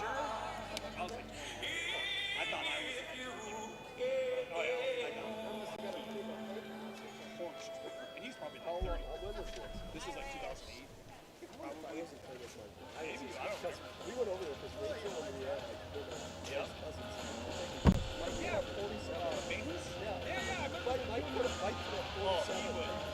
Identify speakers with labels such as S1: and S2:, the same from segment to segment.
S1: sure? I was like, I thought I was. Oh yeah, I know. And he's probably like 30. This was like 2008. Probably. Maybe, I don't know.
S2: We went over there because Rachel and we had
S1: Yeah.
S2: cousins.
S1: Yeah.
S2: 47.
S1: Famous?
S2: Yeah.
S1: Yeah, I remember.
S2: Mike put a bike to
S1: Oh, he
S2: 47.
S1: would.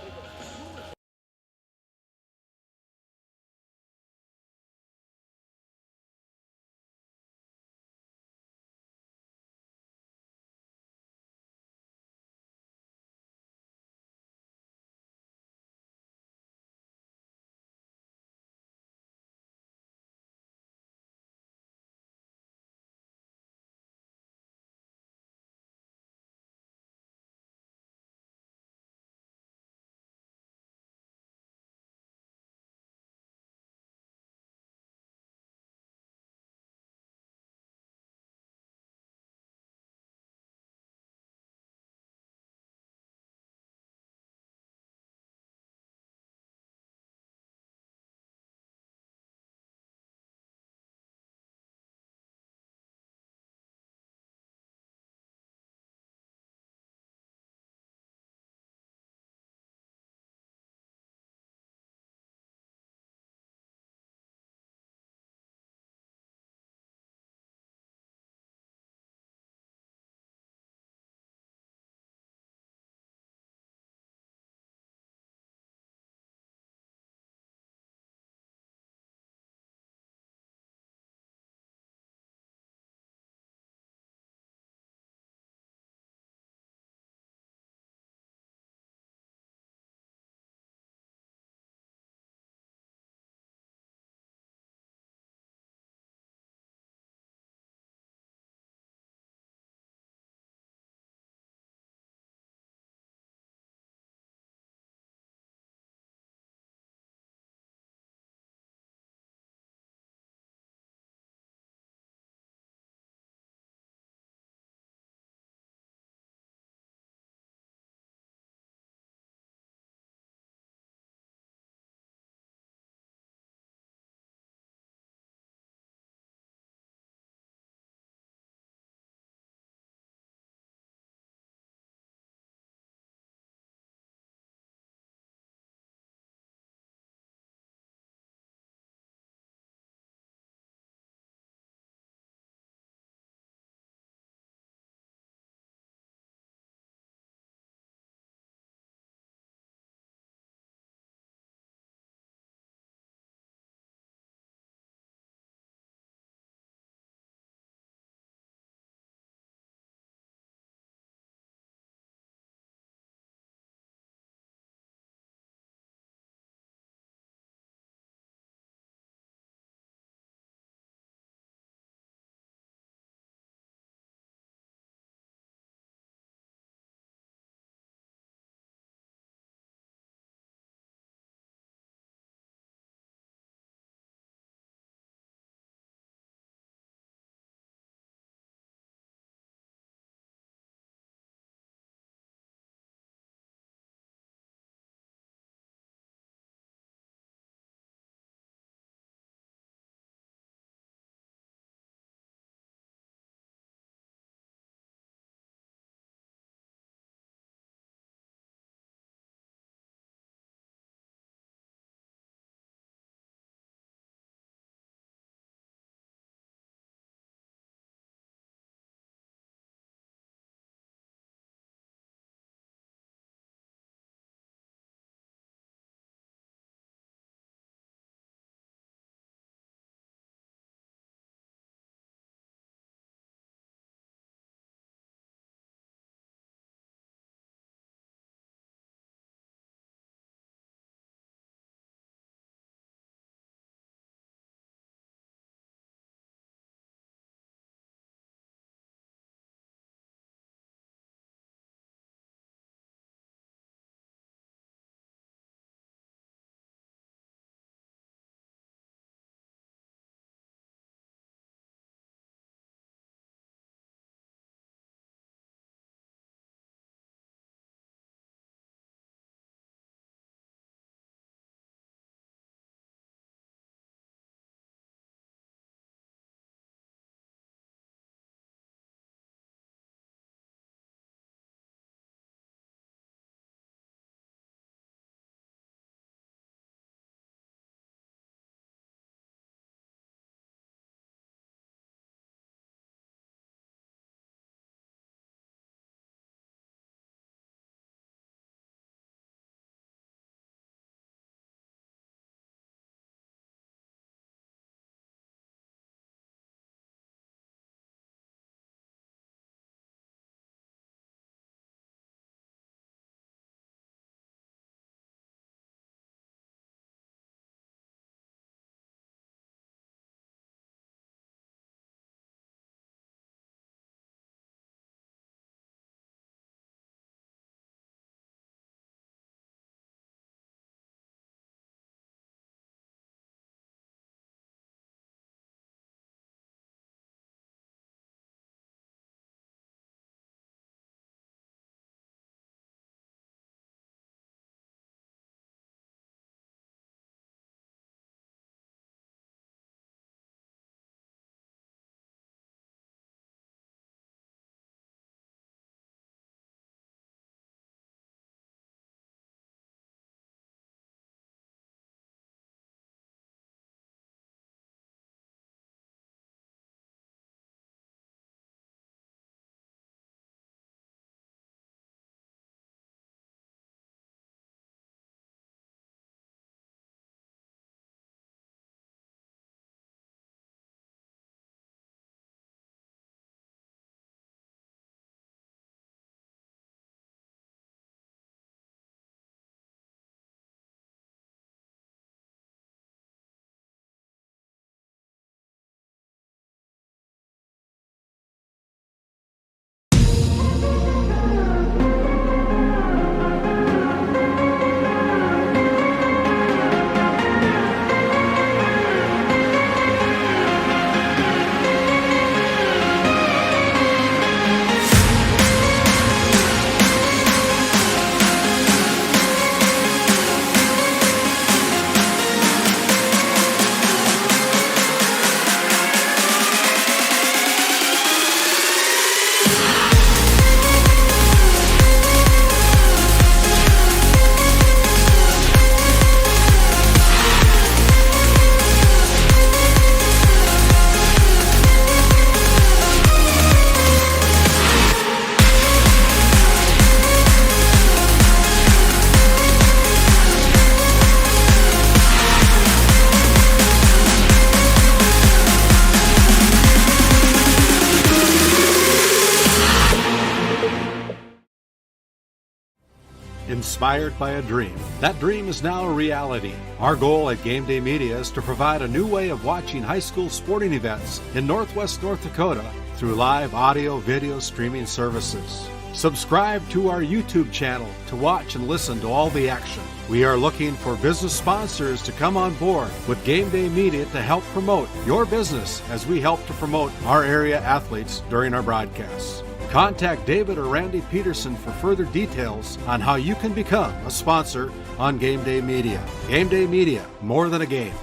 S3: inspired by a dream. That dream is now a reality. Our goal at Game Day Media is to provide a new way of watching high school sporting events in Northwest North Dakota through live audio, video streaming services. Subscribe to our YouTube channel to watch and listen to all the action. We are looking for business sponsors to come on board with Game Day Media to help promote your business as we help to promote our area athletes during our broadcasts. Contact David or Randy Pederson for further details on how you can become a sponsor on Game Day Media. Game Day Media, more than a game.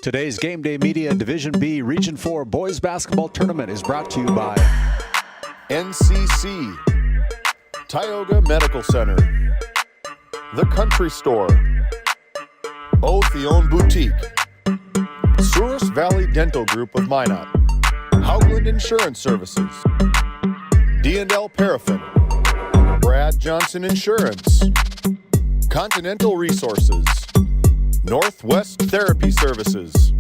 S4: Today's Game Day Media Division B Region 4 Boys Basketball Tournament is brought to you by
S5: NCC, Tioga Medical Center, The Country Store, Otheon Boutique, Souris Valley Dental Group of Minot, Hoagland Insurance Services, D&L Paraffin, Brad Johnson Insurance, Continental Resources, Northwest Therapy Services,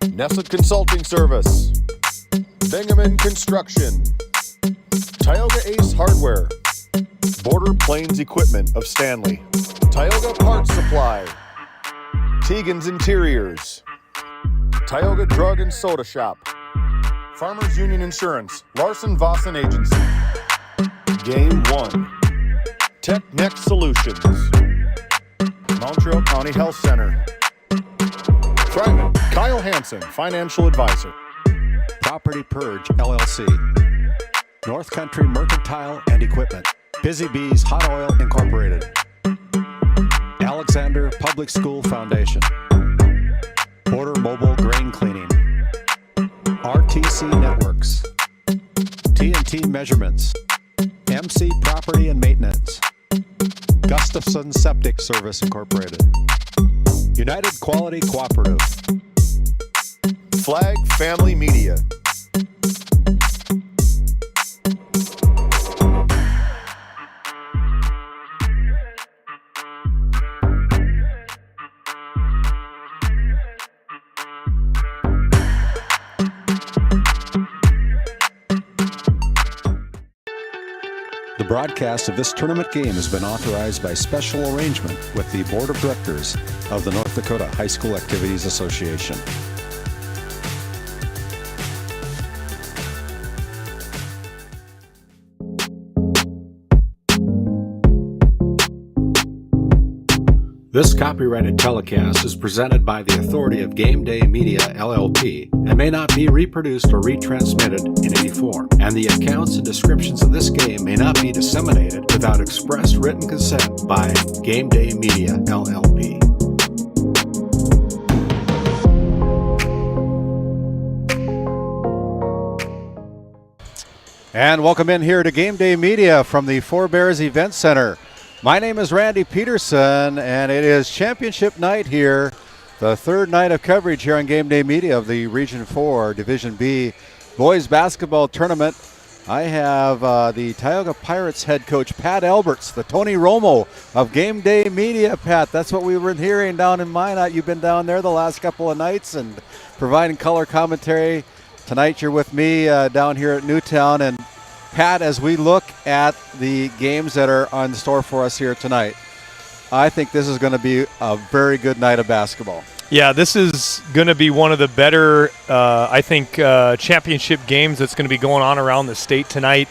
S5: Nesset Consulting Service, Bingaman Construction, Tioga Ace Hardware, Border Plains Equipment of Stanley, Tioga Parts Supply, Tegan's Interiors, Tioga Drug and Soda Shop, Farmers Union Insurance, Larson Vossen Agency. Game 1. Tech Next Solutions. Montreal County Health Center. Thriving, Kyle Hansen, Financial Advisor.
S4: Property Purge LLC, North Country Mercantile and Equipment, Busy Bees Hot Oil Incorporated, Alexander Public School Foundation, Border Mobile Grain Cleaning, RTC Networks, TNT Measurements, MC Property and Maintenance, Gustafson Septic Service Incorporated, United Quality Cooperative,
S5: Flag Family Media.
S4: The broadcast of this tournament game has been authorized by special arrangement with the Board of Directors of the North Dakota High School Activities Association.
S3: This copyrighted telecast is presented by the authority of Game Day Media LLP and may not be reproduced or retransmitted in any form, and the accounts and descriptions of this game may not be disseminated without express written consent by Game Day Media LLP.
S6: And welcome in here to Game Day Media from the Four Bears Event Center. My name is Randy Pederson, and it is championship night here, the third night of coverage here on Game Day Media of the Region 4 Division B Boys Basketball Tournament. I have the Tioga Pirates head coach, Pat Alberts, the Tony Romo of Game Day Media. Pat, that's what we were hearing down in Minot. You've been down there the last couple of nights and providing color commentary. Tonight you're with me down here at Newtown. And Pat, as we look at the games that are on the store for us here tonight, I think this is going to be a very good night of basketball.
S7: Yeah, this is going to be one of the better, championship games that's going to be going on around the state tonight.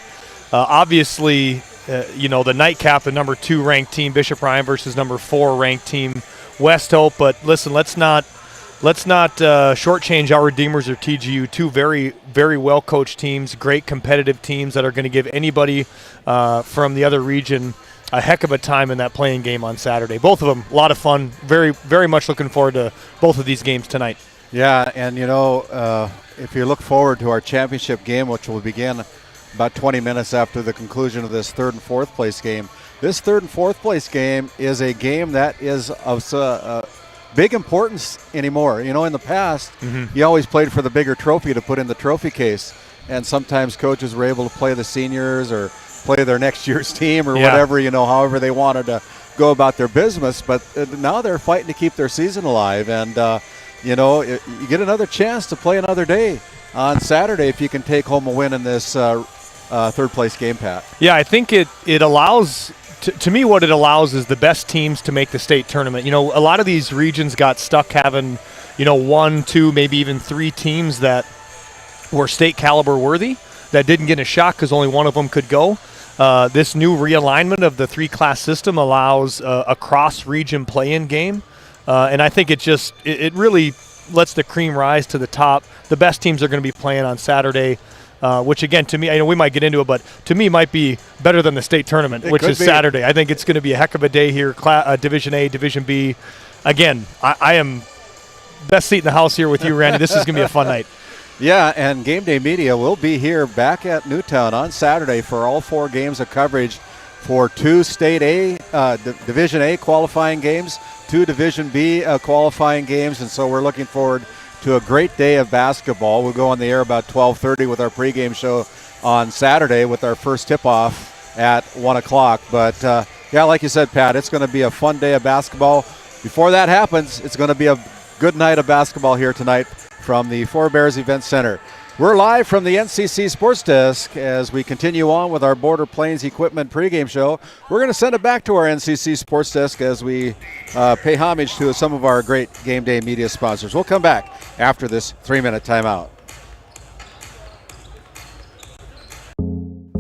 S7: Obviously, the nightcap, the number 2 ranked team, Bishop Ryan, versus number 4 ranked team, West Hope. But listen, let's not shortchange our Redeemers or TGU, two very, very well-coached teams, great competitive teams that are going to give anybody from the other region a heck of a time in that playing game on Saturday. Both of them, a lot of fun. Very, very much looking forward to both of these games tonight.
S6: Yeah, and if you look forward to our championship game, which will begin about 20 minutes after the conclusion of this third and fourth place game, this third and fourth place game is a game that is of big importance anymore. In the past, you always played for the bigger trophy to put in the trophy case, and sometimes coaches were able to play the seniors or play their next year's team or whatever, however they wanted to go about their business. But now they're fighting to keep their season alive, and you get another chance to play another day on Saturday if you can take home a win in this third place game, Pat.
S7: Yeah, I think it allows to me, what it allows is the best teams to make the state tournament. You know, a lot of these regions got stuck having, you know, 1, 2, maybe even 3 teams that were state caliber worthy that didn't get a shot because only one of them could go. This new realignment of the 3-class system allows a cross-region play-in game, and I think it really lets the cream rise to the top. The best teams are going to be playing on Saturday, which again, to me, I know we might get into it, but to me might be better than the state tournament, which is Saturday. I think it's going to be a heck of a day here, Division A, Division B. Again, I am best seat in the house here with you, Randy. This is going to be a fun night.
S6: Yeah, and Game Day Media will be here back at Newtown on Saturday for all 4 games of coverage for 2 State A, Division A qualifying games, 2 Division B qualifying games, and so we're looking forward to a great day of basketball. We'll go on the air about 12:30 with our pregame show on Saturday with our first tip-off at 1 o'clock. But, yeah, like you said, Pat, it's going to be a fun day of basketball. Before that happens, it's going to be a good night of basketball here tonight from the Four Bears Event Center. We're live from the NCC Sports Desk as we continue on with our Border Plains Equipment pregame show. We're going to send it back to our NCC Sports Desk as we pay homage to some of our great Game Day Media sponsors. We'll come back after this 3-minute timeout.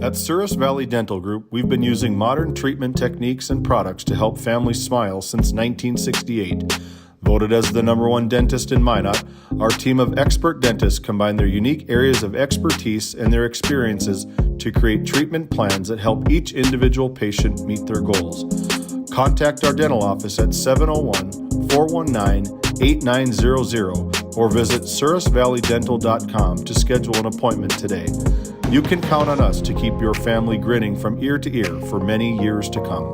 S5: At Souris Valley Dental Group, we've been using modern treatment techniques and products to help families smile since 1968. Voted as the #1 dentist in Minot, our team of expert dentists combine their unique areas of expertise and their experiences to create treatment plans that help each individual patient meet their goals. Contact our dental office at 701-419-8900 or visit sourisvalleydental.com to schedule an appointment today. You can count on us to keep your family grinning from ear to ear for many years to come.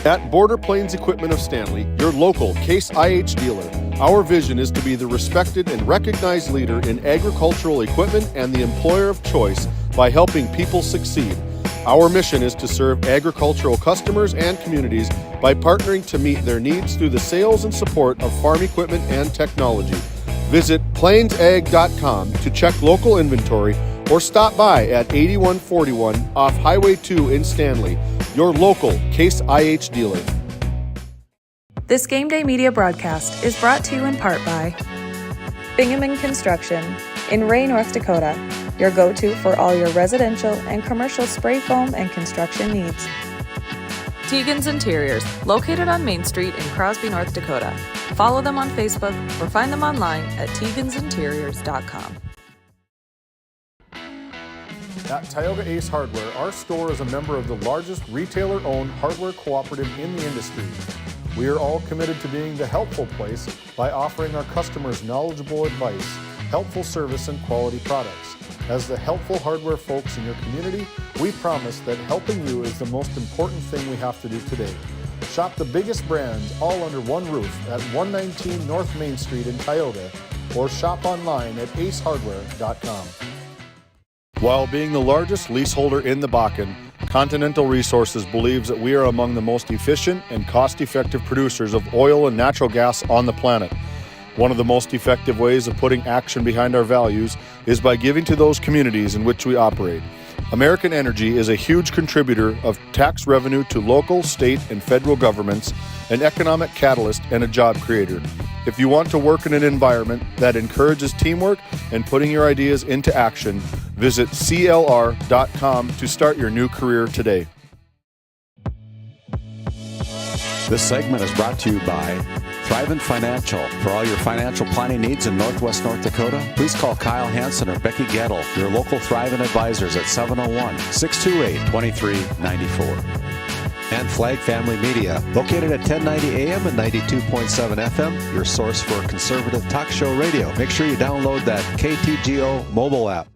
S5: At Border Plains Equipment of Stanley, your local Case IH dealer, our vision is to be the respected and recognized leader in agricultural equipment and the employer of choice by helping people succeed. Our mission is to serve agricultural customers and communities by partnering to meet their needs through the sales and support of farm equipment and technology. Visit plainsag.com to check local inventory or stop by at 8141 off Highway 2 in Stanley, your local Case IH dealer.
S8: This Game Day Media broadcast is brought to you in part by Pregame Construction in Ray, North Dakota, your go-to for all your residential and commercial spray foam and construction needs. Tegan's Interiors, located on Main Street in Crosby, North Dakota. Follow them on Facebook or find them online at tegansinteriors.com.
S5: At Tioga Ace Hardware, our store is a member of the largest retailer-owned hardware cooperative in the industry. We are all committed to being the helpful place by offering our customers knowledgeable advice, helpful service, and quality products. As the helpful hardware folks in your community, we promise that helping you is the most important thing we have to do today. Shop the biggest brands all under one roof at 119 North Main Street in Tioga, or shop online at acehardware.com. While being the largest leaseholder in the Bakken, Continental Resources believes that we are among the most efficient and cost-effective producers of oil and natural gas on the planet. One of the most effective ways of putting action behind our values is by giving to those communities in which we operate. American Energy is a huge contributor of tax revenue to local, state, and federal governments, an economic catalyst, and a job creator. If you want to work in an environment that encourages teamwork and putting your ideas into action, visit CLR.com to start your new career today.
S4: This segment is brought to you by Thrivent Financial. For all your financial planning needs in Northwest North Dakota, please call Kyle Hansen or Becky Gettle, your local Thrivent advisors at 701-628-2394. And Flag Family Media, located at 1090 AM and 92.7 FM, your source for conservative talk show radio. Make sure you download that KTGO mobile app.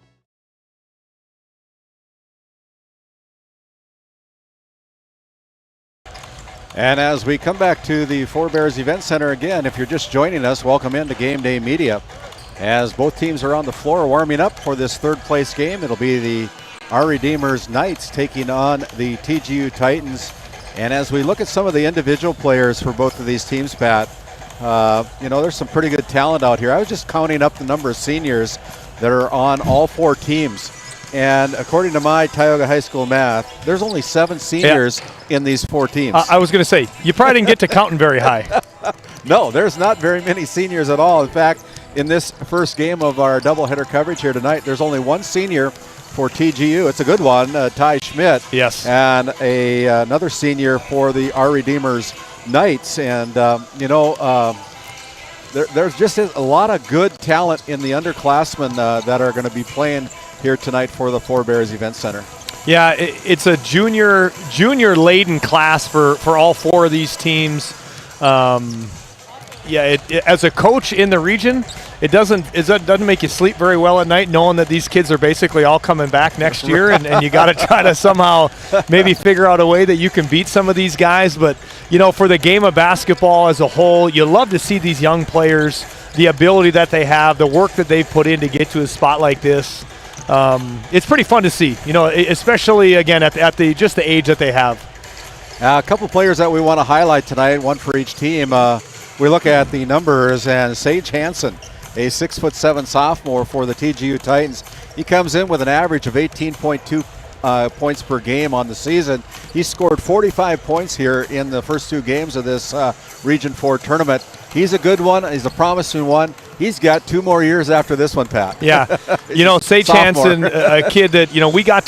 S6: And as we come back to the Four Bears Event Center again, if you're just joining us, welcome into Game Day Media. As both teams are on the floor warming up for this third place game, it'll be the Our Redeemers Knights taking on the TGU Titans. And as we look at some of the individual players for both of these teams, Pat, there's some pretty good talent out here. I was just counting up the number of seniors that are on all four teams. And according to my Tioga High School math, there's only 7 seniors in these 4 teams.
S7: I was going to say, you probably didn't get to counting very high.
S6: No, there's not very many seniors at all. In fact, in this first game of our doubleheader coverage here tonight, there's only 1 senior for TGU. It's a good one, Ty Schmidt.
S7: Yes.
S6: And another senior for the Our Redeemers Knights. And, there's just a lot of good talent in the underclassmen that are going to be playing here tonight for the Four Bears Event Center.
S7: Yeah, it's a junior laden class for all 4 of these teams. As a coach in the region, it doesn't make you sleep very well at night knowing that these kids are basically all coming back next year, and you got to try to somehow maybe figure out a way that you can beat some of these guys. But for the game of basketball as a whole, you love to see these young players, the ability that they have, the work that they've put in to get to a spot like this. It's pretty fun to see, especially again at just the age that they have.
S6: A couple players that we want to highlight tonight, one for each team. We look at the numbers, and Sage Hansen, a 6'7" sophomore for the TGU Titans. He comes in with an average of 18.2 points per game on the season. He scored 45 points here in the first 2 games of this Region 4 tournament. He's a good one. He's a promising one. He's got 2 more years after this one, Pat.
S7: Yeah, Sage Hansen, a kid that we got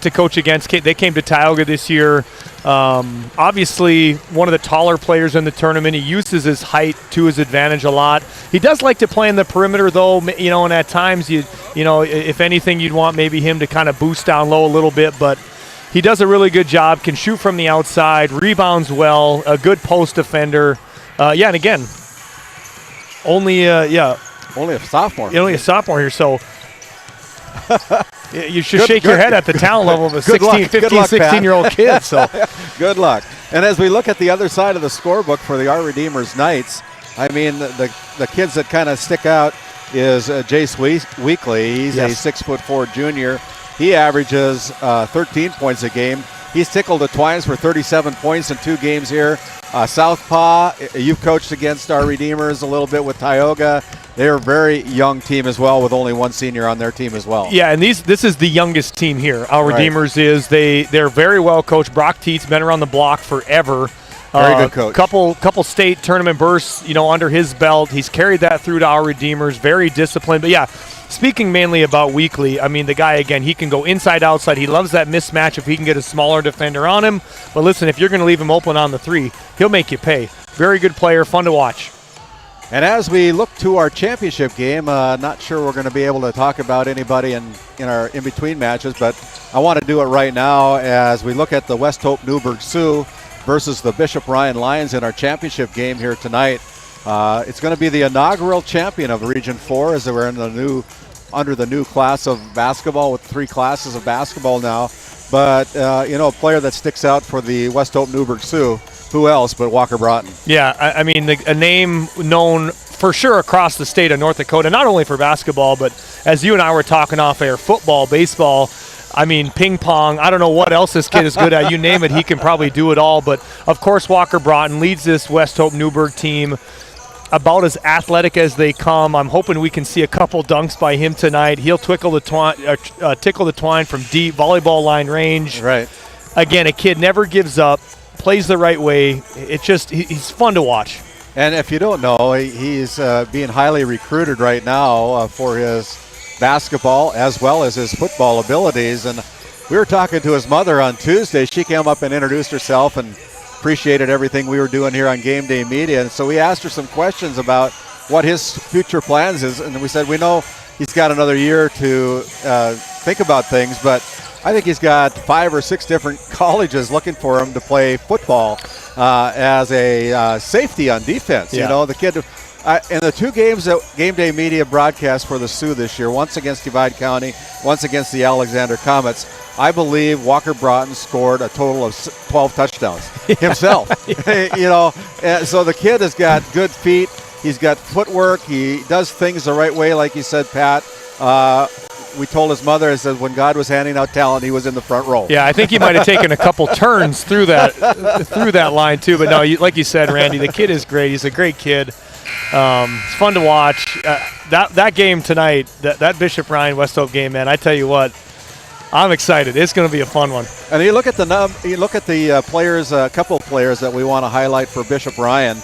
S7: to coach against. They came to Tioga this year. Obviously, one of the taller players in the tournament. He uses his height to his advantage a lot. He does like to play in the perimeter, though. And at times, if anything, you'd want maybe him to kind of boost down low a little bit, but. He does a really good job, can shoot from the outside, rebounds well, a good post defender. And again, only a
S6: sophomore.
S7: Only a sophomore here, so you should shake your head at the talent level of a 16-year-old kid. So
S6: good luck. And as we look at the other side of the scorebook for the Our Redeemers Knights, I mean, the kids that kind of stick out is Jace Weekly. He's a 6'4" junior. He averages 13 points a game. He's tickled at Twines for 37 points in 2 games here. Southpaw, you've coached against Our Redeemers a little bit with Tioga. They're a very young team as well, with only 1 senior on their team as well.
S7: Yeah, and this is the youngest team here. Our Redeemers they're very well coached. Brock Teets been around the block forever.
S6: Very good coach.
S7: Couple state tournament bursts, under his belt. He's carried that through to Our Redeemers. Very disciplined. But yeah, speaking mainly about Weekly, I mean, the guy, again, he can go inside, outside. He loves that mismatch if he can get a smaller defender on him. But listen, if you're going to leave him open on the 3, he'll make you pay. Very good player, fun to watch.
S6: And as we look to our championship game, not sure we're going to be able to talk about anybody in our in-between matches, but I want to do it right now as we look at the West Hope Newburgh Sioux versus the Bishop Ryan Lions in our championship game here tonight. It's going to be the inaugural champion of Region 4 as we're under the new class of basketball with 3 classes of basketball now. But, a player that sticks out for the West Hope Newburgh Sioux, who else but Walker Broughton? Yeah,
S7: I mean, a name known for sure across the state of North Dakota, not only for basketball, but as you and I were talking off air, football, baseball, I mean, ping pong. I don't know what else this kid is good at. You name it, he can probably do it all. But, of course, Walker Broughton leads this West Hope Newburgh team about as athletic as they come. I'm hoping we can see a couple dunks by him tonight. He'll tickle the twine from deep volleyball line range.
S6: Right.
S7: Again, a kid never gives up, plays the right way. He's fun to watch.
S6: And if you don't know, he's being highly recruited right now for his basketball as well as his football abilities. And we were talking to his mother on Tuesday. She came up and introduced herself and appreciated everything we were doing here on Game Day Media. And so we asked her some questions about what his future plans is. And we said, we know he's got another year to think about things, but I think he's got 5 or 6 different colleges looking for him to play football as a safety on defense.
S7: Yeah.
S6: The kid in the 2 games that Game Day Media broadcast for the Sioux this year, once against Divide County, once against the Alexander Comets, I believe Walker Broughton scored a total of 12 touchdowns himself. So the kid has got good feet. He's got footwork. He does things the right way, like you said, Pat. We told his mother, I said, when God was handing out talent, he was in the front row.
S7: Yeah, I think he might have taken a couple turns through that line too. But no, like you said, Randy, the kid is great. He's a great kid. It's fun to watch. That game tonight, that Bishop Ryan West Hope game, man, I tell you what, I'm excited. It's going to be a fun one.
S6: And you look at the players, a couple of players that we want to highlight for Bishop Ryan.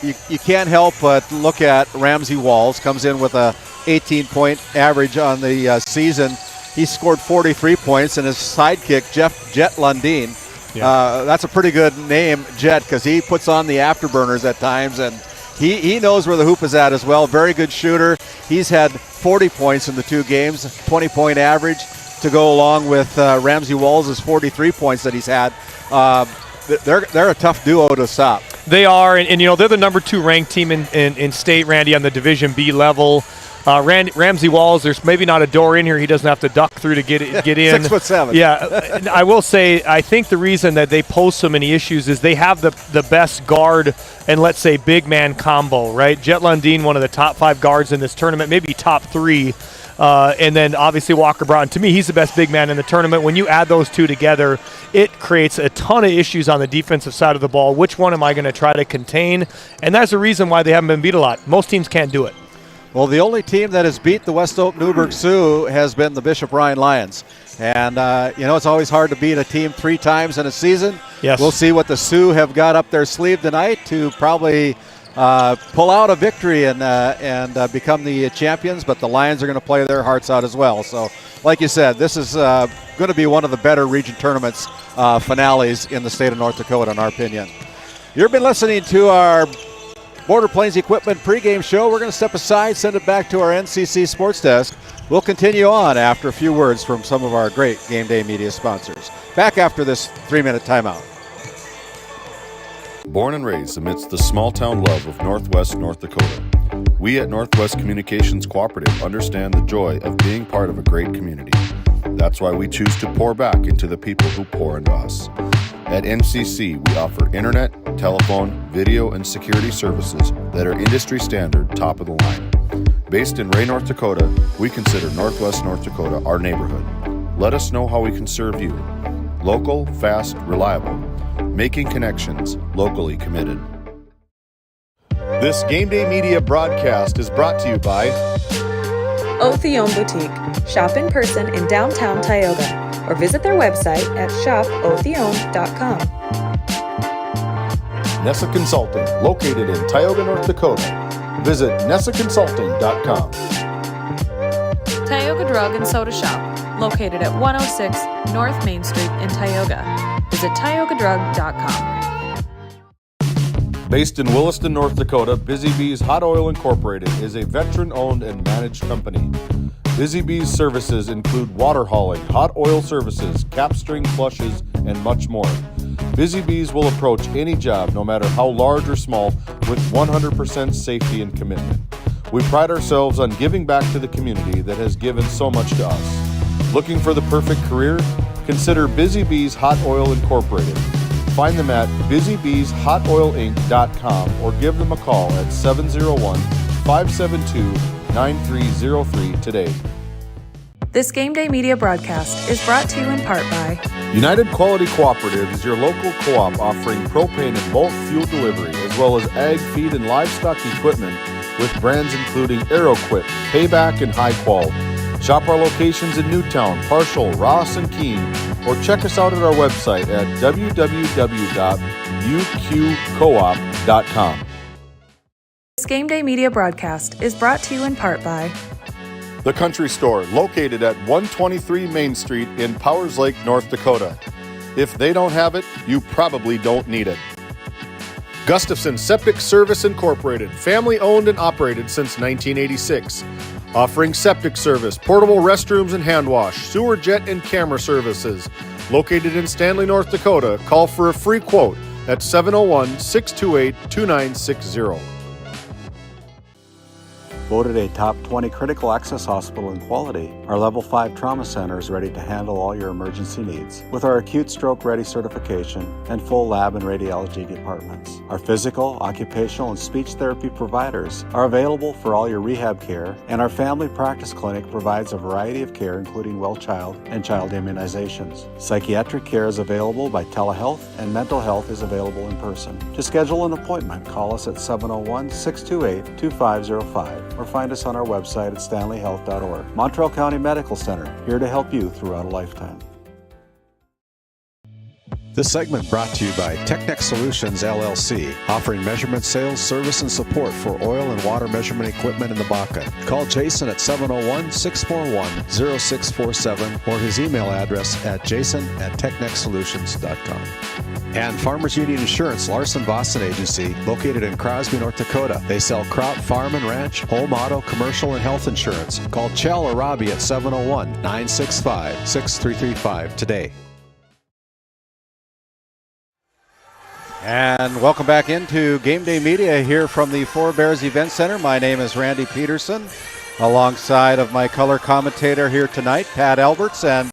S6: You can't help but look at Ramsey Walls, comes in with a 18-point average on the season. He scored 43 points, and his sidekick, Jet Lundeen. Yeah. That's a pretty good name, Jet, because he puts on the afterburners at times, and he knows where the hoop is at as well. Very good shooter. He's had 40 points in the 2 games, 20-point average to go along with Ramsey Walls' 43 points that he's had. They're a tough duo to stop.
S7: They are, and they're the number 2 ranked team in state, Randy, on the Division B level. Ramsey Walls, there's maybe not a door in here he doesn't have to duck through to get in.
S6: 6'7".
S7: Yeah, I will say, I think the reason that they pose so many issues is they have the best guard and, let's say, big man combo, right? Jet Lundeen, one of the top 5 guards in this tournament, maybe top 3. And then obviously Walker Brown. To me, he's the best big man in the tournament. When you add those 2 together, it creates a ton of issues on the defensive side of the ball. Which one am I going to try to contain? And that's the reason why they haven't been beat a lot. Most teams can't do it.
S6: Well, the only team that has beat the West Oak Newburgh Sioux has been the Bishop Ryan Lions. And, it's always hard to beat a team 3 times in a season.
S7: Yes.
S6: We'll see what the Sioux have got up their sleeve tonight to probably pull out a victory and become the champions, but the Lions are going to play their hearts out as well. So, like you said, this is going to be one of the better region tournaments finales in the state of North Dakota, in our opinion. You've been listening to our Border Plains Equipment pregame show. We're going to step aside, send it back to our NCC Sports Desk. We'll continue on after a few words from some of our great Game Day Media sponsors. Back after this 3-minute timeout.
S9: Born and raised amidst the small-town love of Northwest North Dakota, we at Northwest Communications Cooperative understand the joy of being part of a great community. That's why we choose to pour back into the people who pour into us. At NCC, we offer internet, telephone, video, and security services that are industry standard, top of the line. Based in Ray, North Dakota, we consider Northwest North Dakota our neighborhood. Let us know how we can serve you. Local, fast, reliable. Making connections, locally committed.
S5: This Game Day Media broadcast is brought to you by
S8: Othion Boutique. Shop in person in downtown Tioga or visit their website at shopothion.com.
S5: Nessa Consulting, located in Tioga, North Dakota. Visit nessaconsulting.com.
S8: Tioga Drug and Soda Shop, located at 106 North Main Street in Tioga. Visit tiogadrug.com.
S5: Based in Williston, North Dakota, Busy Bees Hot Oil Incorporated is a veteran-owned and managed company. Busy Bees services include water hauling, hot oil services, capstring flushes, and much more. Busy Bees will approach any job, no matter how large or small, with 100% safety and commitment. We pride ourselves on giving back to the community that has given so much to us. Looking for the perfect career? Consider Busy Bees Hot Oil Incorporated. Find them at busybbeeshotoilinc.com or give them a call at 701-572-9303 today.
S8: This Game Day Media broadcast is brought to you in part by
S5: United Quality Cooperative is your local co-op offering propane and bulk fuel delivery, as well as ag, feed, and livestock equipment with brands including AeroQuip, Payback, and High Qual. Shop our locations in Newtown, Parshall, Ross, and Keene, or check us out at our website at www.uqcoop.com.
S8: This Game Day Media broadcast is brought to you in part by
S5: The Country Store, located at 123 Main Street in Powers Lake, North Dakota. If they don't have it, you probably don't need it. Gustafson Septic Service Incorporated, family owned and operated since 1986. Offering septic service, portable restrooms and hand wash, sewer jet and camera services. Located in Stanley, North Dakota, call for a free quote at 701-628-2960.
S6: Voted a top 20 critical access hospital in quality, our Level 5 Trauma Center is ready to handle all your emergency needs with our acute stroke ready certification and full lab and radiology departments. Our physical, occupational, and speech therapy providers are available for all your rehab care, and our family practice clinic provides a variety of care including well child and child immunizations. Psychiatric care is available by telehealth, and mental health is available in person. To schedule an appointment, call us at 701-628-2505.
S3: or find us on our website at stanleyhealth.org. Montreal County Medical Center, here to help you throughout a lifetime.
S4: This segment brought to you by Technex Solutions, LLC, offering measurement sales, service, and support for oil and water measurement equipment in the Bakken. Call Jason at 701-641-0647 or his email address at jason@technexsolutions.com. And Farmers Union Insurance, Larson Boston Agency, located in Crosby, North Dakota. They sell crop, farm, and ranch, home, auto, commercial, and health insurance. Call Chell or Robbie at 701-965-6335 today.
S6: And welcome back into Game Day Media here from the Four Bears Event Center. My name is Randy Pederson, alongside of my color commentator here tonight, Pat Alberts. And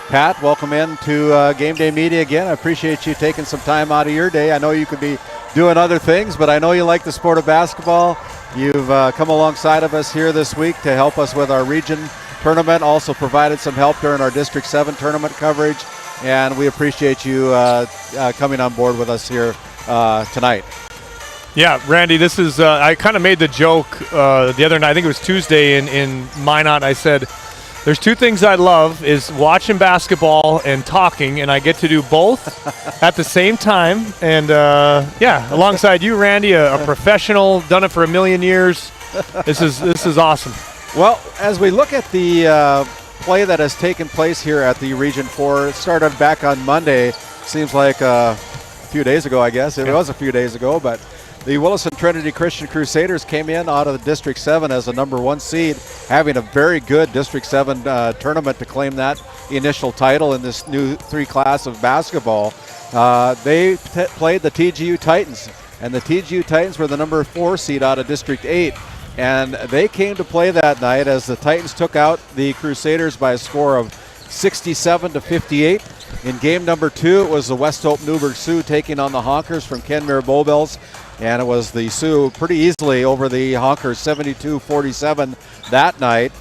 S6: Pat, welcome into Game Day Media again. I appreciate you taking some time out of your day. I know you could be doing other things, but I know you like the sport of basketball. You've come alongside of us here this week to help us with our region tournament, also provided some help during our District 7 tournament coverage. And we appreciate you coming on board with us here tonight.
S7: Yeah, Randy, this is, I kind of made the joke the other night, I think it was Tuesday in Minot. I said, there's two things I love, is watching basketball and talking, and I get to do both at the same time. And yeah, alongside you, Randy, a professional, done it for a million years. This is awesome.
S6: Well, as we look at the play that has taken place here at the Region 4. It started back on Monday. Seems like a few days ago, I guess. It was a few days ago, but the Williston Trinity Christian Crusaders came in out of the District 7 as a number 1 seed, having a very good District 7 tournament to claim that initial title in this new 3 class of basketball. They played the TGU Titans, and the TGU Titans were the number 4 seed out of District 8. And they came to play that night as the Titans took out the Crusaders by a score of 67-58. In game number 2, it was the West Hope Newburgh Sioux taking on the Honkers from Kenmare Bowbells. And it was the Sioux pretty easily over the Honkers, 72-47 that night.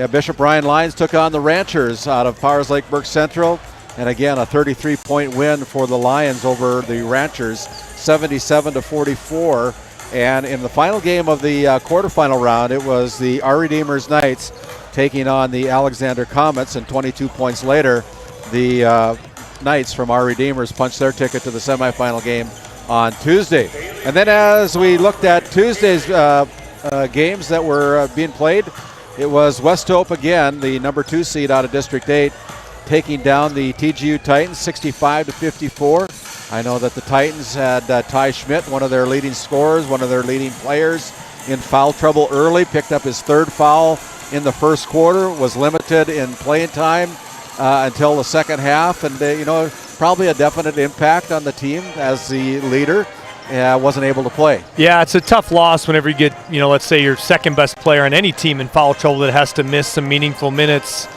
S6: Bishop Ryan Lions took on the Ranchers out of Powers Lake Burke Central. And again, a 33-point win for the Lions over the Ranchers, 77-44. And in the final game of the quarterfinal round, it was the Our Redeemers Knights taking on the Alexander Comets, and 22 points later, the Knights from Our Redeemers punched their ticket to the semifinal game on Tuesday. And then as we looked at Tuesday's games that were being played, it was West Hope again, the number 2 seed out of District 8, taking down the TGU Titans 65-54. I know that the Titans had Ty Schmidt, one of their leading scorers, one of their leading players, in foul trouble early, picked up his 3rd foul in the first quarter, was limited in playing time until the second half, and probably a definite impact on the team as the leader. Wasn't able to play. Yeah, it's a tough loss whenever you get, let's say your second best player on any team in foul trouble that has to miss some meaningful minutes.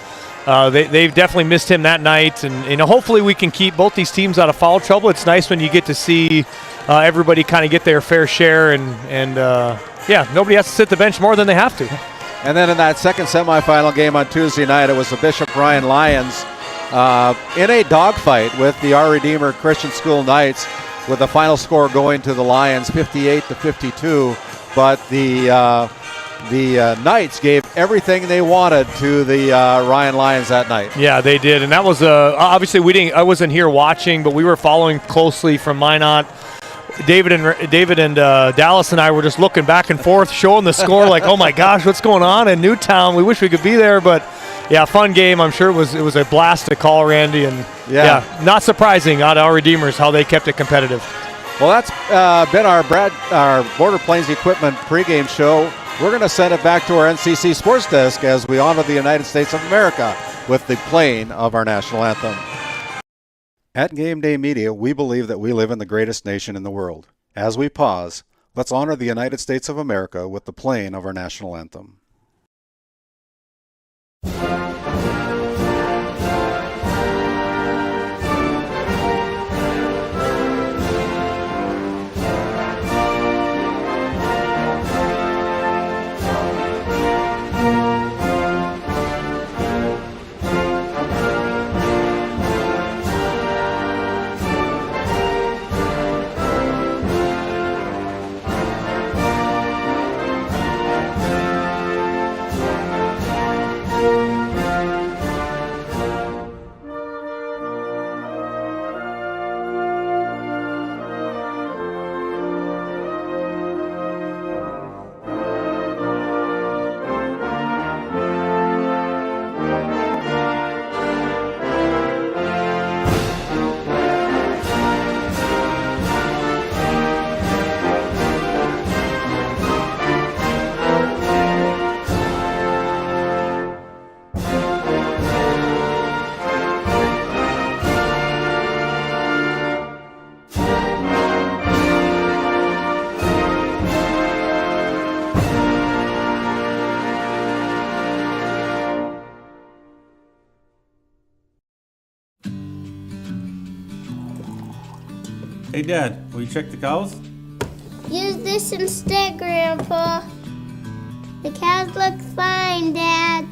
S6: They've definitely missed him that night, and hopefully we can keep both these teams out of foul trouble. It's nice when you get to see everybody kind of get their fair share, and nobody has to sit the bench more than they have to. And then in that second semifinal game on Tuesday night, it was the Bishop Ryan Lions in a dogfight with the Our Redeemer Christian School Knights, with the final score going to the Lions, 58-52. But the Knights gave everything they wanted to the Ryan Lions that night. Yeah, they did, and that was obviously I wasn't here watching, but we were following closely from Minot. David and Dallas and I were just looking back and forth, showing the score, like, oh my gosh, what's going on in Newtown? We wish we could be there, but yeah, fun game. I'm sure it was a blast to call, Randy, and yeah not surprising out of Our Redeemers how they kept it competitive. Well, that's been our Border Plains Equipment pregame show. We're going to send it back to our NCC Sports Desk as we honor the United States of America with the playing of our national anthem. At Game Day Media, we believe that we live in the greatest nation in the world. As we pause, let's honor the United States of America with the playing of our national anthem.
S10: Hey, Dad, will you check the cows?
S11: Use this instead, Grandpa. The cows look fine, Dad.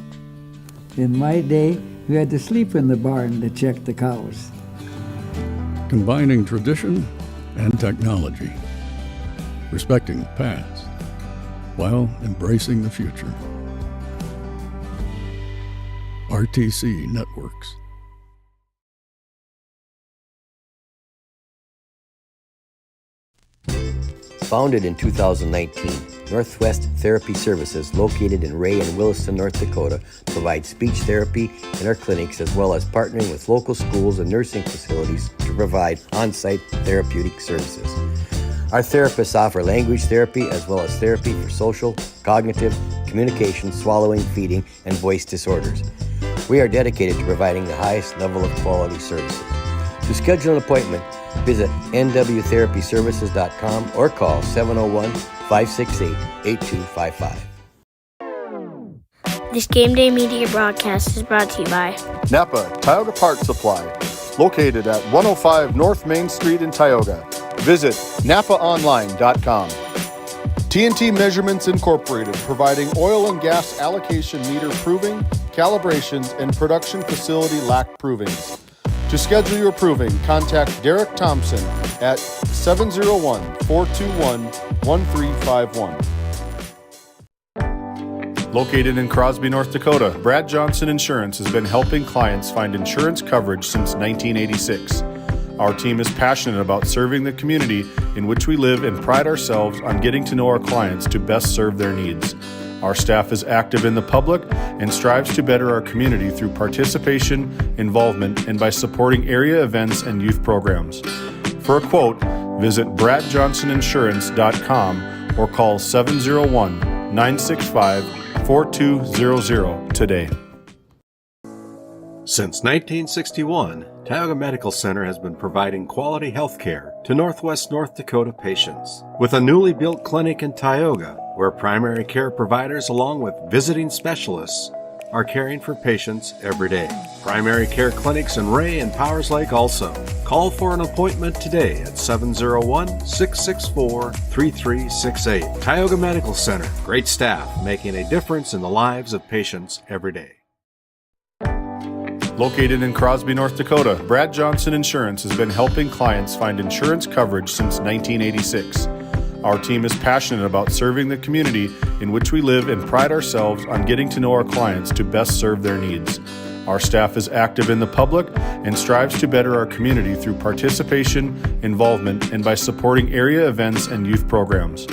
S12: In my day, we had to sleep in the barn to check the cows.
S13: Combining tradition and technology. Respecting the past while embracing the future. RTC Networks.
S14: Founded in 2019, Northwest Therapy Services, located in Ray and Williston, North Dakota, provides speech therapy in our clinics as well as partnering with local schools and nursing facilities to provide on-site therapeutic services. Our therapists offer language therapy as well as therapy for social, cognitive, communication, swallowing, feeding, and voice disorders. We are dedicated to providing the highest level of quality services. To schedule an appointment, visit nwtherapyservices.com or call 701-568-8255.
S11: This Game Day Media broadcast is brought to you by
S5: Napa Tioga Parts Supply, located at 105 North Main Street in Tioga. Visit napaonline.com. TNT Measurements Incorporated, providing oil and gas allocation meter proving, calibrations, and production facility lack provings. To schedule your proving, contact Derek Thompson at 701-421-1351. Located in Crosby, North Dakota, Brad Johnson Insurance has been helping clients find insurance coverage since 1986. Our team is passionate about serving the community in which we live and pride ourselves on getting to know our clients to best serve their needs. Our staff is active in the public and strives to better our community through participation, involvement, and by supporting area events and youth programs. For a quote, visit bradjohnsoninsurance.com or call 701-965-4200 today.
S3: Since 1961, Tioga Medical Center has been providing quality health care to Northwest North Dakota patients. With a newly built clinic in Tioga, where primary care providers along with visiting specialists are caring for patients every day. Primary care clinics in Ray and Powers Lake also. Call for an appointment today at 701-664-3368. Tioga Medical Center, great staff making a difference in the lives of patients every day.
S5: Located in Crosby, North Dakota, Brad Johnson Insurance has been helping clients find insurance coverage since 1986. Our team is passionate about serving the community in which we live and pride ourselves on getting to know our clients to best serve their needs. Our staff is active in the public and strives to better our community through participation, involvement, and by supporting area events and youth programs.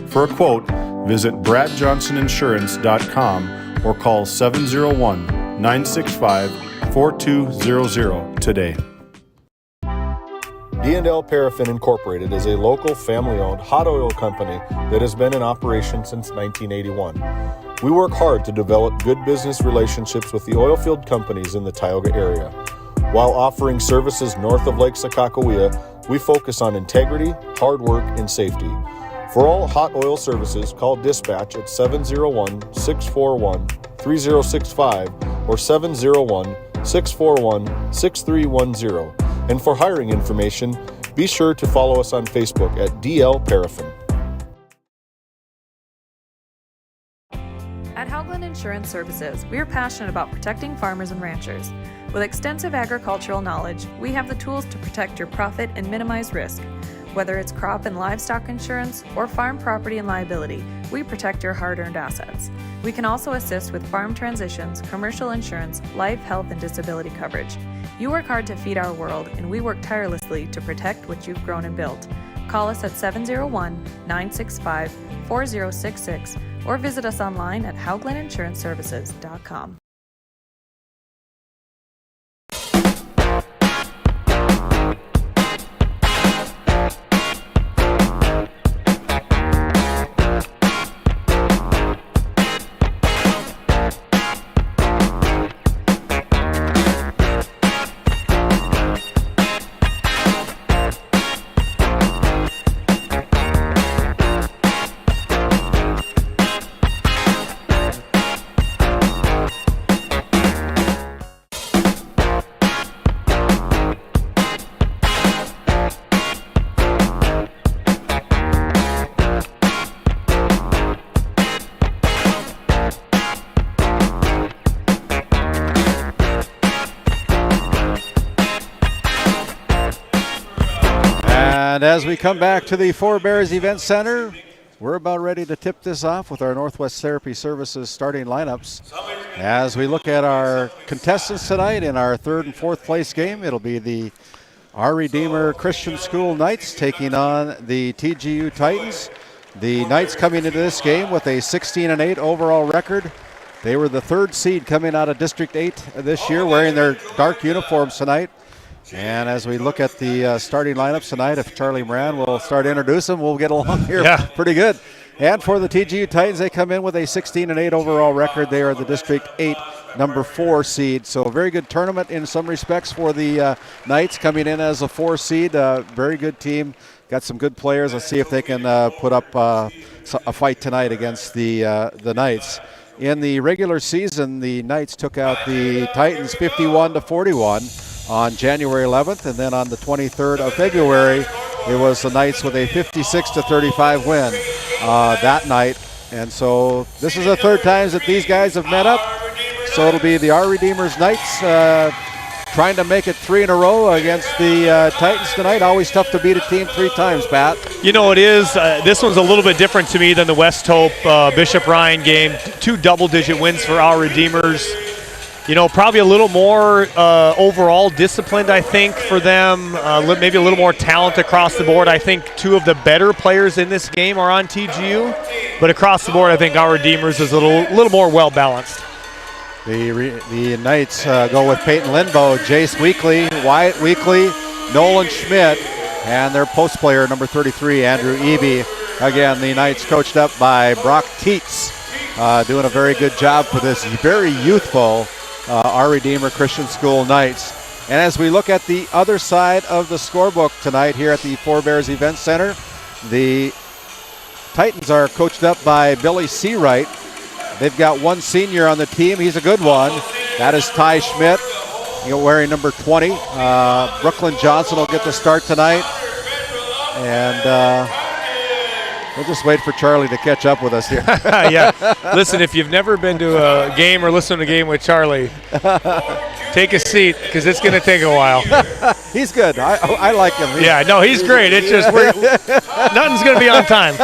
S5: For a quote, visit bradjohnsoninsurance.com or call 701-965-4200 today. D&L Incorporated is a local family-owned hot oil company that has been in operation since 1981. We work hard to develop good business relationships with the oilfield companies in the Tioga area. While offering services north of Lake Sakakawea, we focus on integrity, hard work, and safety. For all hot oil services, call dispatch at 701-641-3065 or 701-641-6310. And for hiring information, be sure to follow us on Facebook at DL Paraffin.
S8: At Haugland Insurance Services, we are passionate about protecting farmers and ranchers. With extensive agricultural knowledge, we have the tools to protect your profit and minimize risk. Whether it's crop and livestock insurance or farm property and liability, we protect your hard-earned assets. We can also assist with farm transitions, commercial insurance, life, health, and disability coverage. You work hard to feed our world, and we work tirelessly to protect what you've grown and built. Call us at 701-965-4066 or visit us online at hauglandinsuranceservices.com.
S6: as we come back to the Four Bears Event Center, we're about ready to tip this off with our Northwest Therapy Services starting lineups. As we look at our contestants tonight in our third and fourth place game, it'll be the Our Redeemer Christian School Knights taking on the TGU Titans. The Knights coming into this game with a 16-8 overall record. They were the third seed coming out of District 8 this year, wearing their dark uniforms tonight. And as we look at the starting lineups tonight, if Charlie Moran will start introducing them, we'll get along here pretty good. And for the TGU Titans, they come in with a 16-8 overall record. They are the District 8 number 4 seed. So a very good tournament in some respects for the Knights coming in as a 4 seed. Very good team. Got some good players. Let's see if they can put up a fight tonight against the Knights. In the regular season, the Knights took out the Titans 51-41. On January 11th, and then on the 23rd of February, it was the Knights with a 56-35 win that night. And so this is the third time that these guys have met up. So it'll be the Our Redeemers Knights trying to make it 3 in a row against the Titans tonight. Always tough to beat a team 3 times, Pat.
S7: You know, it is. This one's a little bit different to me than the West Hope Bishop Ryan game. 2 double-digit wins for Our Redeemers. You know, probably a little more overall disciplined, I think, for them. Maybe a little more talent across the board. I think 2 of the better players in this game are on TGU. But across the board, I think Our Redeemers is a little more well-balanced.
S6: The Knights go with Peyton Lindbow, Jace Weekly, Wyatt Weekly, Nolan Schmidt, and their post player, number 33, Andrew Eby. Again, the Knights coached up by Brock Teets, doing a very good job for this very youthful Our Redeemer Christian School Knights. And as we look at the other side of the scorebook tonight here at the Four Bears Event Center, the Titans are coached up by Billy Seawright. They've got 1 senior on the team. He's a good one. That is Ty Schmidt, wearing number 20. Brooklyn Johnson will get the start tonight. And we'll just wait for Charlie to catch up with us here.
S7: Yeah. Listen, if you've never been to a game or listened to a game with Charlie, take a seat because it's going to take a while.
S6: He's good. I like him.
S7: He's great. It's just nothing's going to be on time.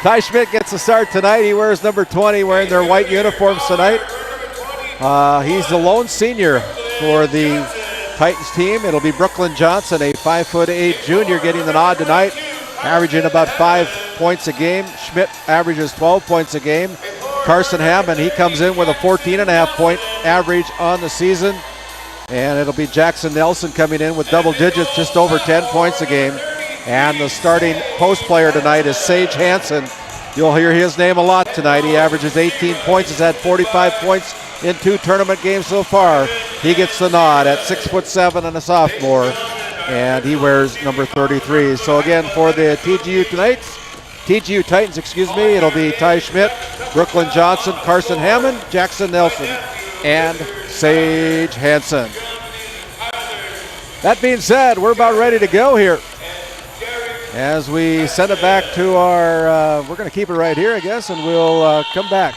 S6: Ty Schmidt gets the start tonight. He wears number 20, wearing their white uniforms tonight. He's the lone senior for the Titans team. It'll be Brooklyn Johnson, a 5'8" junior, getting the nod tonight, averaging about 5 points a game. Schmidt averages 12 points a game. Carson Hammond, he comes in with a 14.5-point average on the season. And it'll be Jackson Nelson coming in with double digits, just over 10 points a game. And the starting post player tonight is Sage Hansen. You'll hear his name a lot tonight. He averages 18 points, has had 45 points in 2 tournament games so far. He gets the nod at 6'7" and a sophomore. And he wears number 33. So again, for the TGU Titans, it'll be Ty Schmidt, Brooklyn Johnson, Carson Hammond, Jackson Nelson, and Sage Hansen. That being said, we're about ready to go here. As we send it back to our, we're going to keep it right here, I guess, and we'll come back.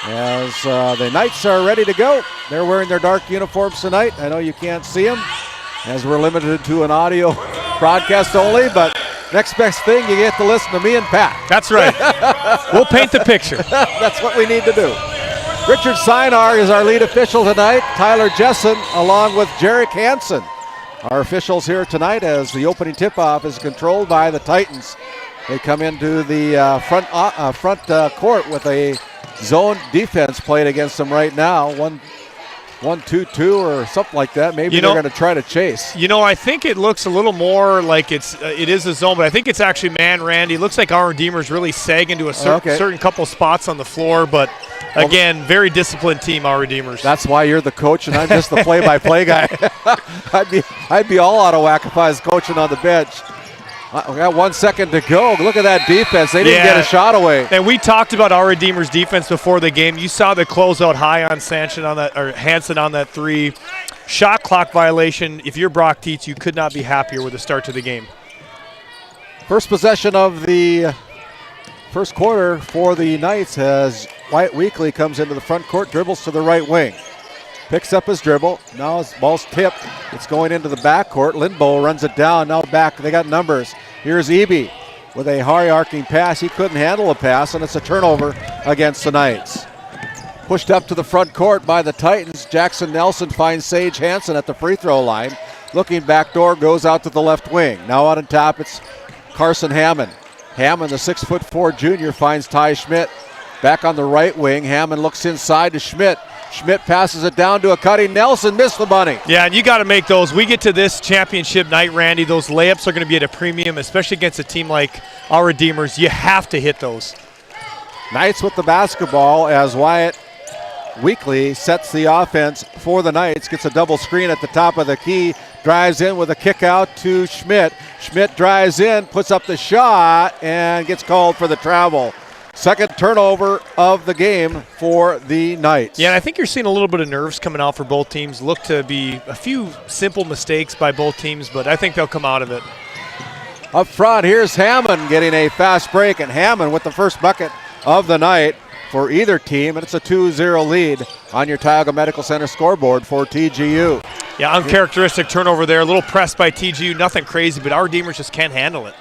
S6: As the Knights are ready to go. They're wearing their dark uniforms tonight. I know you can't see them, as we're limited to an audio broadcast only, but next best thing, you get to listen to me and Pat.
S7: That's right. We'll paint the picture.
S6: That's what we need to do. Richard Sinar is our lead official tonight. Tyler Jessen along with Jarek Hansen. Our officials here tonight, as the opening tip-off is controlled by the Titans. They come into the front court with a zone defense played against them right now. 1-2-2 or something like that. Maybe they're going to try to chase.
S7: You know, I think it looks a little more like it is a zone, but I think it's actually man, Randy. It looks like our Redeemers really sag into a certain couple spots on the floor, but again, very disciplined team, our Redeemers.
S6: That's why you're the coach and I'm just the play-by-play guy. I'd be all out of whack if I was coaching on the bench. We got 1 second to go. Look at that defense. They didn't get a shot away.
S7: And we talked about our Redeemers defense before the game. You saw the closeout high on Hansen on that 3. Shot clock violation. If you're Brock Teets, you could not be happier with the start to the game.
S6: First possession of the first quarter for the Knights as Wyatt Weekly comes into the front court, dribbles to the right wing. picks up his dribble. Now his ball's tipped. It's going into the backcourt. Lindbo runs it down. Now back, they got numbers. Here's Eby with a high-arcing pass. He couldn't handle a pass, and it's a turnover against the Knights. Pushed up to the front court by the Titans. Jackson Nelson finds Sage Hansen at the free throw line. Looking backdoor, goes out to the left wing. Now out on top, it's Carson Hammond. Hammond, the 6'4" junior, finds Ty Schmidt. Back on the right wing, Hammond looks inside to Schmidt. Schmidt passes it down to a cutting Nelson, missed the bunny.
S7: Yeah, and you got to make those. We get to this championship night, Randy, those layups are going to be at a premium, especially against a team like our Redeemers. You have to hit those.
S6: Knights with the basketball as Wyatt Weekly sets the offense for the Knights. Gets a double screen at the top of the key. Drives in with a kick out to Schmidt. Schmidt drives in, puts up the shot, and gets called for the travel. Second turnover of the game for the Knights.
S7: Yeah, and I think you're seeing a little bit of nerves coming out for both teams. Look to be a few simple mistakes by both teams, but I think they'll come out of it.
S6: Up front, here's Hammond getting a fast break, and Hammond with the first bucket of the night for either team, and it's a 2-0 lead on your Tioga Medical Center scoreboard for TGU.
S7: Yeah, uncharacteristic turnover there. A little pressed by TGU, nothing crazy, but our Redeemers just can't handle it.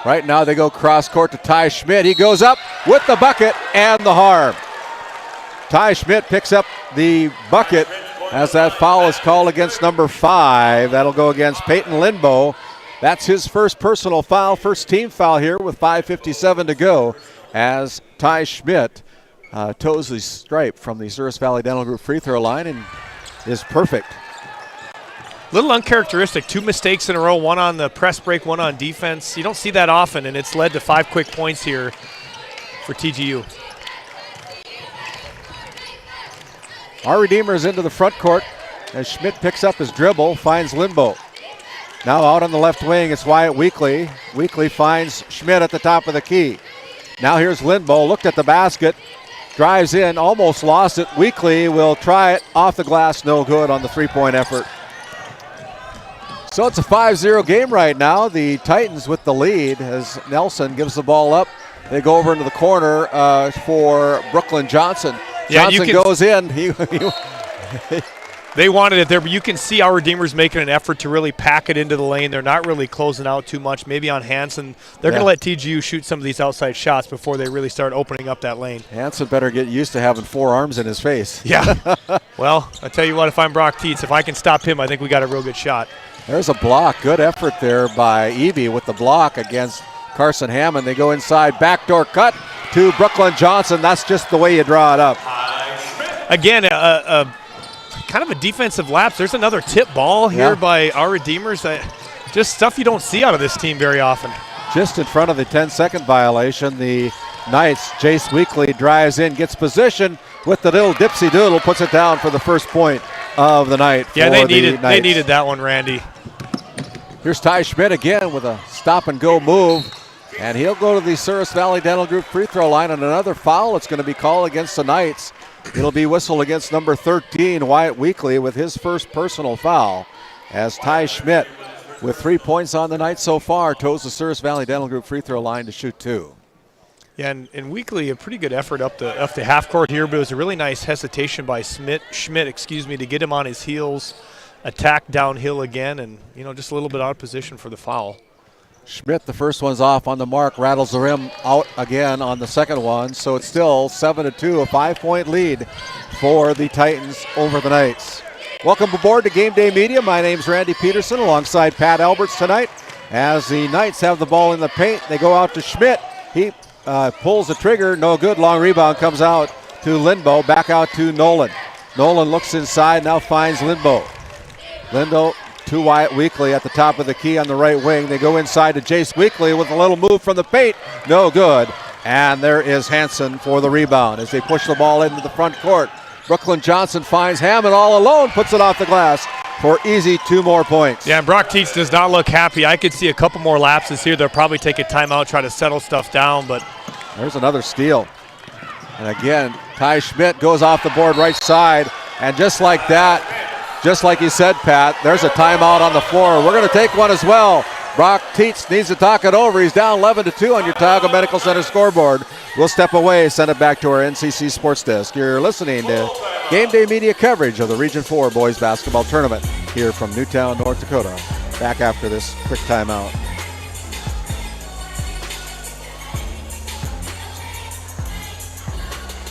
S6: Right now they go cross court to Ty Schmidt. He goes up with the bucket and the harm. Ty Schmidt picks up the bucket as that foul is called against number 5. That'll go against Peyton Lindbo. That's his first personal foul, first team foul here with 5:57 to go as Ty Schmidt toes the stripe from the Souris Valley Dental Group free throw line and is perfect.
S7: Little uncharacteristic, 2 mistakes in a row, one on the press break, one on defense. You don't see that often, and it's led to 5 quick points here for TGU.
S6: Our Redeemers into the front court as Schmidt picks up his dribble, finds Lindbo. Now out on the left wing, it's Wyatt Weekly. Weekly finds Schmidt at the top of the key. Now here's Lindbo, looked at the basket, drives in, almost lost it. Weekly will try it off the glass, no good on the three-point effort. So it's a 5-0 game right now. The Titans with the lead as Nelson gives the ball up. They go over into the corner for Brooklyn Johnson.
S7: Yeah,
S6: Johnson goes in.
S7: They wanted it there, but you can see our Redeemers making an effort to really pack it into the lane. They're not really closing out too much. Maybe on Hansen. They're going to let TGU shoot some of these outside shots before they really start opening up that lane.
S6: Hansen better get used to having 4 arms in his face.
S7: Yeah. Well, I tell you what, if I'm Brock Tietz, if I can stop him, I think we got a real good shot.
S6: There's a block. Good effort there by Eby with the block against Carson Hammond. They go inside. Backdoor cut to Brooklyn Johnson. That's just the way you draw it up.
S7: Again, kind of a defensive lapse. There's another tip ball here by our Redeemers. Just stuff you don't see out of this team very often.
S6: Just in front of the 10-second violation, the Knights, Jace Weekly drives in, gets position with the little dipsy doodle, puts it down for the first point of the night.
S7: Yeah, they needed that one, Randy.
S6: Here's Ty Schmidt again with a stop-and-go move, and he'll go to the Souris Valley Dental Group free throw line, and another foul it's going to be called against the Knights. It'll be whistled against number 13, Wyatt Weekly, with his first personal foul, as Ty Schmidt, with 3 points on the night so far, toes the Souris Valley Dental Group free throw line to shoot 2.
S7: Yeah, and Weekly, a pretty good effort up the half court here, but it was a really nice hesitation by Schmidt, to get him on his heels, attack downhill again, and just a little bit out of position for the foul.
S6: Schmidt, the first one's off on the mark, rattles the rim out again on the second one, so it's still 7-2, a 5-point lead for the Titans over the Knights. Welcome aboard to Game Day Media. My name's RandallPederson alongside Pat Alberts tonight. As the Knights have the ball in the paint, they go out to Schmidt. He pulls the trigger, no good. Long rebound comes out to Lindbo, back out to Nolan. Nolan looks inside, now finds Lindbo. Lindbo to Wyatt Weekly at the top of the key on the right wing. They go inside to Jace Weekly with a little move from the paint, no good. And there is Hansen for the rebound as they push the ball into the front court. Brooklyn Johnson finds Hammond all alone, puts it off the glass for easy 2 more points.
S7: Yeah, and Brock Tietz does not look happy. I could see a couple more lapses here. They'll probably take a timeout, try to settle stuff down, but
S6: there's another steal. And again, Ty Schmidt goes off the board right side, and just like that, just like you said, Pat, there's a timeout on the floor. We're going to take one as well. Brock Tietz needs to talk it over. He's down 11-2 on your Tioga Medical Center scoreboard. We'll step away, send it back to our NCC Sports Desk. You're listening to Game Day Media coverage of the Region 4 Boys Basketball Tournament here from Newtown, North Dakota. Back after this quick timeout.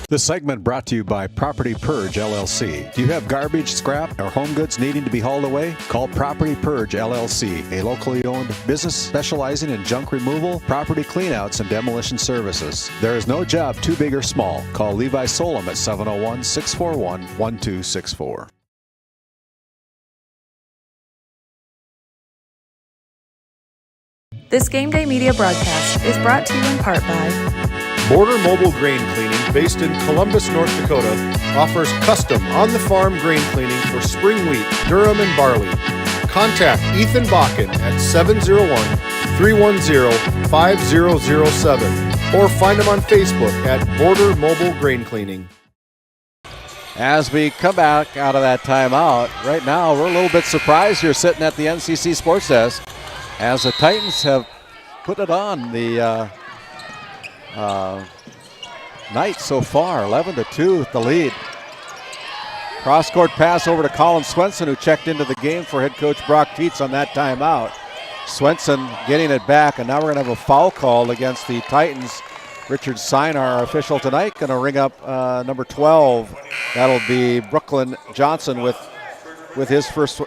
S6: This segment brought to you by Property Purge LLC. Do you have garbage, scrap, or home goods needing to be hauled away? Call Property Purge LLC, a locally owned business specializing in junk removal, property cleanouts, and demolition services. There is no job too big or small. Call Levi Solom at 701-641-1264.
S8: This Game Day Media broadcast is brought to you in part by
S5: Border Mobile Grain Cleaning, based in Columbus, North Dakota, offers custom on-the-farm grain cleaning for spring wheat, durum, and barley. Contact Ethan Bakken at 701-310-5007 or find him on Facebook at Border Mobile Grain Cleaning.
S6: As we come back out of that timeout, right now we're a little bit surprised here sitting at the NCC Sports Desk as the Titans have put it on the Knights so far, 11-2 with the lead. Cross-court pass over to Colin Swenson, who checked into the game for head coach Brock Tietz on that timeout. Swenson getting it back, and now we're going to have a foul call against the Titans. Richard Seinar, our official tonight, going to ring up number 12. That'll be Brooklyn Johnson with his first.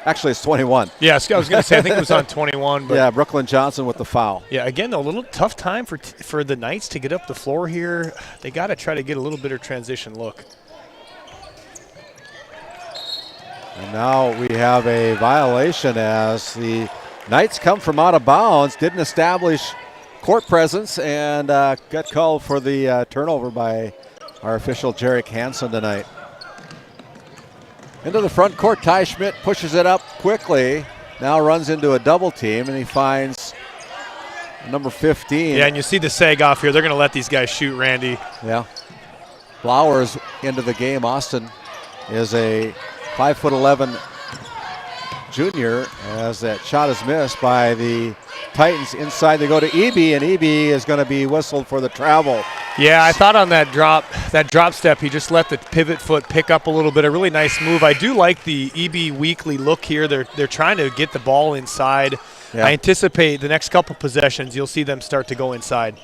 S6: Actually, it's 21.
S7: Yes, I was going to say, I think it was on 21. But
S6: yeah, Brooklyn Johnson with the foul.
S7: Yeah, again, a little tough time for the Knights to get up the floor here. They got to try to get a little bit of transition look.
S6: And now we have a violation as the Knights come from out of bounds, didn't establish court presence, and got called for the turnover by our official Jarek Hansen tonight. Into the front court, Ty Schmidt pushes it up quickly. Now runs into a double team, and he finds number 15.
S7: Yeah, and you see the sag off here. They're going to let these guys shoot, Randy.
S6: Yeah. Flowers into the game. Austin is a 5'11" junior as that shot is missed by the Titans. Inside they go to Eby, and Eby is going to be whistled for the travel.
S7: Yeah, I thought on that drop step, he just let the pivot foot pick up a little bit. A really nice move. I do like the Eby weekly look here. They're trying to get the ball inside. Yeah. I anticipate the next couple possessions, you'll see them start to go inside.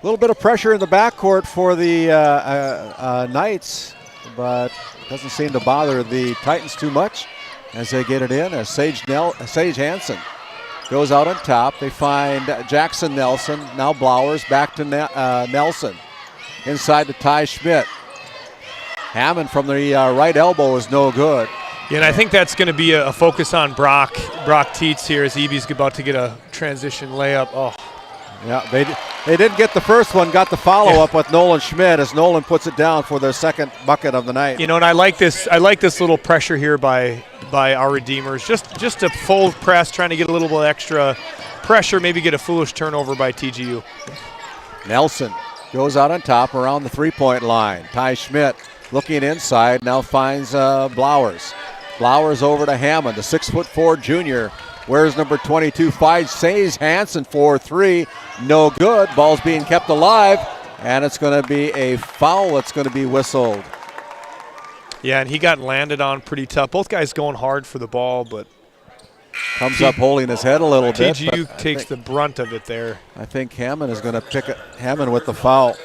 S6: A little bit of pressure in the backcourt for the Knights, but it doesn't seem to bother the Titans too much as they get it in. As Sage Hansen goes out on top. They find Jackson Nelson. Now Blowers back to Nelson. Inside to Ty Schmidt. Hammond from the right elbow is no good.
S7: Yeah, and I think that's going to be a focus on Brock Tietz here as Eby's about to get a transition layup. Oh.
S6: Yeah, they didn't get the first one, got the follow-up with Nolan Schmidt as Nolan puts it down for their second bucket of the night.
S7: You know, and I like this little pressure here by our Redeemers. Just a full press, trying to get a little bit extra pressure, maybe get a foolish turnover by TGU.
S6: Nelson goes out on top around the three-point line. Ty Schmidt looking inside, now finds Blowers. Blowers over to Hammond, the 6'4" junior. Where's number 22? Finds Sage Hansen for three. No good. Ball's being kept alive, and it's going to be a foul that's going to be whistled.
S7: Yeah, and he got landed on pretty tough. Both guys going hard for the ball, but
S6: comes up holding his head a little bit.
S7: TGU takes the brunt of it there.
S6: I think Hammond is going to pick Hammond with the foul.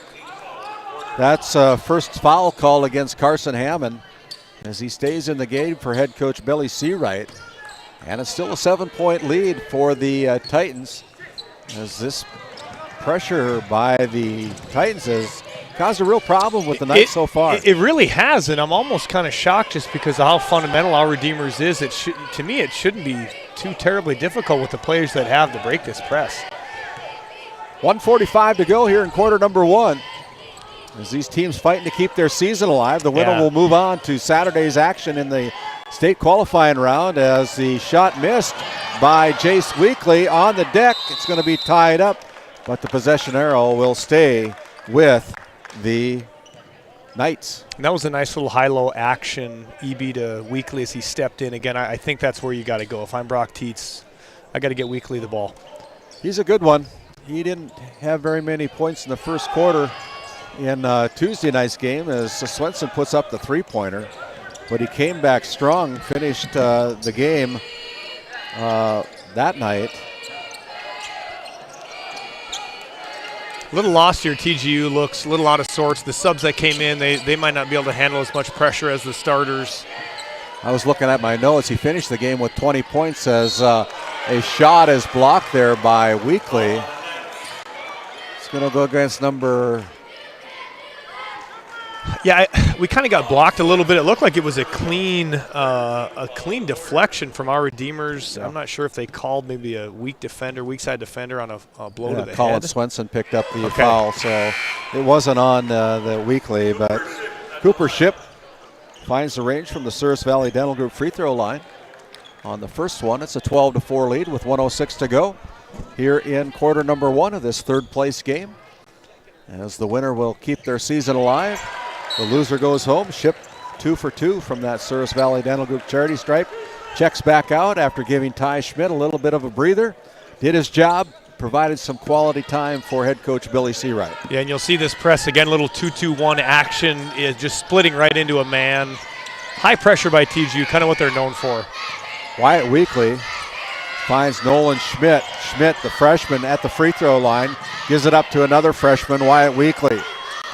S6: That's first foul call against Carson Hammond as he stays in the game for head coach Billy Seawright. And it's still a 7-point lead for the Titans as this pressure by the Titans has caused a real problem with the Knights so far.
S7: It really has, and I'm almost kind of shocked just because of how fundamental our Redeemers is. To me, it shouldn't be too terribly difficult with the players that have to break this press.
S6: 1:45 to go here in quarter number one. As these teams fighting to keep their season alive, the winner will move on to Saturday's action in the state qualifying round as the shot missed by Jace Weekly on the deck. It's going to be tied up, but the possession arrow will stay with the Knights.
S7: And that was a nice little high-low action, Eby to Weekly as he stepped in. Again, I think that's where you got to go. If I'm Brock Tietz, I got to get Weekly the ball.
S6: He's a good one. He didn't have very many points in the first quarter, in Tuesday night's game as Swenson puts up the three-pointer, but he came back strong, finished the game that night.
S7: A little lost here. TGU looks a little out of sorts. The subs that came in, they might not be able to handle as much pressure as the starters.
S6: I was looking at my notes. He finished the game with 20 points as a shot is blocked there by Weekly. It's going to go against number...
S7: Yeah, we kind of got blocked a little bit. It looked like it was a clean deflection from our Redeemers. Yeah. I'm not sure if they called maybe a weak side defender on a blow to the
S6: Colin
S7: head.
S6: Swenson picked up the foul, so it wasn't on the Weekly. But Cooper Ship finds the range from the Souris Valley Dental Group free throw line. On the first one, it's a 12-4 lead with 1:06 to go here in quarter number 1 of this third-place game. As the winner will keep their season alive. The loser goes home. Ship 2 for 2 from that Souris Valley Dental Group charity stripe. Checks back out after giving Ty Schmidt a little bit of a breather. Did his job, provided some quality time for head coach Billy Seawright.
S7: Yeah, and you'll see this press again, little 2-2-1 action, is just splitting right into a man. High pressure by TGU, kind of what they're known for.
S6: Wyatt Weekly finds Nolan Schmidt. Schmidt, the freshman, at the free throw line, gives it up to another freshman, Wyatt Weekly.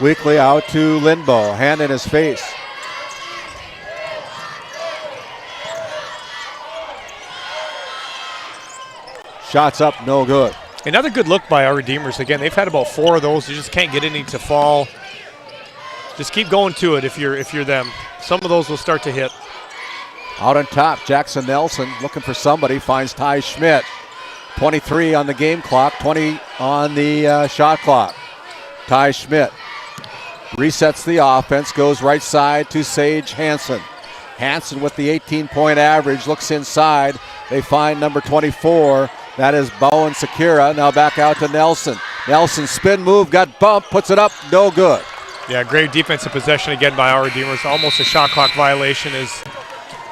S6: Weekly out to Lindbo, hand in his face. Shots up, no good.
S7: Another good look by our Redeemers. Again, they've had about 4 of those. You just can't get any to fall. Just keep going to it if you're them. Some of those will start to hit.
S6: Out on top, Jackson Nelson looking for somebody, finds Ty Schmidt. 23 on the game clock, 20 on the shot clock. Ty Schmidt resets the offense, goes right side to Sage Hansen. Hansen with the 18-point average, looks inside. They find number 24. That is Bowen Sakura. Now back out to Nelson. Nelson spin move, got bumped, puts it up, no good.
S7: Yeah, great defensive possession again by our Redeemers. Almost a shot clock violation as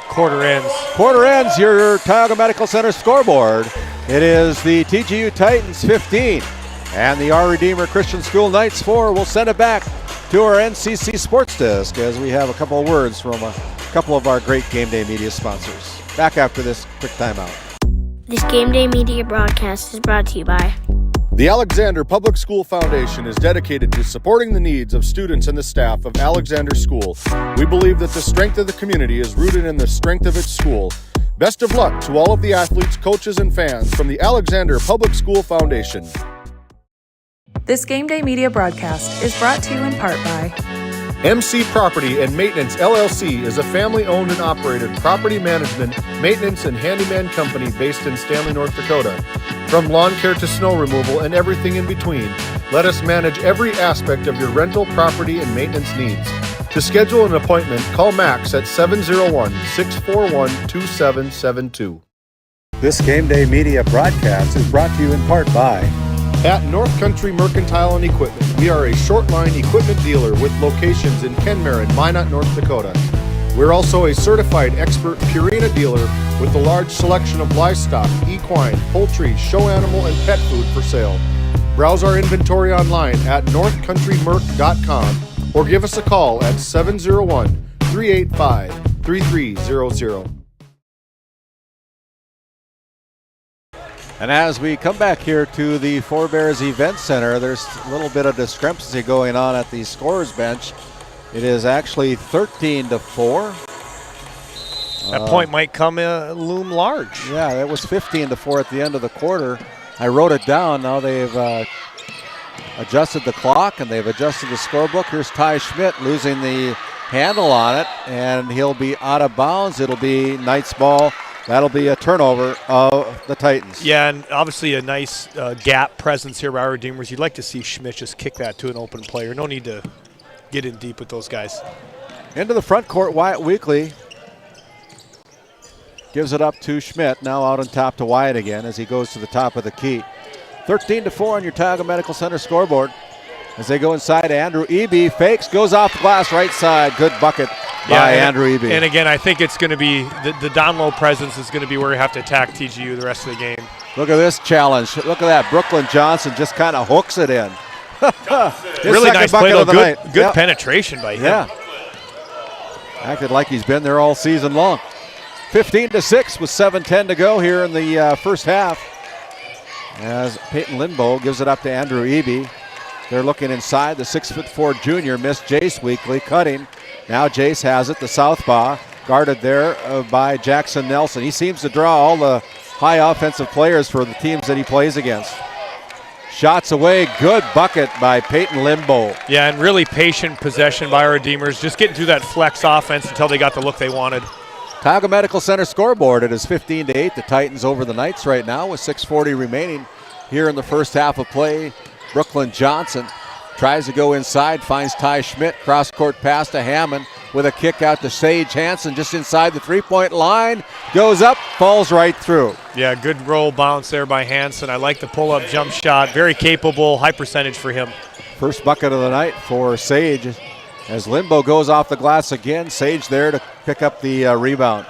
S7: quarter ends.
S6: Quarter ends, your Tioga Medical Center scoreboard. It is the TGU Titans 15 and the Our Redeemer Christian School Knights 4. We'll send it back to our NCC Sports Desk as we have a couple of words from a couple of our great Game Day Media sponsors. Back after this quick timeout.
S11: This Game Day Media broadcast is brought to you by
S9: The Alexander Public School Foundation is dedicated to supporting the needs of students and the staff of Alexander School. We believe that the strength of the community is rooted in the strength of its school. Best of luck to all of the athletes, coaches, and fans from the Alexander Public School Foundation.
S8: This Game Day Media broadcast is brought to you in part by
S5: MC Property and Maintenance LLC is a family-owned and operated property management, maintenance, and handyman company based in Stanley, North Dakota. From lawn care to snow removal and everything in between, let us manage every aspect of your rental, property, and maintenance needs. To schedule an appointment, call Max at 701-641-2772.
S6: This Game Day Media broadcast is brought to you in part by
S5: At North Country Mercantile and Equipment, we are a short-line equipment dealer with locations in Kenmare and Minot, North Dakota. We're also a certified expert Purina dealer with a large selection of livestock, equine, poultry, show animal, and pet food for sale. Browse our inventory online at northcountrymerc.com or give us a call at 701-385-3300.
S6: And as we come back here to the Forebears Event Center, there's a little bit of discrepancy going on at the scorer's bench. It is actually 13-4.
S7: That point might come loom large.
S6: Yeah, it was 15-4 at the end of the quarter. I wrote it down. Now they've adjusted the clock and they've adjusted the scorebook. Here's Ty Schmidt losing the handle on it, and he'll be out of bounds. It'll be Knights ball. That'll be a turnover of the Titans.
S7: Yeah, and obviously a nice gap presence here by our Redeemers. You'd like to see Schmidt just kick that to an open player. No need to get in deep with those guys.
S6: Into the front court, Wyatt Weekly gives it up to Schmidt. Now out on top to Wyatt again as he goes to the top of the key. 13-4 on your Tioga Medical Center scoreboard. As they go inside, Andrew Eby fakes, goes off the glass right side. Good bucket by Andrew Eby.
S7: And again, I think it's going to be the down low presence is going to be where you have to attack TGU the rest of the game.
S6: Look at this challenge. Look at that. Brooklyn Johnson just kind of hooks it in.
S7: Really nice play, though. Good
S6: Yep.
S7: penetration by him.
S6: Yeah. Acted like he's been there all season long. 15-6 with 7:10 to go here in the first half. As Peyton Lindbo gives it up to Andrew Eby. They're looking inside. The 6'4" junior missed Jace Weekly, cutting. Now Jace has it, the southpaw, guarded there by Jackson Nelson. He seems to draw all the high offensive players for the teams that he plays against. Shots away, good bucket by Peyton Limbo.
S7: Yeah, and really patient possession by our Redeemers, just getting through that flex offense until they got the look they wanted.
S6: Tioga Medical Center scoreboard, it is 15-8. The Titans over the Knights right now with 6:40 remaining here in the first half of play. Brooklyn Johnson tries to go inside, finds Ty Schmidt, cross-court pass to Hammond with a kick out to Sage Hansen just inside the three-point line. Goes up, falls right through.
S7: Yeah, good roll bounce there by Hansen. I like the pull-up jump shot. Very capable, high percentage for him.
S6: First bucket of the night for Sage as Limbo goes off the glass again. Sage there to pick up the rebound.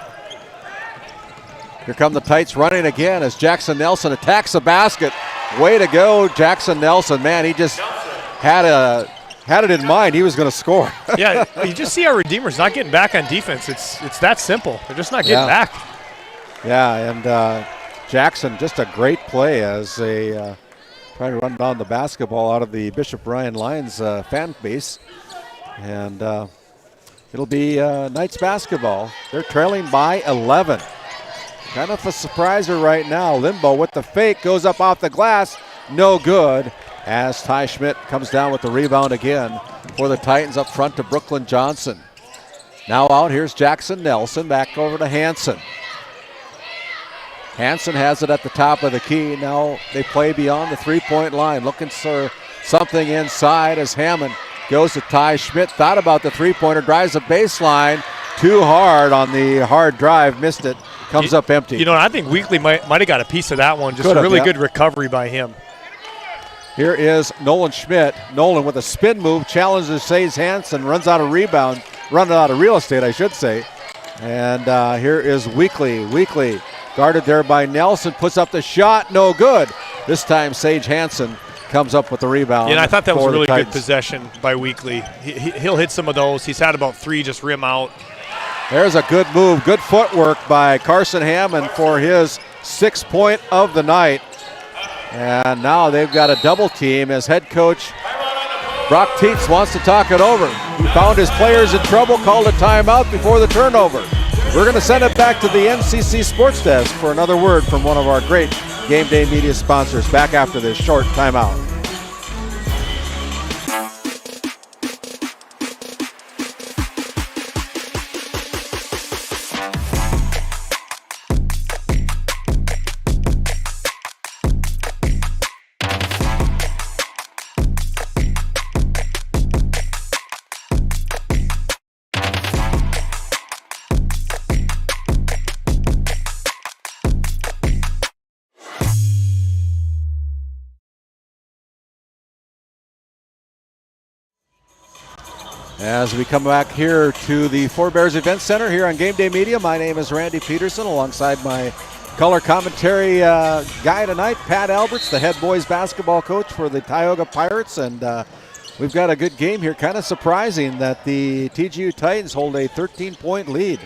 S6: Here come the Tights running again as Jackson Nelson attacks the basket. Way to go, Jackson Nelson. Man, he just had it in mind. He was going to score.
S7: Yeah, you just see our Redeemers not getting back on defense. It's that simple. They're just not getting back.
S6: Yeah, and Jackson, just a great play as they try to run down the basketball out of the Bishop Ryan Lions fan base. And it'll be Knights basketball. They're trailing by 11. Kind of a surpriser right now. Limbo with the fake, goes up off the glass. No good as Ty Schmidt comes down with the rebound again for the Titans up front to Brooklyn Johnson. Now out, here's Jackson Nelson, back over to Hansen. Hansen has it at the top of the key. Now they play beyond the three-point line, looking for something inside as Hammond goes to Ty Schmidt. Thought about the three-pointer, drives the baseline. Too hard on the hard drive, missed it. Comes up empty.
S7: You know, I think Weekly might have got a piece of that one. Just a really good recovery by him.
S6: Here is Nolan Schmidt. Nolan with a spin move, challenges Sage Hansen, running out of real estate, I should say. And here is Weekly. Weekly guarded there by Nelson, puts up the shot, no good. This time Sage Hansen comes up with the rebound.
S7: Yeah, and I thought that was a really good possession by Weekly. He'll hit some of those. He's had about 3 just rim out.
S6: There's a good move, good footwork by Carson Hammond for his 6th point of the night. And now they've got a double team as head coach Brock Tietz wants to talk it over. He found his players in trouble, called a timeout before the turnover. We're going to send it back to the NCC Sports Desk for another word from one of our great Game Day Media sponsors back after this short timeout. As we come back here to the Four Bears Event Center here on Game Day Media, my name is RandallPederson alongside my color commentary guy tonight, Pat Alberts, the head boys basketball coach for the Tioga Pirates. And we've got a good game here. Kind of surprising that the TGU Titans hold a 13-point lead.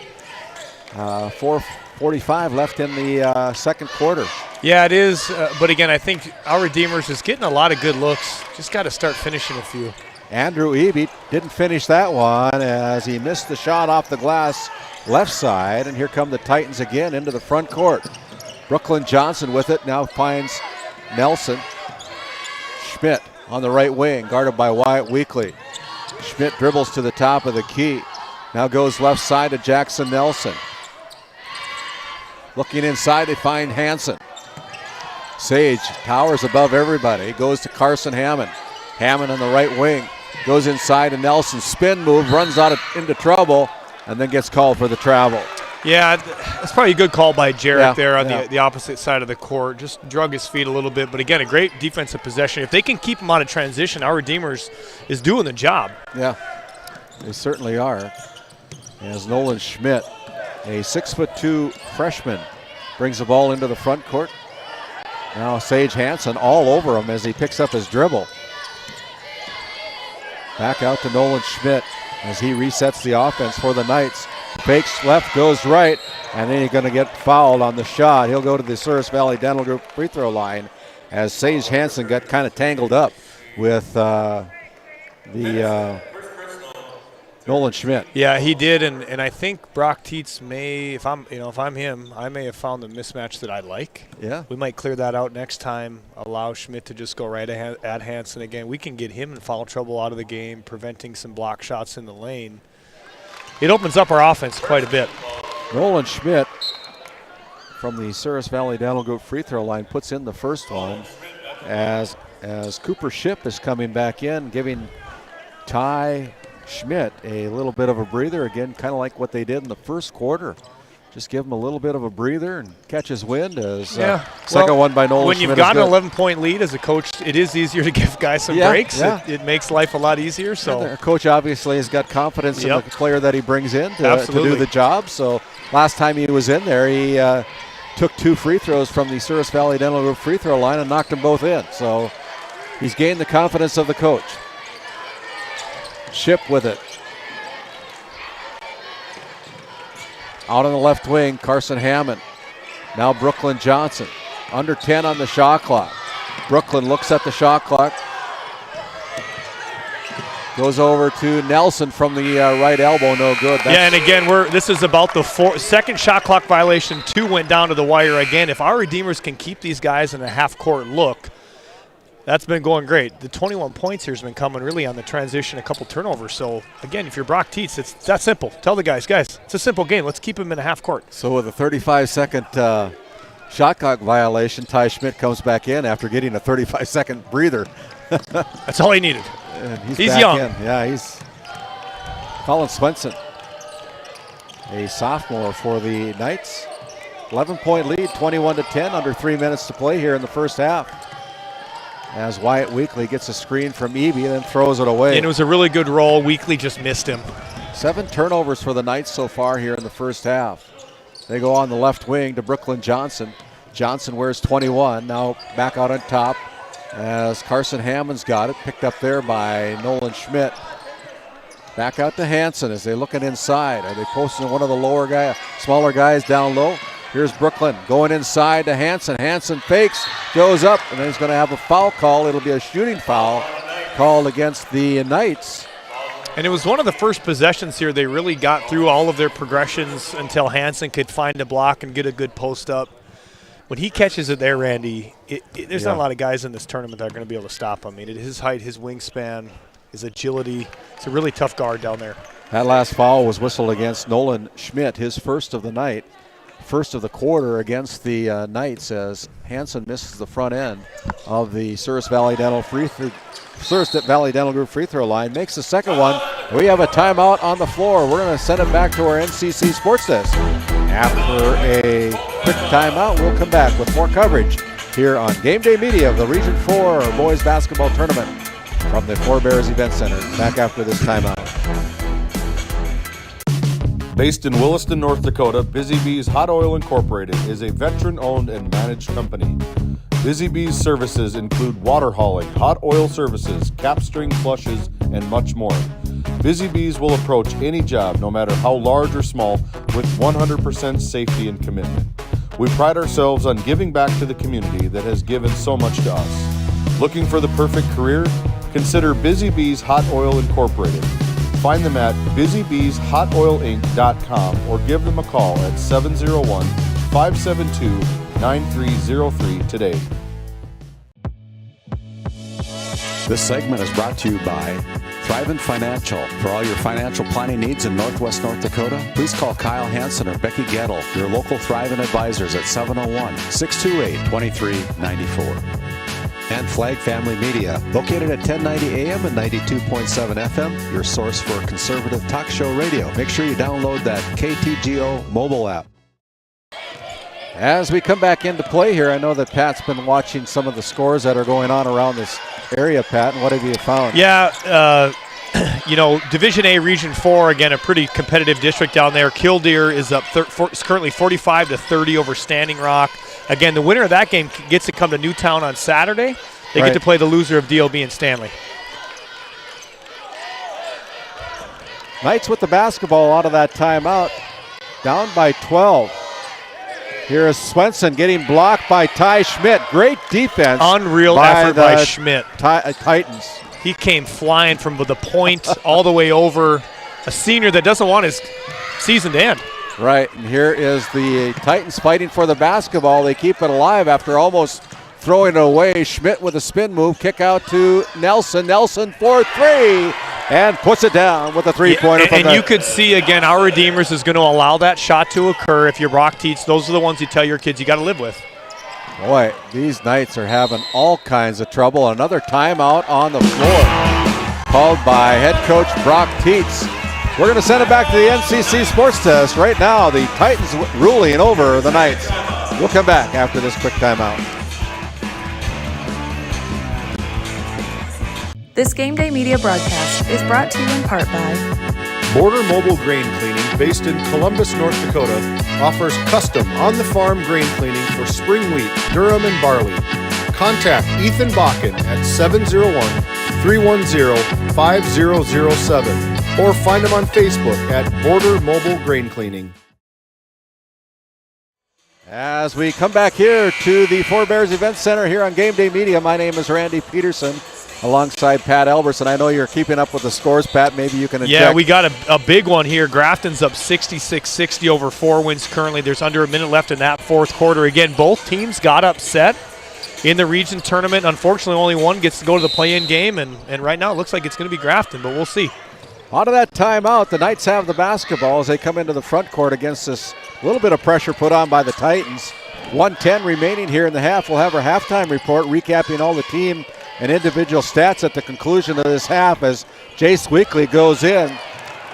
S6: 4:45 left in the second quarter.
S7: Yeah, it is. But again, I think our Redeemers is getting a lot of good looks. Just got to start finishing a few.
S6: Andrew Eby didn't finish that one as he missed the shot off the glass left side. And here come the Titans again into the front court. Brooklyn Johnson with it, now finds Nelson. Schmidt on the right wing, guarded by Wyatt Weekly. Schmidt dribbles to the top of the key. Now goes left side to Jackson Nelson. Looking inside, they find Hansen. Sage towers above everybody, goes to Carson Hammond. Hammond on the right wing, goes inside to Nelson, spin move, runs into trouble, and then gets called for the travel.
S7: Yeah, that's probably a good call by Jarrett there on the opposite side of the court. Just drug his feet a little bit, but again, a great defensive possession. If they can keep him out of transition, our Redeemers is doing the job.
S6: Yeah, they certainly are. As Nolan Schmidt, a 6'2" freshman, brings the ball into the front court. Now Sage Hansen all over him as he picks up his dribble. Back out to Nolan Schmidt as he resets the offense for the Knights. Fakes left, goes right, and then he's going to get fouled on the shot. He'll go to the Souris Valley Dental Group free throw line as Sage Hansen got kind of tangled up with Nolan Schmidt.
S7: Yeah, he did, and I think Brock Tietz may, if I'm him, I may have found the mismatch that I like.
S6: Yeah.
S7: We might clear that out next time, allow Schmidt to just go right at Hansen again. We can get him in foul trouble out of the game, preventing some block shots in the lane. It opens up our offense quite a bit.
S6: Nolan Schmidt from the Souris Valley Dental Group free throw line puts in the first one as Cooper Shipp is coming back in, giving Ty Schmidt a little bit of a breather again, kind of like what they did in the first quarter. Just give him a little bit of a breather and catch his wind as second one by Nolan Schmidt.
S7: When you've got an 11-point lead as a coach, it is easier to give guys some breaks.
S6: Yeah.
S7: It makes life a lot easier. So
S6: the coach obviously has got confidence in the player that he brings in to do the job. So last time he was in there, he took 2 free throws from the Souris Valley Dental Group free throw line and knocked them both in. So he's gained the confidence of the coach. Shipp with it. Out on the left wing, Carson Hammond. Now Brooklyn Johnson. Under 10 on the shot clock. Brooklyn looks at the shot clock. Goes over to Nelson from the right elbow, no good.
S7: And again, this is about the second shot clock violation. 2 went down to the wire again. If our Redeemers can keep these guys in a half-court look, that's been going great. The 21 points here has been coming really on the transition, a couple turnovers. So, again, if you're Brock Tietz, it's that simple. Tell the guys, it's a simple game. Let's keep them in a half court.
S6: So with a 35-second shot clock violation, Ty Schmidt comes back in after getting a 35-second breather.
S7: That's all he needed.
S6: And
S7: he's
S6: back
S7: young.
S6: In. Yeah, he's Colin Swenson, a sophomore for the Knights. 11-point lead, 21-10, under 3 minutes to play here in the first half. As Wyatt Weekly gets a screen from Eby and then throws it away.
S7: And it was a really good roll. Weekly just missed him.
S6: 7 turnovers for the Knights so far here in the first half. They go on the left wing to Brooklyn Johnson. Johnson wears 21, now back out on top as Carson Hammond's got it, picked up there by Nolan Schmidt. Back out to Hansen as they're looking inside. Are they posting one of the smaller guys down low? Here's Brooklyn going inside to Hansen. Hansen fakes, goes up, and then he's going to have a foul call. It'll be a shooting foul called against the Knights.
S7: And it was one of the first possessions here. They really got through all of their progressions until Hansen could find a block and get a good post up. When he catches it there, Randy, there's not a lot of guys in this tournament that are going to be able to stop him. I mean, at his height, his wingspan, his agility, it's a really tough guard down there.
S6: That last foul was whistled against Nolan Schmidt, his first of the night. First of the quarter against the Knights as Hansen misses the front end of the Souris Valley Dental Group free throw line. Makes the second one. We have a timeout on the floor. We're going to send it back to our NCC Sports Desk. After a quick timeout, we'll come back with more coverage here on Game Day Media of the Region 4 Boys Basketball Tournament from the Four Bears Event Center. Back after this timeout.
S9: Based in Williston, North Dakota, Busy Bees Hot Oil Incorporated is a veteran-owned and managed company. Busy Bees services include water hauling, hot oil services, capstring flushes, and much more. Busy Bees will approach any job, no matter how large or small, with 100% safety and commitment. We pride ourselves on giving back to the community that has given so much to us. Looking for the perfect career? Consider Busy Bees Hot Oil Incorporated. Find them at busybeeshotoilinc.com or give them a call at 701-572-9303 today.
S4: This segment is brought to you by Thrivent Financial. For all your financial planning needs in Northwest North Dakota, please call Kyle Hansen or Becky Gettle, your local Thrivent advisors at 701-628-2394. And Flag Family Media, located at 1090 AM and 92.7 FM, your source for conservative talk show radio. Make sure you download that KTGO mobile app.
S6: As we come back into play here, I know that Pat's been watching some of the scores that are going on around this area, Pat, and what have you found?
S7: Yeah, Division A, Region 4, again, a pretty competitive district down there. Killdeer is up is currently 45-30 over Standing Rock. Again, the winner of that game gets to come to Newtown on Saturday. They get to play the loser of DLB and Stanley.
S6: Knights with the basketball out of that timeout, down by 12. Here is Swenson getting blocked by Ty Schmidt. Great defense.
S7: Unreal effort by Schmidt.
S6: Titans.
S7: He came flying from the point all the way over. A senior that doesn't want his season to end.
S6: Right, and here is the Titans fighting for the basketball. They keep it alive after almost throwing it away. Schmidt with a spin move, kick out to Nelson. Nelson for three, and puts it down with a three-pointer.
S7: And you could see, again, our Redeemers is going to allow that shot to occur. If you're Brock Tietz, those are the ones you tell your kids you got to live with.
S6: Boy, these Knights are having all kinds of trouble. Another timeout on the floor called by head coach Brock Tietz. We're going to send it back to the NCC Sports Test. Right now, the Titans ruling over the Knights. We'll come back after this quick timeout.
S8: This Game Day Media broadcast is brought to you in part by
S5: Border Mobile Grain Cleaning, based in Columbus, North Dakota, offers custom on-the-farm grain cleaning for spring wheat, durum, and barley. Contact Ethan Bakken at 701-310-5007 or find him on Facebook at Border Mobile Grain Cleaning.
S6: As we come back here to the Four Bears Event Center here on Game Day Media, my name is RandallPederson alongside Pat Elberson. I know you're keeping up with the scores, Pat. Maybe you can inject.
S7: Yeah, we got a big one here. Grafton's up 66-60 over 4 wins currently. There's under a minute left in that fourth quarter. Again, both teams got upset in the region tournament. Unfortunately, only one gets to go to the play-in game, and right now it looks like it's going to be Grafton, but we'll see.
S6: Out of that timeout, the Knights have the basketball as they come into the front court against this little bit of pressure put on by the Titans. 1:10 remaining here in the half. We'll have our halftime report recapping all the team and individual stats at the conclusion of this half as Jace Weekly goes in,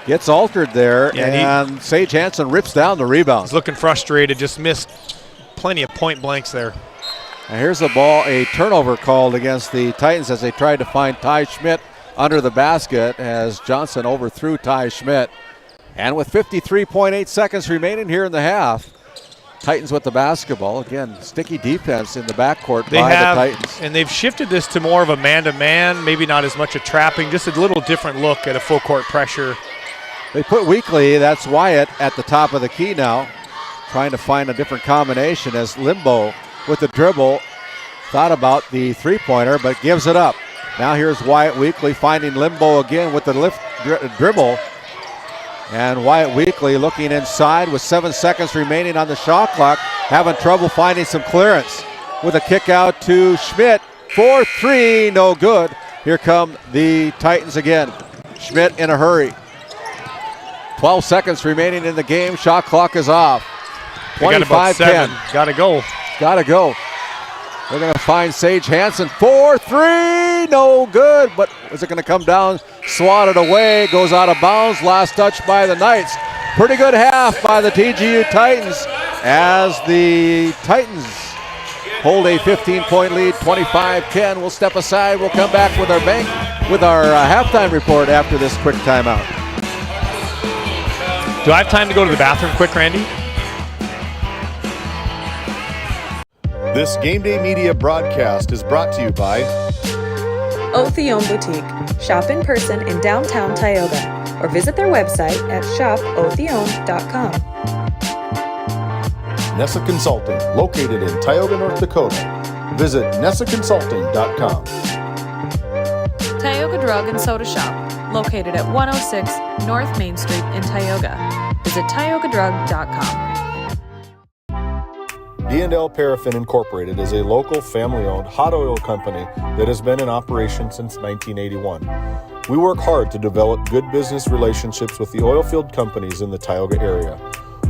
S6: gets altered there, and Sage Hansen rips down the rebound.
S7: He's looking frustrated, just missed plenty of point blanks there.
S6: And here's the ball, a turnover called against the Titans as they tried to find Ty Schmidt under the basket as Johnson overthrew Ty Schmidt. And with 53.8 seconds remaining here in the half, Titans with the basketball. Again, sticky defense in the backcourt by the Titans.
S7: And they've shifted this to more of a man-to-man, maybe not as much a trapping, just a little different look at a full court pressure.
S6: They put Weekly, that's Wyatt, at the top of the key now, trying to find a different combination as Limbo with the dribble thought about the three-pointer but gives it up. Now here's Wyatt Weekly finding Limbo again with the lift dribble. And Wyatt Weekly looking inside with 7 seconds remaining on the shot clock, having trouble finding some clearance. With a kick out to Schmidt for three, no good. Here come the Titans again. Schmidt in a hurry. 12 seconds remaining in the game, shot clock is off. 25-10.
S7: Gotta go.
S6: Gotta go. They're going to find Sage Hansen for three. No good, but is it going to come down? Swatted away, goes out of bounds. Last touch by the Knights. Pretty good half by the TGU Titans as the Titans hold a 15-point lead, 25-10. We'll step aside. We'll come back with our halftime report after this quick timeout.
S7: Do I have time to go to the bathroom quick, Randy?
S5: This Game Day Media broadcast is brought to you by
S8: Otheon Boutique. Shop in person in downtown Tioga or visit their website at shopotheon.com.
S5: Nessa Consulting, located in Tioga, North Dakota. Visit nessaconsulting.com.
S8: Tioga Drug and Soda Shop, located at 106 North Main Street in Tioga. Visit tiogadrug.com.
S5: RandallPederson Incorporated is a local family-owned hot oil company that has been in operation since 1981. We work hard to develop good business relationships with the oilfield companies in the Tioga area.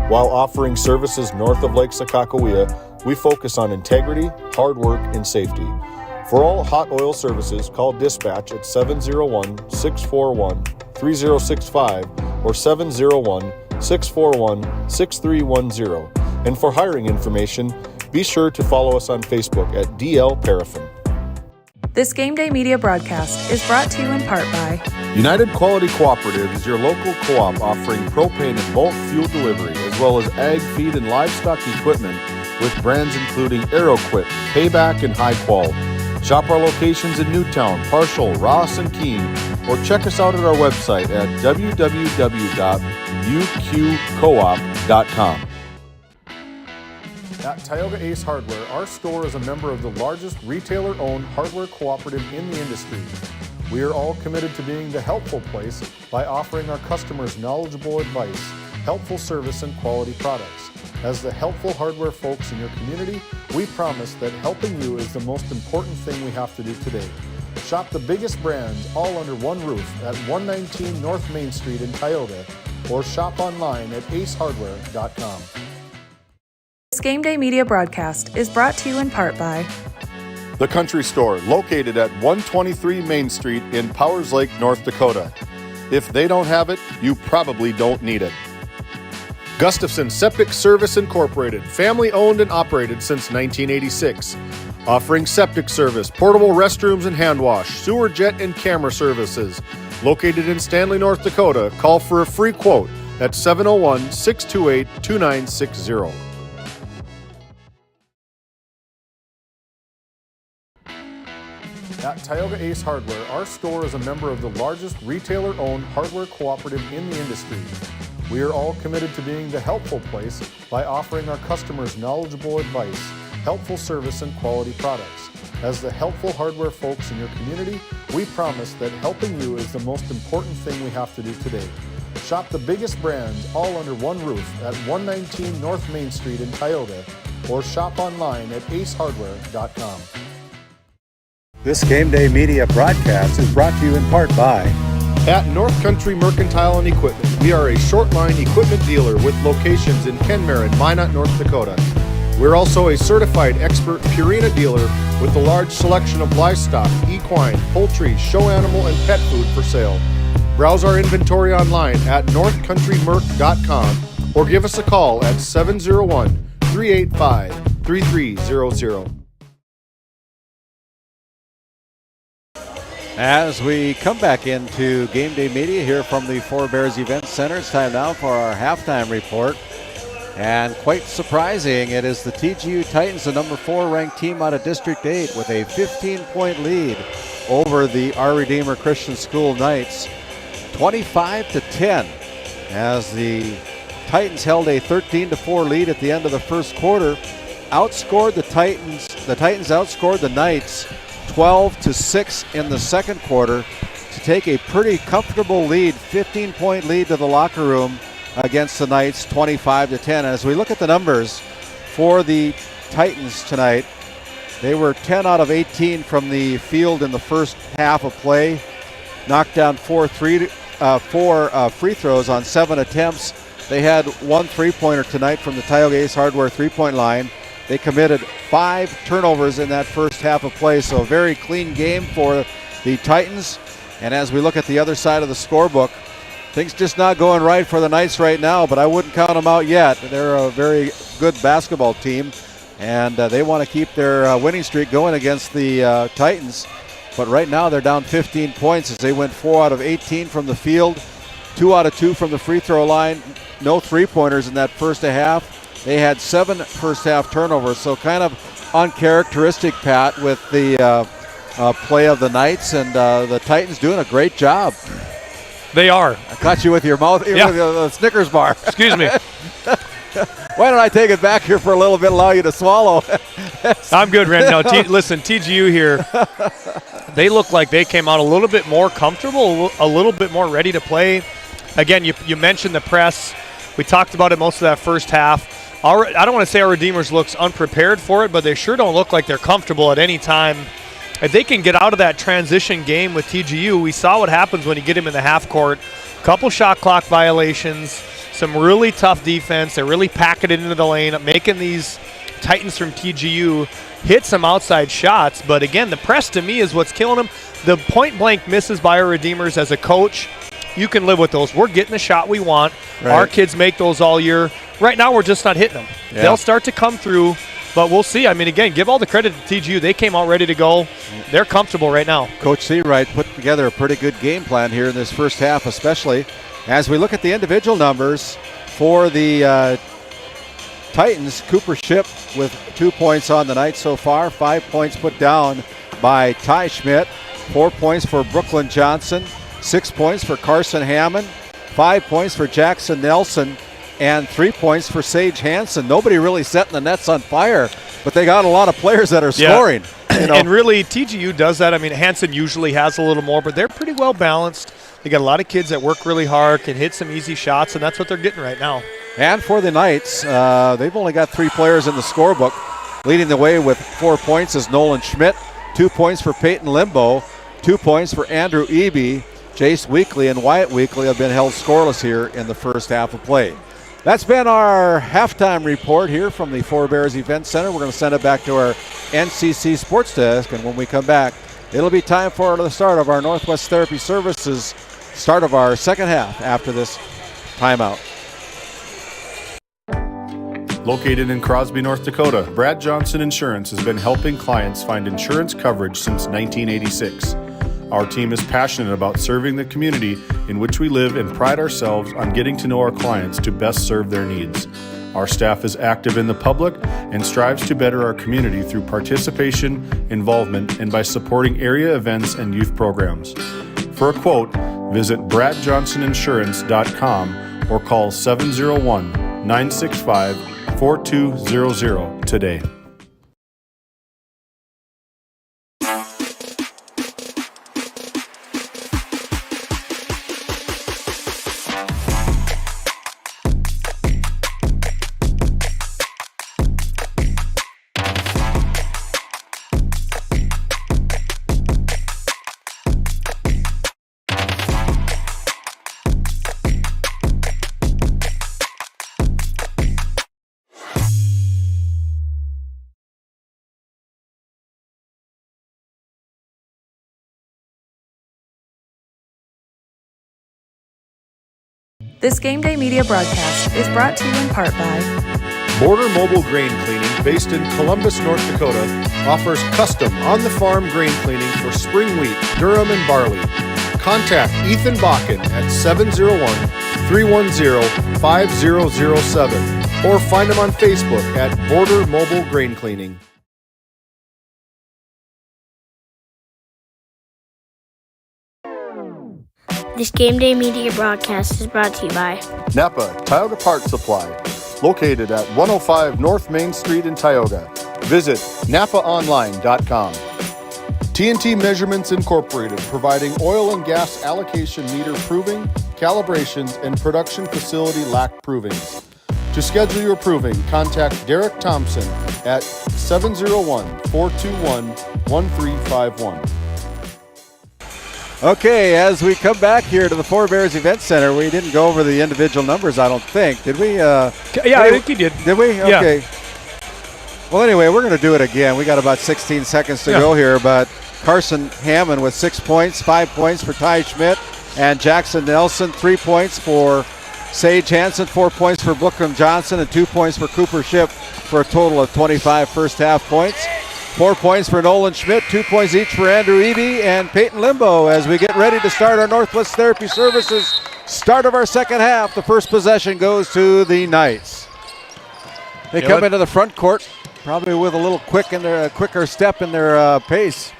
S5: While offering services north of Lake Sakakawea, we focus on integrity, hard work, and safety. For all hot oil services, call dispatch at 701-641-3065 or 701-641-6310. And for hiring information, be sure to follow us on Facebook at DL-Paraffin.
S8: This Game Day Media broadcast is brought to you in part by
S5: United Quality Cooperative is your local co-op offering propane and bulk fuel delivery, as well as ag, feed, and livestock equipment with brands including AeroQuip, Payback, and High Qual. Shop our locations in Newtown, Parshall, Ross, and Keene,
S9: or check us out at our website at www.uqcoop.com.
S5: At Tioga Ace Hardware, our store is a member of the largest retailer-owned hardware cooperative in the industry. We are all committed to being the helpful place by offering our customers knowledgeable advice, helpful service, and quality products. As the helpful hardware folks in your community, we promise that helping you is the most important thing we have to do today. Shop the biggest brands all under one roof at 119 North Main Street in Tioga, or shop online at acehardware.com.
S8: This Game Day Media broadcast is brought to you in part by
S9: The Country Store, located at 123 Main Street in Powers Lake, North Dakota. If they don't have it, you probably don't need it. Gustafson Septic Service Incorporated, family owned and operated since 1986. Offering septic service, portable restrooms and hand wash, sewer jet and camera services. Located in Stanley, North Dakota, call for a free quote at 701-628-2960.
S5: At Tioga Ace Hardware, our store is a member of the largest retailer-owned hardware cooperative in the industry. We are all committed to being the helpful place by offering our customers knowledgeable advice, helpful service, and quality products. As the helpful hardware folks in your community, we promise that helping you is the most important thing we have to do today. Shop the biggest brands all under one roof at 119 North Main Street in Tioga, or shop online at acehardware.com.
S3: This Game Day Media broadcast is brought to you in part by
S9: At North Country Mercantile and Equipment, we are a short line equipment dealer with locations in Kenmare and Minot, North Dakota. We're also a certified expert Purina dealer with a large selection of livestock, equine, poultry, show animal, and pet food for sale. Browse our inventory online at northcountrymerc.com or give us a call at 701-385-3300.
S6: As we come back into Game Day Media here from the Four Bears Event Center, it's time now for our halftime report. And quite surprising, it is the TGU Titans, the number 4 ranked team out of District 8, with a 15-point lead over the Our Redeemer Christian School Knights, 25-10, as the Titans held a 13-4 lead at the end of the first quarter. Outscored the Titans. The Titans outscored the Knights 12-6 in the second quarter to take a pretty comfortable lead, 15-point lead to the locker room against the Knights, 25-10. As we look at the numbers for the Titans tonight, they were 10 out of 18 from the field in the first half of play, knocked down four free throws on 7 attempts. They had 1 3-pointer tonight from the Tioga Ace Hardware 3-point line. They committed 5 turnovers in that first half of play, so a very clean game for the Titans. And as we look at the other side of the scorebook, things just not going right for the Knights right now, but I wouldn't count them out yet. They're a very good basketball team, and they want to keep their winning streak going against the Titans. But right now they're down 15 points as they went 4 out of 18 from the field, 2 out of 2 from the free throw line, no 3-pointers in that first half. They had 7 first half turnovers, so kind of uncharacteristic, Pat, with the play of the Knights, and the Titans doing a great job.
S7: They are.
S6: I caught you with your mouth, with the Snickers bar.
S7: Excuse me.
S6: Why don't I take it back here for a little bit, allow you to swallow?
S7: I'm good, Randy. No, listen, TGU here, they look like they came out a little bit more comfortable, a little bit more ready to play. Again, you mentioned the press. We talked about it most of that first half. I don't want to say our Redeemers looks unprepared for it, but they sure don't look like they're comfortable at any time. If they can get out of that transition game with TGU, we saw what happens when you get them in the half court. Couple shot clock violations, some really tough defense. They're really packing it into the lane, making these Titans from TGU hit some outside shots. But again, the press to me is what's killing them. The point blank misses by our Redeemers as a coach, you can live with those. We're getting the shot we want. Right. Our kids make those all year. Right now, we're just not hitting them. Yeah. They'll start to come through, but we'll see. I mean, again, give all the credit to TGU. They came out ready to go. They're comfortable right now.
S6: Coach Seawright put together a pretty good game plan here in this first half, especially as we look at the individual numbers for the Titans. Cooper Shipp with 2 points on the night so far. 5 points put down by Ty Schmidt. 4 points for Brooklyn Johnson. 6 points for Carson Hammond, 5 points for Jackson Nelson, and 3 points for Sage Hansen. Nobody really setting the nets on fire, but they got a lot of players that are scoring. You know.
S7: And really, TGU does that. I mean, Hansen usually has a little more, but they're pretty well balanced. They got a lot of kids that work really hard, can hit some easy shots, and that's what they're getting right now.
S6: And for the Knights, they've only got 3 players in the scorebook. Leading the way with 4 points is Nolan Schmidt, 2 points for Peyton Limbo, 2 points for Andrew Eby. Jace Weekly and Wyatt Weekly have been held scoreless here in the first half of play. That's been our halftime report here from the Four Bears Event Center. We're going to send it back to our NCC Sports Desk, and when we come back, it'll be time for the start of our Northwest Therapy Services, start of our second half after this timeout.
S9: Located in Crosby, North Dakota, Brad Johnson Insurance has been helping clients find insurance coverage since 1986. Our team is passionate about serving the community in which we live and pride ourselves on getting to know our clients to best serve their needs. Our staff is active in the public and strives to better our community through participation, involvement, and by supporting area events and youth programs. For a quote, visit bradjohnsoninsurance.com or call 701-965-4200 today.
S8: This Game Day Media broadcast is brought to you in part by
S5: Border Mobile Grain Cleaning, based in Columbus, North Dakota, offers custom on-the-farm grain cleaning for spring wheat, durum, and barley. Contact Ethan Bakken at 701-310-5007 or find him on Facebook at Border Mobile Grain Cleaning.
S11: This Game Day Media broadcast is brought to you by
S5: Napa Tioga Parts Supply, located at 105 North Main Street in Tioga. Visit napaonline.com. TNT Measurements Incorporated, providing oil and gas allocation meter proving, calibrations, and production facility lack provings. To schedule your proving, contact Derek Thompson at 701-421-1351.
S6: Okay, as we come back here to the Four Bears Event Center, we didn't go over the individual numbers, I don't think. Did we?
S7: Yeah, I think you did.
S6: Did we?
S7: Yeah.
S6: Okay. Well, anyway, we're going to do it again. We got about 16 seconds to go here, but Carson Hammond with 6 points, 5 points for Ty Schmidt, and Jackson Nelson, 3 points for Sage Hansen, 4 points for Bookham Johnson, and 2 points for Cooper Ship for a total of 25 first half points. 4 points for Nolan Schmidt, 2 points each for Andrew Eby and Peyton Limbo as we get ready to start our Northwest Therapy Services. Start of our second half. The first possession goes to the Knights. They come into the front court, probably with a little quicker step in their pace.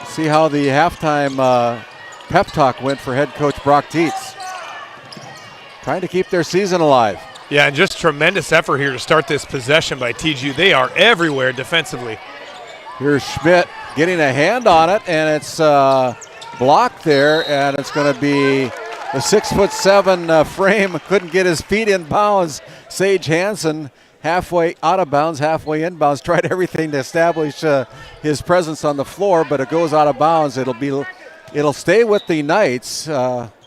S6: See how the halftime pep talk went for head coach Brock Tietz. Trying to keep their season alive.
S7: Yeah, and just tremendous effort here to start this possession by TGU. They are everywhere defensively.
S6: Here's Schmidt getting a hand on it, and it's blocked there, and it's going to be the 6'7" frame. Couldn't get his feet in bounds. Sage Hansen halfway out of bounds, halfway inbounds. Tried everything to establish his presence on the floor, but it goes out of bounds. It'll stay with the Knights.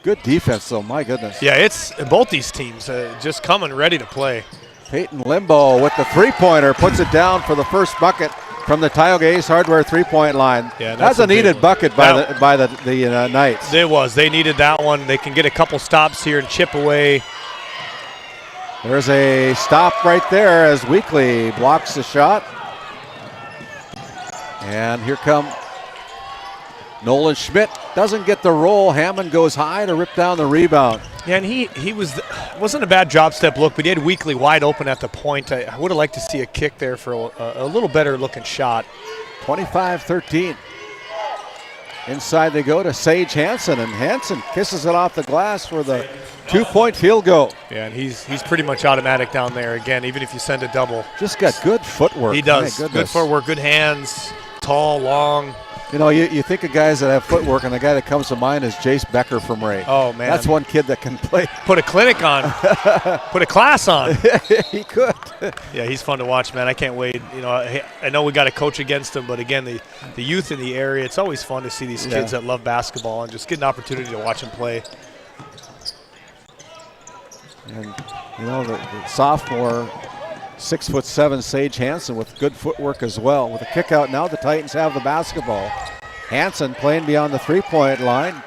S6: Good defense, though. My goodness.
S7: Yeah, it's both these teams just coming ready to play.
S6: Peyton Limbo with the three-pointer puts it down for the first bucket from the Tioga Ace Hardware three-point line.
S7: Yeah,
S6: that's a needed bucket by the Knights.
S7: It was. They needed that one. They can get a couple stops here and chip away.
S6: There's a stop right there as Weekly blocks the shot. And here come Nolan Schmidt. Doesn't get the roll. Hammond goes high to rip down the rebound.
S7: Yeah, and he wasn't a bad drop step look, but he had Weekly wide open at the point. I would have liked to see a kick there for a little better looking shot.
S6: 25-13. Inside they go to Sage Hansen, and Hansen kisses it off the glass for the 2-point field goal.
S7: Yeah, and he's pretty much automatic down there. Again, even if you send a double.
S6: Just got good footwork.
S7: He does. Good footwork, good hands, tall, long.
S6: You know, you think of guys that have footwork, and the guy that comes to mind is Jace Becker from Ray.
S7: Oh, man.
S6: That's one kid that can play.
S7: Put a clinic on. Put a class on.
S6: He could.
S7: Yeah, he's fun to watch, man. I can't wait. You know, I know we got to coach against him, but again, the youth in the area, it's always fun to see these kids that love basketball and just get an opportunity to watch them play.
S6: And, you know, the sophomore, 6'7" Sage Hansen with good footwork as well. With a kick out, now the Titans have the basketball. Hansen playing beyond the three-point line.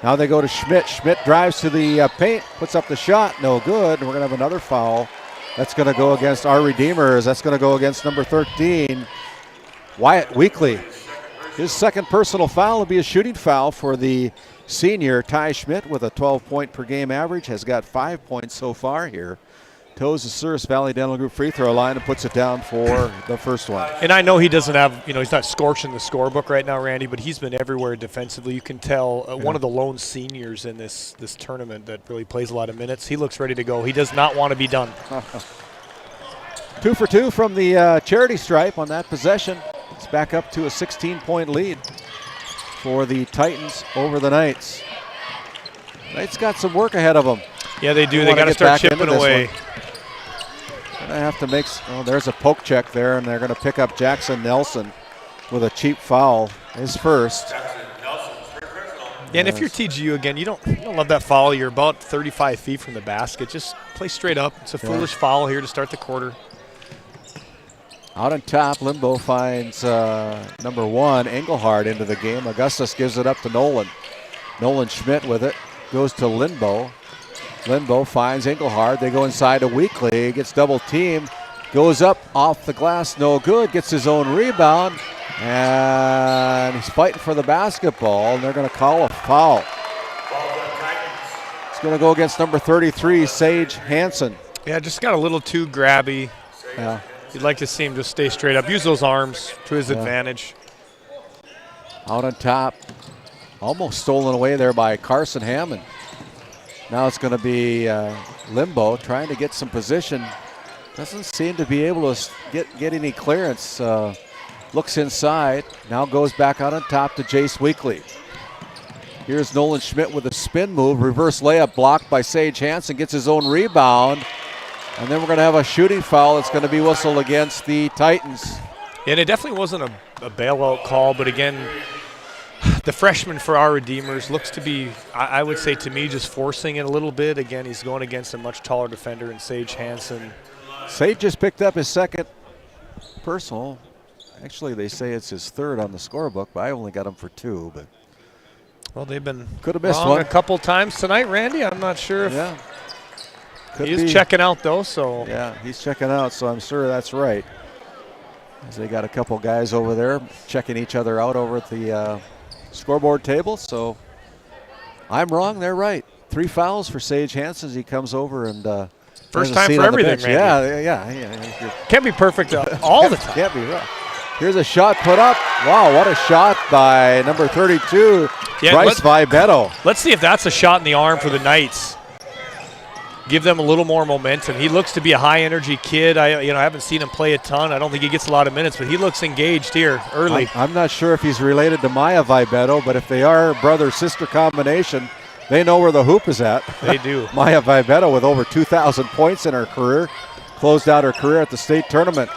S6: Now they go to Schmidt. Schmidt drives to the paint, puts up the shot, no good. We're going to have another foul. That's going to go against our Redeemers. That's going to go against number 13, Wyatt Weekly. His second personal foul will be a shooting foul for the senior Ty Schmidt with a 12-point per game average. Has got 5 points so far here. Toes the Souris Valley Dental Group free throw line and puts it down for the first one.
S7: And I know he doesn't have, you know, he's not scorching the scorebook right now, Randy, but he's been everywhere defensively. You can tell one of the lone seniors in this tournament that really plays a lot of minutes. He looks ready to go. He does not want to be done.
S6: 2 for 2 from the charity stripe on that possession. It's back up to a 16-point lead for the Titans over the Knights. Knights got some work ahead of them.
S7: Yeah, they do. They got to start chipping away.
S6: Gonna have to make. Oh, there's a poke check there, and they're going to pick up Jackson Nelson with a cheap foul, his first.
S7: Yeah, and if you're TGU again, you don't love that foul. You're about 35 feet from the basket. Just play straight up. It's a foolish foul here to start the quarter.
S6: Out on top, Limbo finds number 1, Engelhard, into the game. Augustus gives it up to Nolan. Nolan Schmidt with it. Goes to Limbo. Limbo finds Engelhard. They go inside to Weekly. Gets double teamed. Goes up off the glass. No good. Gets his own rebound. And he's fighting for the basketball. And they're going to call a foul. It's going to go against number 33, Sage Hansen.
S7: Yeah, just got a little too grabby.
S6: Yeah.
S7: You'd like to see him just stay straight up. Use those arms to his advantage.
S6: Out on top. Almost stolen away there by Carson Hammond. Now it's going to be Limbo trying to get some position. Doesn't seem to be able to get any clearance. Looks inside. Now goes back out on top to Jace Weekly. Here's Nolan Schmidt with a spin move. Reverse layup blocked by Sage Hansen. Gets his own rebound. And then we're going to have a shooting foul. It's going to be whistled against the Titans.
S7: And it definitely wasn't a bailout call, but again, the freshman for our Redeemers looks to be, I would say to me, just forcing it a little bit. Again, he's going against a much taller defender in Sage Hansen.
S6: Sage just picked up his second personal. Actually, they say it's his third on the scorebook, but I only got him for 2. But
S7: well, they've been
S6: could have missed
S7: wrong
S6: one
S7: a couple times tonight, Randy. I'm not sure if
S6: he
S7: is checking out though. So
S6: yeah, he's checking out. So I'm sure that's right. As they got a couple guys over there checking each other out over at the scoreboard table. So I'm wrong. They're right. 3 fouls for Sage Hansen as he comes over and
S7: first time for everything,
S6: Randy. Yeah.
S7: Can't be perfect all the time.
S6: Can't be right. Here's a shot put up. Wow, what a shot by number 32, Bryce Vibetto.
S7: Let's see if that's a shot in the arm for the Knights. Give them a little more momentum. He looks to be a high-energy kid. I haven't seen him play a ton. I don't think he gets a lot of minutes, but he looks engaged here early.
S6: I'm not sure if he's related to Maya Vibetto, but if they are brother-sister combination, they know where the hoop is at.
S7: They do.
S6: Maya Vibetto with over 2,000 points in her career. Closed out her career at the state tournament.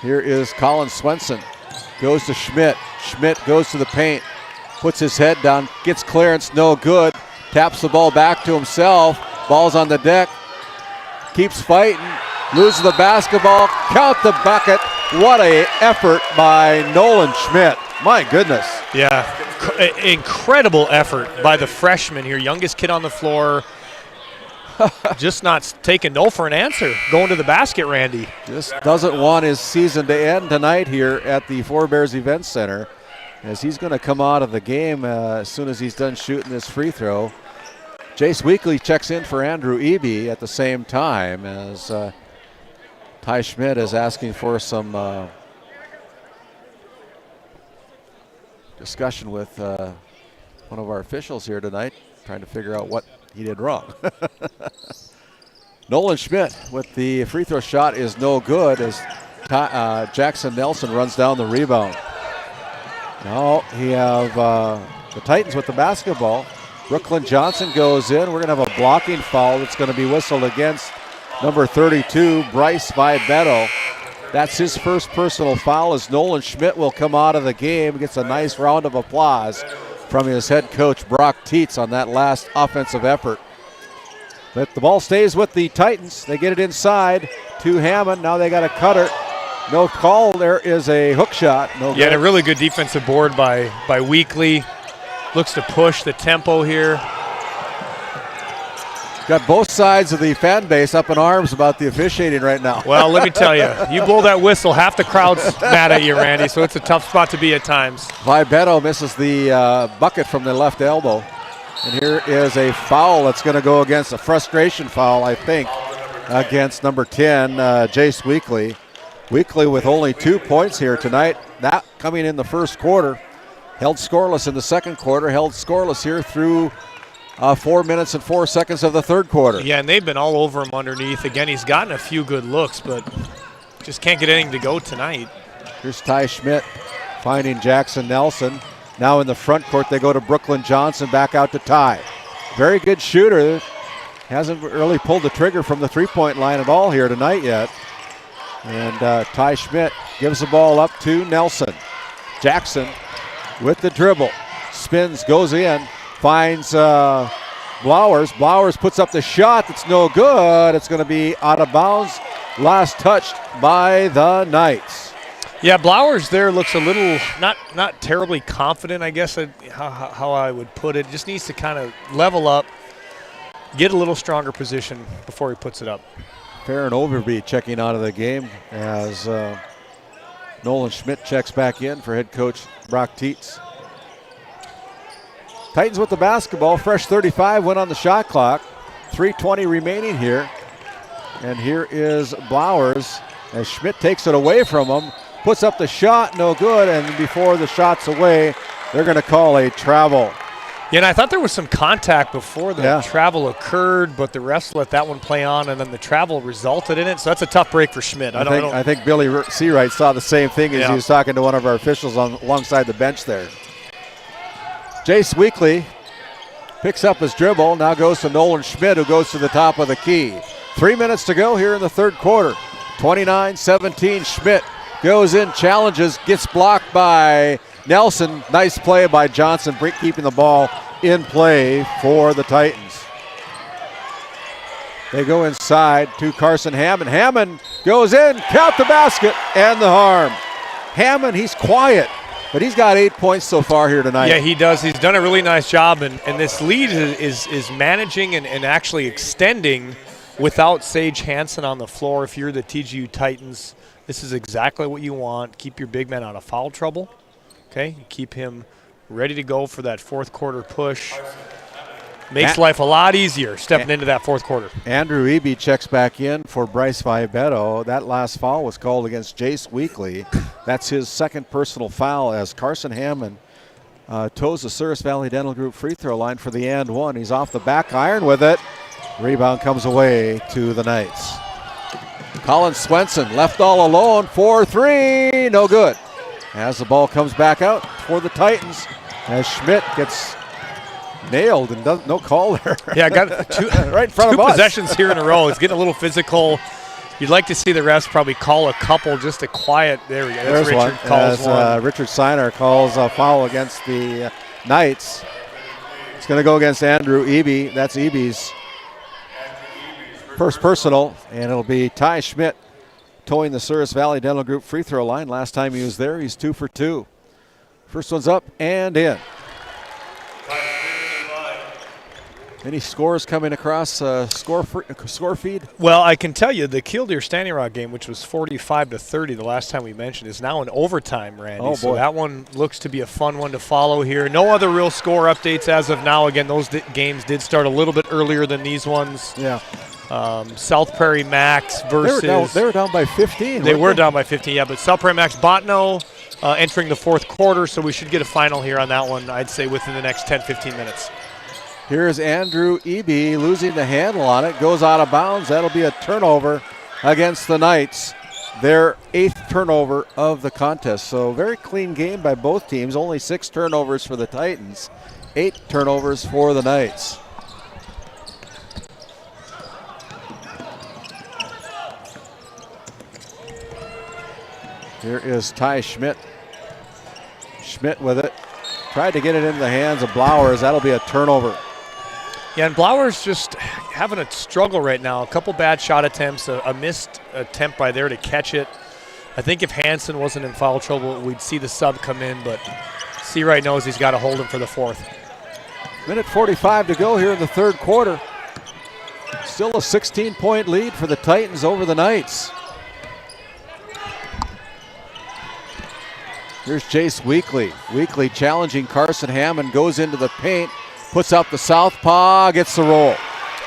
S6: Here is Colin Swenson. Goes to Schmidt. Schmidt goes to the paint. Puts his head down. Gets clearance. No good. Taps the ball back to himself. Ball's on the deck. Keeps fighting. Loses the basketball. Count the bucket. What a effort by Nolan Schmidt. My goodness.
S7: Yeah. Incredible effort by the freshman here. Youngest kid on the floor. Just not taking no for an answer. Going to the basket, Randy.
S6: Just doesn't want his season to end tonight here at the Four Bears Event Center, as he's going to come out of the game as soon as he's done shooting this free throw. Jace Weekly checks in for Andrew Eby at the same time as Ty Schmidt is asking for some discussion with one of our officials here tonight, trying to figure out what he did wrong. Nolan Schmidt with the free throw shot is no good as Jackson Nelson runs down the rebound. Now he have the Titans with the basketball. Brooklyn Johnson goes in. We're going to have a blocking foul that's going to be whistled against number 32, Bryce Vibetto. That's his first personal foul as Nolan Schmidt will come out of the game. Gets a nice round of applause from his head coach, Brock Tietz, on that last offensive effort. But the ball stays with the Titans. They get it inside to Hammond. Now they got a cutter. No call. There is a hook shot. No good.
S7: And a really good defensive board by Weekly. Looks to push the tempo here.
S6: Got both sides of the fan base up in arms about the officiating right now.
S7: Well, let me tell you, you blow that whistle, half the crowd's mad at you, Randy, so it's a tough spot to be at times.
S6: Vibetto misses the bucket from the left elbow. And here is a foul that's going to go against a frustration foul, I think, against number 10, Jace Weekly. Weekly with only 2 points here tonight. That coming in the first quarter. Held scoreless in the second quarter, held scoreless here through 4 minutes and 4 seconds of the third quarter.
S7: Yeah, and they've been all over him underneath. Again, he's gotten a few good looks, but just can't get anything to go tonight.
S6: Here's Ty Schmidt finding Jackson Nelson. Now in the front court, they go to Brooklyn Johnson, back out to Ty. Very good shooter. Hasn't really pulled the trigger from the three-point line at all here tonight yet. And Ty Schmidt gives the ball up to Nelson. Jackson with the dribble. Spins, goes in, finds Blowers. Blowers puts up the shot that's no good. It's going to be out of bounds. Last touched by the Knights.
S7: Yeah, Blowers there looks a little not terribly confident, I guess, how I would put it. Just needs to kind of level up, get a little stronger position before he puts it up.
S6: Farron Overby checking out of the game as Nolan Schmidt checks back in for head coach Brock Tietz. Titans with the basketball. Fresh 35 went on the shot clock. 3:20 remaining here. And here is Blowers as Schmidt takes it away from him. Puts up the shot, no good, and before the shot's away, they're going to call a travel.
S7: Yeah, and I thought there was some contact before the travel occurred, but the refs let that one play on, and then the travel resulted in it. So that's a tough break for Schmidt.
S6: I think Billy Seawright saw the same thing as he was talking to one of our officials alongside the bench there. Jace Weekly picks up his dribble, now goes to Nolan Schmidt, who goes to the top of the key. 3 minutes to go here in the third quarter. 29-17, Schmidt goes in, challenges, gets blocked by Nelson. Nice play by Johnson, keeping the ball in play for the Titans. They go inside to Carson Hammond. Hammond goes in, count the basket, and the harm. Hammond, he's quiet, but he's got 8 points so far here tonight.
S7: Yeah, he does. He's done a really nice job, and this lead is managing and actually extending without Sage Hansen on the floor. If you're the TGU Titans, this is exactly what you want. Keep your big man out of foul trouble. Okay, keep him ready to go for that fourth quarter push. Makes life a lot easier stepping into that fourth quarter.
S6: Andrew Eby checks back in for Bryce Vibetto. That last foul was called against Jace Weekly. That's his second personal foul as Carson Hammond toes the Souris Valley Dental Group free throw line for the and one. He's off the back iron with it. Rebound comes away to the Knights. Colin Swenson left all alone for three. No good. As the ball comes back out for the Titans, as Schmidt gets nailed and no call there.
S7: Yeah, got two,
S6: right in front of us.
S7: Two possessions here in a row. It's getting a little physical. You'd like to see the refs probably call a couple just to quiet. There we go.
S6: There's Richard one. Calls one. Richard Seiner calls a foul against the Knights. It's going to go against Andrew Eby. That's Eby's first personal, and it'll be Ty Schmidt towing the Souris Valley Dental Group free throw line. Last time he was there, he's 2 for 2. First one's up and in. Any scores coming across score feed?
S7: Well, I can tell you the Killdeer Standing Rock game, which was 45-30 the last time we mentioned, is now in overtime, Randy.
S6: Oh, boy.
S7: So that one looks to be a fun one to follow here. No other real score updates as of now. Again, those games did start a little bit earlier than these ones.
S6: Yeah.
S7: South Prairie Max versus...
S6: They were down by 15.
S7: They were down by 15, yeah. But South Prairie Max Botno entering the fourth quarter, so we should get a final here on that one, I'd say, within the next 10-15 minutes.
S6: Here's Andrew Eby losing the handle on it, goes out of bounds. That'll be a turnover against the Knights, their 8th turnover of the contest. So very clean game by both teams, only 6 turnovers for the Titans, 8 turnovers for the Knights. Here is Ty Schmidt. Schmidt with it. Tried to get it into the hands of Blowers. That'll be a turnover.
S7: Yeah, and Blowers just having a struggle right now. A couple bad shot attempts, a missed attempt by there to catch it. I think if Hansen wasn't in foul trouble, we'd see the sub come in, but Seawright knows he's got to hold him for the fourth.
S6: Minute 45 to go here in the third quarter. Still a 16-point lead for the Titans over the Knights. Here's Jace Weekly. Weekly challenging Carson Hammond, goes into the paint, puts up the southpaw, gets the roll.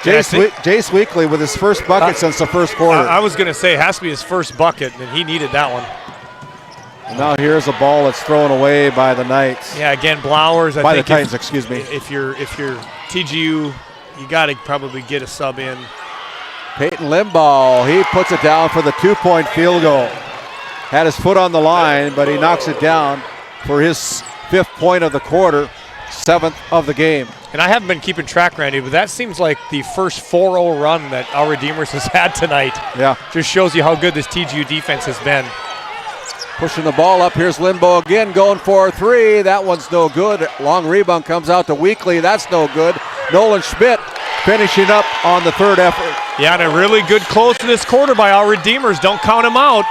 S6: Jace Weekly with his first bucket since the first quarter.
S7: I was going to say it has to be his first bucket, and he needed that one.
S6: And now here's a ball that's thrown away by the Knights.
S7: Yeah, again, Blowers.
S6: By the Titans, excuse me.
S7: If you're TGU, you got to probably get a sub in.
S6: Peyton Limbaugh, he puts it down for the 2-point field goal. Had his foot on the line, but he knocks it down for his 5th point of the quarter, 7th of the game.
S7: And I haven't been keeping track, Randy, but that seems like the first 4-0 run that our Redeemers has had tonight.
S6: Yeah.
S7: Just shows you how good this TGU defense has been.
S6: Pushing the ball up, here's Limbaugh again, going for a 3. That one's no good. Long rebound comes out to Weekly, that's no good. Nolan Schmidt finishing up on the 3rd effort.
S7: Yeah, and a really good close to this quarter by our Redeemers. Don't count them out.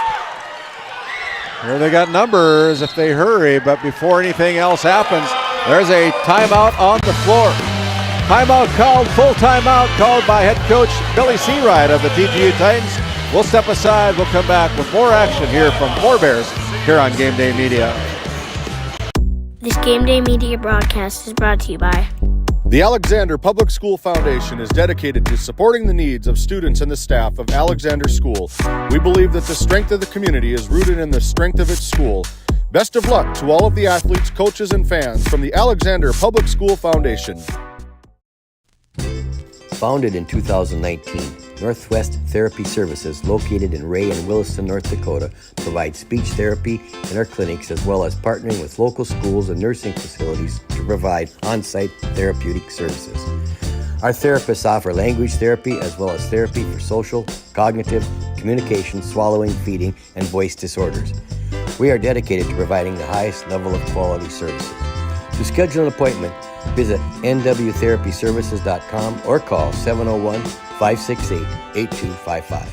S6: Here they got numbers if they hurry, but before anything else happens, there's a timeout on the floor. Timeout called, full timeout called by head coach Billy Seawright of the TGU Titans. We'll step aside, we'll come back with more action here from Forebears here on Game Day Media.
S11: This Game Day Media broadcast is brought to you by
S9: The Alexander Public School Foundation is dedicated to supporting the needs of students and the staff of Alexander School. We believe that the strength of the community is rooted in the strength of its school. Best of luck to all of the athletes, coaches, and fans from the Alexander Public School Foundation.
S14: Founded in 2019, Northwest Therapy Services, located in Ray and Williston, North Dakota, provides speech therapy in our clinics as well as partnering with local schools and nursing facilities to provide on-site therapeutic services. Our therapists offer language therapy as well as therapy for social, cognitive, communication, swallowing, feeding, and voice disorders. We are dedicated to providing the highest level of quality services. To schedule an appointment, visit nwtherapyservices.com or call 701-568-8255.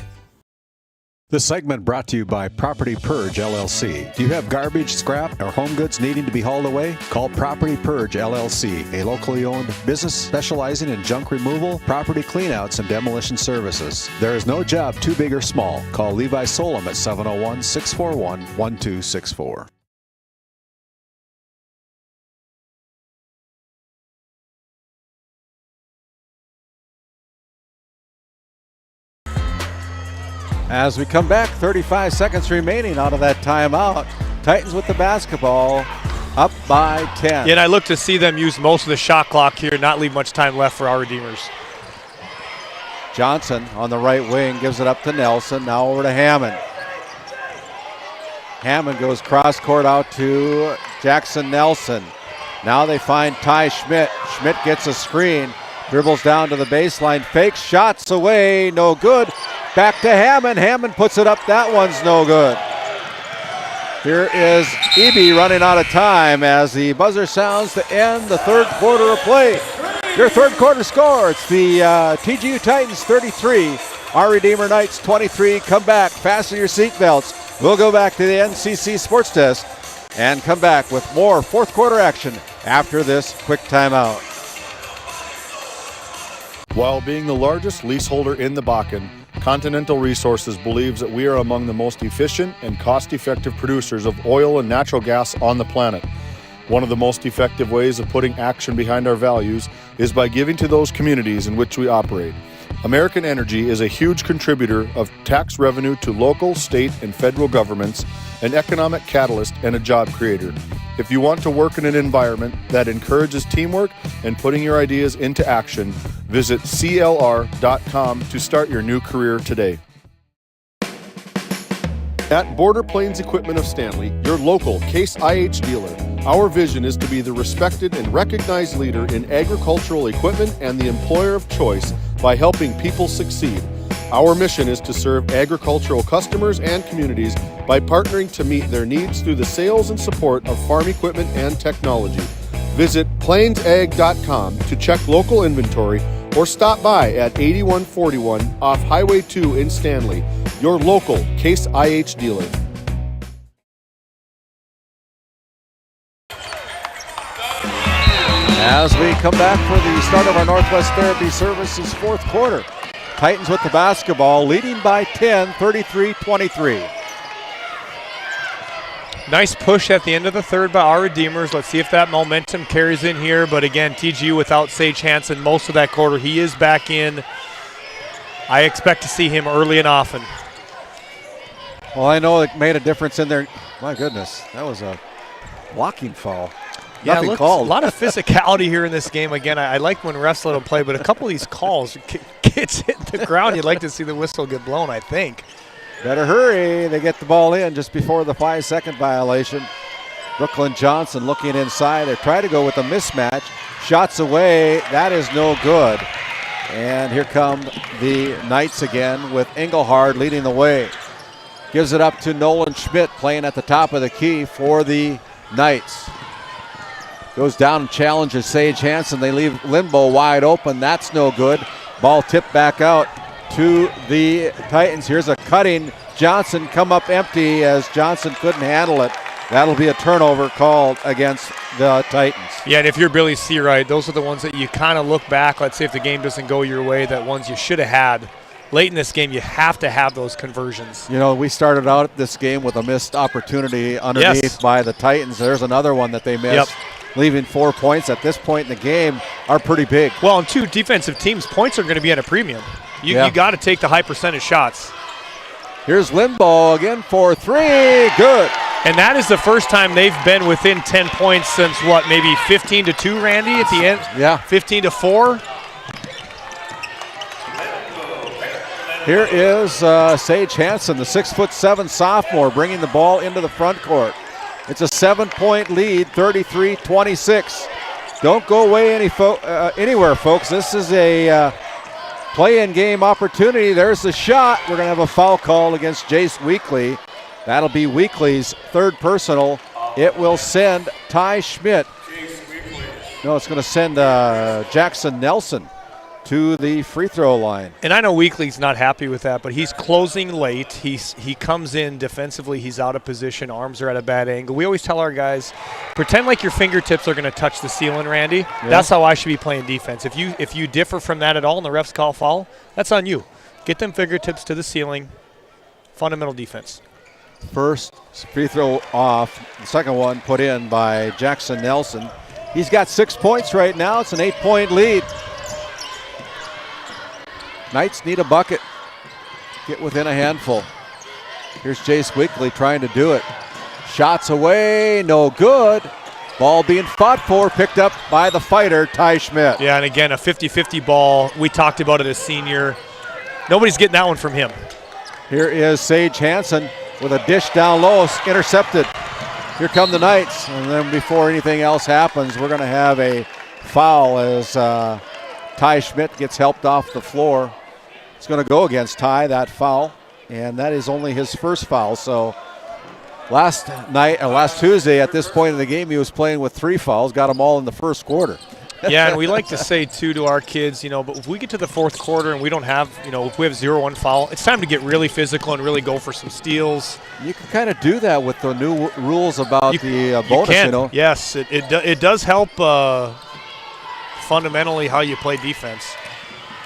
S4: This segment brought to you by Property Purge, LLC. Do you have garbage, scrap, or home goods needing to be hauled away? Call Property Purge, LLC, a locally owned business specializing in junk removal, property cleanouts, and demolition services. There is no job too big or small. Call Levi Solom at 701-641-1264.
S6: As we come back, 35 seconds remaining out of that timeout. Titans with the basketball, up by 10.
S7: Yeah, and I look to see them use most of the shot clock here, not leave much time left for our Redeemers.
S6: Johnson on the right wing gives it up to Nelson. Now over to Hammond. Hammond goes cross court out to Jackson Nelson. Now they find Ty Schmidt. Schmidt gets a screen, dribbles down to the baseline, fakes, shots away, no good. Back to Hammond. Hammond puts it up. That one's no good. Here is Eby running out of time as the buzzer sounds to end the third quarter of play. Your third quarter score, it's the TGU Titans 33, our Redeemer Knights 23. Come back, fasten your seatbelts. We'll go back to the NCC Sports Desk and come back with more fourth quarter action after this quick timeout.
S9: While being the largest leaseholder in the Bakken, Continental Resources believes that we are among the most efficient and cost-effective producers of oil and natural gas on the planet. One of the most effective ways of putting action behind our values is by giving to those communities in which we operate. American Energy is a huge contributor of tax revenue to local, state, and federal governments, an economic catalyst, and a job creator. If you want to work in an environment that encourages teamwork and putting your ideas into action, visit CLR.com to start your new career today. At Border Plains Equipment of Stanley, your local Case IH dealer, our vision is to be the respected and recognized leader in agricultural equipment and the employer of choice by helping people succeed. Our mission is to serve agricultural customers and communities by partnering to meet their needs through the sales and support of farm equipment and technology. Visit plainsag.com to check local inventory or stop by at 8141 off Highway 2 in Stanley, your local Case IH dealer.
S6: As we come back for the start of our Northwest Therapy Services fourth quarter. Titans with the basketball, leading by 10, 33-23.
S7: Nice push at the end of the third by our Redeemers. Let's see if that momentum carries in here. But again, TGU without Sage Hansen most of that quarter. He is back in. I expect to see him early and often.
S6: Well, I know it made a difference in there. My goodness, that was a blocking foul.
S7: Yeah,
S6: Nothing called.
S7: A lot of physicality here in this game. Again, I like when refs let them play, but a couple of these calls, kids hit the ground. You'd like to see the whistle get blown, I think.
S6: Better hurry. They get the ball in just before the 5-second violation. Brooklyn Johnson looking inside. They try to go with a mismatch. Shots away. That is no good. And here come the Knights again with Engelhard leading the way. Gives it up to Nolan Schmidt playing at the top of the key for the Knights. Goes down and challenges Sage Hansen. They leave Limbo wide open. That's no good. Ball tipped back out to the Titans. Here's a cutting. Johnson come up empty as Johnson couldn't handle it. That'll be a turnover called against the Titans.
S7: Yeah, and if you're Billy Seawright, those are the ones that you kind of look back. Let's say if the game doesn't go your way, that ones you should have had. Late in this game, you have to have those conversions.
S6: You know, we started out this game with a missed opportunity underneath by the Titans. There's another one that they missed. Leaving 4 points at this point in the game are pretty big.
S7: Well, in two defensive teams, points are going to be at a premium. You got to take the high percentage shots.
S6: Here's Limbo again for three. Good.
S7: And that is the first time they've been within 10 points since what, maybe 15-2, Randy, at the end?
S6: Yeah.
S7: 15-4.
S6: Here is Sage Hansen, the 6'7" sophomore, bringing the ball into the front court. It's a 7-point lead, 33-26. Don't go away anywhere, folks. This is a play-in game opportunity. There's the shot. We're going to have a foul call against Jace Weekly. That'll be Weekly's third personal. It will send Ty Schmidt. No, it's going to send Jackson Nelson to the free throw line.
S7: And I know Weekly's not happy with that, but he's closing late. He comes in defensively. He's out of position. Arms are at a bad angle. We always tell our guys, pretend like your fingertips are going to touch the ceiling, Randy. Yeah. That's how I should be playing defense. If you differ from that at all and the refs call foul, that's on you. Get them fingertips to the ceiling. Fundamental defense.
S6: First free throw off. The second one put in by Jackson Nelson. He's got 6 points right now. It's an 8-point lead. Knights need a bucket. Get within a handful. Here's Jace Weekly trying to do it. Shots away, no good. Ball being fought for, picked up by the fighter, Ty Schmidt.
S7: Yeah, and again, a 50-50 ball. We talked about it as senior. Nobody's getting that one from him.
S6: Here is Sage Hansen with a dish down low, intercepted. Here come the Knights. And then before anything else happens, we're going to have a foul as Ty Schmidt gets helped off the floor. It's going to go against Ty, that foul, and that is only his first foul. So last Tuesday at this point in the game, he was playing with 3 fouls, got them all in the first quarter.
S7: Yeah, and we like to say, too, to our kids, but if we get to the fourth quarter and we don't have, if we have 0-1 foul, it's time to get really physical and really go for some steals.
S6: You can kind of do that with the new rules about the bonus,
S7: you can. Yes, it does help fundamentally how you play defense.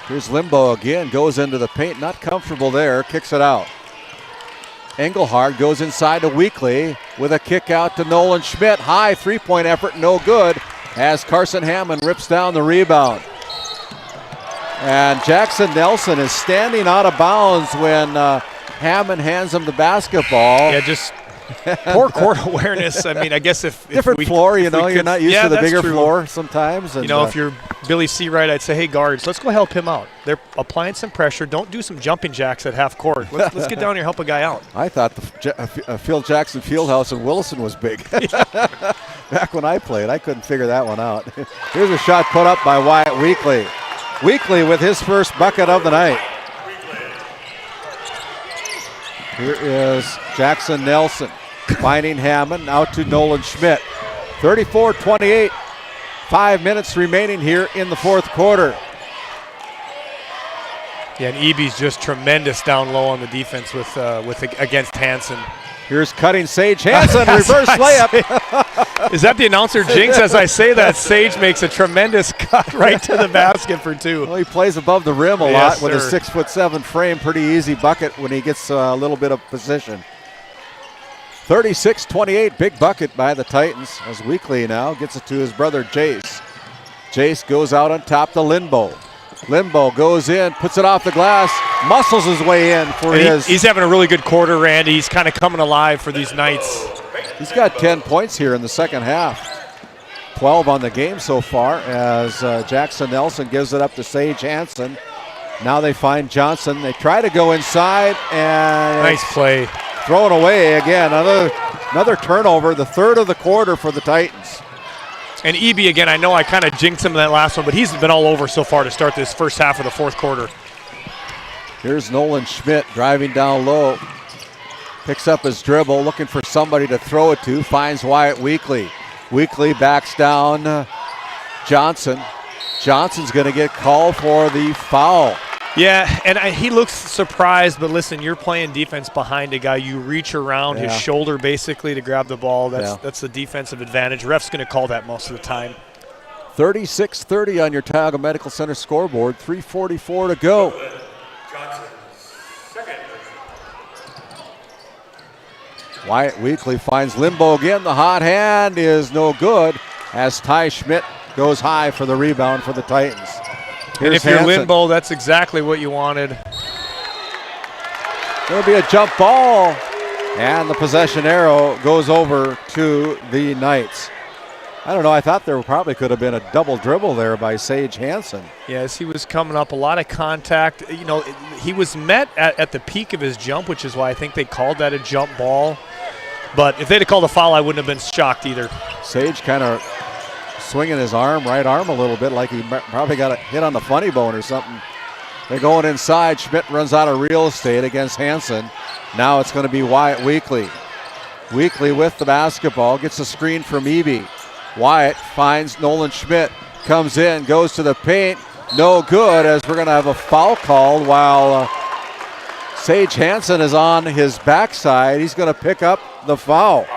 S6: Here's Limbo again, goes into the paint, not comfortable there, kicks it out. Engelhard goes inside to Weekly with a kick out to Nolan Schmidt. High three-point effort, no good, as Carson Hammond rips down the rebound. And Jackson Nelson is standing out of bounds when Hammond hands him the basketball.
S7: Yeah, just poor court awareness. I mean, I guess if
S6: different
S7: we,
S6: floor,
S7: if
S6: you're not used to the bigger floor sometimes. And,
S7: if you're Billy Seawright, I'd say, hey, guards, let's go help him out. They're applying some pressure. Don't do some jumping jacks at half court. Let's get down here and help a guy out.
S6: I thought the Phil Jackson Fieldhouse in Wilson was big. Back when I played, I couldn't figure that one out. Here's a shot put up by Wyatt Weekly. Weekly with his first bucket of the night. Here is Jackson Nelson finding Hammond, out to Nolan Schmidt. 34-28, 5 minutes remaining here in the fourth quarter.
S7: Yeah, and Eby's just tremendous down low on the defense with against Hansen.
S6: Here's cutting Sage Hansen, reverse layup.
S7: Is that the announcer jinx? As I say that, Sage makes a tremendous cut right to the basket for two.
S6: Well, he plays above the rim a lot with a 6'7" frame. Pretty easy bucket when he gets a little bit of position. 36-28, big bucket by the Titans as Weekly now gets it to his brother Jace. Jace goes out on top to Lindbo. Lindbo goes in, puts it off the glass, muscles his way in for his.
S7: He's having a really good quarter, Randy. He's kind of coming alive for these Knights.
S6: He's got 10 points here in the second half. 12 on the game so far as Jackson Nelson gives it up to Sage Hansen. Now they find Johnson. They try to go inside and
S7: nice play.
S6: Thrown away again. Another turnover, the third of the quarter for the Titans.
S7: And Eby, again, I know I kind of jinxed him in that last one, but he's been all over so far to start this first half of the fourth quarter.
S6: Here's Nolan Schmidt driving down low. Picks up his dribble, looking for somebody to throw it to. Finds Wyatt Weekly. Weekly backs down Johnson. Johnson's going to get called for the foul.
S7: Yeah, and he looks surprised, but listen, you're playing defense behind a guy. You reach around his shoulder basically to grab the ball. That's the defensive advantage. Ref's going to call that most of the time.
S5: 36-30 on your Tioga Medical Center scoreboard. 3:44 to go. Wyatt Weekly finds Limbo again. The hot hand is no good as Ty Schmidt goes high for the rebound for the Titans.
S7: And if you're Limbo, that's exactly what you wanted.
S6: There'll be a jump ball, and the possession arrow goes over to the Knights. I don't know, I thought there probably could have been a double dribble there by Sage Hansen.
S7: Yes, he was coming up, a lot of contact. You know, he was met at the peak of his jump, which is why I think they called that a jump ball. But if they'd have called a foul, I wouldn't have been shocked either.
S6: Sage kind of swinging his right arm a little bit like he probably got a hit on the funny bone or something. They're going inside. Schmidt runs out of real estate against Hansen. Now it's going to be Wyatt Weekly. Weekly with the basketball, gets a screen from Eby. Wyatt finds Nolan Schmidt, comes in, goes to the paint. No good, as we're going to have a foul called while Sage Hansen is on his backside. He's going to pick up the foul.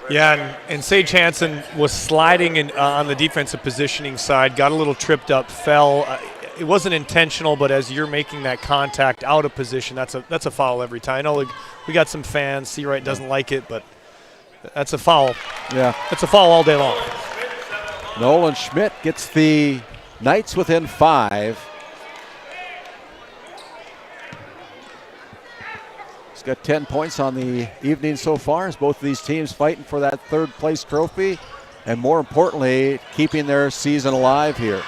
S7: Yeah, and Sage Hansen was sliding on the defensive positioning side, got a little tripped up, fell. It wasn't intentional, but as you're making that contact out of position, that's a foul every time. I know we got some fans. Seawright doesn't like it, but that's a foul.
S6: Yeah.
S7: That's a foul all day long.
S6: Nolan Schmidt gets the Knights within 5. He's got 10 points on the evening so far as both of these teams fighting for that third place trophy and more importantly, keeping their season alive here.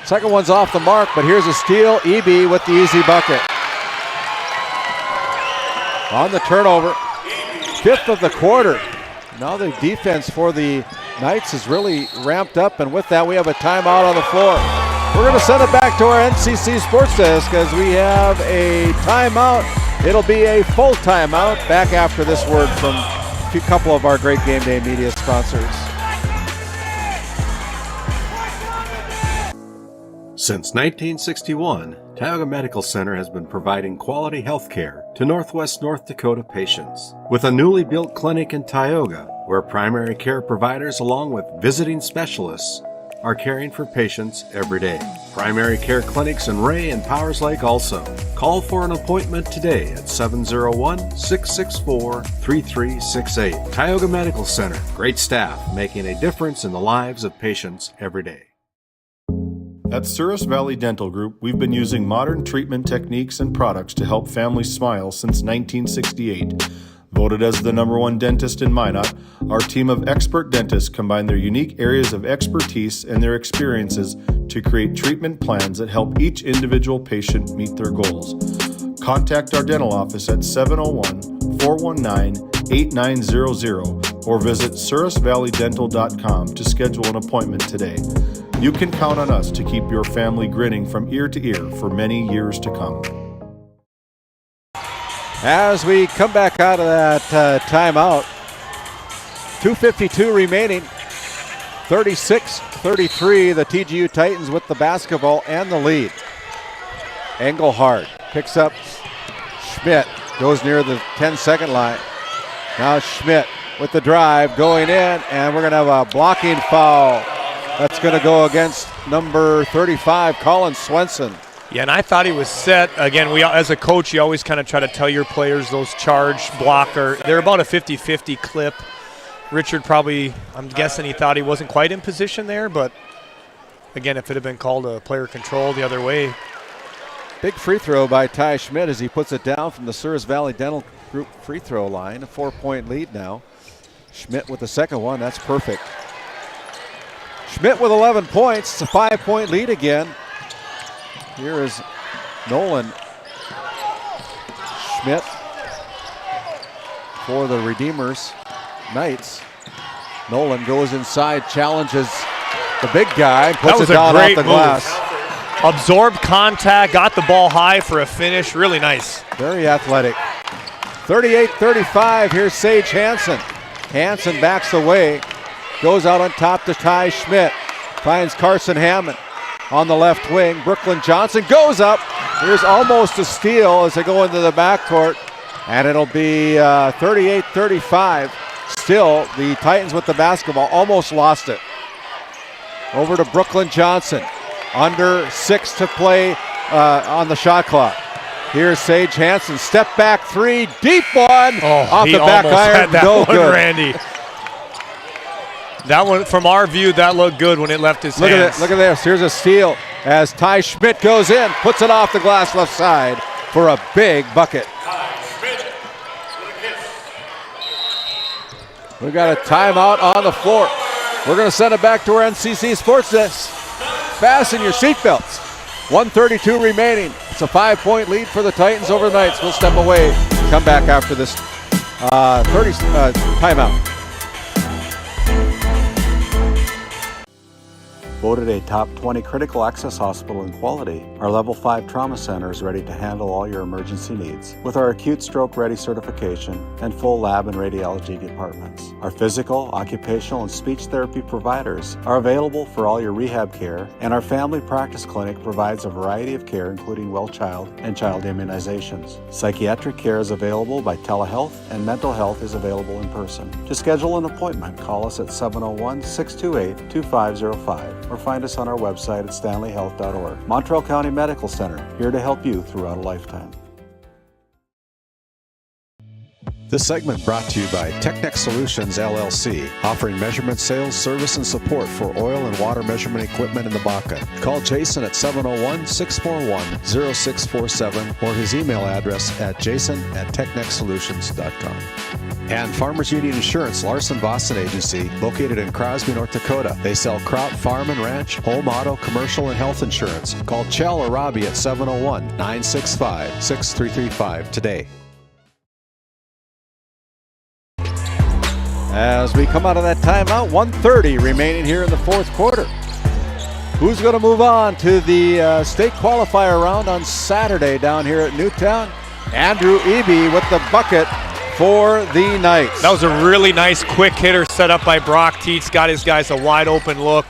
S6: Second one's off the mark, but here's a steal. Eby with the easy bucket. On the turnover, 5th of the quarter. Now the defense for the Knights is really ramped up, and with that we have a timeout on the floor. We're going to send it back to our NCC Sports Desk as we have a timeout. It'll be a full timeout back after this word from a couple of our great Game Day Media sponsors.
S3: Since 1961, Tioga Medical Center has been providing quality health care to Northwest North Dakota patients. With a newly built clinic in Tioga, where primary care providers along with visiting specialists are caring for patients every day. Primary care clinics in Ray and Powers Lake also. Call for an appointment today at 701-664-3368. Tioga Medical Center, great staff making a difference in the lives of patients every day.
S9: At Souris Valley Dental Group, we've been using modern treatment techniques and products to help families smile since 1968. Voted as the #1 dentist in Minot, our team of expert dentists combine their unique areas of expertise and their experiences to create treatment plans that help each individual patient meet their goals. Contact our dental office at 701-419-8900 or visit sourisvalleydental.com to schedule an appointment today. You can count on us to keep your family grinning from ear to ear for many years to come.
S6: As we come back out of that timeout, 2:52 remaining, 36-33, the TGU Titans with the basketball and the lead. Engelhardt picks up Schmidt, goes near the 10-second line. Now Schmidt with the drive going in, and we're going to have a blocking foul. That's going to go against number 35, Colin Swenson.
S7: Yeah, and I thought he was set. Again, as a coach, you always kind of try to tell your players those charge blocker. They're about a 50-50 clip. Richard probably, I'm guessing he thought he wasn't quite in position there, but again, if it had been called a player control the other way.
S6: Big free throw by Ty Schmidt as he puts it down from the Souris Valley Dental Group free throw line. A 4-point lead now. Schmidt with the second one, that's perfect. Schmidt with 11 points, it's a 5-point lead again. Here is Nolan Schmidt for the Redeemers Knights. Nolan goes inside, challenges the big guy, puts it down off the glass.
S7: Absorbed contact, got the ball high for a finish, really nice.
S6: Very athletic. 38-35, here's Sage Hansen. Hansen backs away, goes out on top to Ty Schmidt, finds Carson Hammond. On the left wing, Brooklyn Johnson goes up. Here's almost a steal as they go into the backcourt. And it'll be 38-35. Still, the Titans with the basketball almost lost it. Over to Brooklyn Johnson. Under 6 to play on the shot clock. Here's Sage Hansen. Step back three. Deep one. Off the back iron. No good.
S7: Randy. That one, from our view, that looked good when it left his hands.
S6: Look at this. Here's a steal as Ty Schmidt goes in, puts it off the glass left side for a big bucket. We've got a timeout on the floor. We're going to send it back to our NCC Sports Desk. Fasten your seatbelts. 1:32 remaining. It's a 5-point lead for the Titans over the Knights. We'll step away, come back after this timeout. Voted a top 20 critical access hospital in quality, our Level 5 Trauma Center is ready to handle all your emergency needs with our acute stroke ready certification and full lab and radiology departments. Our physical, occupational, and speech therapy providers are available for all your rehab care, and our family practice clinic provides a variety of care including well child and child immunizations. Psychiatric care is available by telehealth, and mental health is available in person. To schedule an appointment, call us at 701-628-2505 or find us on our website at stanleyhealth.org. Montreal County Medical Center, here to help you throughout a lifetime.
S4: This segment brought to you by Technex Solutions, LLC, offering measurement sales, service, and support for oil and water measurement equipment in the Baca. Call Jason at 701-641-0647 or his email address at jason@technexsolutions.com. And Farmers Union Insurance, Larson Boston Agency, located in Crosby, North Dakota. They sell crop, farm, and ranch, home, auto, commercial, and health insurance. Call Chell or Robbie at 701-965-6335 today.
S6: As we come out of that timeout, 1:30 remaining here in the fourth quarter. Who's going to move on to the state qualifier round on Saturday down here at Newtown? Andrew Eby with the bucket for the Knights.
S7: That was a really nice quick hitter set up by Brock Tietz. Got his guys a wide open look.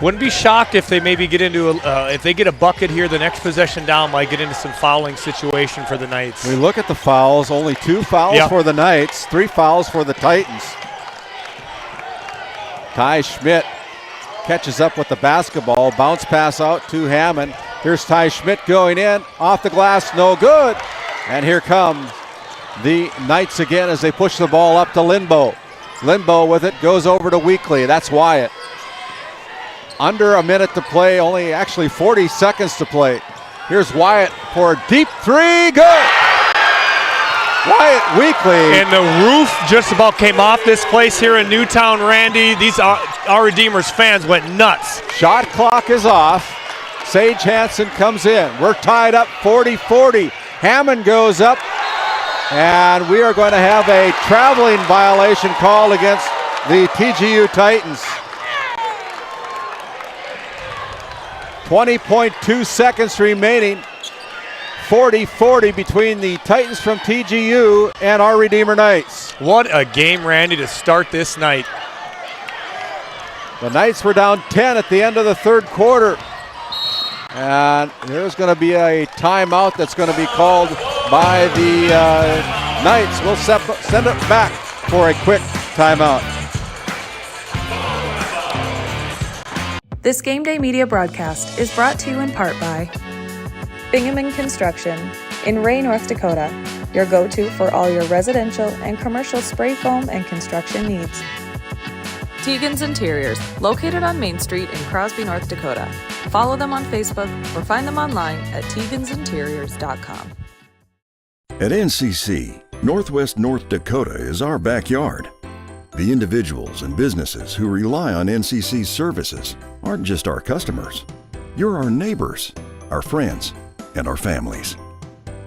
S7: Wouldn't be shocked if they maybe get into if they get a bucket here, the next possession down might get into some fouling situation for the Knights.
S6: We look at the fouls, only 2 fouls for the Knights, 3 fouls for the Titans. Ty Schmidt catches up with the basketball, bounce pass out to Hammond. Here's Ty Schmidt going in, off the glass, no good. And here come the Knights again as they push the ball up to Lindbo. Lindbo with it, goes over to Weekly, that's Wyatt. under a minute to play, only actually 40 seconds to play. Here's Wyatt for a deep three, good! Wyatt Weekly.
S7: And the roof just about came off this place here in Newtown, Randy. These our Redeemers fans went nuts.
S6: Shot clock is off. Sage Hansen comes in. We're tied up 40-40. Hammond goes up, and we are going to have a traveling violation called against the TGU Titans. 20.2 seconds remaining. 40-40 between the Titans from TGU and our Redeemer Knights.
S7: What a game, Randy, to start this night.
S6: The Knights were down 10 at the end of the third quarter. And there's going to be a timeout that's going to be called by the Knights. We'll send it back for a quick timeout.
S8: This Game Day Media broadcast is brought to you in part by Pregame Construction in Ray, North Dakota, your go-to for all your residential and commercial spray foam and construction needs. Tegan's Interiors, located on Main Street in Crosby, North Dakota. Follow them on Facebook or find them online at tegansinteriors.com.
S10: At NCC, Northwest North Dakota is our backyard. The individuals and businesses who rely on NCC's services aren't just our customers. You're our neighbors, our friends, and our families.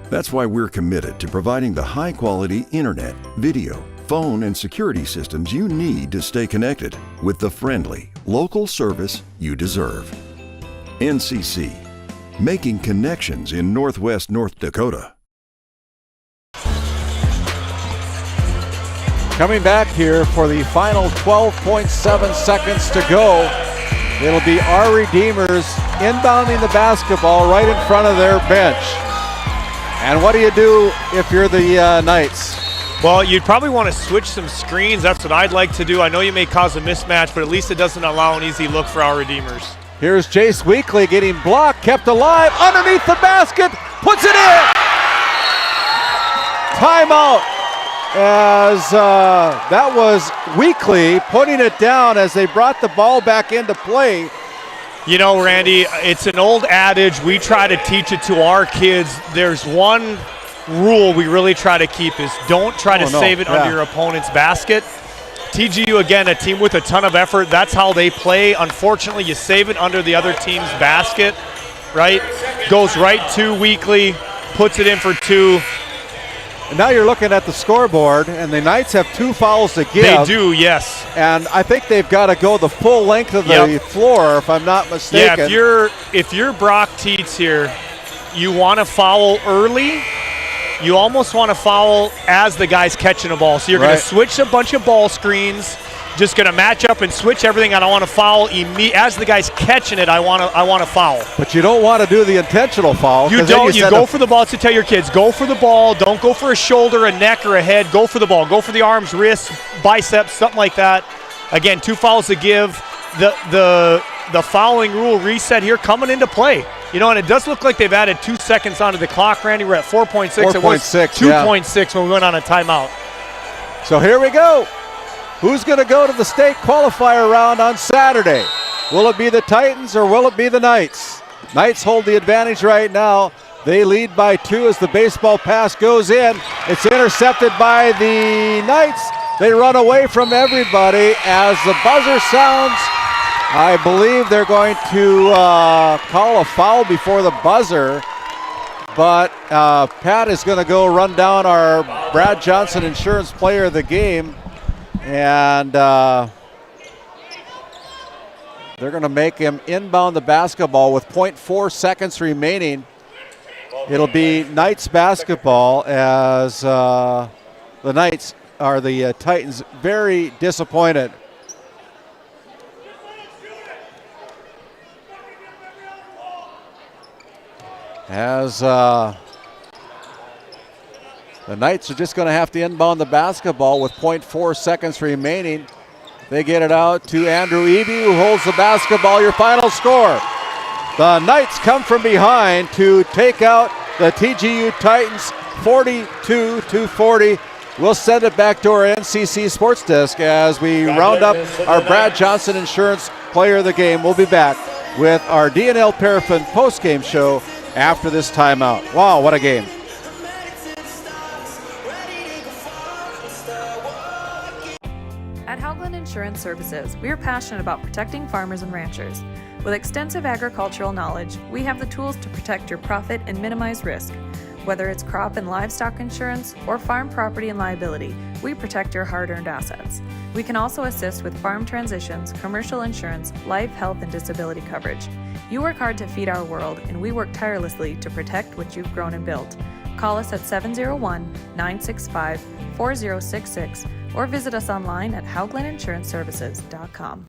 S10: That's why we're committed to providing the high-quality internet, video, phone, and security systems you need to stay connected with the friendly, local service you deserve. NCC, making connections in Northwest North Dakota.
S6: Coming back here for the final 12.7 seconds to go. It'll be our Redeemers inbounding the basketball right in front of their bench. And what do you do if you're the Knights?
S7: Well, you'd probably want to switch some screens. That's what I'd like to do. I know you may cause a mismatch, but at least it doesn't allow an easy look for our Redeemers.
S6: Here's Jace Weekly getting blocked, kept alive, underneath the basket, puts it in! Timeout, as that was Weekly putting it down as they brought the ball back into play.
S7: You know, Randy, it's an old adage. We try to teach it to our kids. There's one rule we really try to keep is don't try to save it under your opponent's basket. TGU, again, a team with a ton of effort. That's how they play. Unfortunately, you save it under the other team's basket, right? Goes right to Weekly, puts it in for two.
S6: And now you're looking at the scoreboard, and the Knights have 2 fouls to give.
S7: They do, yes.
S6: And I think they've got to go the full length of the floor, if I'm not mistaken.
S7: Yeah, if you're Brock Tietz here, you want to foul early. You almost want to foul as the guy's catching a ball. So you're going to switch a bunch of ball screens, just going to match up and switch everything, and I want to foul as the guy's catching it. I want to foul.
S6: But you don't want to do the intentional foul.
S7: You don't. You go for the ball. To tell your kids, go for the ball. Don't go for a shoulder, a neck, or a head. Go for the ball. Go for the arms, wrists, biceps, something like that. Again, 2 fouls to give. The fouling rule reset here coming into play. You know, and it does look like they've added 2 seconds onto the clock, Randy. We're at 4.6. It was 2.6 when we went on a timeout.
S6: So here we go. Who's going to go to the state qualifier round on Saturday? Will it be the Titans or will it be the Knights? Knights hold the advantage right now. They lead by 2 as the baseball pass goes in. It's intercepted by the Knights. They run away from everybody as the buzzer sounds. I believe they're going to call a foul before the buzzer, but Pat is going to go run down our Brad Johnson Insurance Player of the Game, and they're going to make him inbound the basketball with 0.4 seconds remaining. It'll be Knights basketball as the Knights are the Titans very disappointed. As the Knights are just going to have to inbound the basketball with 0.4 seconds remaining. They get it out to Andrew Eby, who holds the basketball. Your final score. The Knights come from behind to take out the TGU Titans 42-40. We'll send it back to our NCC Sports Desk as we round up our Brad Johnson Insurance player of the game. We'll be back with our D&L Paraffin postgame show after this timeout. Wow, what a game.
S8: At Haugland Insurance Services, we are passionate about protecting farmers and ranchers. With extensive agricultural knowledge, we have the tools to protect your profit and minimize risk. Whether it's crop and livestock insurance or farm property and liability, we protect your hard-earned assets. We can also assist with farm transitions, commercial insurance, life, health, and disability coverage. You work hard to feed our world, and we work tirelessly to protect what you've grown and built. Call us at 701-965-4066 or visit us online at HauglandInsuranceServices.com.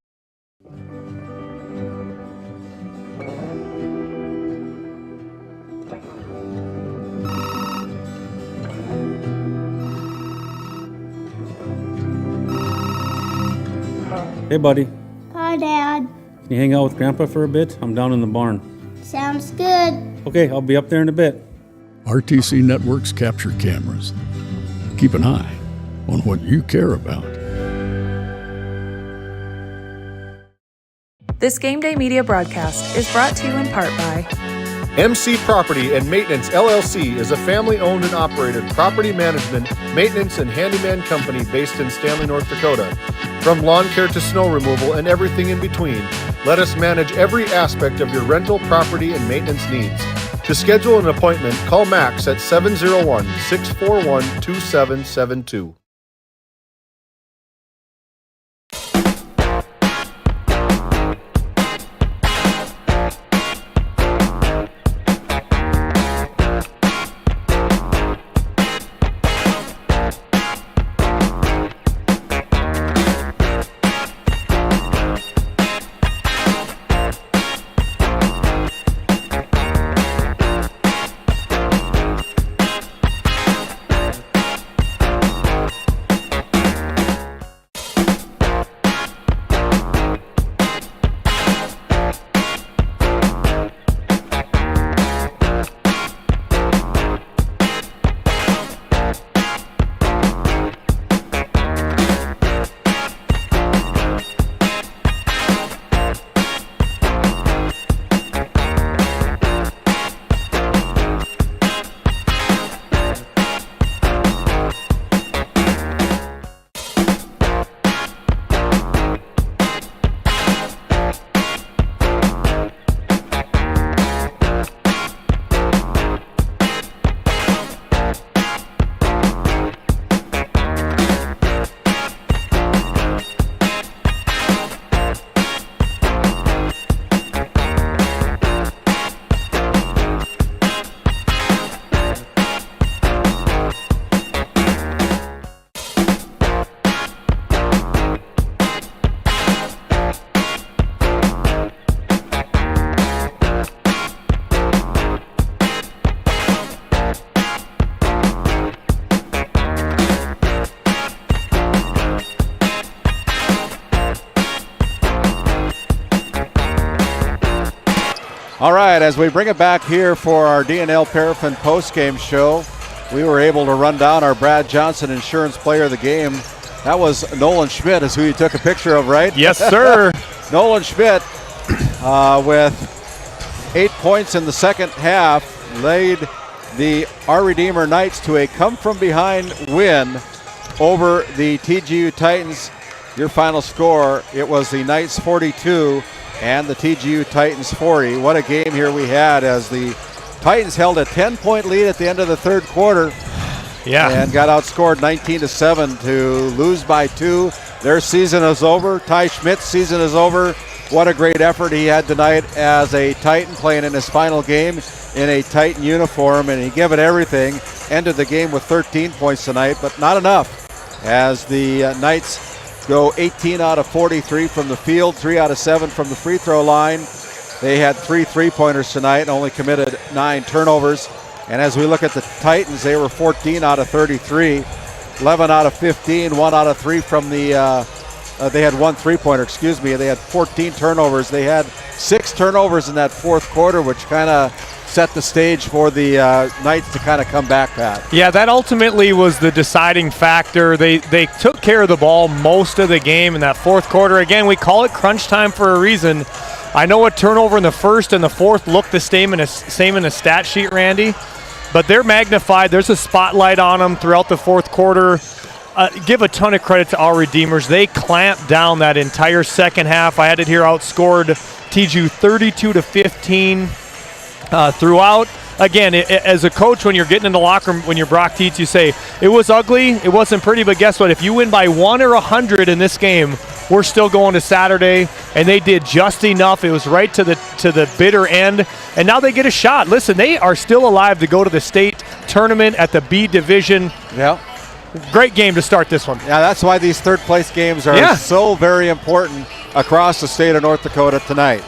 S15: Hey, buddy.
S11: Hi, Dad.
S15: Can you hang out with Grandpa for a bit? I'm down in the barn.
S11: Sounds good.
S15: Okay, I'll be up there in a bit.
S13: RTC Networks capture cameras. Keep an eye on what you care about.
S8: This Game Day Media broadcast is brought to you in part by
S5: MC Property and Maintenance LLC is a family-owned and operated property management, maintenance, and handyman company based in Stanley, North Dakota. From lawn care to snow removal and everything in between, let us manage every aspect of your rental, property, and maintenance needs. To schedule an appointment, call Max at 701-641-2772.
S6: All right, as we bring it back here for our D&L Paraffin postgame show, we were able to run down our Brad Johnson Insurance Player of the Game. That was Nolan Schmidt, is who you took a picture of, right?
S7: Yes, sir.
S6: Nolan Schmidt with 8 points in the second half laid the Our Redeemer Knights to a come-from-behind win over the TGU Titans. Your final score, it was the Knights 42 and the TGU Titans 40. What a game here we had as the Titans held a 10-point lead at the end of the third quarter.
S7: Yeah.
S6: And got outscored 19-7 to lose by 2. Their season is over. Ty Schmidt's season is over. What a great effort he had tonight as a Titan playing in his final game in a Titan uniform, and he gave it everything. Ended the game with 13 points tonight, but not enough as the Knights go 18 out of 43 from the field, 3 out of 7 from the free throw line. They had 3 3-pointers tonight and only committed 9 turnovers. And as we look at the Titans, they were 14 out of 33, 11 out of 15, 1 out of 3 from the they had 1 3-pointer, excuse me. They had 14 turnovers. They had 6 turnovers in that fourth quarter, which kind of set the stage for the Knights to kind of come back, Pat.
S7: Yeah, that ultimately was the deciding factor. They took care of the ball most of the game in that fourth quarter. Again, we call it crunch time for a reason. I know a turnover in the first and the fourth looked the same in a stat sheet, Randy, but they're magnified. There's a spotlight on them throughout the fourth quarter. Give a ton of credit to our Redeemers. They clamped down that entire second half. I had it here, outscored TGU 32-15 throughout. Again, as a coach, when you're getting in the locker room, when you're Brock Tietz, you say, it was ugly, it wasn't pretty, but guess what? If you win by 1 or 100 in this game, we're still going to Saturday, and they did just enough. It was right to the bitter end, and now they get a shot. Listen, they are still alive to go to the state tournament at the B division.
S6: Yeah.
S7: Great game to start this one.
S6: Yeah, that's why these third-place games are so very important across the state of North Dakota tonight.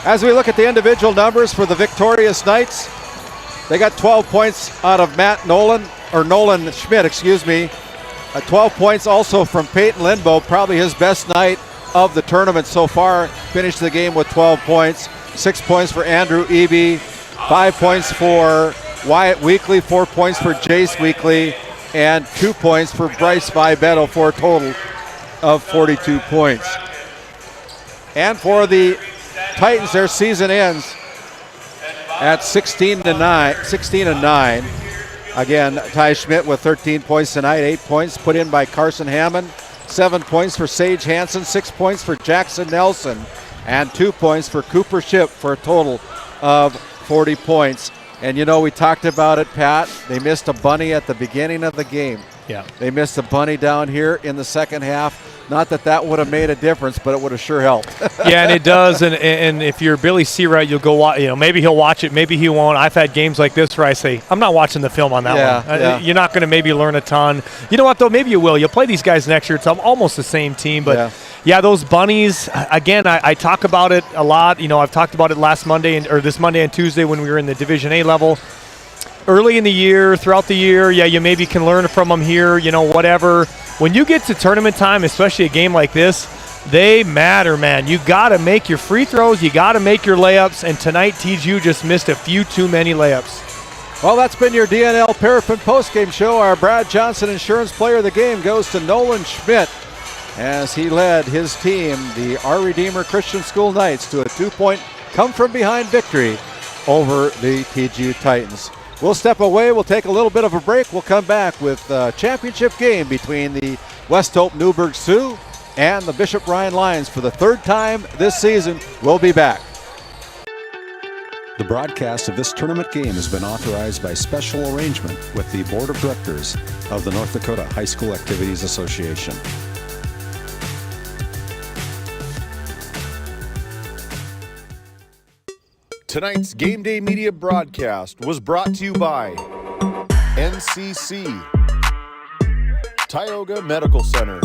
S6: As we look at the individual numbers for the victorious Knights, they got 12 points out of Nolan Schmidt, 12 points also from Peyton Lindbo, probably his best night of the tournament so far. Finished the game with 12 points. 6 points for Andrew Eby, 5 points for Wyatt Weekly, 4 points for Jace Weekly, and 2 points for Bryce Vibetto for a total of 42 points. And for the Titans, their season ends at 16-9. Again, Ty Schmidt with 13 points tonight, 8 points put in by Carson Hammond, 7 points for Sage Hansen, 6 points for Jackson Nelson, and 2 points for Cooper Ship for a total of 40 points. And you know, we talked about it, Pat. They missed a bunny at the beginning of the game.
S7: Yeah.
S6: They missed a bunny down here in the second half. Not that would have made a difference, but it would have sure helped.
S7: Yeah, and it does. And if you're Billy Seawright, you'll go watch. Maybe he'll watch it, maybe he won't. I've had games like this where I say, I'm not watching the film on that one.
S6: Yeah.
S7: You're not going to maybe learn a ton. You know what, though? Maybe you will. You'll play these guys next year. It's almost the same team. But, yeah those bunnies, again, I talk about it a lot. I've talked about it this Monday and Tuesday when we were in the Division A level. Early in the year, throughout the year, you maybe can learn from them here, whatever. When you get to tournament time, especially a game like this, they matter, man. You got to make your free throws. You got to make your layups. And tonight, TGU just missed a few too many layups.
S6: Well, that's been your DNL Paraffin postgame show. Our Brad Johnson Insurance Player of the Game goes to Nolan Schmidt as he led his team, the Our Redeemer Christian School Knights, to a 2-point come-from-behind victory over the TGU Titans. We'll step away. We'll take a little bit of a break. We'll come back with a championship game between the West Hope Newburgh Sioux and the Bishop Ryan Lions for the third time this season. We'll be back.
S4: The broadcast of this tournament game has been authorized by special arrangement with the Board of Directors of the North Dakota High School Activities Association.
S9: Tonight's Game Day Media broadcast was brought to you by NCC, Tioga Medical Center,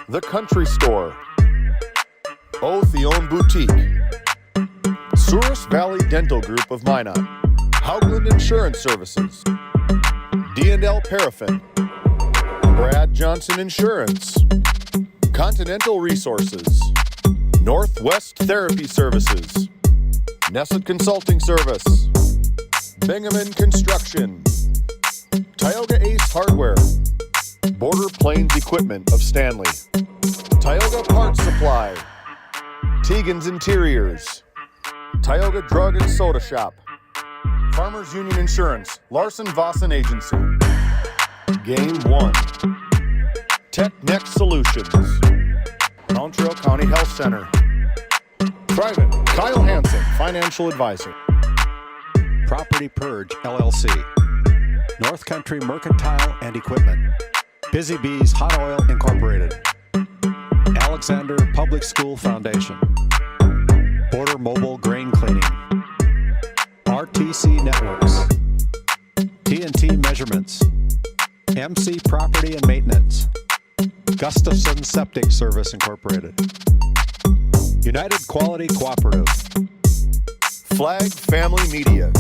S9: The Country Store, Otheon Boutique, Souris Valley Dental Group of Minot, Haugland Insurance Services, D&L Paraffin, Brad Johnson Insurance, Continental Resources, Northwest Therapy Services, Nesset Consulting Service, Bingaman Construction, Tioga Ace Hardware, Border Plains Equipment of Stanley, Tioga Parts Supply, Tegan's Interiors, Tioga Drug and Soda Shop, Farmers Union Insurance, Larson Vossen Agency, Game 1, TechNet Solutions, Mountrail County Health Center, Thrivent, Kyle Hansen, Financial Advisor.
S4: Property Purge, LLC. North Country Mercantile and Equipment. Busy Bees Hot Oil Incorporated. Alexander Public School Foundation. Border Mobile Grain Cleaning. RTC Networks. TNT Measurements. MC Property and Maintenance. Gustafson Septic Service Incorporated. United Quality Cooperative.
S9: Flag Family Media.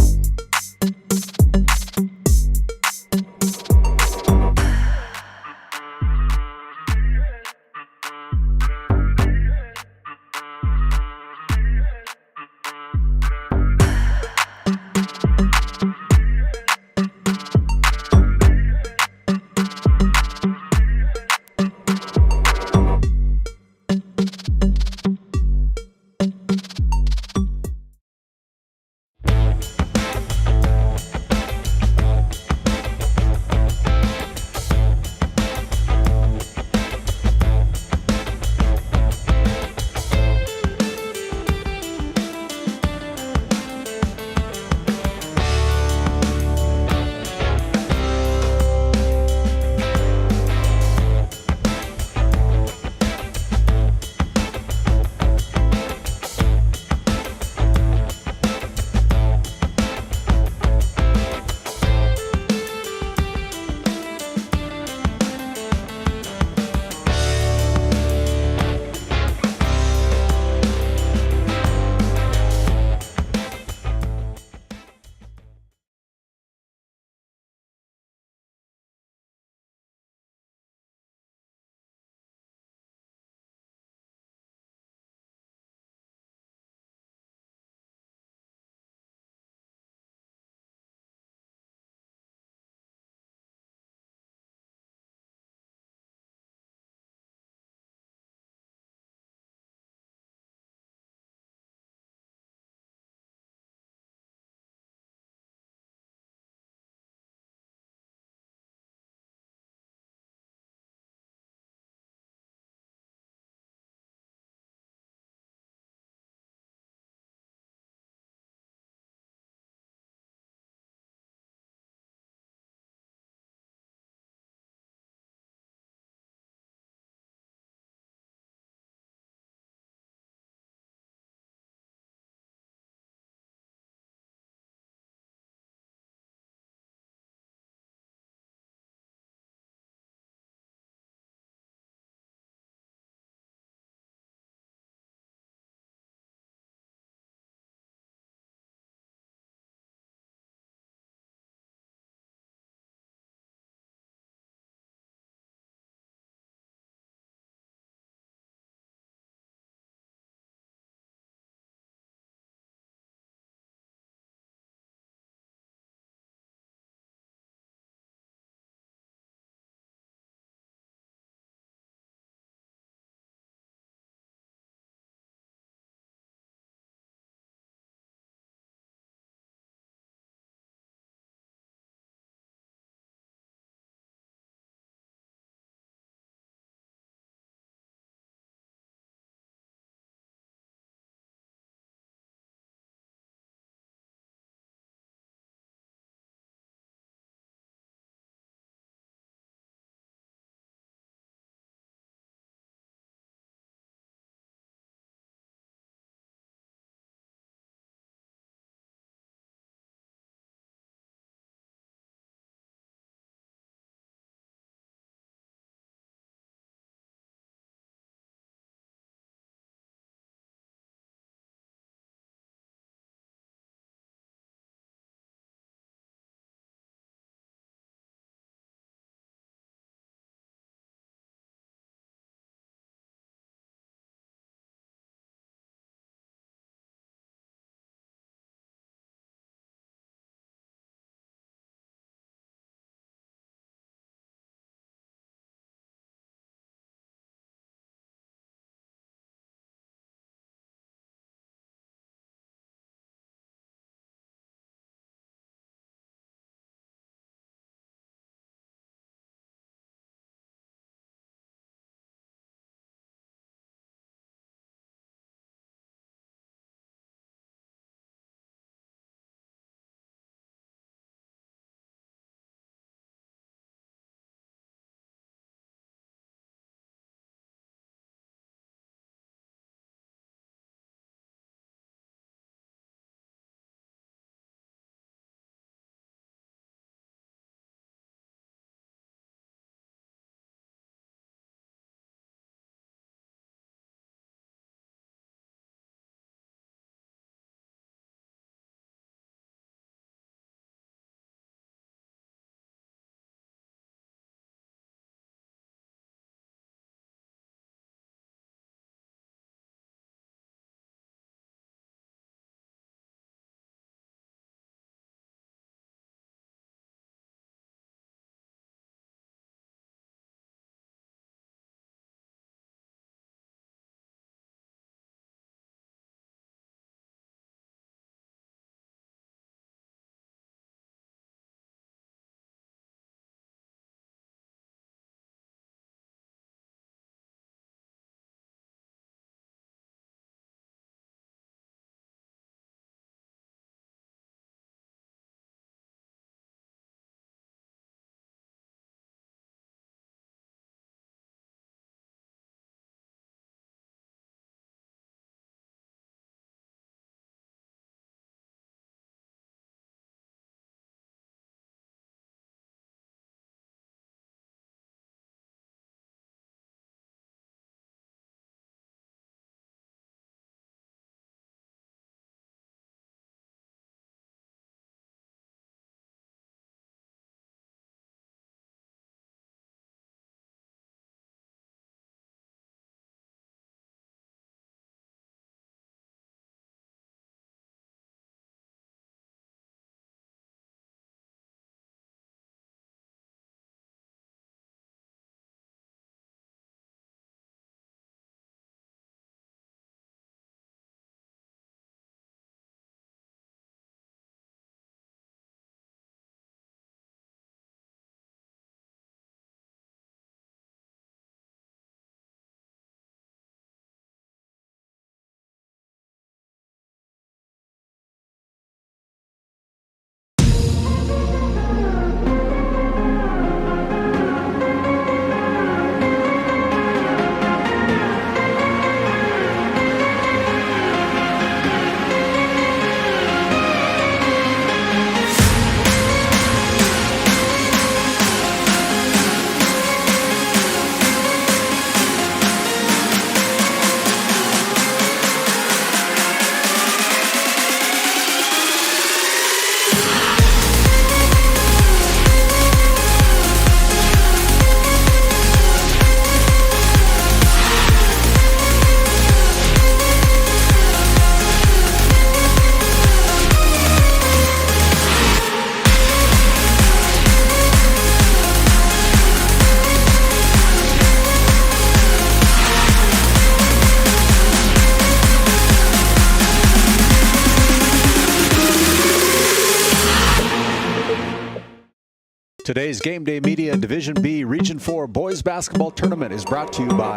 S6: Today's Game Day Media Division B Region 4 Boys Basketball Tournament is brought to you by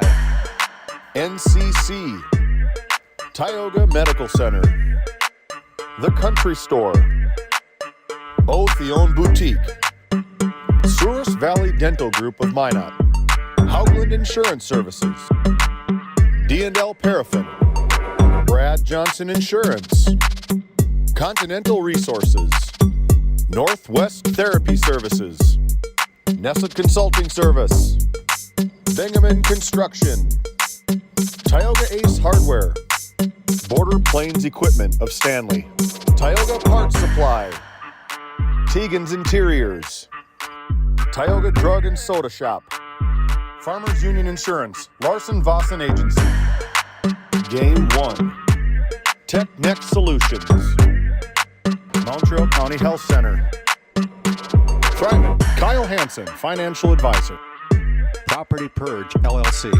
S9: NCC, Tioga Medical Center, The Country Store, Otheon Boutique, Souris Valley Dental Group of Minot, Haugland Insurance Services, D&L Paraffin, Brad Johnson Insurance, Continental Resources, Northwest Therapy Services, Nesset Consulting Service, Bingaman Construction, Tioga Ace Hardware, Border Plains Equipment of Stanley, Tioga Parts Supply, Tegan's Interiors, Tioga Drug and Soda Shop, Farmers Union Insurance, Larson Vossen Agency, Game 1, Tech Next Solutions, Montreal County Health Center, Thriving, Kyle Hansen, Financial Advisor,
S6: Property Purge LLC,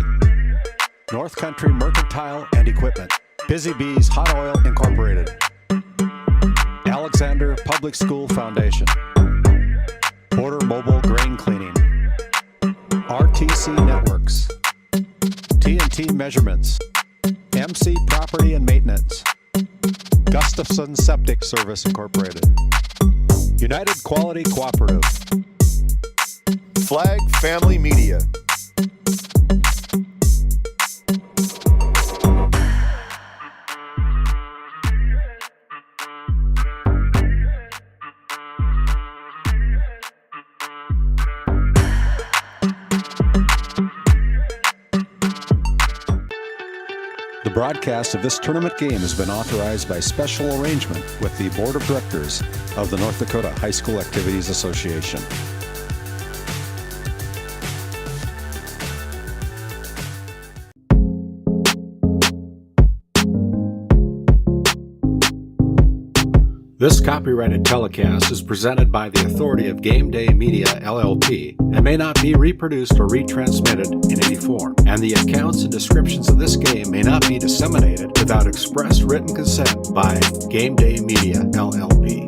S6: North Country Mercantile and Equipment, Busy Bees Hot Oil Incorporated, Alexander Public School Foundation, Border Mobile Grain Cleaning, RTC Networks, TNT Measurements, MC Property and Maintenance, Gustafson Septic Service Incorporated, United Quality Cooperative,
S9: Flag Family Media.
S6: The broadcast of this tournament game has been authorized by special arrangement with the Board of Directors of the North Dakota High School Activities Association. This copyrighted telecast is presented by the authority of Game Day Media, LLP, and may not be reproduced or retransmitted in any form. And the accounts and descriptions of this game may not be disseminated without express written consent by Game Day Media, LLP.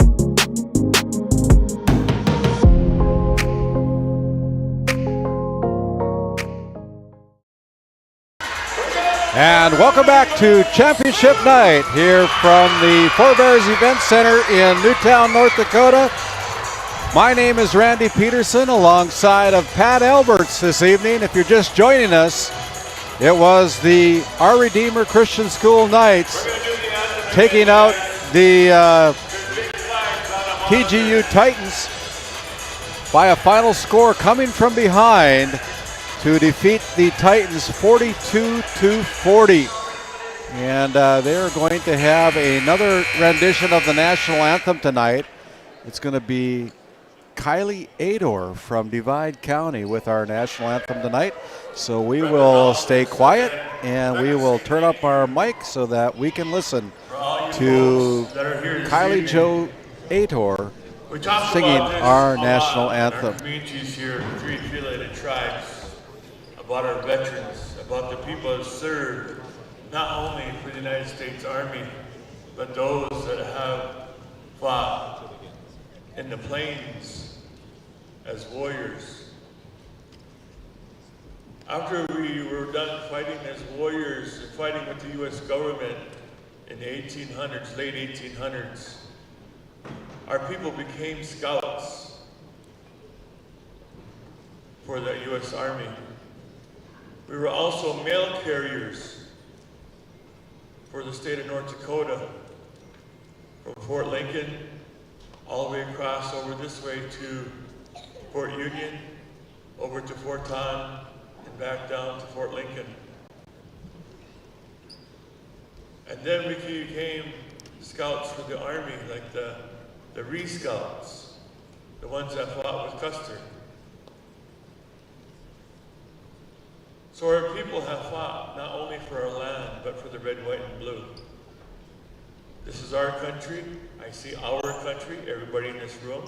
S6: And welcome back to Championship Night here from the Four Bears Event Center in Newtown, North Dakota. My name is Randy Pederson alongside of Pat Alberts this evening. If you're just joining us, it was the Our Redeemer Christian School Knights taking out the TGU Titans by a final score coming from behind to defeat the Titans 42-40. And they're going to have another rendition of the national anthem tonight. It's going to be Kylie Ador from Divide County with our national anthem tonight. So we will stay quiet and we will turn up our mic so that we can listen to Kylie Jo Ador singing our national anthem.
S16: Communities here, three affiliated tribes, about our veterans, about the people that served not only for the United States Army, but those that have fought in the plains as warriors. After we were done fighting as warriors and fighting with the U.S. government in the 1800s, late 1800s, our people became scouts for the U.S. Army. We were also mail carriers for the state of North Dakota, from Fort Lincoln all the way across over this way to Fort Union, over to Fort Ton, and back down to Fort Lincoln. And then we became scouts for the Army, like the Re-Scouts, the ones that fought with Custer. So our people have fought not only for our land, but for the red, white, and blue. This is our country. I say our country, everybody in this room.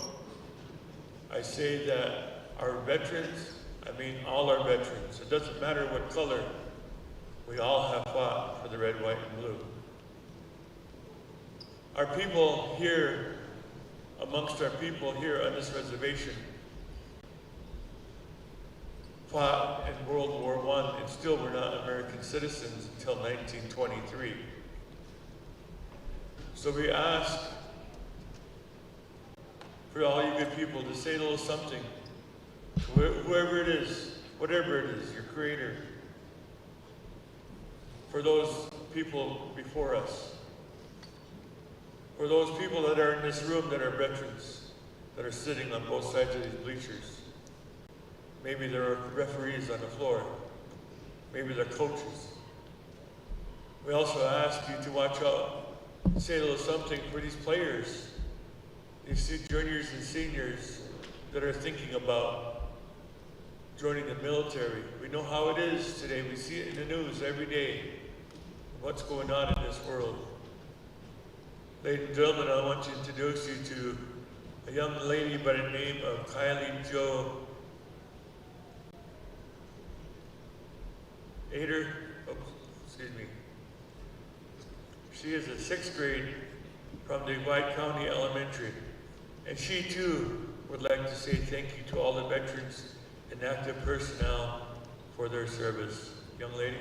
S16: I say that our veterans, I mean all our veterans, it doesn't matter what color, we all have fought for the red, white, and blue. Our people here, amongst our people here on this reservation, fought in World War I and still were not American citizens until 1923. So we ask for all you good people to say a little something, whoever it is, whatever it is, your creator, for those people before us, for those people that are in this room that are veterans, that are sitting on both sides of these bleachers. Maybe there are referees on the floor. Maybe they're coaches. We also ask you to watch out, say a little something for these players, these juniors and seniors that are thinking about joining the military. We know how it is today. We see it in the news every day, what's going on in this world. Ladies and gentlemen, I want to introduce you to a young lady by the name of Kylie Jo Ader. She is a 6th grade from the White County Elementary, and she too would like to say thank you to all the veterans and active personnel for their service. Young lady.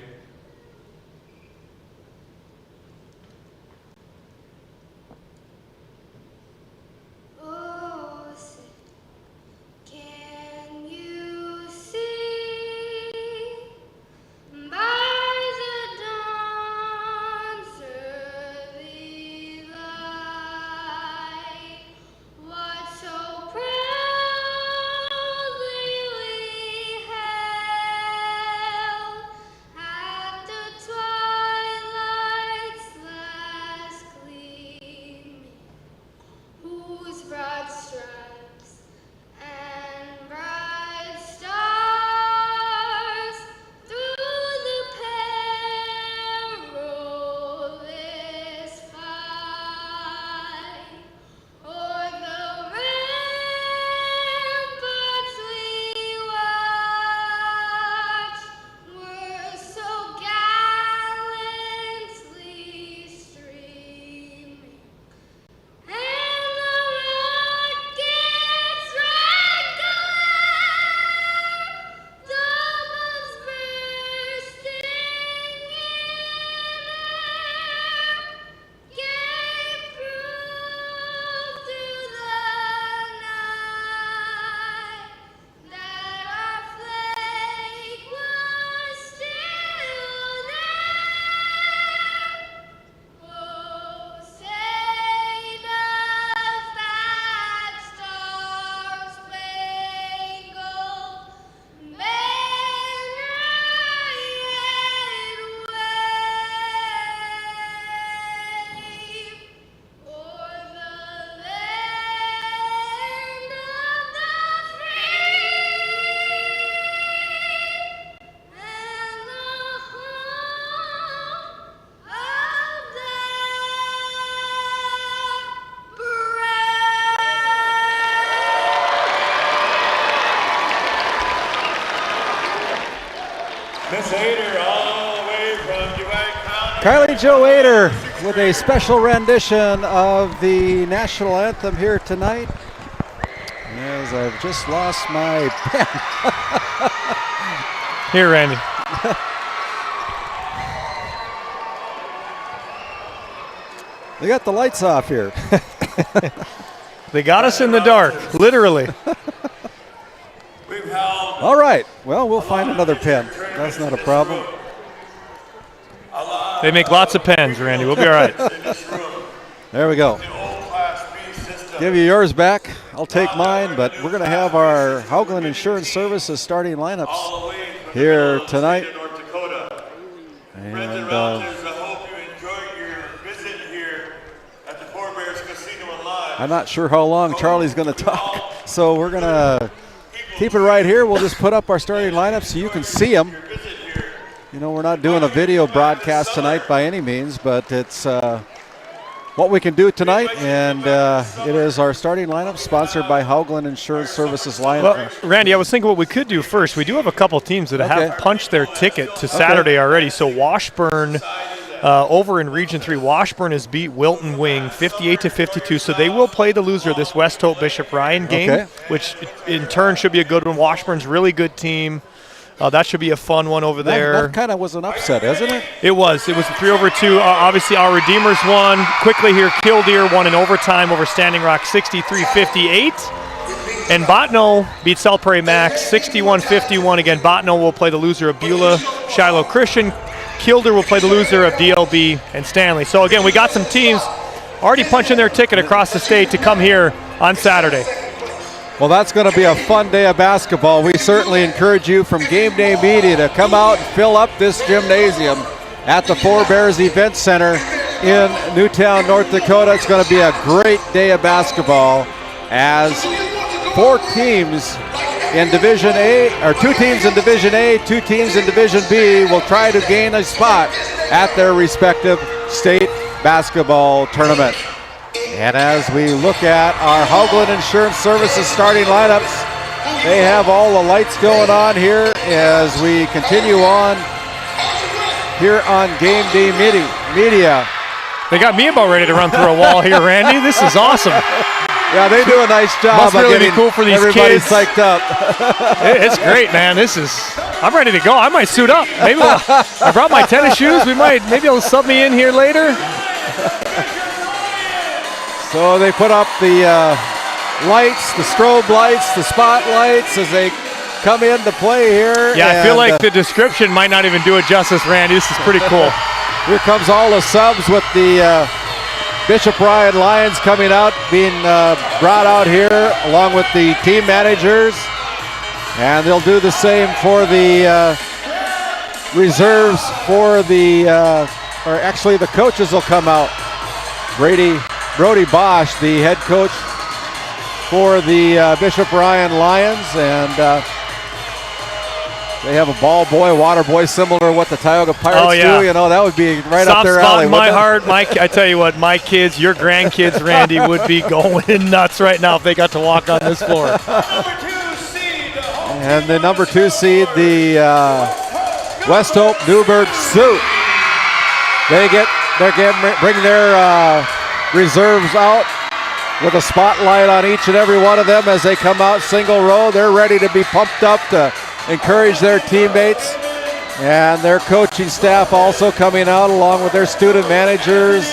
S6: Kylie Jo Ader with a special rendition of the national anthem here tonight. As I've just lost my pen.
S7: Here, Randy.
S6: They got the lights off here.
S7: They got us in the dark, literally.
S6: All right. Well, we'll find another pen. That's not a problem.
S7: They make lots of pens, Randy. We'll be all right.
S6: There we go. Give you yours back. I'll take mine, but we're going to have our Haugland Insurance Services starting lineups here tonight. And I'm not sure how long Charlie's going to talk, so we're going to keep it right here. We'll just put up our starting lineup so you can see them. You know, we're not doing a video broadcast tonight by any means, but it's what we can do tonight, and it is our starting lineup sponsored by Haugland Insurance Services lineup.
S7: Well, Randy, I was thinking what we could do first. We do have a couple teams that have punched their ticket to Saturday already. So Washburn over in Region 3, Washburn has beat Wilton Wing 58-52. So they will play the loser of this West Hope Bishop Ryan game, which in turn should be a good one. Washburn's really good team. That should be a fun one over there.
S6: That kind of was an upset, isn't it?
S7: It was. It was 3-over-2. Obviously, our Redeemers won. Quickly here, Killdeer won in overtime over Standing Rock 63-58. And Botno beat South Prairie Max 61-51. Again, Botno will play the loser of Beulah Shiloh Christian. Killdeer will play the loser of DLB and Stanley. So again, we got some teams already punching their ticket across the state to come here on Saturday.
S6: Well, that's going to be a fun day of basketball. We certainly encourage you from Game Day Media to come out and fill up this gymnasium at the Four Bears Event Center in Newtown, North Dakota. It's going to be a great day of basketball as 4 teams in Division A, or 2 teams in Division A, 2 teams in Division B will try to gain a spot at their respective state basketball tournament. And as we look at our Haugland Insurance Services starting lineups, they have all the lights going on here as we continue on here on Game Day Media.
S7: They got me about ready to run through a wall here, Randy. This is awesome.
S6: Yeah, they do a nice job.
S7: Must really be cool for these
S6: everybody
S7: kids.
S6: Psyched up.
S7: It's great, man. I'm ready to go. I might suit up. Maybe I brought my tennis shoes. Maybe they'll sub me in here later.
S6: So they put up the lights, the strobe lights, the spotlights as they come into play here.
S7: Yeah, I feel like the description might not even do it justice, Randy. This is pretty cool.
S6: Here comes all the subs with the Bishop Ryan Lions coming out, being brought out here along with the team managers. And they'll do the same for the reserves for the, or actually the coaches will come out. Brody Bosch, the head coach for the Bishop Ryan Lions, and they have a ball boy, water boy, similar to what the Tioga Pirates do. You know, that would be right up their alley.
S7: Soft spot in my heart, Mike. I tell you what, my kids, your grandkids, Randy, would be going nuts right now if they got to walk on this floor.
S6: And the number 2 seed, the West Hope Newburgh Sioux. They're bring their reserves out with a spotlight on each and every one of them as they come out single row. They're ready to be pumped up to encourage their teammates, and their coaching staff also coming out along with their student managers.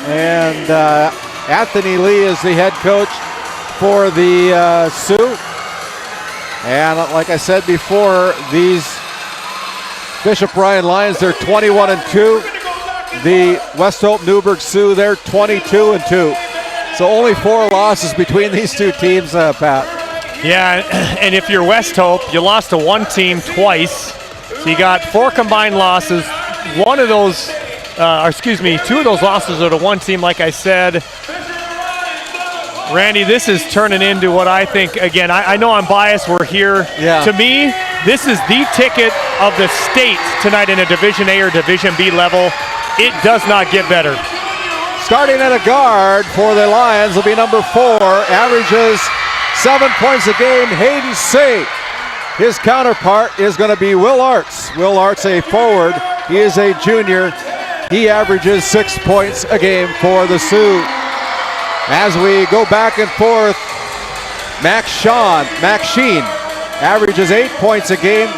S6: And Anthony Lee is the head coach for the Sioux. And like I said before, these Bishop Ryan Lions, they're 21-2. The West Hope Newburgh Sioux, they're 22-2. So only 4 losses between these 2 teams, Pat.
S7: Yeah, and if you're West Hope, you lost to one team twice. So you got 4 combined losses. 2 of those losses are to one team, like I said. Randy, this is turning into what I think, again, I know I'm biased, we're here.
S6: Yeah.
S7: To me, this is the ticket of the state tonight in a Division A or Division B level. It does not get better.
S6: Starting at a guard for the Lions will be number 4, averages 7 points a game, Hayden Say. His counterpart is going to be Will Arts. Will Arts, a forward. He is a junior. He averages 6 points a game for the Sioux. As we go back and forth, Max Sheen averages 8 points a game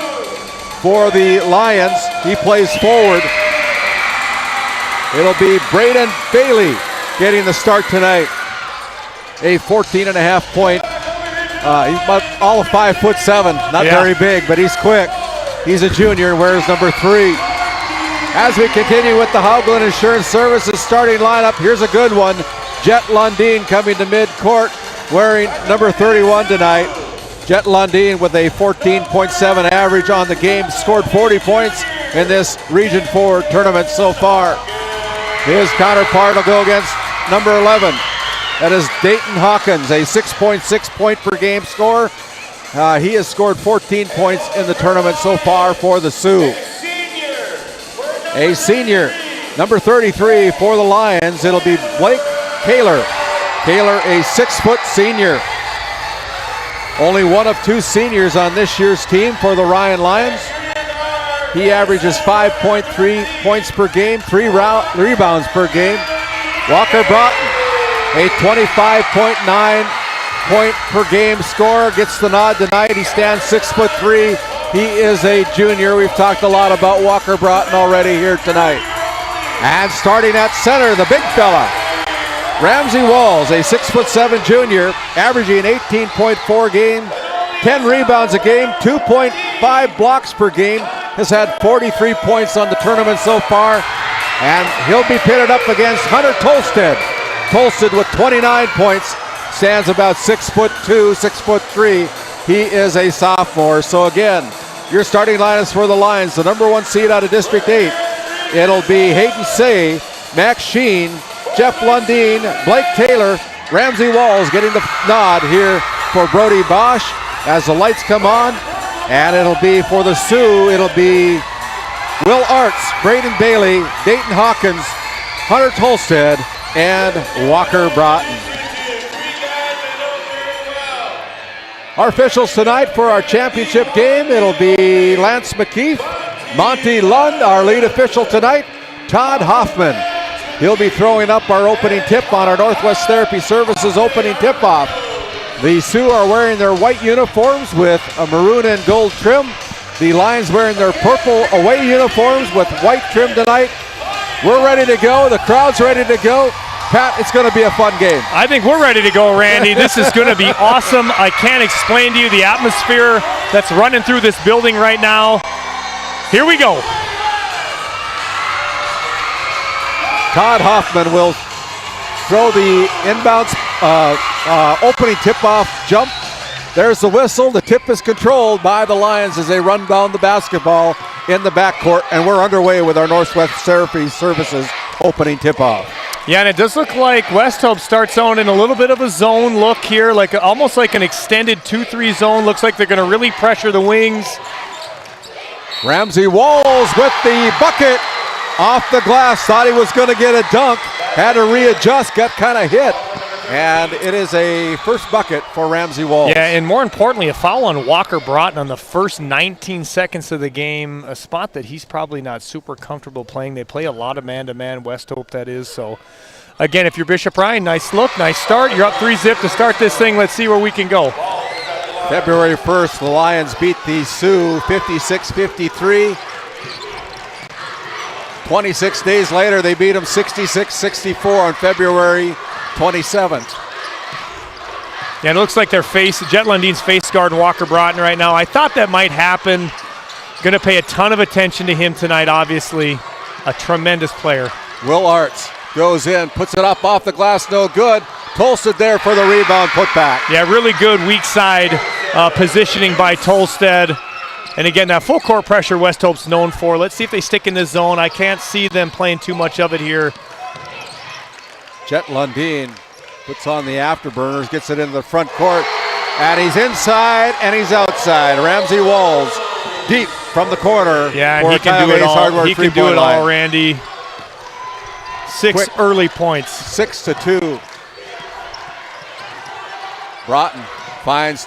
S6: for the Lions. He plays forward. It'll be Braden Bailey getting the start tonight. A 14.5 point. He's all of 5'7", not very big, but he's quick. He's a junior and wears number 3. As we continue with the Haugland Insurance Services starting lineup, here's a good one. Jet Lundeen coming to midcourt wearing number 31 tonight. Jet Lundeen with a 14.7 average on the game, scored 40 points in this Region 4 tournament so far. His counterpart will go against number 11. That is Dayton Hawkins, a 6.6 point per game scorer. He has scored 14 points in the tournament so far for the Sioux. A senior, number 33 for the Lions. It'll be Blake Kaler. Kaler, a 6-foot senior. Only one of 2 seniors on this year's team for the Ryan Lions. He averages 5.3 points per game, 3 rebounds per game. Walker Broughton, a 25.9 point per game scorer, gets the nod tonight. He stands 6'3", He is a junior. We've talked a lot about Walker Broughton already here tonight. And starting at center, the big fella, Ramsey Walls, a 6'7" junior, averaging 18.4 game, 10 rebounds a game, 2.5 blocks per game, has had 43 points on the tournament so far, and he'll be pitted up against Hunter Tolstead. Tolstead with 29 points, stands about 6'2", 6'3". He is a sophomore. So again, your starting lineups for the Lions, the number 1 seed out of District 8. It'll be Hayden Say, Max Sheen, Jeff Lundeen, Blake Taylor, Ramsey Walls getting the nod here for Brody Bosch as the lights come on. And it'll be for the Sioux, it'll be Will Arts, Braden Bailey, Dayton Hawkins, Hunter Tolstead, and Walker Broughton. Our officials tonight for our championship game, it'll be Lance McKeith, Monty Lund, our lead official tonight, Todd Hoffman. He'll be throwing up our opening tip on our Northwest Therapy Services opening tip-off. The Sioux are wearing their white uniforms with a maroon and gold trim. The Lions wearing their purple away uniforms with white trim tonight. We're ready to go. The crowd's ready to go. Pat, it's going to be a fun game.
S7: I think we're ready to go, Randy. This is going to be awesome. I can't explain to you the atmosphere that's running through this building right now. Here we go.
S6: Todd Hoffman will throw the inbounds opening tip-off jump. There's the whistle. The tip is controlled by the Lions as they run down the basketball in the backcourt, and we're underway with our Northwest Therapy Services opening tip-off.
S7: Yeah, and it does look like West Hope starts out in a little bit of a zone look here, like almost like an extended 2-3 zone. Looks like they're going to really pressure the wings.
S6: Ramsey Walls with the bucket off the glass. Thought he was going to get a dunk. Had to readjust, got kind of hit. And it is a first bucket for Ramsey Walls.
S7: Yeah, and more importantly, a foul on Walker Broughton on the first 19 seconds of the game, a spot that he's probably not super comfortable playing. They play a lot of man-to-man, West Hope that is. So, again, if you're Bishop Ryan, nice look, nice start. You're up 3-zip to start this thing. Let's see where we can go.
S6: February 1st, the Lions beat the Sioux 56-53. 26 days later, they beat them 66-64 on February 27th.
S7: Yeah, it looks like their Jet Lundeen's face guard Walker Broughton right now. I thought that might happen. Going to pay a ton of attention to him tonight, obviously. A tremendous player.
S6: Will Arts goes in, puts it up off the glass, no good. Tolstead there for the rebound, put back.
S7: Yeah, really good weak side positioning by Tolstead. And again, that full court pressure West Hope's known for. Let's see if they stick in this zone. I can't see them playing too much of it here.
S6: Jet Lundeen puts on the afterburners, gets it into the front court, and he's inside and he's outside. Ramsey Walls deep from the corner.
S7: Yeah, and he can do it all. He can do it all, Randy. Six early points.
S6: 6-2. Broughton finds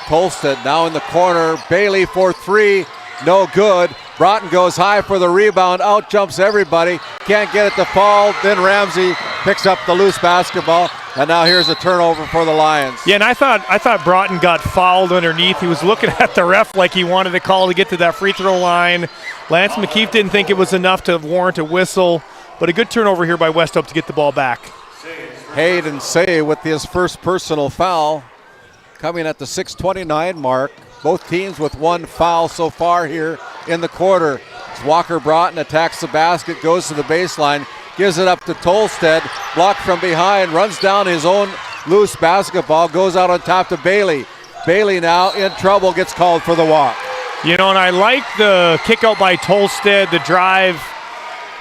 S6: Tolstead now in the corner. Bailey for three, no good. Broughton goes high for the rebound, out jumps everybody, can't get it to fall. Then Ramsey picks up the loose basketball, and now here's a turnover for the Lions.
S7: Yeah, and I thought Broughton got fouled underneath. He was looking at the ref like he wanted to call to get to that free throw line. Lance McKeith didn't think it was enough to warrant a whistle, but a good turnover here by West Hope to get the ball back.
S6: Hayden Say with his first personal foul, coming at the 6:29 mark. Both teams with one foul so far here in the quarter. As Walker Broughton attacks the basket, goes to the baseline, gives it up to Tolstead, blocked from behind, runs down his own loose basketball, goes out on top to Bailey. Bailey now in trouble, gets called for the walk.
S7: You know, and I like the kick out by Tolstead, the drive,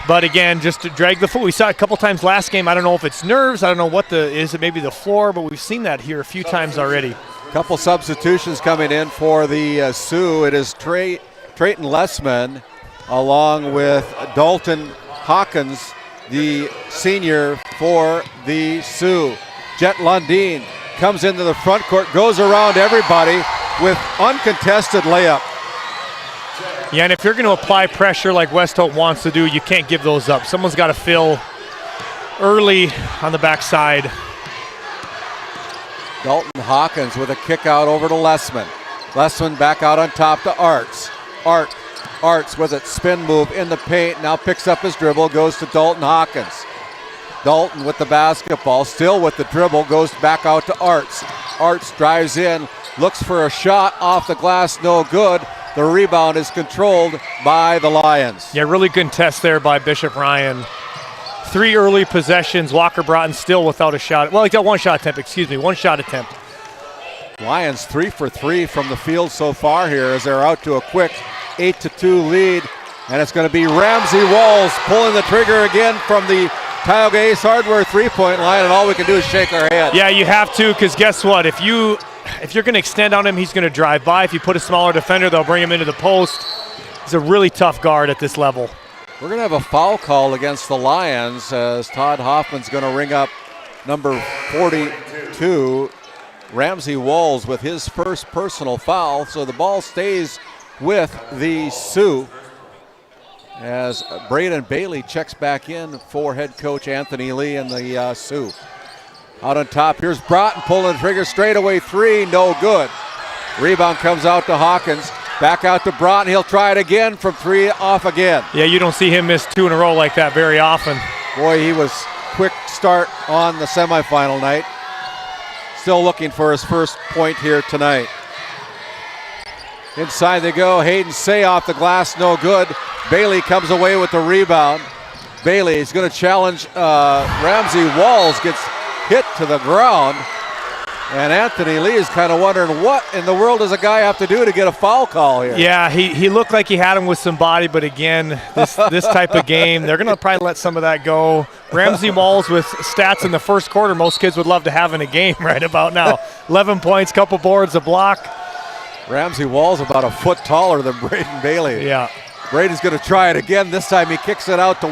S7: but again, just to drag the foot. We saw it a couple times last game. I don't know if it's nerves. I don't know what is it, maybe the floor, but we've seen that here a few times already.
S6: Couple substitutions coming in for the Sioux. It is Trayton Lessman along with Dalton Hawkins, the senior for the Sioux. Jet Lundeen comes into the front court, goes around everybody with uncontested layup.
S7: Yeah, and if you're going to apply pressure like West Hope wants to do, you can't give those up. Someone's got to fill early on the backside.
S6: Dalton Hawkins with a kick out over to Lessman. Lessman back out on top to Arts. Arts with it, spin move in the paint, now picks up his dribble, goes to Dalton Hawkins. Dalton with the basketball, still with the dribble, goes back out to Arts. Arts drives in, looks for a shot off the glass, no good. The rebound is controlled by the Lions.
S7: Yeah, really good test there by Bishop Ryan. 3 early possessions, Walker Broughton still without a shot. Well, he got one shot attempt.
S6: Lions 3 for 3 from the field so far here as they're out to a quick 8-2 lead. And it's going to be Ramsey Walls pulling the trigger again from the Tioga Ace Hardware three-point line, and all we can do is shake our head.
S7: Yeah, you have to, because guess what? If you're going to extend on him, he's going to drive by. If you put a smaller defender, they'll bring him into the post. He's a really tough guard at this level.
S6: We're going to have a foul call against the Lions as Todd Hoffman's going to ring up number 42, Ramsey Walls, with his first personal foul. So the ball stays with the Sioux as Braden Bailey checks back in for head coach Anthony Lee and the Sioux. Out on top, here's Broughton pulling the trigger, straightaway 3, no good. Rebound comes out to Hawkins, back out to Broughton, he'll try it again from 3, off again.
S7: Yeah, you don't see him miss 2 in a row like that very often.
S6: Boy, he was quick start on the semifinal night. Still looking for his first point here tonight. Inside they go, Hayden Say off the glass, no good. Bailey comes away with the rebound. Bailey is going to challenge Ramsey Walls, gets hit to the ground. And Anthony Lee is kind of wondering what in the world does a guy have to do to get a foul call here?
S7: Yeah, he looked like he had him with some body, but again, this type of game, they're going to probably let some of that go. Ramsey Walls with stats in the first quarter most kids would love to have in a game right about now. 11 points, couple boards, a block.
S6: Ramsey Walls about a foot taller than Braden Bailey.
S7: Yeah.
S6: Braden's going to try it again. This time he kicks it out to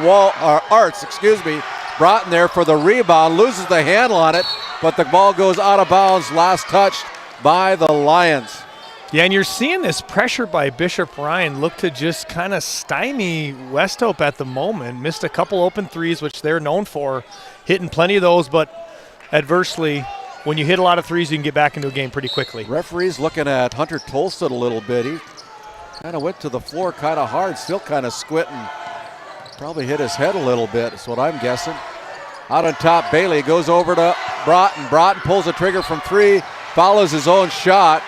S6: Arts. Broughton there for the rebound, loses the handle on it, but the ball goes out of bounds, last touched by the Lions.
S7: Yeah, and you're seeing this pressure by Bishop Ryan look to just kind of stymie West Hope at the moment. Missed a couple open threes, which they're known for, hitting plenty of those, but adversely, when you hit a lot of threes, you can get back into a game pretty quickly.
S6: Referee's looking at Hunter Tolstead a little bit. He kind of went to the floor kind of hard, still kind of squinting. Probably hit his head a little bit, is what I'm guessing. Out on top, Bailey goes over to Broughton. Broughton pulls the trigger from 3, follows his own shot,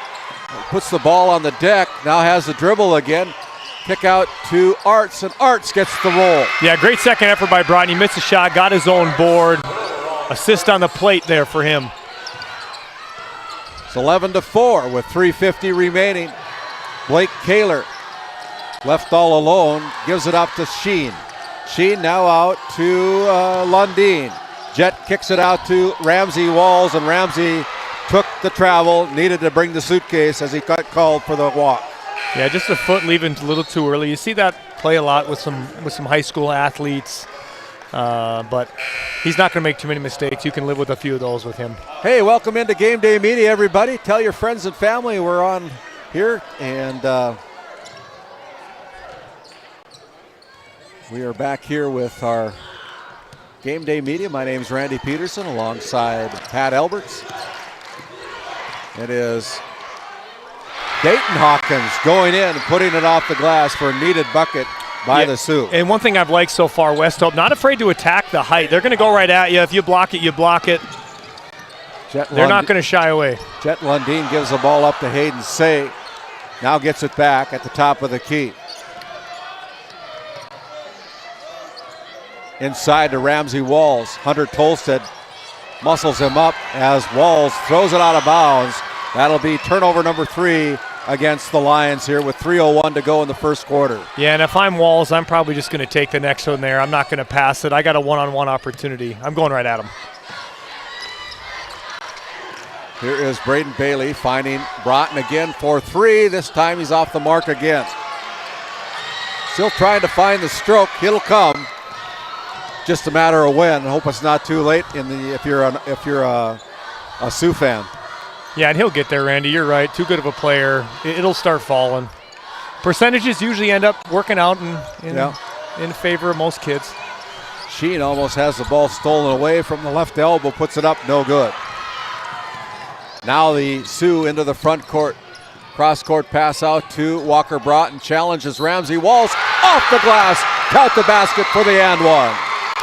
S6: puts the ball on the deck, now has the dribble again. Kick out to Arts, and Arts gets the roll.
S7: Yeah, great second effort by Broughton. He missed a shot, got his own board. Assist on the plate there for him.
S6: It's 11-4 with 3:50 remaining. Blake Kaler left all alone, gives it up to Sheen. Sheen now out to Lundeen. Jet kicks it out to Ramsey Walls, and Ramsey took the travel, needed to bring the suitcase as he got called for the walk.
S7: Yeah, just a foot leaving a little too early. You see that play a lot with some high school athletes, but he's not going to make too many mistakes. You can live with a few of those with him.
S6: Hey, welcome into Game Day Media, everybody. Tell your friends and family we're on here, and we are back here with our Game Day Media. My name's Randy Pederson alongside Pat Alberts. It is Dayton Hawkins going in and putting it off the glass for a needed bucket by the Sioux.
S7: And one thing I've liked so far, West Hope, not afraid to attack the height. They're going to go right at you. If you block it, you block it. They're not going to shy away.
S6: Jet Lundeen gives the ball up to Hayden Say. Now gets it back at the top of the key. Inside to Ramsey Walls. Hunter Tolstead muscles him up as Walls throws it out of bounds. That'll be turnover number 3 against the Lions here with 3:01 to go in the first quarter.
S7: Yeah, and if I'm Walls, I'm probably just going to take the next one there. I'm not going to pass it. I got a one-on-one opportunity. I'm going right at him.
S6: Here is Braden Bailey finding Broughton again for 3. This time he's off the mark again. Still trying to find the stroke. It'll come. Just a matter of when. I hope it's not too late if you're a Sioux fan.
S7: Yeah, and he'll get there, Randy. You're right. Too good of a player. It'll start falling. Percentages usually end up working out in favor of most kids.
S6: Sheen almost has the ball stolen away from the left elbow, puts it up, no good. Now the Sioux into the front court Cross-court pass out to Walker Broughton. Challenges Ramsey Walls off the glass. Count the basket for the and one.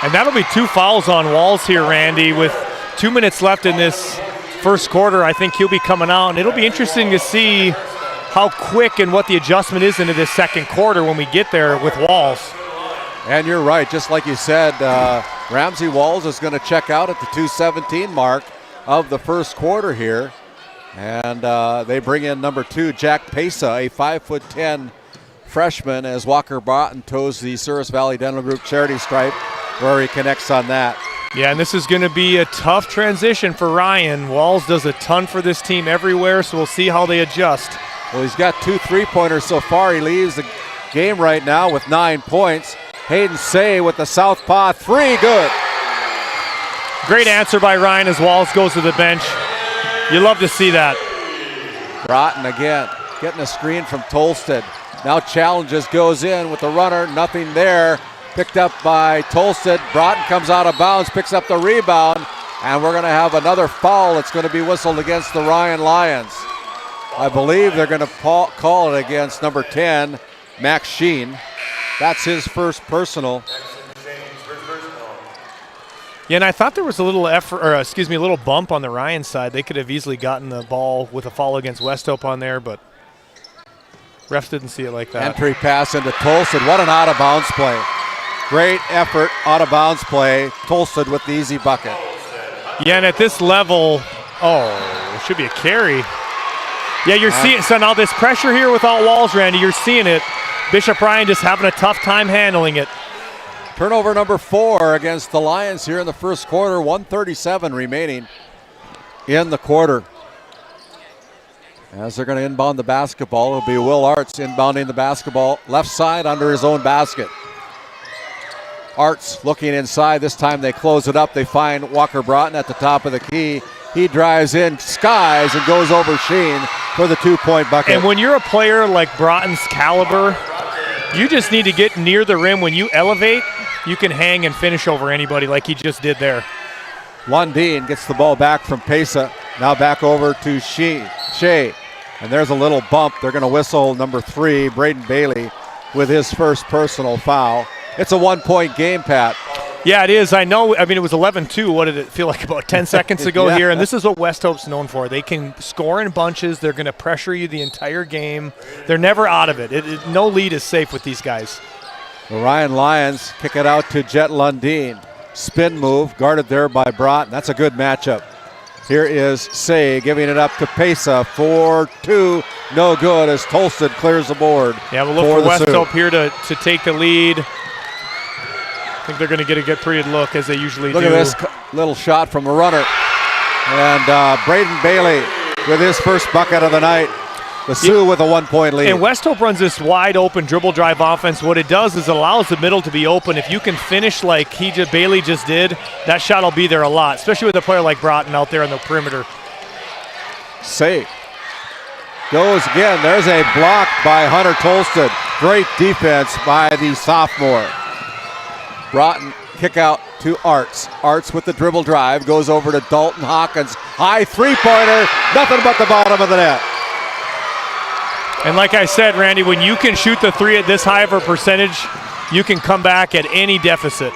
S7: And that'll be 2 fouls on Walls here, Randy. With 2 minutes left in this first quarter, I think he'll be coming out. And it'll be interesting to see how quick and what the adjustment is into this second quarter when we get there with Walls.
S6: And you're right, just like you said, Ramsey Walls is going to check out at the 2:17 mark of the first quarter here. And they bring in number 2, Jack Pesa, a 5'10" freshman, as Walker Broughton toes the Service Valley Dental Group charity stripe, where he connects on that.
S7: Yeah, and this is going to be a tough transition for Ryan. Walls does a ton for this team everywhere, so we'll see how they adjust.
S6: Well, he's got 2 3-pointers so far. He leads the game right now with 9 points. Hayden Say with the southpaw 3, good.
S7: Great answer by Ryan as Walls goes to the bench. You love to see that.
S6: Broughton again, getting a screen from Tolsted. Now challenges, goes in with the runner, nothing there. Picked up by Tolsted. Broughton comes out of bounds, picks up the rebound, and we're going to have another foul that's going to be whistled against the Ryan Lions. I believe they're going to call it against number 10, Max Sheen. That's his first personal.
S7: Yeah, and I thought there was a little a little bump on the Ryan side. They could have easily gotten the ball with a foul against Westhope on there, but refs didn't see it like that.
S6: Entry pass into Tolsted. What an out-of-bounds play. Great effort, out-of-bounds play. Tolsted with the easy bucket.
S7: Yeah, and at this level, it should be a carry. Yeah, you're seeing, so now this pressure here without Walls, Randy, you're seeing it. Bishop Ryan just having a tough time handling it.
S6: Turnover number 4 against the Lions here in the first quarter. 1:37 remaining in the quarter. As they're going to inbound the basketball, it'll be Will Arts inbounding the basketball left side under his own basket. Arts looking inside. This time they close it up. They find Walker Broughton at the top of the key. He drives in, skies, and goes over Sheen for the 2-point bucket.
S7: And when you're a player like Broughton's caliber, you just need to get near the rim. When you elevate, you can hang and finish over anybody like he just did there.
S6: Lundeen gets the ball back from Pesa. Now back over to Shea. And there's a little bump. They're going to whistle number 3, Braden Bailey, with his first personal foul. It's a 1-point game, Pat.
S7: Yeah, it is. I know. I mean, it was 11-2. What did it feel like about 10 seconds ago
S6: Yeah.
S7: here? And this is what Westhope's known for. They can score in bunches. They're going to pressure you the entire game. They're never out of it. No lead is safe with these guys.
S6: The Ryan Lions kick it out to Jet Lundeen. Spin move, guarded there by Broughton. That's a good matchup. Here is Say giving it up to Pesa for 2. No good as Tolsted clears the board.
S7: Yeah, we'll look for Westhope here to take the lead. I think they're going to get a good pretty look, as they usually do.
S6: Look at this little shot from a runner. And Braden Bailey with his first bucket of the night. The Sioux with a 1-point lead.
S7: And Westhope runs this wide open dribble drive offense. What it does is it allows the middle to be open. If you can finish like Bailey just did, that shot will be there a lot, especially with a player like Broughton out there on the perimeter.
S6: Say goes again. There's a block by Hunter Tolsted. Great defense by the sophomore. Broughton kick out to Arts. Arts with the dribble drive goes over to Dalton Hawkins. High 3-pointer, nothing but the bottom of the net.
S7: And like I said, Randy, when you can shoot the 3 at this high of a percentage, you can come back at any deficit.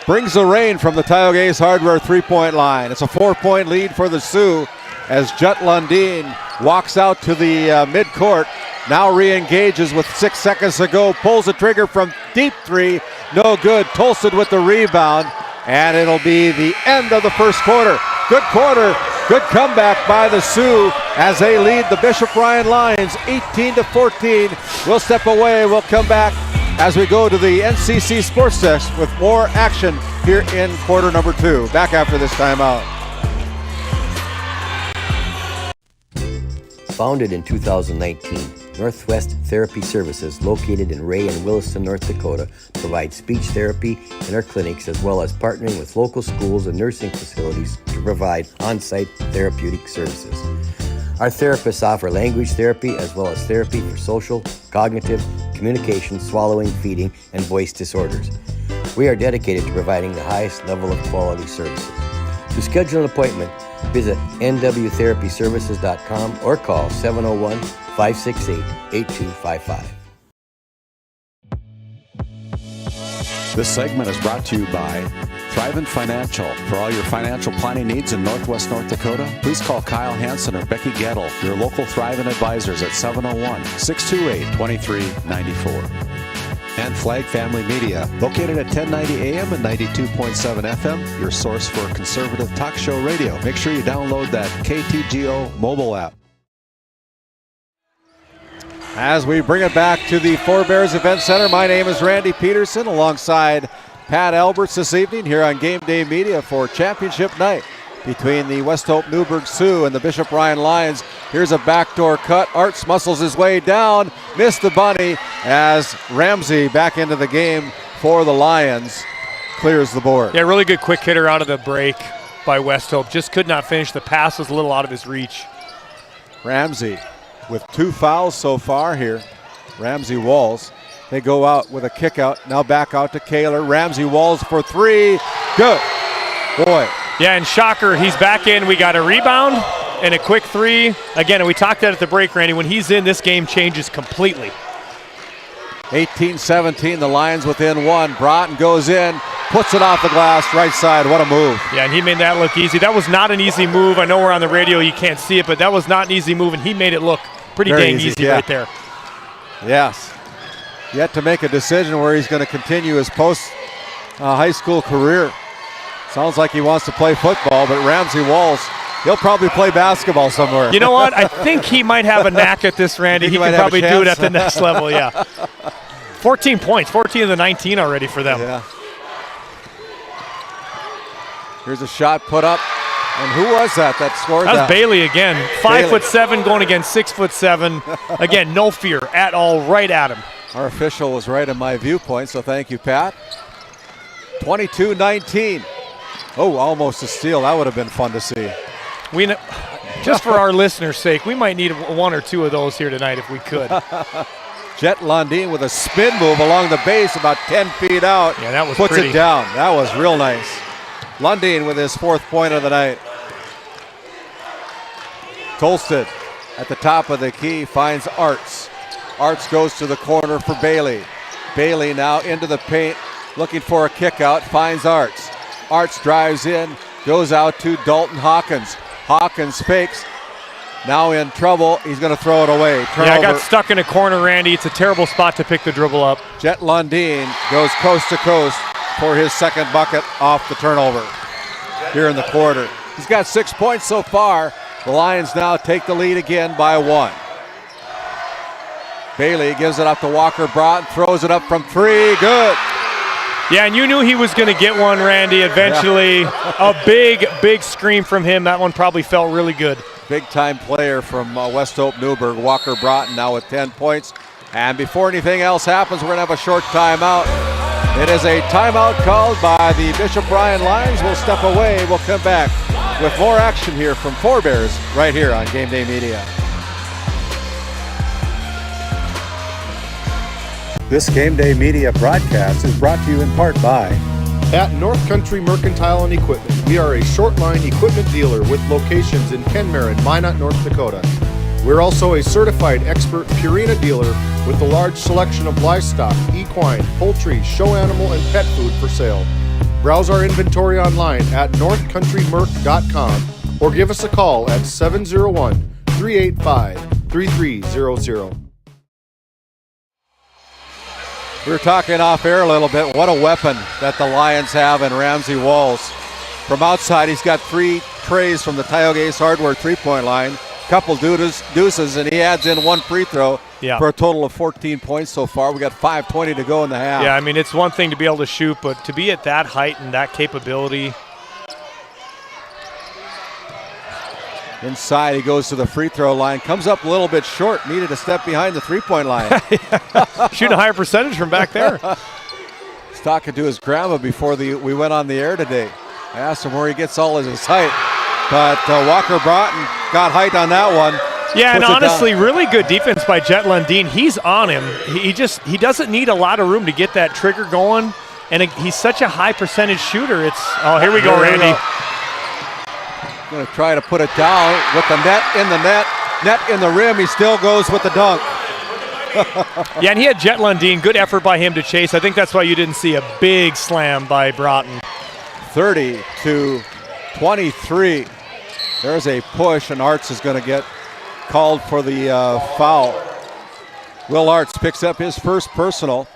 S6: Brings the rain from the Tioga Ace Hardware 3-point line. It's a 4-point lead for the Sioux as Jet Lundeen walks out to the midcourt. Now re-engages with 6 seconds to go. Pulls the trigger from deep 3. No good. Tolsted with the rebound. And it'll be the end of the first quarter. Good quarter. Good comeback by the Sioux as they lead the Bishop Ryan Lions 18-14. We'll step away. We'll come back as we go to the NCC Sports Desk with more action here in quarter number 2. Back after this timeout.
S14: Founded in 2019, Northwest Therapy Services, located in Ray and Williston, North Dakota, provides speech therapy in our clinics as well as partnering with local schools and nursing facilities to provide on-site therapeutic services. Our therapists offer language therapy as well as therapy for social, cognitive, communication, swallowing, feeding, and voice disorders. We are dedicated to providing the highest level of quality services. To schedule an appointment, visit nwtherapyservices.com or call 701 568-8255.
S4: This segment is brought to you by Thrivent Financial. For all your financial planning needs in Northwest North Dakota, please call Kyle Hansen or Becky Gettle, your local Thrivent advisors at 701-628-2394. And Flag Family Media, located at 1090 AM and 92.7 FM, your source for conservative talk show radio. Make sure you download that KTGO mobile app.
S6: As we bring it back to the Four Bears Event Center, my name is Randy Pederson alongside Pat Alberts this evening here on Game Day Media for championship night between the West Hope Newburgh Sioux and the Bishop Ryan Lions. Here's a backdoor cut. Arts muscles his way down, missed the bunny as Ramsey back into the game for the Lions clears the board.
S7: Yeah, really good quick hitter out of the break by West Hope. Just could not finish. The pass was a little out of his reach.
S6: Ramsey with 2 fouls so far here. Ramsey Walls. They go out with a kick out. Now back out to Kaler. Ramsey Walls for 3. Good. Boy.
S7: Yeah, and shocker, he's back in. We got a rebound and a quick 3. Again, and we talked that at the break, Randy. When he's in, this game changes completely.
S6: 18-17, the Lions within 1. Broughton goes in, puts it off the glass, right side. What a move.
S7: Yeah, and he made that look easy. That was not an easy move. I know we're on the radio, you can't see it, but that was not an easy move, and he made it look pretty dang easy right there.
S6: Yes. Yet to make a decision where he's going to continue his post-high school career. Sounds like he wants to play football, but Ramsey Walls, he'll probably play basketball somewhere.
S7: You know what? I think he might have a knack at this, Randy. He can probably do it at the next level, yeah. 14 points, 14 of the 19 already for them.
S6: Yeah. Here's a shot put up. And who was that scored that?
S7: That was Bailey again. 5'7" going against 6'7". Again, no fear at all, right at him.
S6: Our official was right in my viewpoint, so thank you, Pat. 22-19. Oh, almost a steal. That would have been fun to see.
S7: Just for our listeners' sake, we might need 1 or 2 of those here tonight if we could.
S6: Jet Lundin with a spin move along the base about 10 feet out.
S7: Yeah, that was
S6: puts
S7: pretty.
S6: It down. That was real nice. Lundin with his 4th point of the night. Tolsted at the top of the key finds Arts. Arts goes to the corner for Bailey. Bailey now into the paint, looking for a kick out, finds Arts. Arts drives in, goes out to Dalton Hawkins. Hawkins fakes, now in trouble. He's going to throw it away. Turnover.
S7: Yeah, I got stuck in a corner, Randy. It's a terrible spot to pick the dribble up.
S6: Jet Lundin goes coast to coast for his 2nd bucket off the turnover here in the quarter. He's got 6 points so far. The Lions now take the lead again by 1. Bailey gives it up to Walker Broughton, throws it up from 3, good.
S7: Yeah, and you knew he was going to get one, Randy, eventually. Yeah. A big scream from him. That one probably felt really good.
S6: Big-time player from West Hope Newburgh, Walker Broughton, now with 10 points. And before anything else happens, we're going to have a short timeout. It is a timeout called by the Bishop Ryan Lions. We'll step away. We'll come back with more action here from Four Bears right here on Game Day Media. This Game Day Media broadcast is brought to you in part by
S5: At North Country Mercantile and Equipment, we are a short line equipment dealer with locations in Kenmare and Minot, North Dakota. We're also a certified expert Purina dealer with a large selection of livestock, equine, poultry, show animal, and pet food for sale. Browse our inventory online at northcountrymerc.com or give us a call at 701-385-3300.
S6: We were talking off air a little bit. What a weapon that the Lions have in Ramsey Walls. From outside, he's got 3 trays from the Tioga Ace Hardware 3-point line, couple deuces, and he adds in 1 free throw for a total of 14 points so far. We got 5:20 to go in the half.
S7: Yeah, I mean, it's one thing to be able to shoot, but to be at that height and that capability.
S6: Inside, he goes to the free throw line, comes up a little bit short, needed a step behind the 3-point line.
S7: Shooting a higher percentage from back there.
S6: He's talking to his grandma before we went on the air today. I asked him where he gets all his height, but Walker Broughton got height on that one.
S7: Yeah, and honestly, really good defense by Jet Lundin. He's on him. He doesn't need a lot of room to get that trigger going, and he's such a high percentage shooter. Here we go, Randy.
S6: Going to try to put it down with the net in the net. net in the rim. He still goes with the dunk.
S7: Yeah, and he had Jet Lundeen. Good effort by him to chase. I think that's why you didn't see a big slam by Broughton.
S6: 30-23. There's a push, and Arts is going to get called for the foul. Will Arts picks up his first personal.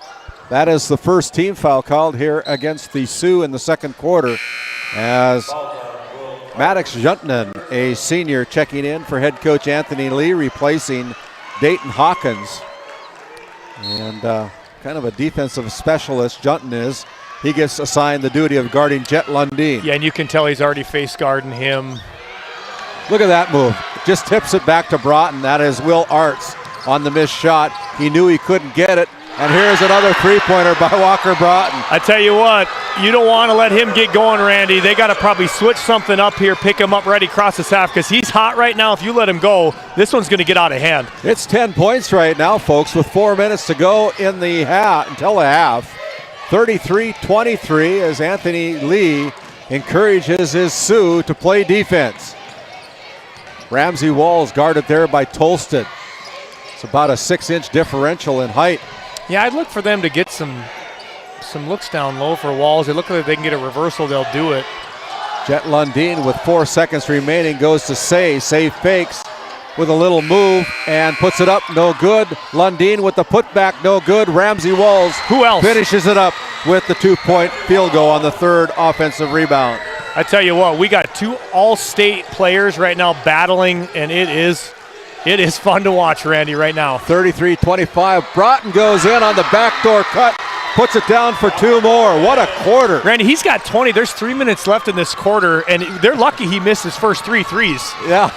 S6: That is the first team foul called here against the Sioux in the second quarter, as Maddox Juntnan, a senior, checking in for head coach Anthony Lee, replacing Dayton Hawkins. And kind of a defensive specialist, Junton is. He gets assigned the duty of guarding Jet Lundeen.
S7: Yeah, and you can tell he's already face guarding him.
S6: Look at that move. Just tips it back to Broughton. That is Will Arts on the missed shot. He knew he couldn't get it. And here's another three-pointer by Walker Broughton.
S7: I tell you what, you don't want to let him get going, Randy. They got to probably switch something up here, pick him up ready across the half, because he's hot right now. If you let him go, this one's going to get out of hand.
S6: It's 10 points right now, folks, with 4 minutes to go in the half, until the half. 33-23 as Anthony Lee encourages his Sioux to play defense. Ramsey Walls guarded there by Tolston. It's about a 6-inch differential in height.
S7: Yeah, I'd look for them to get some looks down low for Walls. They look like they can get a reversal, they'll do it.
S6: Jet Lundeen with 4 seconds remaining goes to Say. Say fakes with a little move and puts it up, no good. Lundeen with the putback, no good. Ramsey Walls,
S7: who else,
S6: finishes it up with the 2-point field goal on the third offensive rebound.
S7: I tell you what, we got 2 all-state players right now battling, and it is fun to watch, Randy, right now.
S6: 33-25. Broughton goes in on the backdoor cut, puts it down for 2 more. What a quarter.
S7: Randy, he's got 20. There's 3 minutes left in this quarter, and they're lucky he missed his first 3 threes.
S6: Yeah.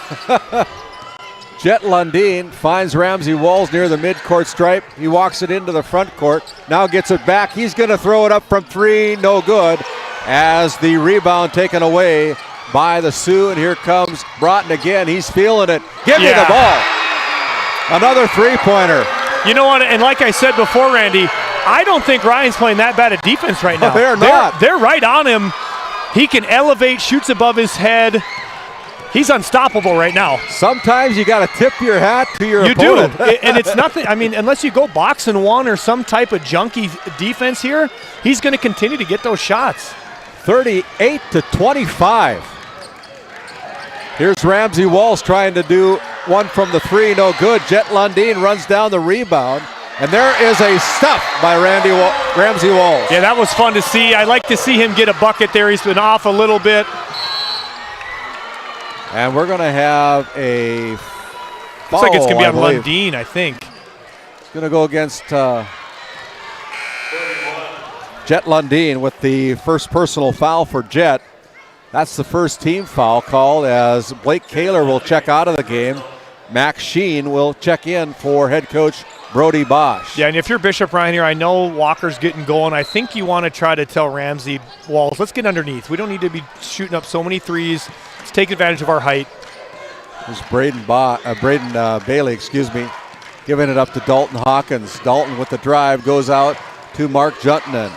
S6: Jet Lundeen finds Ramsey Walls near the midcourt stripe. He walks it into the front court, now gets it back. He's going to throw it up from 3, no good, as the rebound taken away by the Sioux, and here comes Broughton again. He's feeling it. Give me the ball. Another three-pointer.
S7: You know what, and like I said before, Randy, I don't think Ryan's playing that bad at defense right now.
S6: They're not.
S7: They're right on him. He can elevate, shoots above his head. He's unstoppable right now.
S6: Sometimes you got to tip your hat to your opponent.
S7: You do, and it's nothing. I mean, unless you go boxing one or some type of junky defense here, he's going to continue to get those shots.
S6: 38-25. Here's Ramsey Walls trying to do one from the 3, no good. Jet Lundeen runs down the rebound, and there is a stuff by Ramsey Walls.
S7: Yeah, that was fun to see. I like to see him get a bucket there. He's been off a little bit.
S6: And we're going to have a foul.
S7: Looks like it's going to be on Lundeen, I think.
S6: It's going to go against Jet Lundeen with the first personal foul for Jet. That's the first team foul called, as Blake Kaler will check out of the game. Max Sheen will check in for head coach Brody Bosch.
S7: Yeah, and if you're Bishop Ryan here, I know Walker's getting going. I think you want to try to tell Ramsey Walls, let's get underneath. We don't need to be shooting up so many threes. Let's take advantage of our height.
S6: There's Braden Bailey, giving it up to Dalton Hawkins. Dalton with the drive goes out to Mark Juntnan.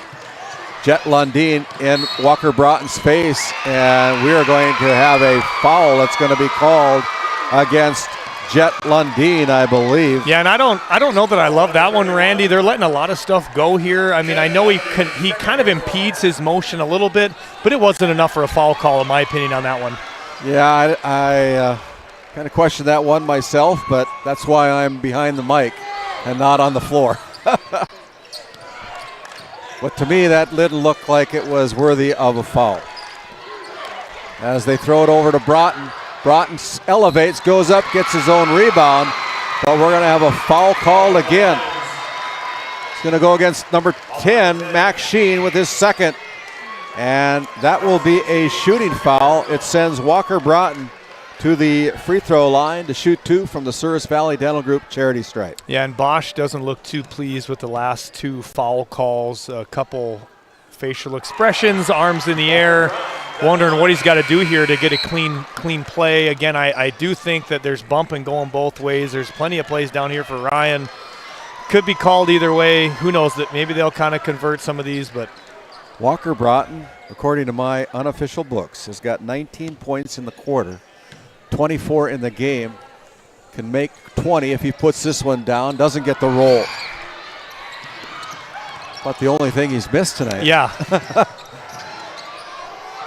S6: Jet Lundeen in Walker Broughton's face, and we are going to have a foul that's going to be called against Jet Lundeen, I believe.
S7: Yeah, and I don't know that I love that one, Randy. They're letting a lot of stuff go here. I mean, I know he kind of impedes his motion a little bit, but it wasn't enough for a foul call, in my opinion, on that one.
S6: Yeah, I kind of questioned that one myself, but that's why I'm behind the mic and not on the floor. But to me, that didn't look like it was worthy of a foul. As they throw it over to Broughton. Broughton elevates, goes up, gets his own rebound, but we're going to have a foul called again. It's going to go against number 10, Max Sheen, with his second, and that will be a shooting foul. It sends Walker Broughton to the free throw line to shoot 2 from the Souris Valley Dental Group charity stripe.
S7: Yeah, and Bosch doesn't look too pleased with the last 2 foul calls. A couple facial expressions, arms in the air, wondering what he's got to do here to get a clean play. Again, I do think that there's bumping going both ways. There's plenty of plays down here for Ryan. Could be called either way. Who knows? That maybe they'll kind of convert some of these, but
S6: Walker Broughton, according to my unofficial books, has got 19 points in the quarter, 24 in the game. Can make 20 if he puts this one down. Doesn't get the roll. But the only thing he's missed tonight.
S7: Yeah.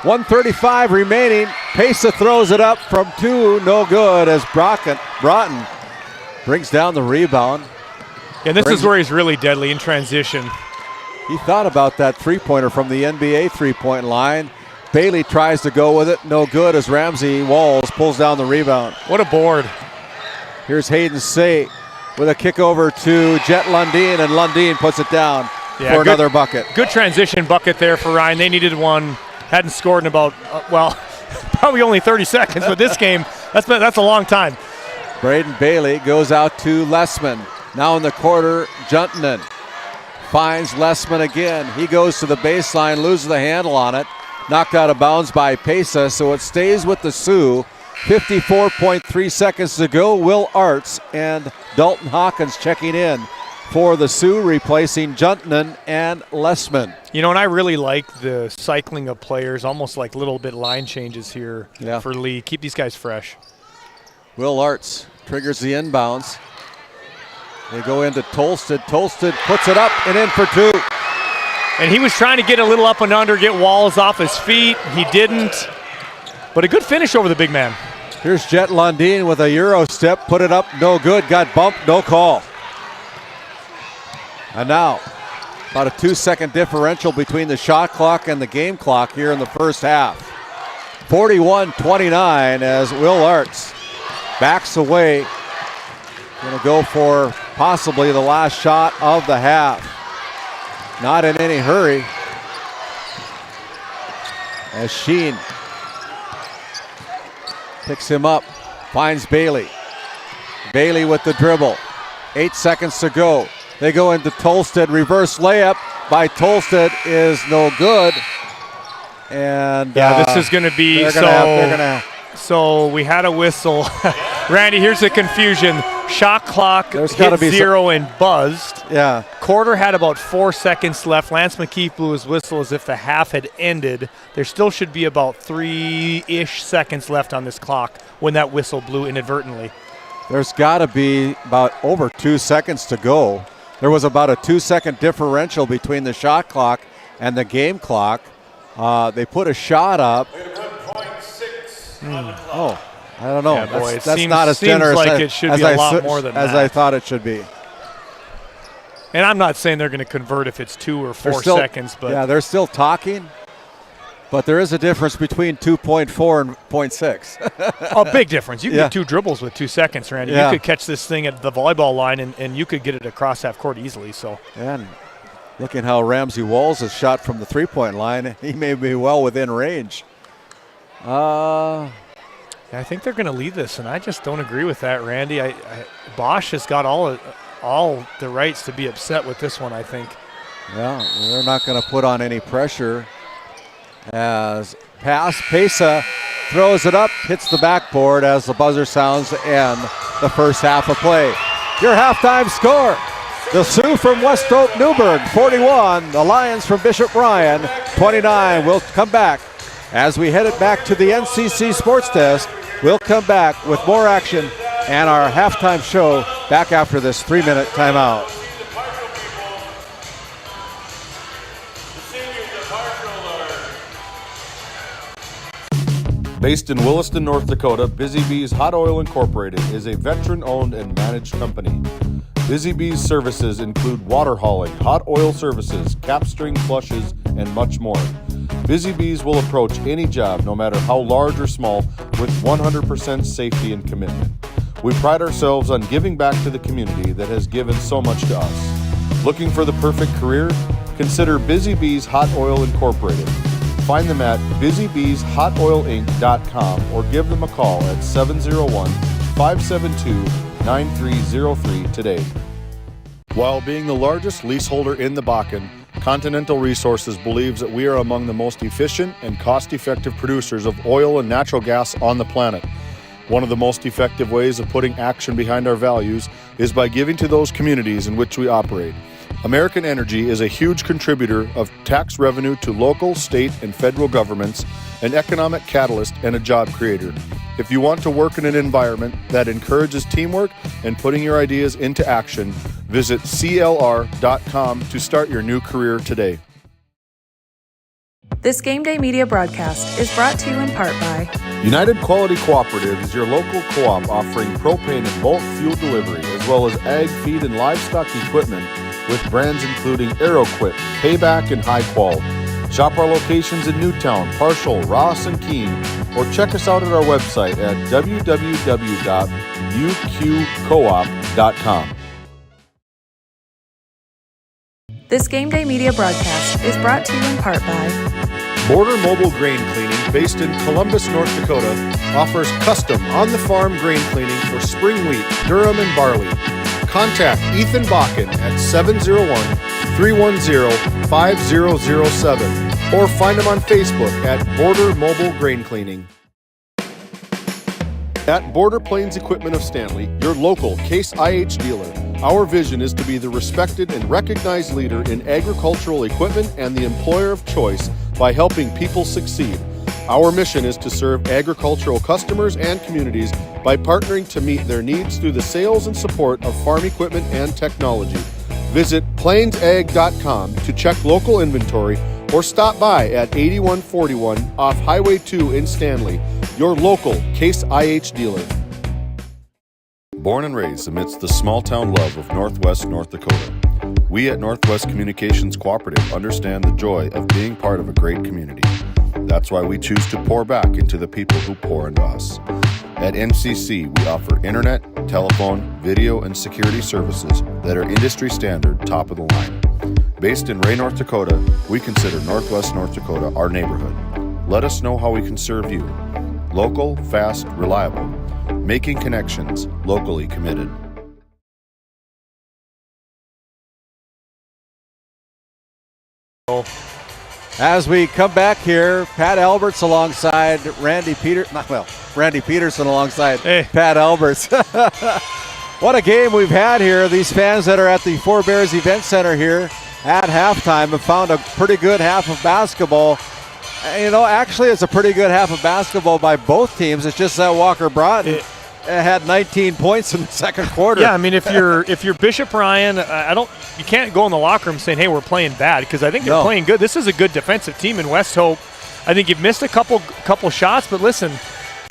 S6: 1:35 remaining. Pesa throws it up from 2. No good as Broughton brings down the rebound.
S7: And this is where he's really deadly in transition.
S6: He thought about that three-pointer from the NBA three-point line. Bailey tries to go with it. No good as Ramsey Walls pulls down the rebound.
S7: What a board.
S6: Here's Hayden Say with a kick over to Jet Lundeen, and Lundeen puts it down for another bucket.
S7: Good transition bucket there for Ryan. They needed one. Hadn't scored in about, probably only 30 seconds, but this game, that's a long time.
S6: Braden Bailey goes out to Lessman. Now in the quarter, Juntanen finds Lessman again. He goes to the baseline, loses the handle on it. Knocked out of bounds by Pesa, so it stays with the Sioux. 54.3 seconds to go. Will Arts and Dalton Hawkins checking in for the Sioux, replacing Juntanen and Lessman.
S7: You know, and I really like the cycling of players, almost like little bit line changes here for Lee. Keep these guys fresh.
S6: Will Arts triggers the inbounds. They go into Tolsted. Tolsted puts it up and in for 2.
S7: And he was trying to get a little up and under, get Walls off his feet. He didn't. But a good finish over the big man.
S6: Here's Jet Lundeen with a Euro step. Put it up, no good. Got bumped, no call. And now, about a 2-second differential between the shot clock and the game clock here in the first half. 41-29 as Will Arts backs away. Going to go for possibly the last shot of the half. Not in any hurry. As Sheen picks him up, finds Bailey. Bailey with the dribble. 8 seconds to go. They go into Tolsted. Reverse layup by Tolsted is no good. And
S7: this is going to be so we had a whistle. Randy, here's the confusion. Shot clock hit 0 and buzzed.
S6: Yeah.
S7: Quarter had about 4 seconds left. Lance McKeith blew his whistle as if the half had ended. There still should be about 3-ish seconds left on this clock when that whistle blew inadvertently.
S6: There's got to be about over 2 seconds to go. There was about a 2-second differential between the shot clock and the game clock. They put a shot up. Oh, I don't know.
S7: Yeah, boy,
S6: that's not as generous
S7: like it should be a lot more than
S6: as
S7: that.
S6: I thought it should be.
S7: And I'm not saying they're going to convert if it's 2 or 4 seconds, but
S6: yeah, they're still talking. But there is a difference between 2.4 and 0.6.
S7: A big difference. You can get 2 dribbles with 2 seconds, Randy.
S6: Yeah.
S7: You could catch this thing at the volleyball line, and you could get it across half court easily. So.
S6: And looking how Ramsey Walls has shot from the three-point line, he may be well within range.
S7: I think they're going to lead this, and I just don't agree with that, Randy. Bosch has got all the rights to be upset with this one, I think.
S6: Yeah, they're not going to put on any pressure. As Pesa throws it up, hits the backboard as the buzzer sounds to end the first half of play. Your halftime score. The Sioux from West Oak Newburgh, 41. The Lions from Bishop Ryan, 29. We'll come back. As we head it back to the NCC Sports Desk, we'll come back with more action and our halftime show back after this 3-minute timeout.
S9: Based in Williston, North Dakota, Busy Bees Hot Oil Incorporated is a veteran-owned and managed company. Busy Bees services include water hauling, hot oil services, capstring flushes, and much more. Busy Bees will approach any job, no matter how large or small, with 100% safety and commitment. We pride ourselves on giving back to the community that has given so much to us. Looking for the perfect career? Consider Busy Bees Hot Oil Incorporated. Find them at busybeeshotoilinc.com or give them a call at 701-572-9303 today. While being the largest leaseholder in the Bakken, Continental Resources believes that we are among the most efficient and cost-effective producers of oil and natural gas on the planet. One of the most effective ways of putting action behind our values is by giving to those communities in which we operate. American Energy is a huge contributor of tax revenue to local, state, and federal governments, an economic catalyst, and a job creator. If you want to work in an environment that encourages teamwork and putting your ideas into action, visit CLR.com to start your new career today.
S8: This Game Day Media broadcast is brought to you in part by
S9: United Quality Cooperative is your local co-op offering propane and bulk fuel delivery, as well as ag, feed, and livestock equipment with brands including AeroQuip, Payback, and High Qual. Shop our locations in Newtown, Parshall, Ross, and Keene, or check us out at our website at www.uqcoop.com.
S8: This Game Day Media broadcast is brought to you in part by
S9: Border Mobile Grain Cleaning, based in Columbus, North Dakota, offers custom on-the-farm grain cleaning for spring wheat, durum, and barley. Contact Ethan Bakken at 701-310-5007 or find him on Facebook at Border Mobile Grain Cleaning. At Border Plains Equipment of Stanley, your local Case IH dealer, our vision is to be the respected and recognized leader in agricultural equipment and the employer of choice by helping people succeed. Our mission is to serve agricultural customers and communities by partnering to meet their needs through the sales and support of farm equipment and technology. Visit plainsag.com to check local inventory or stop by at 8141 off Highway 2 in Stanley, your local Case IH dealer. Born and raised amidst the small-town love of Northwest North Dakota, we at Northwest Communications Cooperative understand the joy of being part of a great community. That's why we choose to pour back into the people who pour into us. At NCC, we offer internet, telephone, video, and security services that are industry standard, top of the line. Based in Ray, North Dakota, we consider Northwest North Dakota our neighborhood. Let us know how we can serve you. Local, fast, reliable. Making connections, locally committed.
S6: As we come back here, Pat Alberts alongside Randy Pederson alongside Pat Alberts. What a game we've had here. These fans that are at the Four Bears Event Center here at halftime have found a pretty good half of basketball. You know, actually it's a pretty good half of basketball by both teams. It's just that Walker Broughton had 19 points in the second quarter.
S7: Yeah, I mean, if you're Bishop Ryan, you can't go in the locker room saying, "Hey, we're playing bad," because I think they're playing good. This is a good defensive team in West Hope. I think you've missed a couple shots, but listen,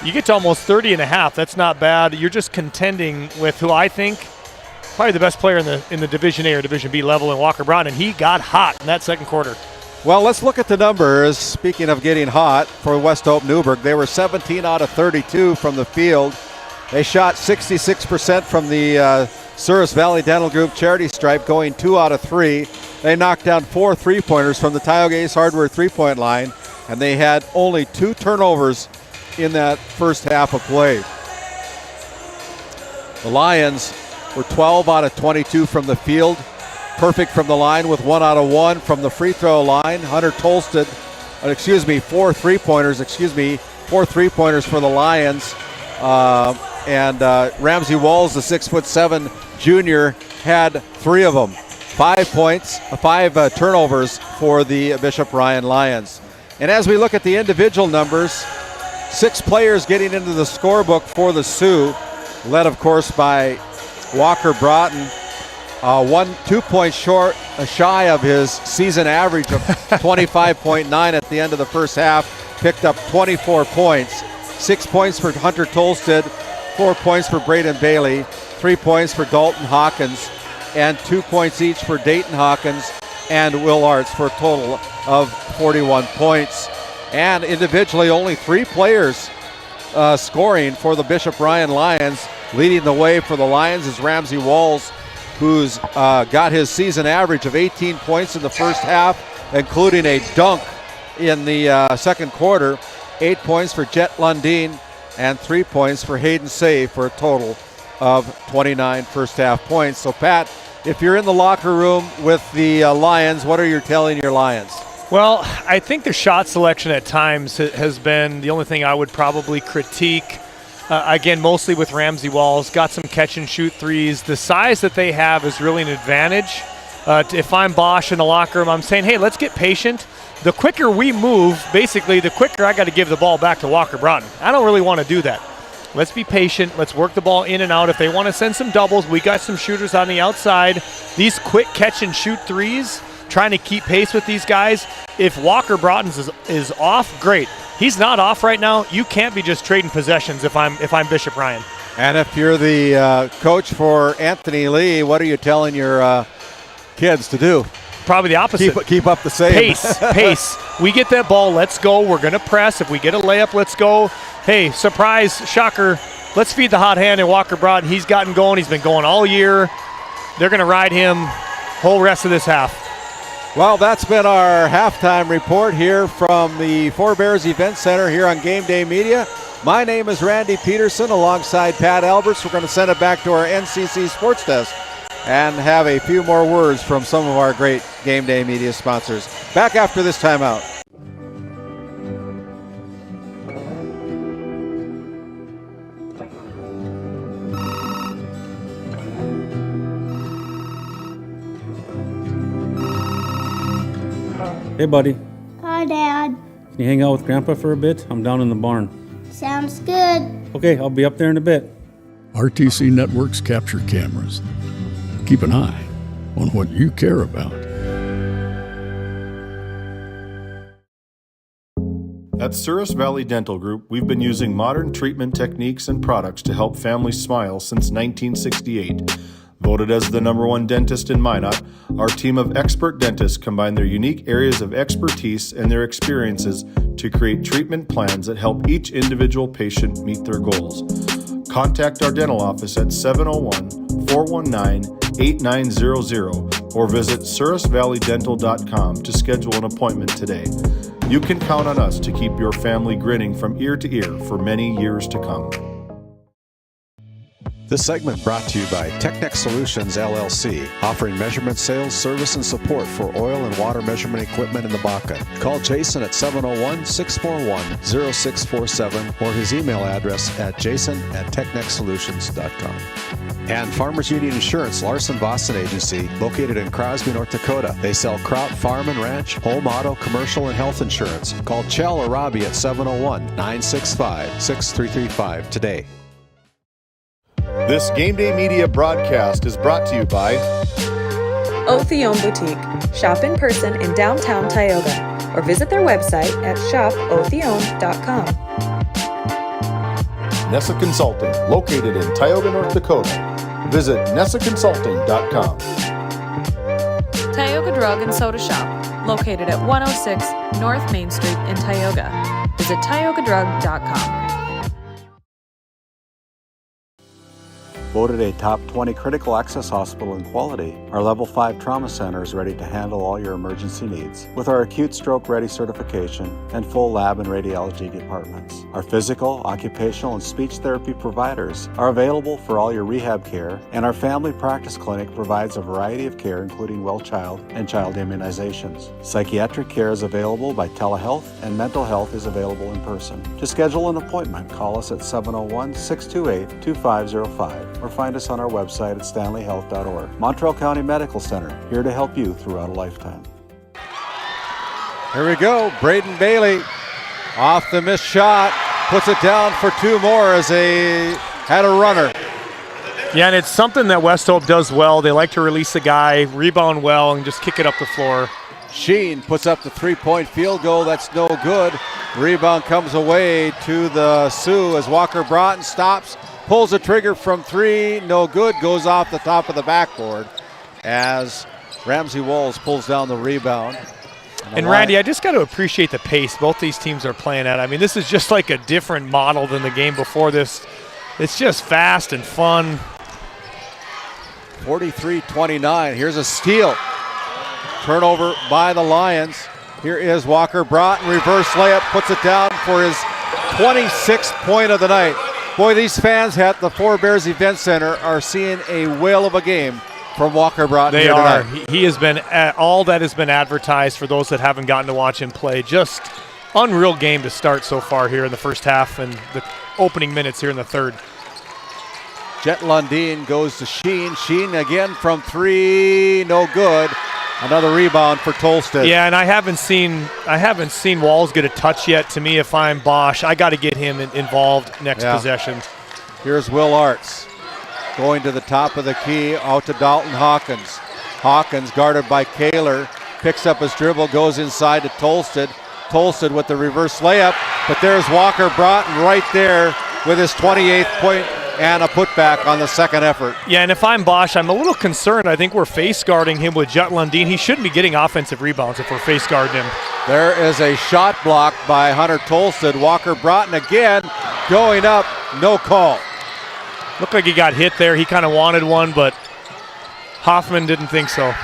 S7: you get to almost 30 and a half. That's not bad. You're just contending with who I think probably the best player in the Division A or Division B level in Walker Broughton, and he got hot in that second quarter.
S6: Well, let's look at the numbers. Speaking of getting hot for West Hope Newburgh, they were 17 out of 32 from the field. They shot 66% from the Souris Valley Dental Group charity stripe, going 2 out of 3. They knocked down 4 three-pointers from the Tioga Ace Hardware three-point line, and they had only 2 turnovers in that first half of play. The Lions were 12 out of 22 from the field, perfect from the line with 1 out of 1 from the free throw line. Hunter Tolsted, 4 three-pointers, 4 three-pointers for the Lions. And Ramsey Walls, the 6'7" junior, had 3 of them. 5 points, 5 turnovers for the Bishop Ryan Lions. And as we look at the individual numbers, 6 players getting into the scorebook for the Sioux, led of course by Walker Broughton, 2 points shy of his season average of 25.9 at the end of the first half, picked up 24 points. 6 points for Hunter Tolsted, 4 points for Braden Bailey, 3 points for Dalton Hawkins, and 2 points each for Dayton Hawkins and Will Arts for a total of 41 points. And individually, only 3 players scoring for the Bishop Ryan Lions. Leading the way for the Lions is Ramsey Walls, who's got his season average of 18 points in the first half, including a dunk in the second quarter. 8 points for Jet Lundeen and 3 points for Hayden Say for a total of 29 first half points. So Pat, if you're in the locker room with the Lions, what are you telling your Lions?
S7: Well, I think the shot selection at times has been the only thing I would probably critique. Again, mostly with Ramsey Walls, got some catch and shoot threes. The size that they have is really an advantage. If I'm Bosch in the locker room, I'm saying, hey, let's get patient. The quicker we move, basically, the quicker I got to give the ball back to Walker Broughton. I don't really want to do that. Let's be patient. Let's work the ball in and out. If they want to send some doubles, we got some shooters on the outside. These quick catch and shoot threes, trying to keep pace with these guys. If Walker Broughton is off, great. He's not off right now. You can't be just trading possessions if I'm Bishop Ryan.
S6: And if you're the coach for Anthony Lee, what are you telling your kids to do?
S7: Probably the opposite.
S6: Keep up the same.
S7: Pace. We get that ball, let's go. We're going to press. If we get a layup, let's go. Hey, surprise, shocker. Let's feed the hot hand and Walker Broughton. He's gotten going. He's been going all year. They're going to ride him whole rest of this half.
S6: Well, that's been our halftime report here from the Four Bears Event Center here on Game Day Media. My name is Randy Pederson alongside Pat Alberts. We're going to send it back to our NCC Sports Desk and have a few more words from some of our great Game Day Media sponsors. Back after this timeout.
S15: Hey, buddy.
S11: Hi, Dad.
S15: Can you hang out with Grandpa for a bit? I'm down in the barn.
S11: Sounds good.
S15: Okay, I'll be up there in a bit.
S13: RTC Networks capture cameras. Keep an eye on what you care about.
S9: At Souris Valley Dental Group, we've been using modern treatment techniques and products to help families smile since 1968. Voted as the #1 dentist in Minot, our team of expert dentists combine their unique areas of expertise and their experiences to create treatment plans that help each individual patient meet their goals. Contact our dental office at 701-419-8900 or visit sourisvalleydental.com to schedule an appointment today. You can count on us to keep your family grinning from ear to ear for many years to come.
S4: This segment brought to you by Technex Solutions, LLC, offering measurement sales, service, and support for oil and water measurement equipment in the Bakken. Call Jason at 701-641-0647 or his email address at jason@technexsolutions.com. And Farmers Union Insurance, Larson Boston Agency, located in Crosby, North Dakota. They sell crop, farm, and ranch, home, auto, commercial, and health insurance. Call Chell or Robbie at 701-965-6335 today.
S9: This Game Day Media broadcast is brought to you by
S8: Othione Boutique. Shop in person in downtown Tioga or visit their website at shopothione.com.
S9: Nessa Consulting, located in Tioga, North Dakota. Visit nessaconsulting.com.
S8: Tioga Drug and Soda Shop, located at 106 North Main Street in Tioga. Visit tiogadrug.com.
S6: Voted a top 20 critical access hospital in quality, our Level 5 Trauma Center is ready to handle all your emergency needs with our acute stroke ready certification and full lab and radiology departments. Our physical, occupational, and speech therapy providers are available for all your rehab care, and our family practice clinic provides a variety of care including well child and child immunizations. Psychiatric care is available by telehealth, and mental health is available in person. To schedule an appointment, call us at 701-628-2505 or find us on our website at stanleyhealth.org. Montreal County Medical Center, here to help you throughout a lifetime. Here we go. Braden Bailey off the missed shot, puts it down for two more as they had a runner.
S7: Yeah, and it's something that West Hope does well. They like to release the guy, rebound well, and just kick it up the floor.
S6: Sheen puts up the three-point field goal. That's no good. Rebound comes away to the Sioux as Walker Broughton stops, pulls the trigger from three, no good, goes off the top of the backboard as Ramsey Walls pulls down the rebound.
S7: And Randy, I just got to appreciate the pace both these teams are playing at. I mean, this is just like a different model than the game before this. It's just fast and fun.
S6: 43-29, here's a steal. Turnover by the Lions. Here is Walker Broughton, reverse layup, puts it down for his 26th point of the night. Boy, these fans at the Four Bears Event Center are seeing a whale of a game from Walker Broughton.
S7: They
S6: here
S7: are.
S6: Tonight.
S7: He has been all that has been advertised for those that haven't gotten to watch him play. Just unreal game to start so far here in the first half and the opening minutes here in the third.
S6: Jet Lundeen goes to Sheen. Sheen again from three, no good. Another rebound for Tolstead.
S7: Yeah, and I haven't seen Walls get a touch yet. To me, if I'm Bosch, I got to get him involved next possession.
S6: Here's Will Arts going to the top of the key, out to Dalton Hawkins. Hawkins guarded by Kaler, picks up his dribble, goes inside to Tolsted. Tolsted with the reverse layup, but there's Walker Broughton right there with his 28th point and a putback on the second effort.
S7: Yeah, and if I'm Bosch, I'm a little concerned. I think we're face guarding him with Jet Lundin. He shouldn't be getting offensive rebounds if we're face guarding him.
S6: There is a shot blocked by Hunter Tolsted. Walker Broughton again going up, no call.
S7: Looked like he got hit there. He kind of wanted one, but Hoffman didn't think so.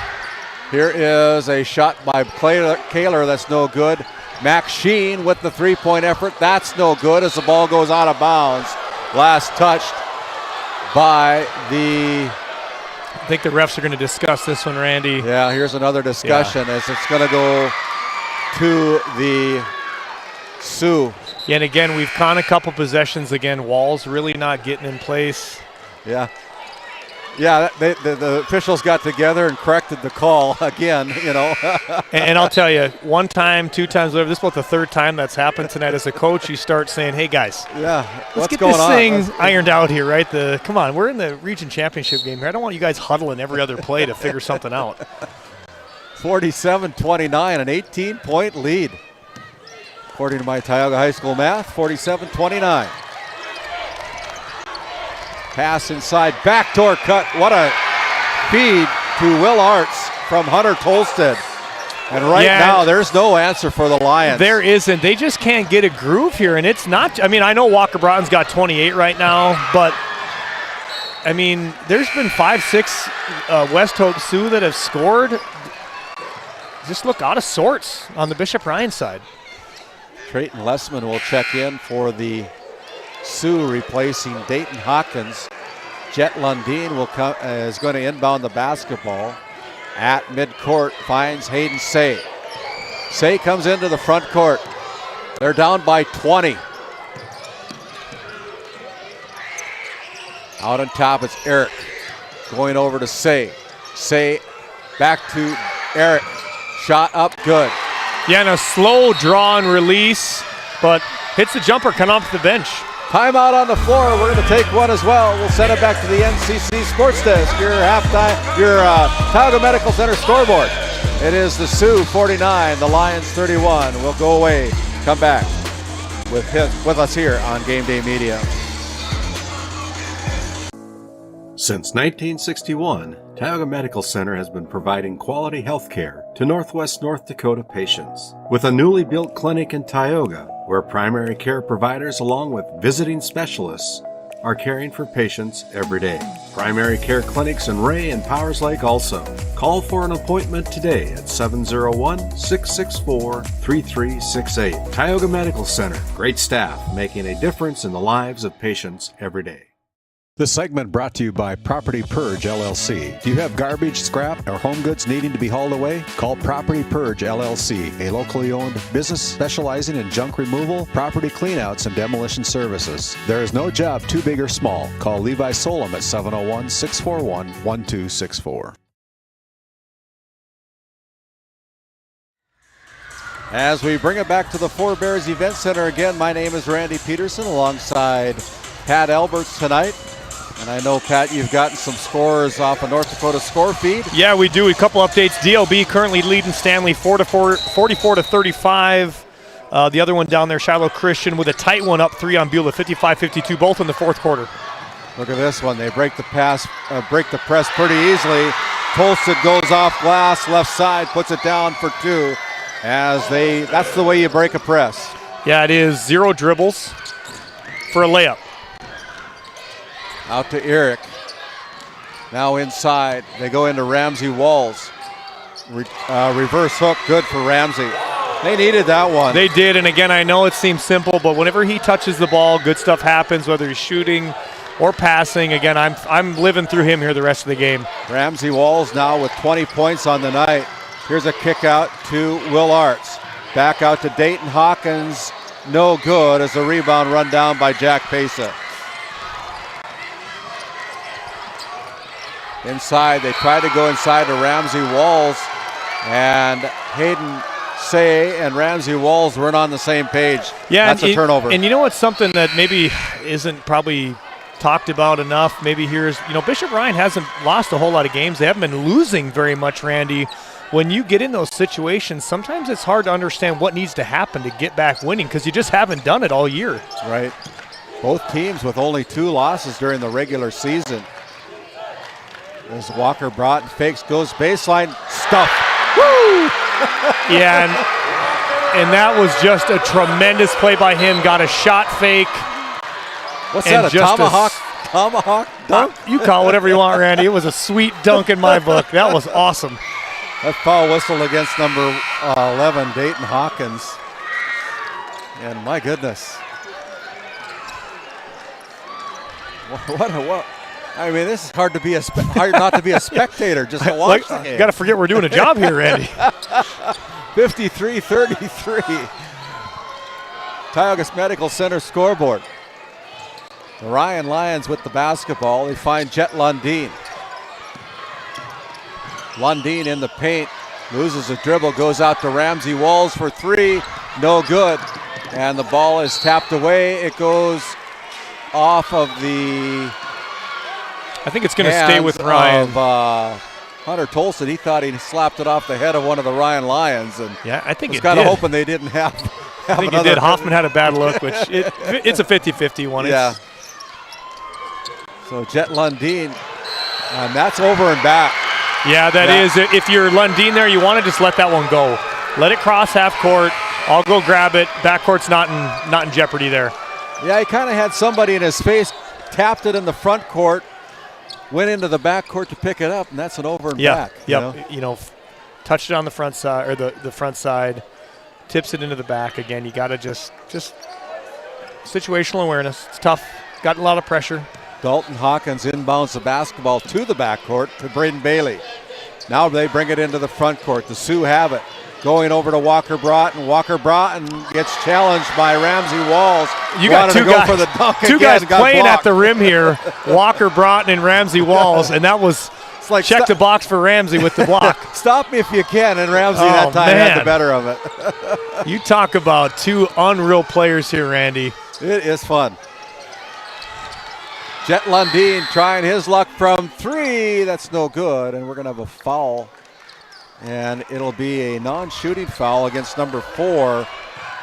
S6: Here is a shot by Kaler that's no good. Max Sheen with the three-point effort. That's no good as the ball goes out of bounds. Last touched by the...
S7: I think the refs are going to discuss this one, Randy.
S6: Yeah, here's another discussion as it's going to go to the Sioux.
S7: Yeah, and again, we've caught a couple possessions again. Walls really not getting in place.
S6: Yeah. Yeah, the officials got together and corrected the call again, you know.
S7: and I'll tell you, one time, two times, whatever, this is about the third time that's happened tonight. As a coach, you start saying, hey, guys, let's get this thing ironed out here, right? Come on, we're in the region championship game here. I don't want you guys huddling every other play to figure something out.
S6: 47-29, an 18-point lead. According to my Tioga High School math, 47-29. Pass inside, backdoor cut. What a feed to Will Arts from Hunter Tolsted. And now, there's no answer for the Lions.
S7: There isn't. They just can't get a groove here, and it's not. I mean, I know Walker Broughton's got 28 right now, but I mean, there's been 5-6 West Hope Sioux that have scored. Just look out of sorts on the Bishop Ryan side.
S6: Trayton Lessman will check in for the Sioux, replacing Dayton Hawkins. Jet Lundin is going to inbound the basketball at midcourt, finds Hayden Say. Say comes into the front court. They're down by 20. Out on top, it's Eric going over to Say. Say back to Eric. Shot up, good.
S7: Yeah, and a slow draw and release, but hits the jumper, come off the bench.
S6: Timeout on the floor. We're going to take one as well. We'll send it back to the NCC Sports Desk. Your Tioga Medical Center scoreboard. It is the Sioux 49, the Lions 31. We'll go away. Come back with us here on Game Day Media.
S3: Since 1961, Tioga Medical Center has been providing quality health care to Northwest North Dakota patients. With a newly built clinic in Tioga, where primary care providers along with visiting specialists are caring for patients every day. Primary care clinics in Ray and Powers Lake also. Call for an appointment today at 701-664-3368. Tioga Medical Center. Great staff making a difference in the lives of patients every day.
S4: This segment brought to you by Property Purge LLC. Do you have garbage, scrap, or home goods needing to be hauled away? Call Property Purge LLC, a locally owned business specializing in junk removal, property cleanouts, and demolition services. There is no job too big or small. Call Levi Solom at 701-641-1264.
S6: As we bring it back to the Four Bears Event Center again, my name is Randy Pederson alongside Pat Alberts tonight. And I know, Pat, you've gotten some scores off of North Dakota score feed.
S7: Yeah, we do. A couple updates. DLB currently leading Stanley 44-35. The other one down there, Shiloh Christian, with a tight one up 3 on Beulah, 55-52, both in the fourth quarter.
S6: Look at this one. They break the press pretty easily. Tolsted goes off glass, left side, puts it down for 2. That's the way you break a press.
S7: Yeah, it is. 0 dribbles for a layup.
S6: Out to Eric. Now inside. They go into Ramsey Walls. Reverse hook, good for Ramsey. They needed that one.
S7: They did, and again, I know it seems simple, but whenever he touches the ball, good stuff happens, whether he's shooting or passing. Again, I'm living through him here the rest of the game.
S6: Ramsey Walls now with 20 points on the night. Here's a kick out to Will Arts. Back out to Dayton Hawkins. No good as a rebound run down by Jack Pesa. Inside, they tried to go inside to Ramsey Walls, and Hayden Say and Ramsey Walls weren't on the same page.
S7: Yeah,
S6: that's a turnover.
S7: And you know what's something that maybe isn't probably talked about enough. Maybe here's, Bishop Ryan hasn't lost a whole lot of games. They haven't been losing very much, Randy. When you get in those situations, sometimes it's hard to understand what needs to happen to get back winning because you just haven't done it all year.
S6: Right. Both teams with only 2 losses during the regular season. As Walker Broughton fakes, goes baseline, stuff. Woo!
S7: Yeah, and that was just a tremendous play by him. Got a shot fake.
S6: What's that, a tomahawk? Tomahawk dunk?
S7: You call it whatever you want, Randy. It was a sweet dunk in my book. That was awesome.
S6: That foul whistle against number 11, Dayton Hawkins. And my goodness. What? I mean, this is hard not to be a spectator, just to watch the game.
S7: Got to forget we're doing a job here, Randy.
S6: 53-33. Tioga Medical Center scoreboard. The Ryan Lions with the basketball. They find Jet Lundeen. Lundeen in the paint, loses a dribble, goes out to Ramsey Walls for 3, no good. And the ball is tapped away. It goes off of the
S7: I think it's going to stay with Ryan.
S6: Hunter Tolson, he thought he slapped it off the head of one of the Ryan Lions. And
S7: yeah, I think
S6: it did. Kind of hoping they didn't have
S7: I think he did. Hoffman had a bad look, which it's a 50-50 one.
S6: Yeah. So Jet Lundeen, and that's over and back.
S7: Yeah, that is. If you're Lundeen there, you want to just let that one go. Let it cross half court. I'll go grab it. Backcourt's not in jeopardy there.
S6: Yeah, he kind of had somebody in his face, tapped it in the front court, went into the backcourt to pick it up, and that's an over and back.
S7: Yep. Touched it on the front side or the front side, tips it into the back again. You got to just situational awareness. It's tough. Got a lot of pressure.
S6: Dalton Hawkins inbounds the basketball to the backcourt to Braden Bailey. Now they bring it into the front court. The Sioux have it. Going over to Walker Broughton. Walker Broughton gets challenged by Ramsey Walls.
S7: You got two guys playing
S6: blocked
S7: at the rim here. Walker Broughton and Ramsey Walls, and that was like check the box for Ramsey with the block.
S6: Stop me if you can, and Ramsey that time had the better of it.
S7: You talk about two unreal players here, Randy.
S6: It is fun. Jet Lundeen trying his luck from 3. That's no good, and we're going to have a foul. And it'll be a non-shooting foul against number 4,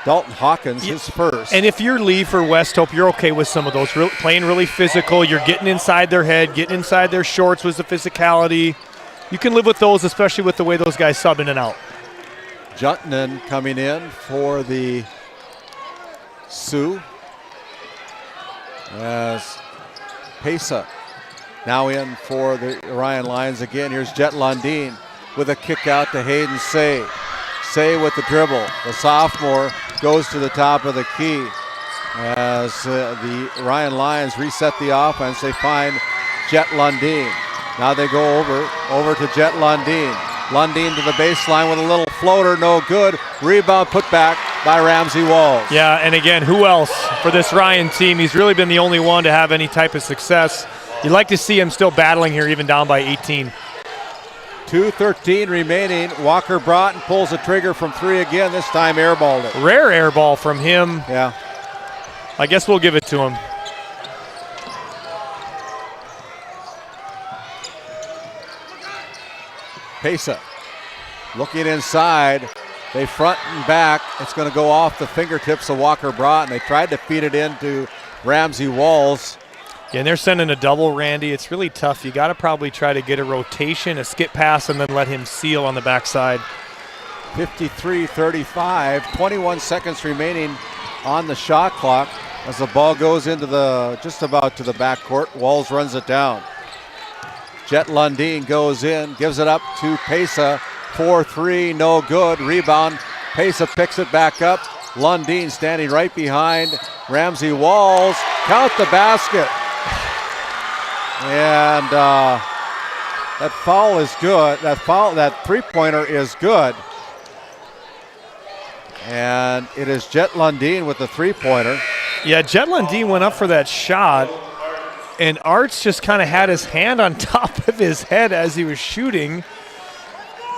S6: Dalton Hawkins, his first.
S7: And if you're Lee for West Hope, you're okay with some of those. Playing really physical. You're getting inside their head, getting inside their shorts with the physicality. You can live with those, especially with the way those guys sub in and out.
S6: Juntanen coming in for the Sioux. As Pesa now in for the Ryan Lions again. Here's Jet Lundeen with a kick out to Hayden Say. Say with the dribble. The sophomore goes to the top of the key. As the Ryan Lions reset the offense, they find Jet Lundeen. Now they go over to Jet Lundeen. Lundeen to the baseline with a little floater, no good. Rebound put back by Ramsey Walls.
S7: Yeah, and again, who else for this Ryan team? He's really been the only one to have any type of success. You'd like to see him still battling here, even down by 18.
S6: 2:13 remaining. Walker Broughton pulls the trigger from 3 again, this time airballed it.
S7: Rare air ball from him.
S6: Yeah.
S7: I guess we'll give it to him.
S6: Pesa looking inside. They front and back. It's going to go off the fingertips of Walker Broughton. They tried to feed it into Ramsey Walls.
S7: Yeah, and they're sending a double, Randy. It's really tough. You got to probably try to get a rotation, a skip pass, and then let him seal on the backside.
S6: 53-35, 21 seconds remaining on the shot clock as the ball goes into just about to the backcourt. Walls runs it down. Jet Lundeen goes in, gives it up to Pesa. 4-3, no good. Rebound. Pesa picks it back up. Lundeen standing right behind Ramsey Walls. Count the basket. And that foul is good. That three-pointer is good. And it is Jet Lundeen with the three-pointer.
S7: Yeah, Jet Lundeen went up for that shot, and Arts just kind of had his hand on top of his head as he was shooting,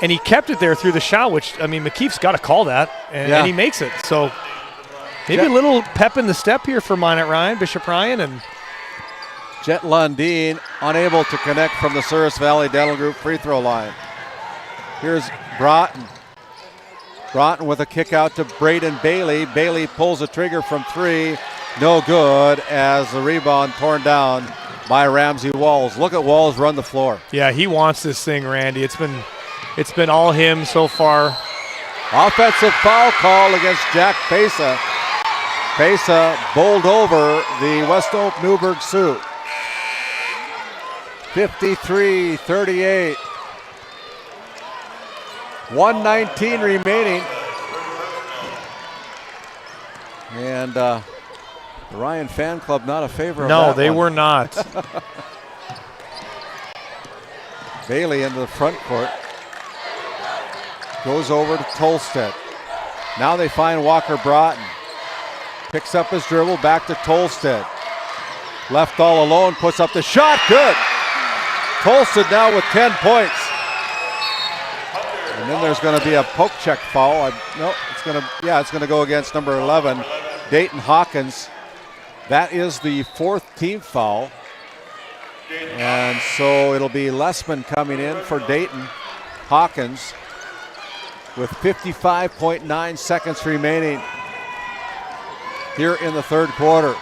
S7: and he kept it there through the shot, which, I mean, McKeef's got to call that, and he makes it. So maybe a little pep in the step here for Minot Ryan, Bishop Ryan, and
S6: Jet Lundeen unable to connect from the Souris Valley Dental Group free throw line. Here's Broughton. Broughton with a kick out to Braden Bailey. Bailey pulls the trigger from three. No good as the rebound torn down by Ramsey Walls. Look at Walls run the floor.
S7: Yeah, he wants this thing, Randy. It's been all him so far.
S6: Offensive foul call against Jack Pesa. Pesa bowled over the West Oak Newburgh Sioux. 53-38. 1:19 remaining. And the Ryan fan club not a favor of that.
S7: No, they were not.
S6: Bailey into the front court. Goes over to Tolstead. Now they find Walker Broughton. Picks up his dribble, back to Tolstead. Left all alone, puts up the shot, good. Tolstead now with 10 points. And then there's going to be a poke check foul. It's going to go against number 11, Dayton Hawkins. That is the fourth team foul. And so it'll be Lessman coming in for Dayton. Hawkins with 55.9 seconds remaining here in the third quarter.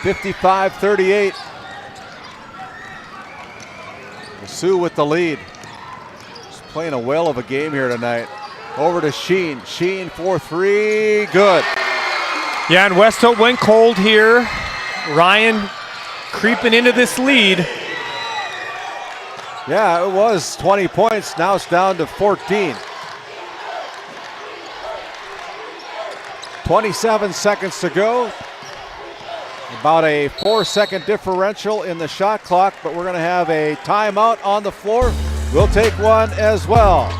S6: 55-38. The Sioux with the lead. Just playing a whale of a game here tonight. Over to Sheen. Sheen for three. Good.
S7: Yeah, and West Hope went cold here. Ryan creeping into this lead.
S6: Yeah, it was 20 points. Now it's down to 14. 27 seconds to go. About a 4-second differential in the shot clock, but we're going to have a timeout on the floor. We'll take one as well.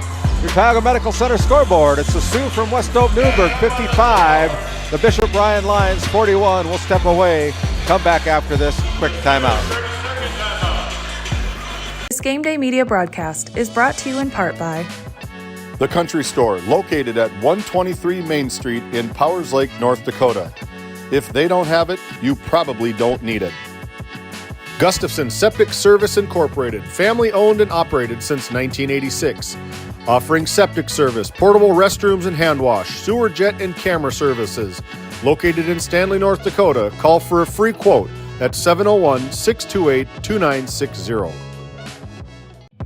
S6: Your Tioga Medical Center scoreboard. It's the Sioux from West Hope Newburgh, 55. The Bishop Ryan Lions, 41. We'll step away. Come back after this quick timeout.
S8: This Game Day Media broadcast is brought to you in part by
S9: The Country Store, located at 123 Main Street in Powers Lake, North Dakota. If they don't have it, you probably don't need it. Gustafson Septic Service Incorporated, family owned and operated since 1986. Offering septic service, portable restrooms and hand wash, sewer jet and camera services. Located in Stanley, North Dakota, call for a free quote at 701-628-2960.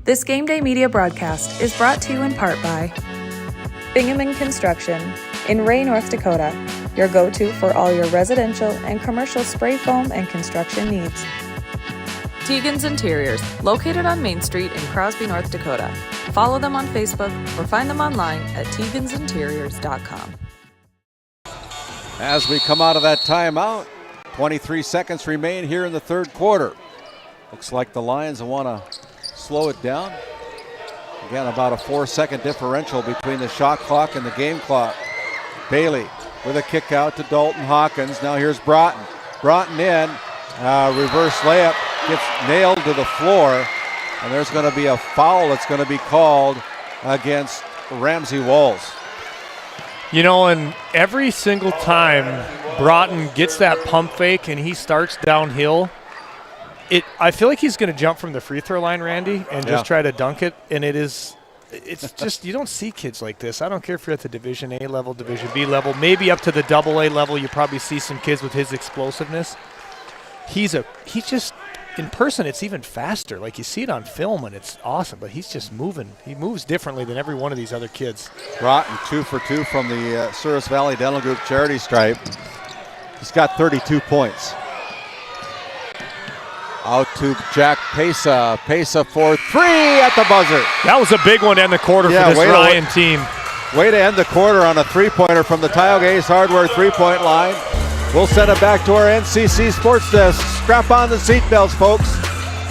S8: This Game Day Media broadcast is brought to you in part by Pregame Construction in Ray, North Dakota, your go-to for all your residential and commercial spray foam and construction needs. Tegan's Interiors, located on Main Street in Crosby, North Dakota. Follow them on Facebook or find them online at tegansinteriors.com.
S6: As we come out of that timeout, 23 seconds remain here in the third quarter. Looks like the Lions want to slow it down. Again, about a 4-second differential between the shot clock and the game clock. Bailey with a kick out to Dalton Hawkins. Now here's Broughton. Broughton in, reverse layup, gets nailed to the floor, and there's going to be a foul that's going to be called against Ramsey Walls.
S7: You know, and every single time Broughton gets that pump fake and he starts downhill, I feel like he's going to jump from the free throw line, Randy, and just try to dunk it, and it's just, you don't see kids like this. I don't care if you're at the Division A level, Division B level, maybe up to the AA level, you probably see some kids with his explosiveness. He's just, in person, it's even faster. Like, you see it on film, and it's awesome, but he's just moving. He moves differently than every one of these other kids.
S6: Broughton 2 for 2 from the Souris Valley Dental Group charity stripe. He's got 32 points. Out to Jack Pesa. Pesa for three at the buzzer.
S7: That was a big one to end the quarter for this Ryan team.
S6: Way to end the quarter on a three-pointer from the Tioga Ace Hardware three-point line. We'll send it back to our NCC Sports Desk. Strap on the seatbelts, folks.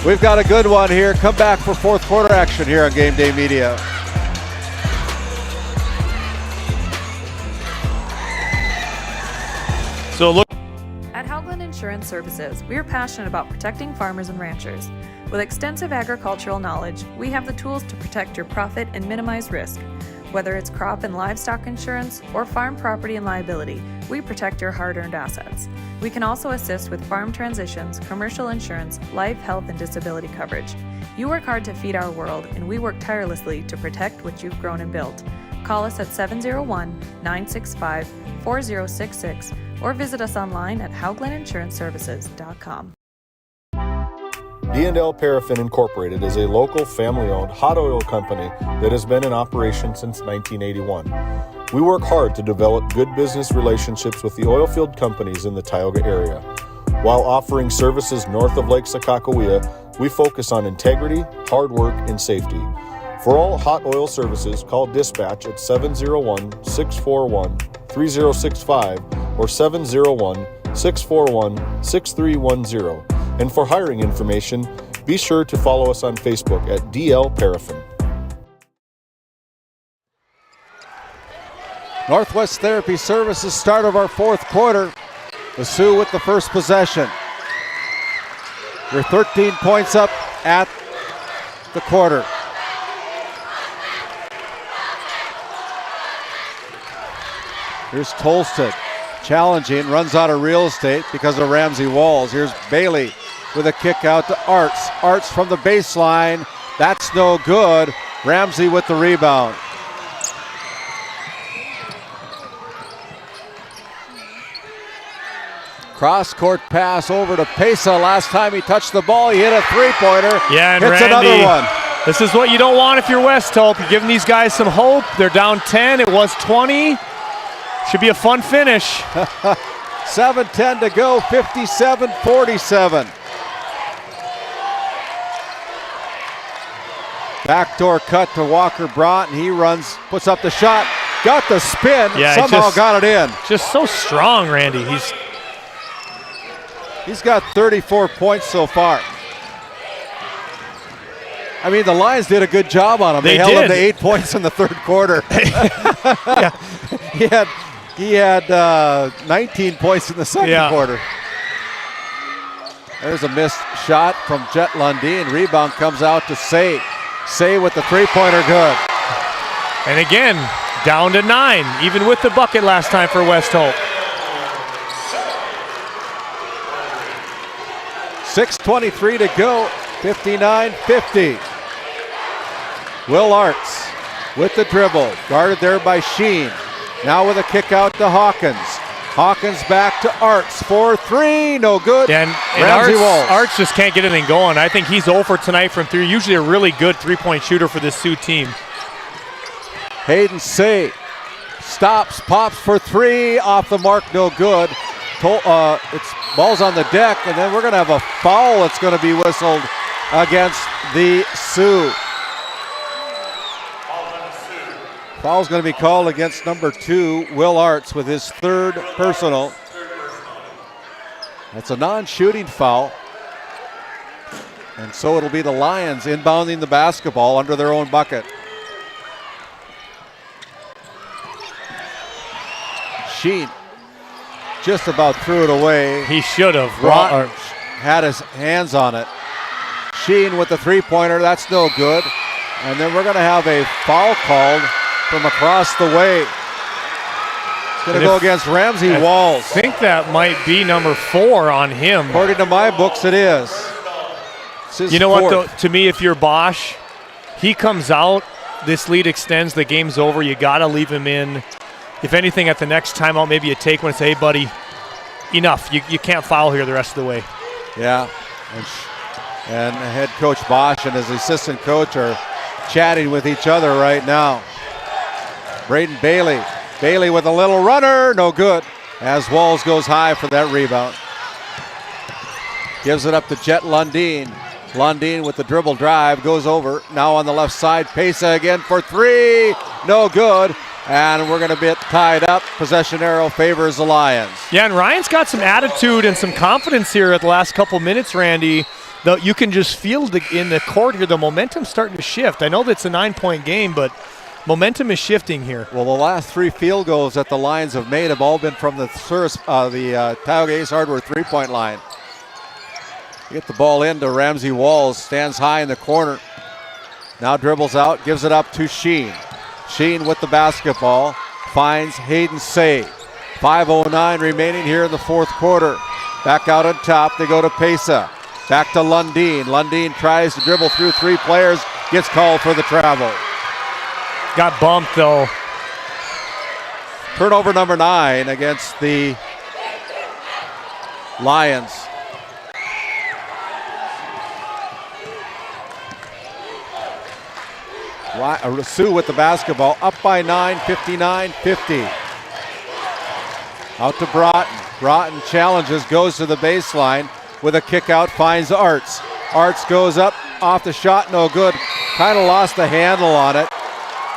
S6: We've got a good one here. Come back for fourth quarter action here on Game Day Media.
S7: So look.
S8: At Howgland Insurance Services, we are passionate about protecting farmers and ranchers. With extensive agricultural knowledge, we have the tools to protect your profit and minimize risk. Whether it's crop and livestock insurance or farm property and liability, we protect your hard-earned assets. We can also assist with farm transitions, commercial insurance, life, health, and disability coverage. You work hard to feed our world, and we work tirelessly to protect what you've grown and built. Call us at 701-965-4066 or visit us online at howgleninsuranceservices.com.
S5: D&L Incorporated is a local family-owned hot oil company that has been in operation since 1981. We work hard to develop good business relationships with the oil field companies in the Tioga area. While offering services north of Lake Sakakawea, we focus on integrity, hard work, and safety. For all hot oil services, call dispatch at 701-641-3065 or 701-641-6310. And for hiring information, be sure to follow us on Facebook at DL Paraffin.
S6: Northwest Therapy Services, start of our fourth quarter. The Sioux with the first possession. You're 13 points up at the quarter. Here's Tolstead challenging, runs out of real estate because of Ramsey Walls. Here's Bailey with a kick out to Arts. Arts from the baseline. That's no good. Ramsey with the rebound. Cross-court pass over to Pesa. Last time he touched the ball, he hit a three-pointer.
S7: Yeah, and
S6: hits
S7: Randy,
S6: another one.
S7: This is what you don't want if you're West Hope. You're giving these guys some hope. They're down 10. It was 20. Should be a fun finish.
S6: 7:10 to go, 57-47. Backdoor cut to Walker Bront, and he runs, puts up the shot, got the spin, somehow got it in.
S7: Just so strong, Randy.
S6: He's got 34 points so far. I mean, the Lions did a good job on him. They held him to 8 points in the third quarter. He had 19 points in the second quarter. There's a missed shot from Jet Lundeen. Rebound comes out to Say. Say with the three-pointer, good.
S7: And again, down to 9, even with the bucket last time for West Hope.
S6: 6:23 to go, 59-50. Will Arts with the dribble, guarded there by Sheen. Now with a kick out to Hawkins. Hawkins back to Arts for three, no good.
S7: And Arts just can't get anything going. I think he's 0 for tonight from 3. Usually a really good three-point shooter for this Sioux team.
S6: Hayden Say stops, pops for 3, off the mark, no good. It's ball's on the deck, and then we're going to have a foul that's going to be whistled against the Sioux. Foul's going to be called against number 2, Will Arts, with his third personal. That's a non-shooting foul. And so it'll be the Lions inbounding the basketball under their own bucket. Sheen just about threw it away.
S7: He should have.
S6: Had his hands on it. Sheen with the three-pointer, that's no good. And then we're going to have a foul called from across the way. It's going to go against Ramsey Walls.
S7: I think that might be number 4 on him.
S6: According to my books, it is.
S7: You know what, though? To me, if you're Bosch, he comes out, this lead extends, the game's over. You got to leave him in. If anything, at the next timeout, maybe you take one and say, hey, buddy, enough. You can't foul here the rest of the way.
S6: Yeah. And head coach Bosch and his assistant coach are chatting with each other right now. Braden Bailey. Bailey with a little runner, no good. As Walls goes high for that rebound. Gives it up to Jet Lundeen. Lundeen with the dribble drive, goes over. Now on the left side, Pesa again for 3, no good. And we're going to be tied up. Possession arrow favors the Lions.
S7: Yeah, and Ryan's got some attitude and some confidence here at the last couple minutes, Randy. Though you can just feel in the court here, the momentum's starting to shift. I know that's a 9-point game, but momentum is shifting here.
S6: Well, the last 3 field goals that the Lions have made have all been from the Tioga Ace Hardware three-point line. Get the ball into Ramsey Walls, stands high in the corner. Now dribbles out, gives it up to Sheen. Sheen with the basketball, finds Hayden Say. 5:09 remaining here in the fourth quarter. Back out on top, they go to Pesa. Back to Lundeen. Lundeen tries to dribble through 3 players, gets called for the travel.
S7: Got bumped though.
S6: Turnover number 9 against the Lions. Sioux with the basketball, up by 9, 59-50. Out to Broughton. Broughton challenges, goes to the baseline with a kick out, finds Arts. Arts goes up, off the shot, no good. Kind of lost the handle on it.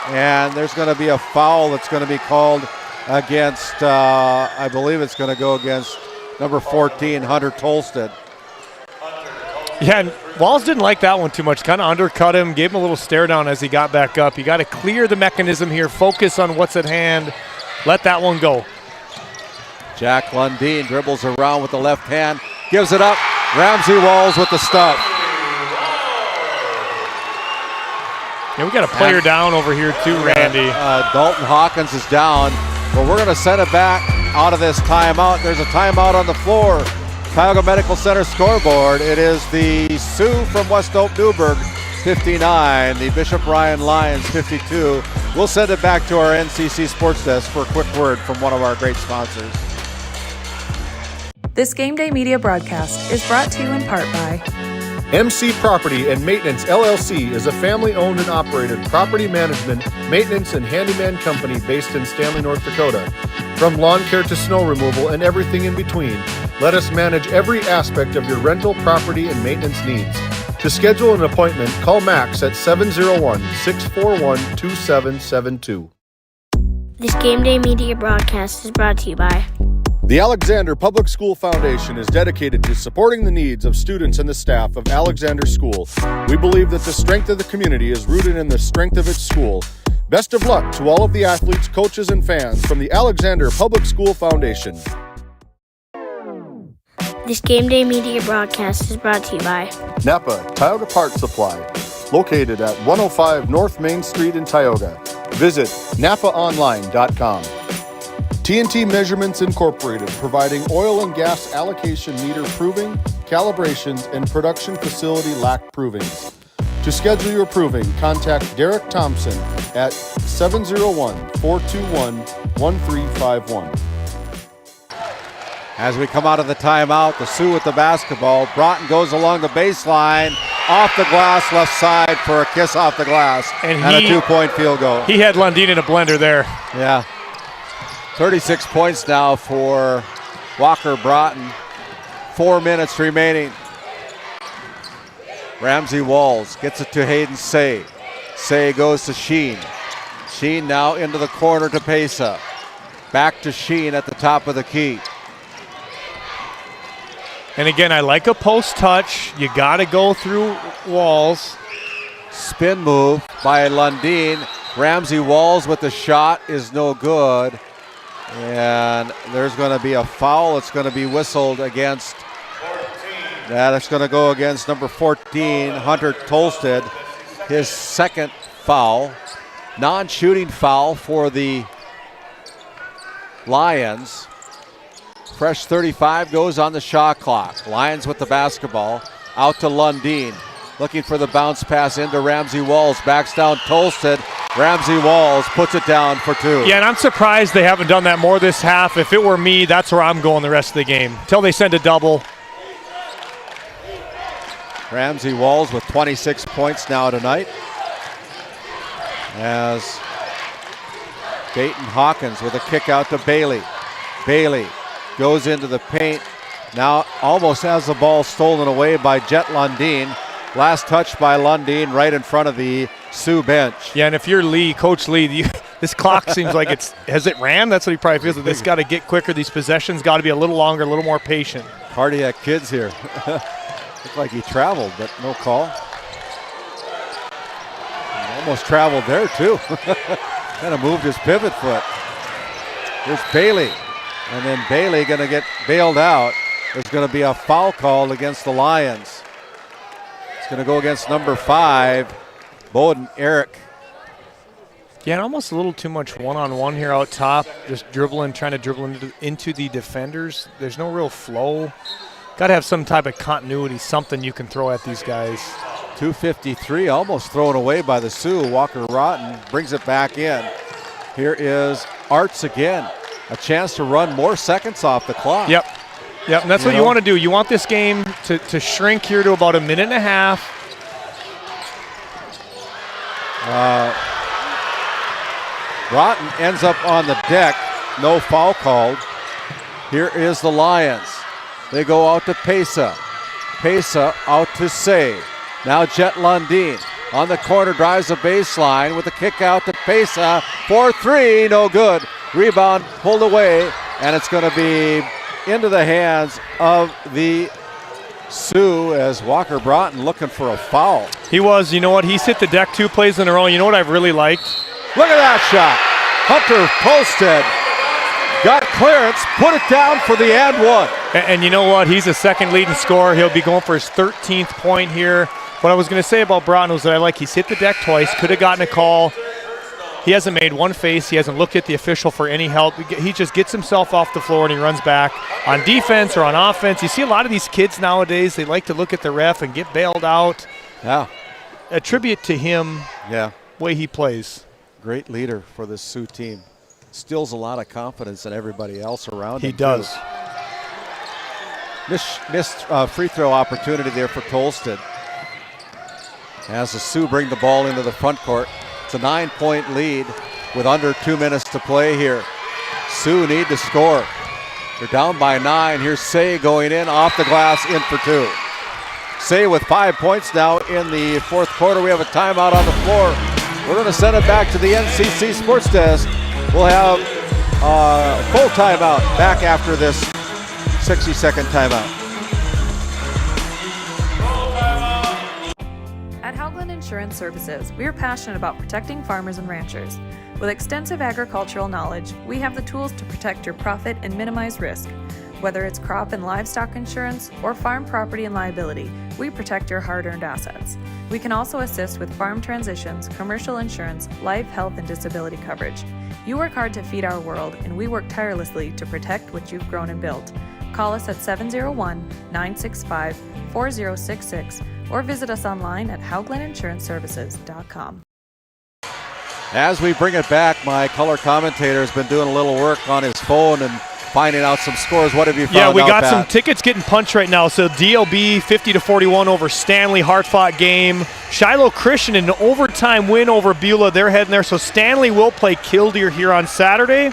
S6: And there's going to be a foul that's going to be called against, I believe it's going to go against number 14, Hunter Tolsted.
S7: Yeah, and Walls didn't like that one too much. Kind of undercut him, gave him a little stare down as he got back up. You got to clear the mechanism here, focus on what's at hand, let that one go.
S6: Jack Lundeen dribbles around with the left hand, gives it up. Ramsey Walls with the stuff.
S7: Yeah, we got a player down over here too, Randy.
S6: Dalton Hawkins is down, but we're going to send it back out of this timeout. There's a timeout on the floor. Tioga Medical Center scoreboard. It is the Sioux from West Oak Newburgh 59, the Bishop Ryan Lions 52. We'll send it back to our NCC Sports Desk for a quick word from one of our great sponsors.
S8: This Game Day Media broadcast is brought to you in part by
S5: MC Property and Maintenance LLC is a family-owned and operated property management, maintenance, and handyman company based in Stanley, North Dakota. From lawn care to snow removal and everything in between, let us manage every aspect of your rental, property, and maintenance needs. To schedule an appointment, call Max at 701-641-2772.
S11: This Game Day Media broadcast is brought to you by
S9: The Alexander Public School Foundation is dedicated to supporting the needs of students and the staff of Alexander School. We believe that the strength of the community is rooted in the strength of its school. Best of luck to all of the athletes, coaches, and fans from the Alexander Public School Foundation.
S11: This Game Day Media broadcast is brought to you by
S9: Napa Tioga Parts Supply, located at 105 North Main Street in Tioga. Visit napaonline.com. TNT Measurements Incorporated, providing oil and gas allocation meter proving, calibrations, and production facility lack provings. To schedule your proving, contact Derek Thompson at 701-421-1351.
S6: As we come out of the timeout, the Sioux with the basketball. Broughton goes along the baseline, off the glass, left side for a kiss off the glass, and a 2-point field goal.
S7: He had Lundeen in a blender there.
S6: Yeah. 36 points now for Walker Broughton. 4 minutes remaining. Ramsey Walls gets it to Hayden Say. Say goes to Sheen. Sheen now into the corner to Pesa. Back to Sheen at the top of the key.
S7: And again, I like a post touch. You got to go through Walls.
S6: Spin move by Lundeen. Ramsey Walls with the shot is no good. And there's going to be a foul. It's going to be whistled against. That's going to go against number 14, Hunter Tolsted. His second foul. Non-shooting foul for the Lions. Fresh 35 goes on the shot clock. Lions with the basketball. Out to Lundeen. Looking for the bounce pass into Ramsey Walls. Backs down Tolsted. Ramsey Walls puts it down for 2.
S7: Yeah, and I'm surprised they haven't done that more this half. If it were me, that's where I'm going the rest of the game. Until they send a double.
S6: Ramsey Walls with 26 points now tonight. As Dayton Hawkins with a kick out to Bailey. Bailey goes into the paint. Now almost has the ball stolen away by Jet Lundeen. Last touch by Lundeen right in front of the Sioux bench.
S7: Yeah, and if you're Lee, Coach Lee, this clock seems like has it ran? That's what he probably feels. This got to get quicker. These possessions got to be a little longer, a little more patient.
S6: Cardiac kids here. Looked like he traveled, but no call. Almost traveled there too. Kind of moved his pivot foot. Here's Bailey. And then Bailey going to get bailed out. There's going to be a foul called against the Lions. It's going to go against number 5, Bowden Eric.
S7: Yeah, and almost a little too much one-on-one here out top, just trying to dribble into the defenders. There's no real flow. Got to have some type of continuity, something you can throw at these guys.
S6: 2:53, almost thrown away by the Sioux. Walker Broughton brings it back in. Here is Arts again. A chance to run more seconds off the clock.
S7: Yep, and that's what you want to do. You want this game to shrink here to about a minute and a half.
S6: Broughton ends up on the deck. No foul called. Here is the Lions. They go out to Pesa. Pesa out to Say. Now Jet Lundin on the corner, drives the baseline with a kick out to Pesa. 4-3, no good. Rebound pulled away, and it's going to be into the hands of the Sioux as Walker Broughton looking for a foul.
S7: He was, you know what, he's hit the deck 2 plays in a row. You know what I've really liked?
S6: Look at that shot. Hunter Tolstead got clearance, put it down for the and one.
S7: And you know what, he's a second leading scorer. He'll be going for his 13th point here. What I was going to say about Broughton was that I like he's hit the deck twice, could have gotten a call. He hasn't made one face. He hasn't looked at the official for any help. He just gets himself off the floor and he runs back on defense or on offense. You see a lot of these kids nowadays, they like to look at the ref and get bailed out.
S6: Yeah.
S7: A tribute to him, way he plays.
S6: Great leader for this Sioux team. Instills a lot of confidence in everybody else around him.
S7: He does.
S6: Missed free throw opportunity there for Tolstead. As the Sioux bring the ball into the front court. It's a 9-point lead with under 2 minutes to play here. Sioux need to score. They're down by 9. Here's Say going in, off the glass, in for 2. Say with 5 points now in the fourth quarter. We have a timeout on the floor. We're going to send it back to the NCC Sports Desk. We'll have a full timeout back after this 60-second timeout.
S8: At Haugland Insurance Services, we are passionate about protecting farmers and ranchers. With extensive agricultural knowledge, we have the tools to protect your profit and minimize risk. Whether it's crop and livestock insurance or farm property and liability, we protect your hard-earned assets. We can also assist with farm transitions, commercial insurance, life, health, and disability coverage. You work hard to feed our world, and we work tirelessly to protect what you've grown and built. Call us at 701-965-4066 or visit us online at HauglandInsuranceServices.com.
S6: As we bring it back, my color commentator has been doing a little work on his phone and finding out some scores. What have you found out,
S7: Yeah, we got
S6: Pat?
S7: some tickets getting punched right now. So DLB 50-41 over Stanley, hard-fought game. Shiloh Christian an overtime win over Beulah. They're heading there. So Stanley will play Killdeer here on Saturday.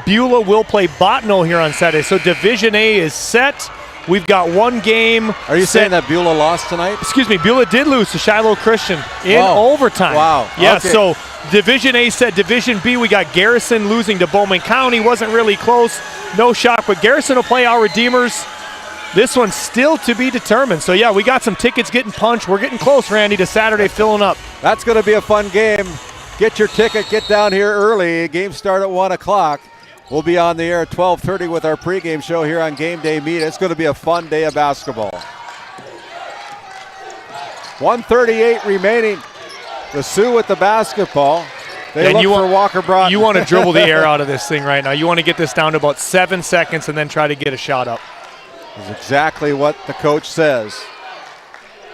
S7: Beulah will play Bottineau here on Saturday. So Division A is set. We've got one game.
S6: Are you saying that Beulah lost tonight?
S7: Excuse me, Beulah did lose to Shiloh Christian in overtime.
S6: Wow.
S7: Yeah,
S6: okay.
S7: So Division A set. Division B, we got Garrison losing to Bowman County. Wasn't really close. No shock, but Garrison will play our Redeemers. This one's still to be determined. So, yeah, we got some tickets getting punched. We're getting close, Randy, to Saturday filling up.
S6: That's going to be a fun game. Get your ticket. Get down here early. Game start at 1 o'clock. We'll be on the air at 12:30 with our pregame show here on Game Day Media. It's going to be a fun day of basketball. 1:38 remaining. The Sioux with the basketball. They look for Walker Broughton.
S7: You want to dribble the air out of this thing right now. You want to get this down to about 7 seconds and then try to get a shot up.
S6: That's exactly what the coach says.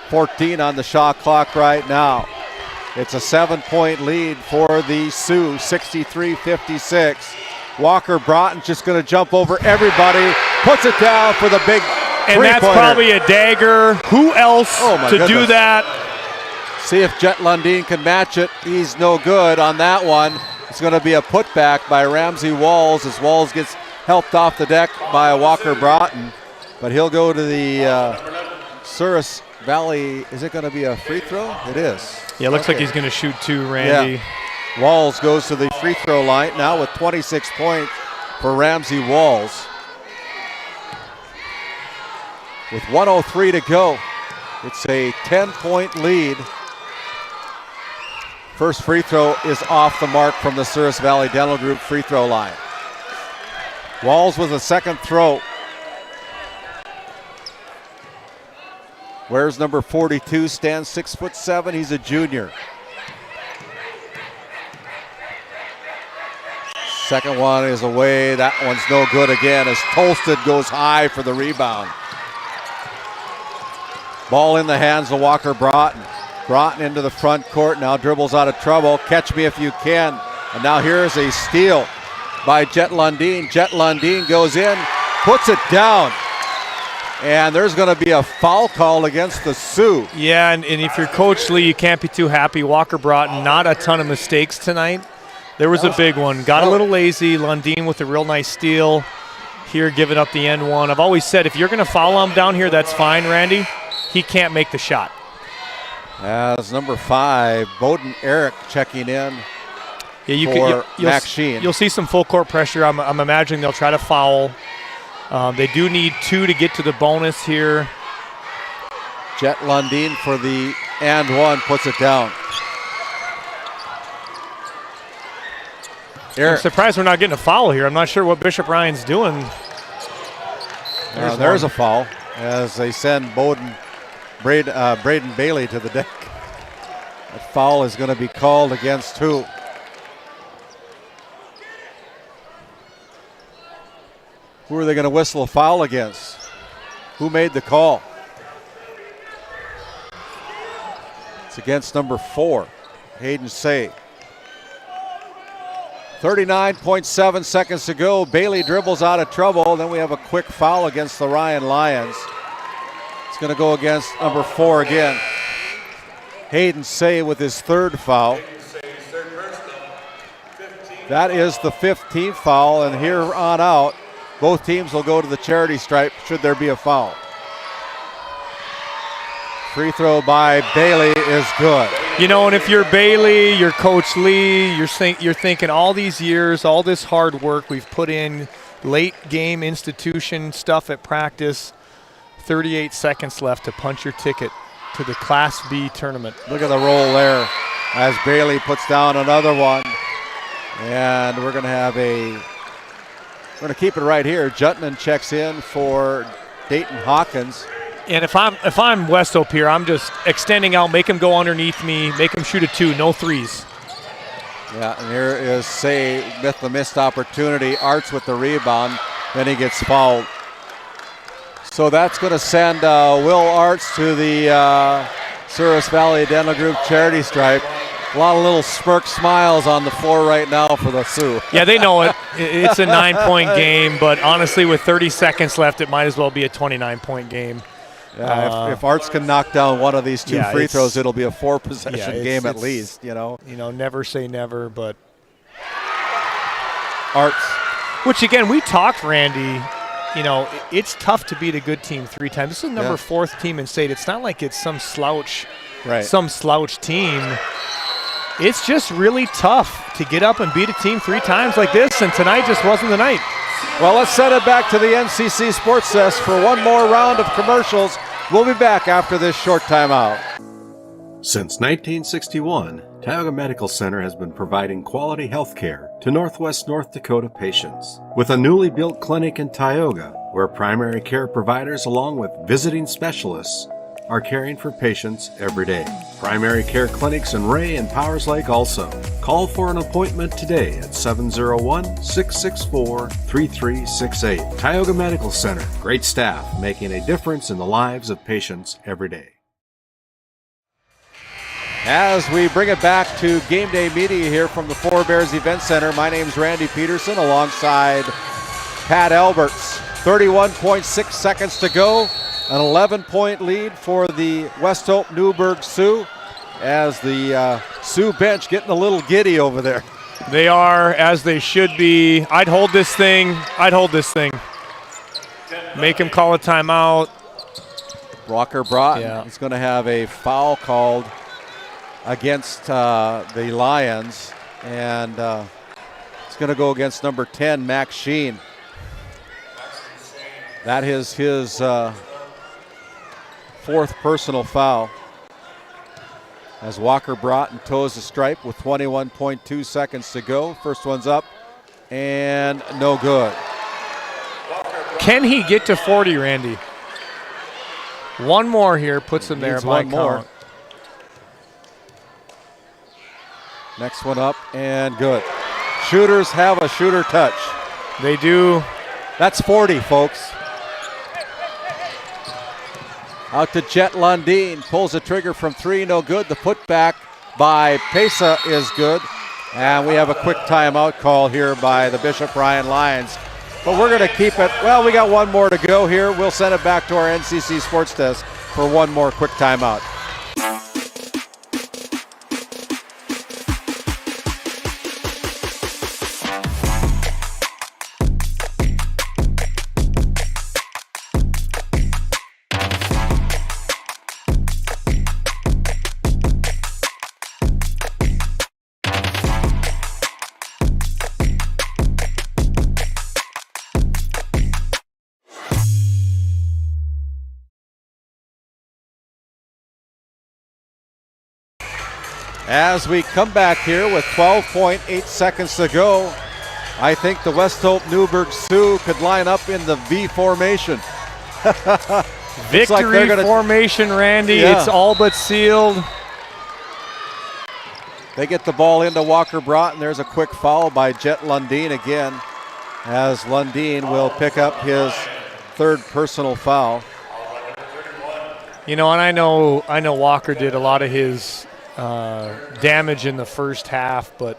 S6: 14 on the shot clock right now. It's a 7-point lead for the Sioux, 63-56. Walker Broughton just going to jump over everybody, puts it down for the big
S7: and that's probably a dagger. Who else to do that?
S6: See if Jet Lundin can match it. He's no good on that one. It's going to be a putback by Ramsey Walls as Walls gets helped off the deck by Walker Broughton. But he'll go to the Souris Valley. Is it going to be a free throw? It is.
S7: Yeah, it looks like he's going to shoot 2, Randy.
S6: Yeah. Walls goes to the free throw line now with 26 points for Ramsey Walls. With 1:03 to go, it's a 10-point lead. First free throw is off the mark from the Souris Valley Dental Group free throw line. Walls with a second throw. Where's number 42? Stands 6'7". He's a junior. Second one is away. That one's no good again as Tolsted goes high for the rebound. Ball in the hands of Walker Broughton. Broughton into the front court, now dribbles out of trouble. Catch me if you can. And now here's a steal by Jet Lundeen. Jet Lundeen goes in, puts it down. And there's going to be a foul call against the Sioux.
S7: Yeah, and if you're Coach Lee, you can't be too happy. Walker Broughton, not a ton of mistakes tonight. There was a big one. Got a little lazy. Lundeen with a real nice steal here, giving up the end one. I've always said if you're going to foul him down here, that's fine, Randy. He can't make the shot.
S6: As number 5, Bowden Eric checking in for Max Sheen.
S7: You'll see some full court pressure. I'm imagining they'll try to foul. They do need 2 to get to the bonus here.
S6: Jet Lundeen for the and one, puts it down.
S7: I'm surprised we're not getting a foul here. I'm not sure what Bishop Ryan's doing.
S6: There's a foul as they send Braden Bailey to the deck. That foul is going to be called against who? Who are they going to whistle a foul against? Who made the call? It's against number 4, Hayden Say. 39.7 seconds to go. Bailey dribbles out of trouble. Then we have a quick foul against the Ryan Lions. It's going to go against number 4 again. Hayden Say with his 3rd foul. That is the 15th foul, and here on out, both teams will go to the charity stripe should there be a foul. Free throw by Bailey is good.
S7: You know, and if you're Bailey, you're Coach Lee, you're thinking all these years, all this hard work we've put in, late game institution stuff at practice, 38 seconds left to punch your ticket to the Class B tournament.
S6: Look at the roll there as Bailey puts down another one. And we're going to keep it right here. Jutman checks in for Dayton Hawkins.
S7: And if I'm West Hope here, I'm just extending out, make him go underneath me, make him shoot a 2, no threes.
S6: Yeah, and here is Say with the missed opportunity. Arts with the rebound, then he gets fouled. So that's going to send Will Arts to the Souris Valley Dental Group charity stripe. A lot of little smirk smiles on the floor right now for the Sioux.
S7: Yeah, they know it. It's a 9-point game, but honestly, with 30 seconds left, it might as well be a 29-point game.
S6: Yeah, if Arts can knock down one of these 2 free throws, it'll be a 4-possession game at least, you know.
S7: You know, never say never, but
S6: Arts.
S7: Which, again, we talked, Randy, you know, it's tough to beat a good team 3 times. This is number 4th team in state. It's not like it's some slouch team. It's just really tough to get up and beat a team 3 times like this, and tonight just wasn't the night.
S6: Well, let's send it back to the NCC Sports Desk for one more round of commercials. We'll be back after this short timeout.
S3: Since 1961, Tioga Medical Center has been providing quality health care to Northwest North Dakota patients. With a newly built clinic in Tioga, where primary care providers along with visiting specialists are caring for patients every day. Primary care clinics in Ray and Powers Lake also. Call for an appointment today at 701-664-3368. Tioga Medical Center. Great staff making a difference in the lives of patients every day.
S6: As we bring it back to Game Day Media here from the Four Bears Event Center, my name's Randy Pederson alongside Pat Alberts. 31.6 seconds to go. An 11-point lead for the West Hope Newburgh Sioux as the Sioux bench getting a little giddy over there.
S7: They are, as they should be. I'd hold this thing. Make him call a timeout.
S6: Walker Broughton is going to have a foul called against the Lions, and it's going to go against number 10, Max Sheen. That is his 4th personal foul as Walker Broughton toes the stripe with 21.2 seconds to go. First one's up and no good.
S7: Can he get to 40, Randy? One more here puts him there by count.
S6: Next one up and good. shooters have a shooter touch.
S7: They do.
S6: That's 40, folks. Out to Jet Lundeen, pulls the trigger from 3, no good. The putback by Pesa is good. And we have a quick timeout call here by the Bishop Ryan Lions. But we're going to keep it. Well, we got one more to go here. We'll send it back to our NCC Sports Desk for one more quick timeout. As we come back here with 12.8 seconds to go, I think the West Hope Newburgh Sioux could line up in the V formation.
S7: Victory formation, Randy. Yeah. It's all but sealed.
S6: They get the ball into Walker Broughton. There's a quick foul by Jet Lundeen again, as Lundeen will pick up his third personal foul.
S7: You know, and I know Walker did a lot of his damage in the first half, but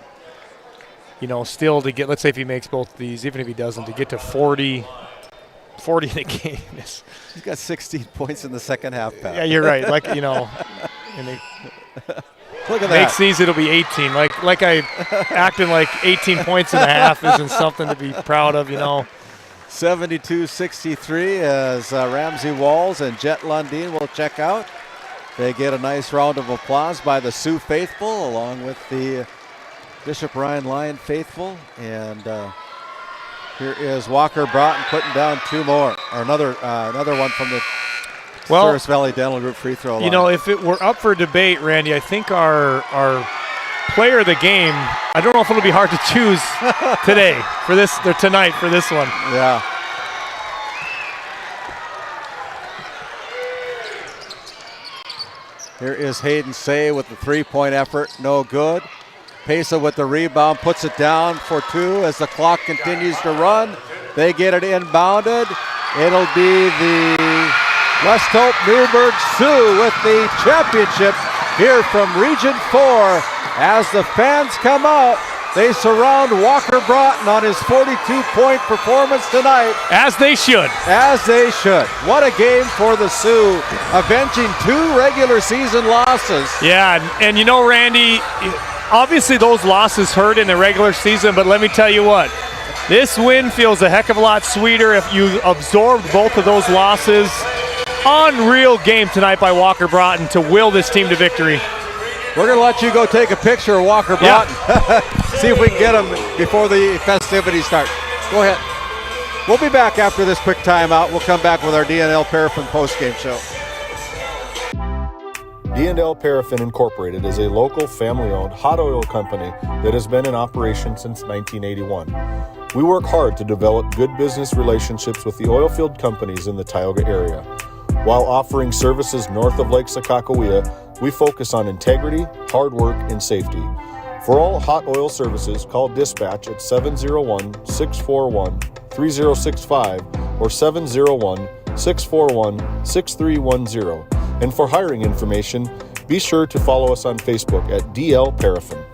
S7: you know, still to get, let's say if he makes both of these, even if he doesn't, to get to 40 in a game is.
S6: He's got 16 points in the second half, Pat.
S7: Yeah, you're right. Like, you know, and they
S6: look at
S7: makes
S6: that.
S7: these, it'll be 18. Like I acting like 18 points in a half isn't something to be proud of, you know.
S6: 72-63 as Ramsey Walls and Jet Lundeen will check out. They get a nice round of applause by the Sioux faithful along with the Bishop Ryan Lion faithful. And here is Walker Broughton putting down two more, or another one from the Souris Valley Dental Group free throw line.
S7: You know, if it were up for debate, Randy, I think our player of the game, I don't know if it'll be hard to choose today for this, or tonight for this one.
S6: Yeah. Here is Hayden Say with the three-point effort, no good. Pesa with the rebound, puts it down for two as the clock continues to run. They get it inbounded. It'll be the West Hope Newburgh Sioux with the championship here from Region 4. As the fans come out, they surround Walker Broughton on his 42-point performance tonight.
S7: As they should.
S6: As they should. What a game for the Sioux, avenging two regular season losses.
S7: Yeah, and you know, Randy, obviously those losses hurt in the regular season, but let me tell you what, this win feels a heck of a lot sweeter if you absorbed both of those losses. Unreal game tonight by Walker Broughton to will this team to victory.
S6: We're going to let you go take a picture of Walker Broughton. Yeah. See if we can get him before the festivities start. Go ahead. We'll be back after this quick timeout. We'll come back with our D&L Paraffin postgame show.
S5: D&L Paraffin Incorporated is a local family-owned hot oil company that has been in operation since 1981. We work hard to develop good business relationships with the oilfield companies in the Tioga area. While offering services north of Lake Sakakawea, we focus on integrity, hard work, and safety. For all hot oil services, call dispatch at 701-641-3065 or 701-641-6310. And for hiring information, be sure to follow us on Facebook at DL Paraffin.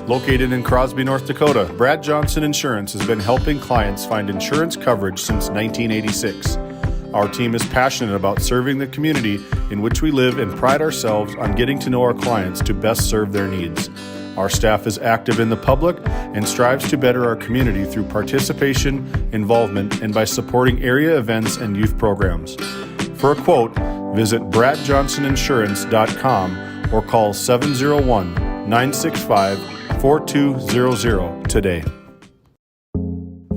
S5: Located in Crosby, North Dakota, Brad Johnson Insurance has been helping clients find insurance coverage since 1986. Our team is passionate about serving the community in which we live and pride ourselves on getting to know our clients to best serve their needs. Our staff is active in the public and strives to better our community through participation, involvement, and by supporting area events and youth programs. For a quote, visit bradjohnsoninsurance.com or call 701-965-4200 today.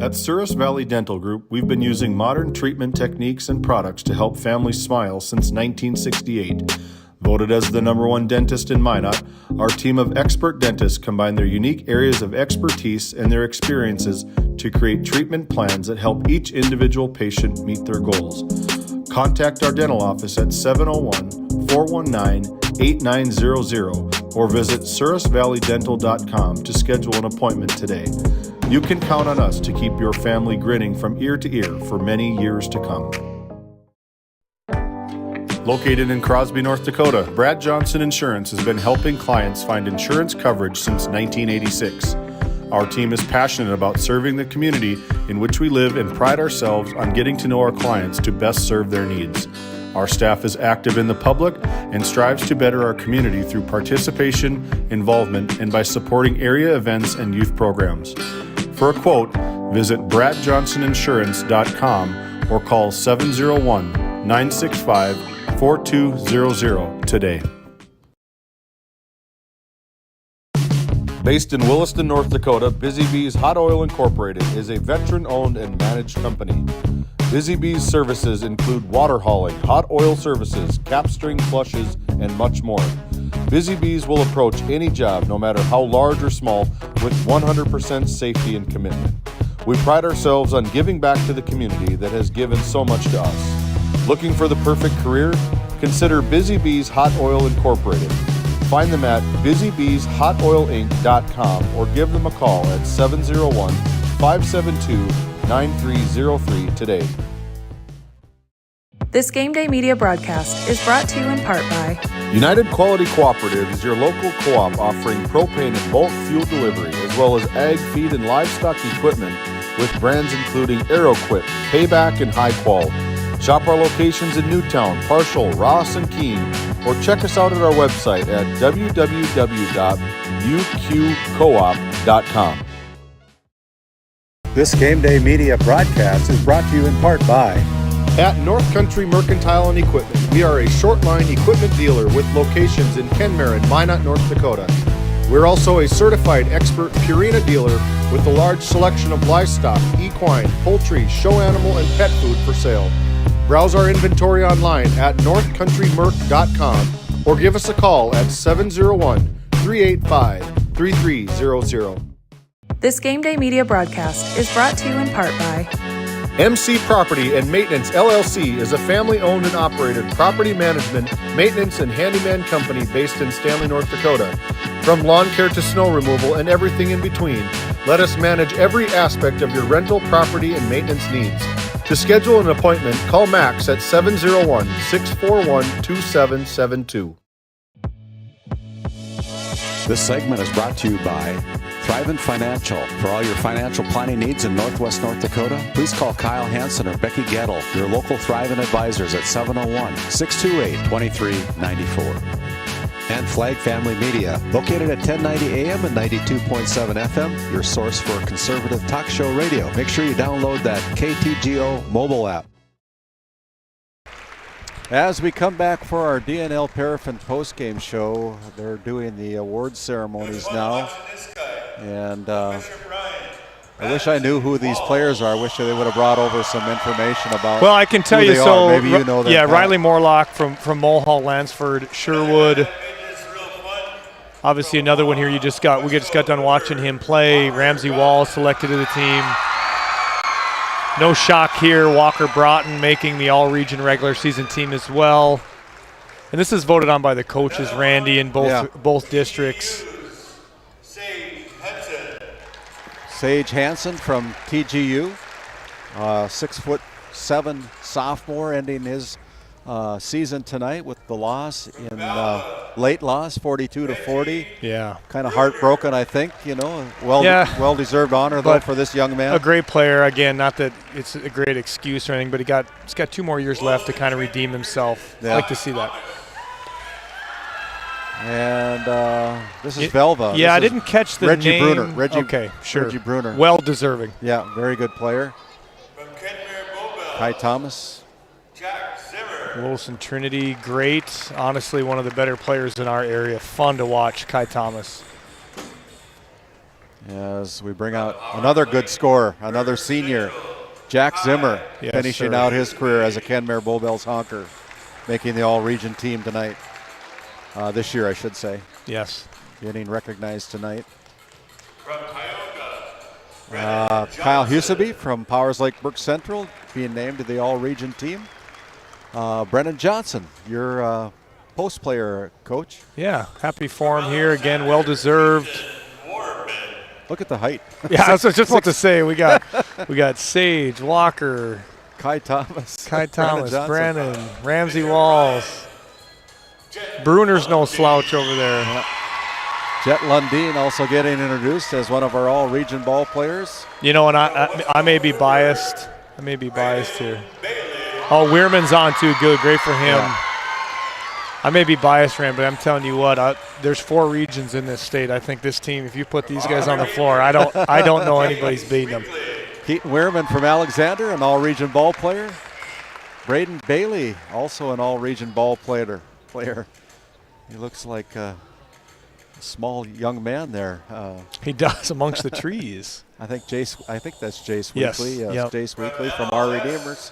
S5: At Souris Valley Dental Group, we've been using modern treatment techniques and products to help families smile since 1968. Voted as the #1 dentist in Minot, our team of expert dentists combine their unique areas of expertise and their experiences to create treatment plans that help each individual patient meet their goals. Contact our dental office at 701-419 888-8900 or visit surusvalleydental.com to schedule an appointment today. You can count on us to keep your family grinning from ear to ear for many years to come. Located in Crosby, North Dakota, Brad Johnson Insurance has been helping clients find insurance coverage since 1986. Our team is passionate about serving the community in which we live and pride ourselves on getting to know our clients to best serve their needs. Our staff is active in the public and strives to better our community through participation, involvement, and by supporting area events and youth programs. For a quote, visit bradjohnsoninsurance.com or call 701-965-4200 today. Based in Williston, North Dakota, Busy Bees Hot Oil Incorporated is a veteran-owned and managed company. Busy Bees services include water hauling, hot oil services, cap string flushes, and much more. Busy Bees will approach any job, no matter how large or small, with 100% safety and commitment. We pride ourselves on giving back to the community that has given so much to us. Looking for the perfect career? Consider Busy Bees Hot Oil Incorporated. Find them at busybeeshotoilinc.com or give them a call at 701-572-9303 today.
S8: This Game Day Media broadcast is brought to you in part by
S5: United Quality Cooperative is your local co-op offering propane and bulk fuel delivery, as well as ag, feed, and livestock equipment with brands including AeroQuip, Payback, and High Qual. Shop our locations in Newtown, Parshall, Ross, and Keene, or check us out at our website at www.uqcoop.com.
S6: This Game Day Media broadcast is brought to you in part by
S5: At North Country Mercantile and Equipment, we are a short line equipment dealer with locations in Kenmare and Minot, North Dakota. We're also a certified expert Purina dealer with a large selection of livestock, equine, poultry, show animal, and pet food for sale. Browse our inventory online at northcountrymerc.com or give us a call at 701-385-3300.
S8: This Game Day Media broadcast is brought to you in part by
S5: MC Property and Maintenance LLC is a family-owned and operated property management, maintenance, and handyman company based in Stanley, North Dakota. From lawn care to snow removal and everything in between, let us manage every aspect of your rental, property, and maintenance needs. To schedule an appointment, call Max at 701-641-2772.
S4: This segment is brought to you by Thrivent Financial. For all your financial planning needs in Northwest North Dakota, please call Kyle Hansen or Becky Gettle, your local Thrivent advisors at 701-628-2394. And Flag Family Media, located at 1090 AM and 92.7 FM, your source for conservative talk show radio. Make sure you download that KTGO mobile app.
S6: As we come back for our DNL Paraffin postgame show, they're doing the awards ceremonies now. And I wish I knew who these players are. I wish they would have brought over some information about.
S7: Well, I can tell you so.
S6: Maybe you know them.
S7: Yeah, Riley Morlock from Mulhall, Lansford, Sherwood. Obviously, another one here. We just got done watching him play. Ramsey Wall selected to the team. No shock here. Walker Broughton making the all-region regular season team as well. And this is voted on by the coaches, Randy, in both districts.
S6: Sage Hansen from TGU, 6'7" sophomore, ending his season tonight with the loss in late loss, 42-40.
S7: Yeah,
S6: kind of heartbroken, I think. Well-deserved honor though for this young man.
S7: A great player. Again, not that it's a great excuse or anything, but he's got 2 more years left to kind of redeem himself.
S6: Yeah.
S7: I like to see that.
S6: And this is Velva.
S7: Yeah, I didn't catch the
S6: Reggie
S7: name.
S6: Bruner.
S7: Okay, sure.
S6: Reggie Bruner.
S7: Well deserving.
S6: Yeah, very good player. Kai Thomas.
S7: Wilson Trinity, great. Honestly, one of the better players in our area. Fun to watch, Kai Thomas.
S6: As we bring out another good scorer, another senior, Jack Zimmer, finishing out his career as a Kenmare Bull Bells honker, making the all-region team tonight. This year, I should say.
S7: Yes.
S6: Getting recognized tonight. Kyle Huseby from Powers Lake Brook Central being named to the all-region team. Brennan Johnson, your post player, Coach.
S7: Yeah, happy for him here again. Well deserved.
S6: Look at the height.
S7: Yeah, I was just about to say we got Sage, Walker,
S6: Kai Thomas,
S7: Brennan, Ramsey Walls. Bruner's no slouch over there.
S6: Yeah. Jet Lundeen also getting introduced as one of our all-region ball players.
S7: You know, and I may be biased. I may be biased here. Oh, Weirman's on too. Good, great for him.
S6: Yeah.
S7: I may be biased, Rand, but I'm telling you what. There's 4 regions in this state. I think this team, if you put these guys on the floor, I don't know anybody's beating them.
S6: Keaton Weirman from Alexander, an all-region ball player. Braden Bailey, also an all-region ball player. He looks like a small young man there.
S7: He does amongst the trees.
S6: I think that's Jace Weekly.
S7: Yes.
S6: Jace Weekly from our Redeemers.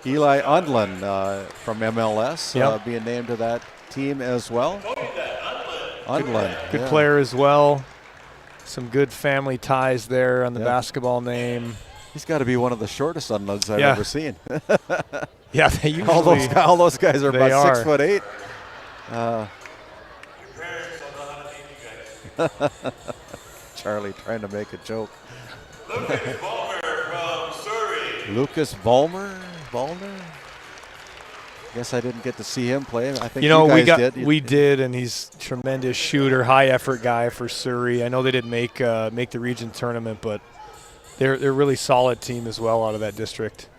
S6: Eli Undlin from MLS being named to that team as well. Undlin.
S7: Good player as well. Some good family ties there on the basketball name.
S6: He's got to be one of the shortest Undlins I've ever seen.
S7: Yeah, they usually,
S6: all those guys are about 6'8". Charlie trying to make a joke.
S16: Lucas Balmer from Surrey.
S6: Lucas Balmer. Guess I didn't get to see him play. I think you guys did.
S7: We did, and he's a tremendous shooter, high effort guy for Surrey. I know they didn't make the region tournament, but they're a really solid team as well out of that district.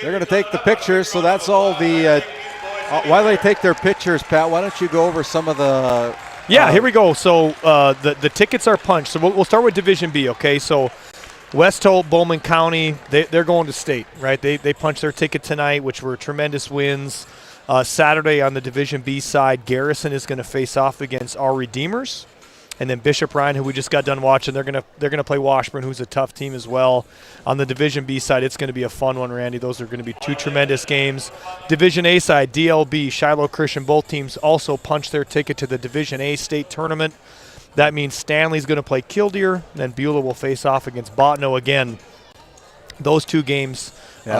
S6: They're going to take the pictures, so that's all the. While they take their pictures, Pat, why don't you go over some of the.
S7: Yeah, here we go. So the tickets are punched. So we'll start with Division B, okay? So West Hope, Bowman County, they're going to state, right? They punched their ticket tonight, which were tremendous wins. Saturday on the Division B side, Garrison is going to face off against our Redeemers. And then Bishop Ryan, who we just got done watching, they're gonna play Washburn, who's a tough team as well. On the Division B side, it's going to be a fun one, Randy. Those are going to be 2 tremendous games. Division A side, DLB, Shiloh Christian, both teams also punched their ticket to the Division A state tournament. That means Stanley's going to play Killdeer, then Beulah will face off against Bottineau again. Those 2 games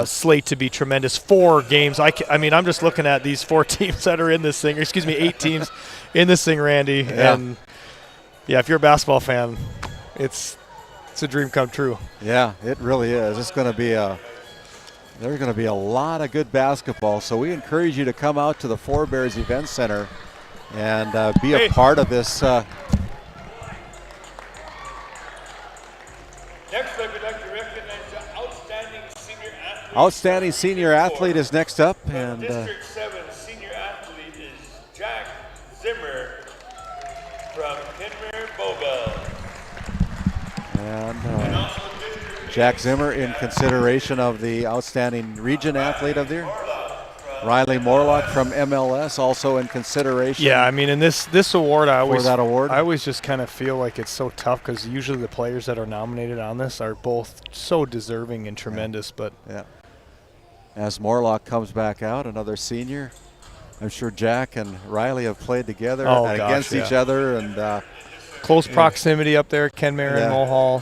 S7: slate to be tremendous. 4 games. I mean, I'm just looking at these 4 teams that are in this thing. 8 teams in this thing, Randy.
S6: Yeah.
S7: And yeah, if you're a basketball fan, it's a dream come true.
S6: Yeah, it really is. There's going to be a lot of good basketball. So we encourage you to come out to the Four Bears Event Center and be a part of this.
S16: Next, I'd like to recognize the
S6: outstanding senior athlete is next up, and
S16: District 7 senior athlete is Jack Zimmer from Kenmare Bowbell.
S6: And Jack Zimmer in consideration of the outstanding region athlete of the year. Riley Morlock from MLS also in consideration.
S7: Yeah, I mean, in this award, I always just kind of feel like it's so tough because usually the players that are nominated on this are both so deserving and tremendous. But
S6: as Morlock comes back out, another senior, I'm sure Jack and Riley have played together against each other, and
S7: close proximity up there, Kenmare and Mohall.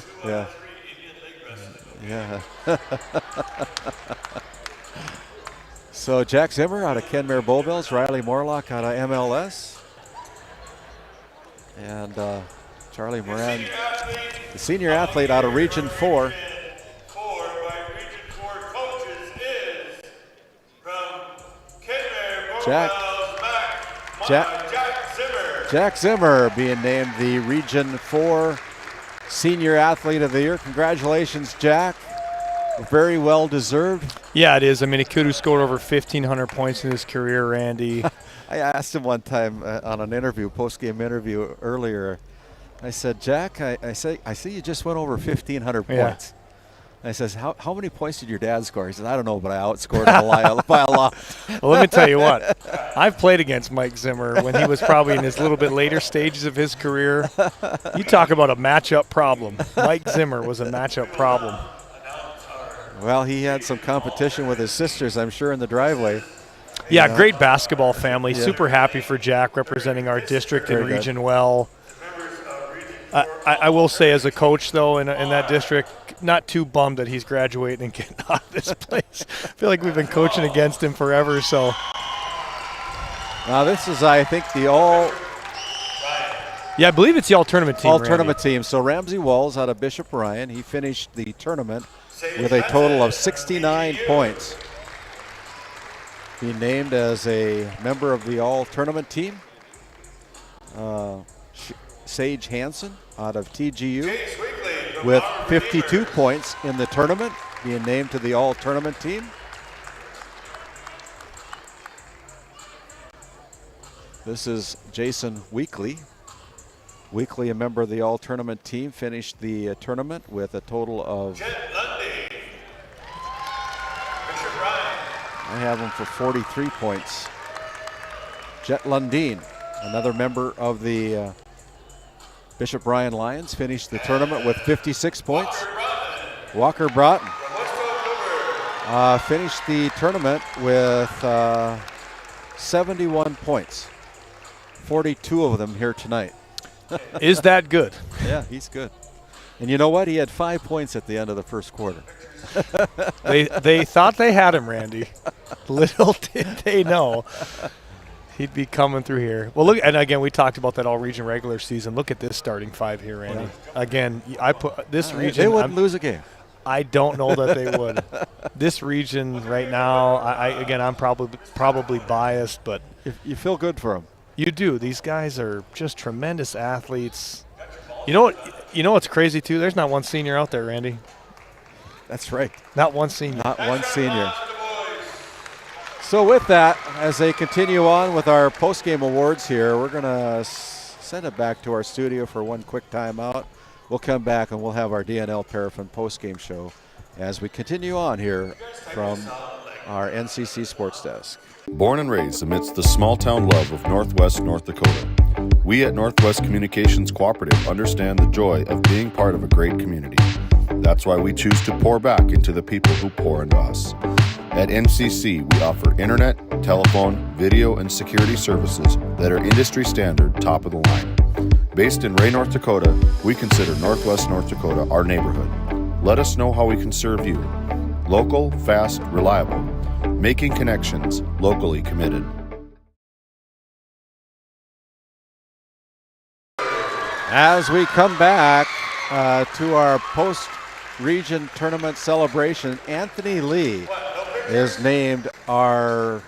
S6: Yeah. So Jack Zimmer out of Kenmare Bowbells, Riley Morlock out of MLS, and Charlie Moran, the senior athlete out of Region 4. Jack Zimmer being named the Region 4 Senior Athlete of the Year. Congratulations, Jack. Very well deserved.
S7: Yeah, it is. I mean, a kid who scored over 1,500 points in his career, Randy.
S6: I asked him one time on an interview, post-game interview earlier. I said, Jack, I see you just went over 1,500 points. I says, how many points did your dad score? He says, I don't know, but I outscored him by a lot.
S7: Well, let me tell you what. I've played against Mike Zimmer when he was probably in his little bit later stages of his career. You talk about a matchup problem. Mike Zimmer was a matchup problem.
S6: Well, he had some competition with his sisters, I'm sure, in the driveway.
S7: Yeah, great basketball family. Super happy for Jack representing our district and region well. I will say, as a coach, though, in that district, not too bummed that he's graduating and getting out of this place. I feel like we've been coaching against him forever. So
S6: now this is, I think, the all.
S7: Yeah, I believe it's the all-tournament team.
S6: All-tournament team. So Ramsey Walls out of Bishop Ryan, he finished the tournament with a total of 69 points. Being named as a member of the all-tournament team. Sage Hansen out of TGU with 52 points in the tournament, being named to the all-tournament team. This is Jason Weekly. Weekly, a member of the all-tournament team, finished the tournament with a total of, I have him for 43 points. Jet Lundeen, another member of the Bishop Ryan Lions, finished the tournament with 56 points. Walker Broughton finished the tournament with 71 points. 42 of them here tonight.
S7: Is that good?
S6: Yeah, he's good. And you know what? He had 5 points at the end of the first quarter.
S7: They thought they had him, Randy. Little did they know he'd be coming through here. Well, look, and again, we talked about that all-region regular season. Look at this starting five here, Randy. Yeah. Again, I put this region.
S6: They wouldn't lose a game.
S7: I don't know that they would. This region right now, I'm probably biased, but
S6: you feel good for them.
S7: You do. These guys are just tremendous athletes. You know what's crazy too? There's not one senior out there, Randy.
S6: That's right.
S7: Not one senior.
S6: Not one senior. So with that, as they continue on with our post-game awards here, we're going to send it back to our studio for one quick timeout. We'll come back and we'll have our DNL Paraffin post-game show as we continue on here from our NCC Sports Desk.
S9: Born and raised amidst the small-town love of Northwest North Dakota, we at Northwest Communications Cooperative understand the joy of being part of a great community. That's why we choose to pour back into the people who pour into us. At NCC, we offer internet, telephone, video, and security services that are industry standard, top of the line. Based in Ray, North Dakota, we consider Northwest North Dakota our neighborhood. Let us know how we can serve you. Local, fast, reliable. Making connections, locally committed.
S6: As we come back to our post-region tournament celebration, Anthony Lee is named our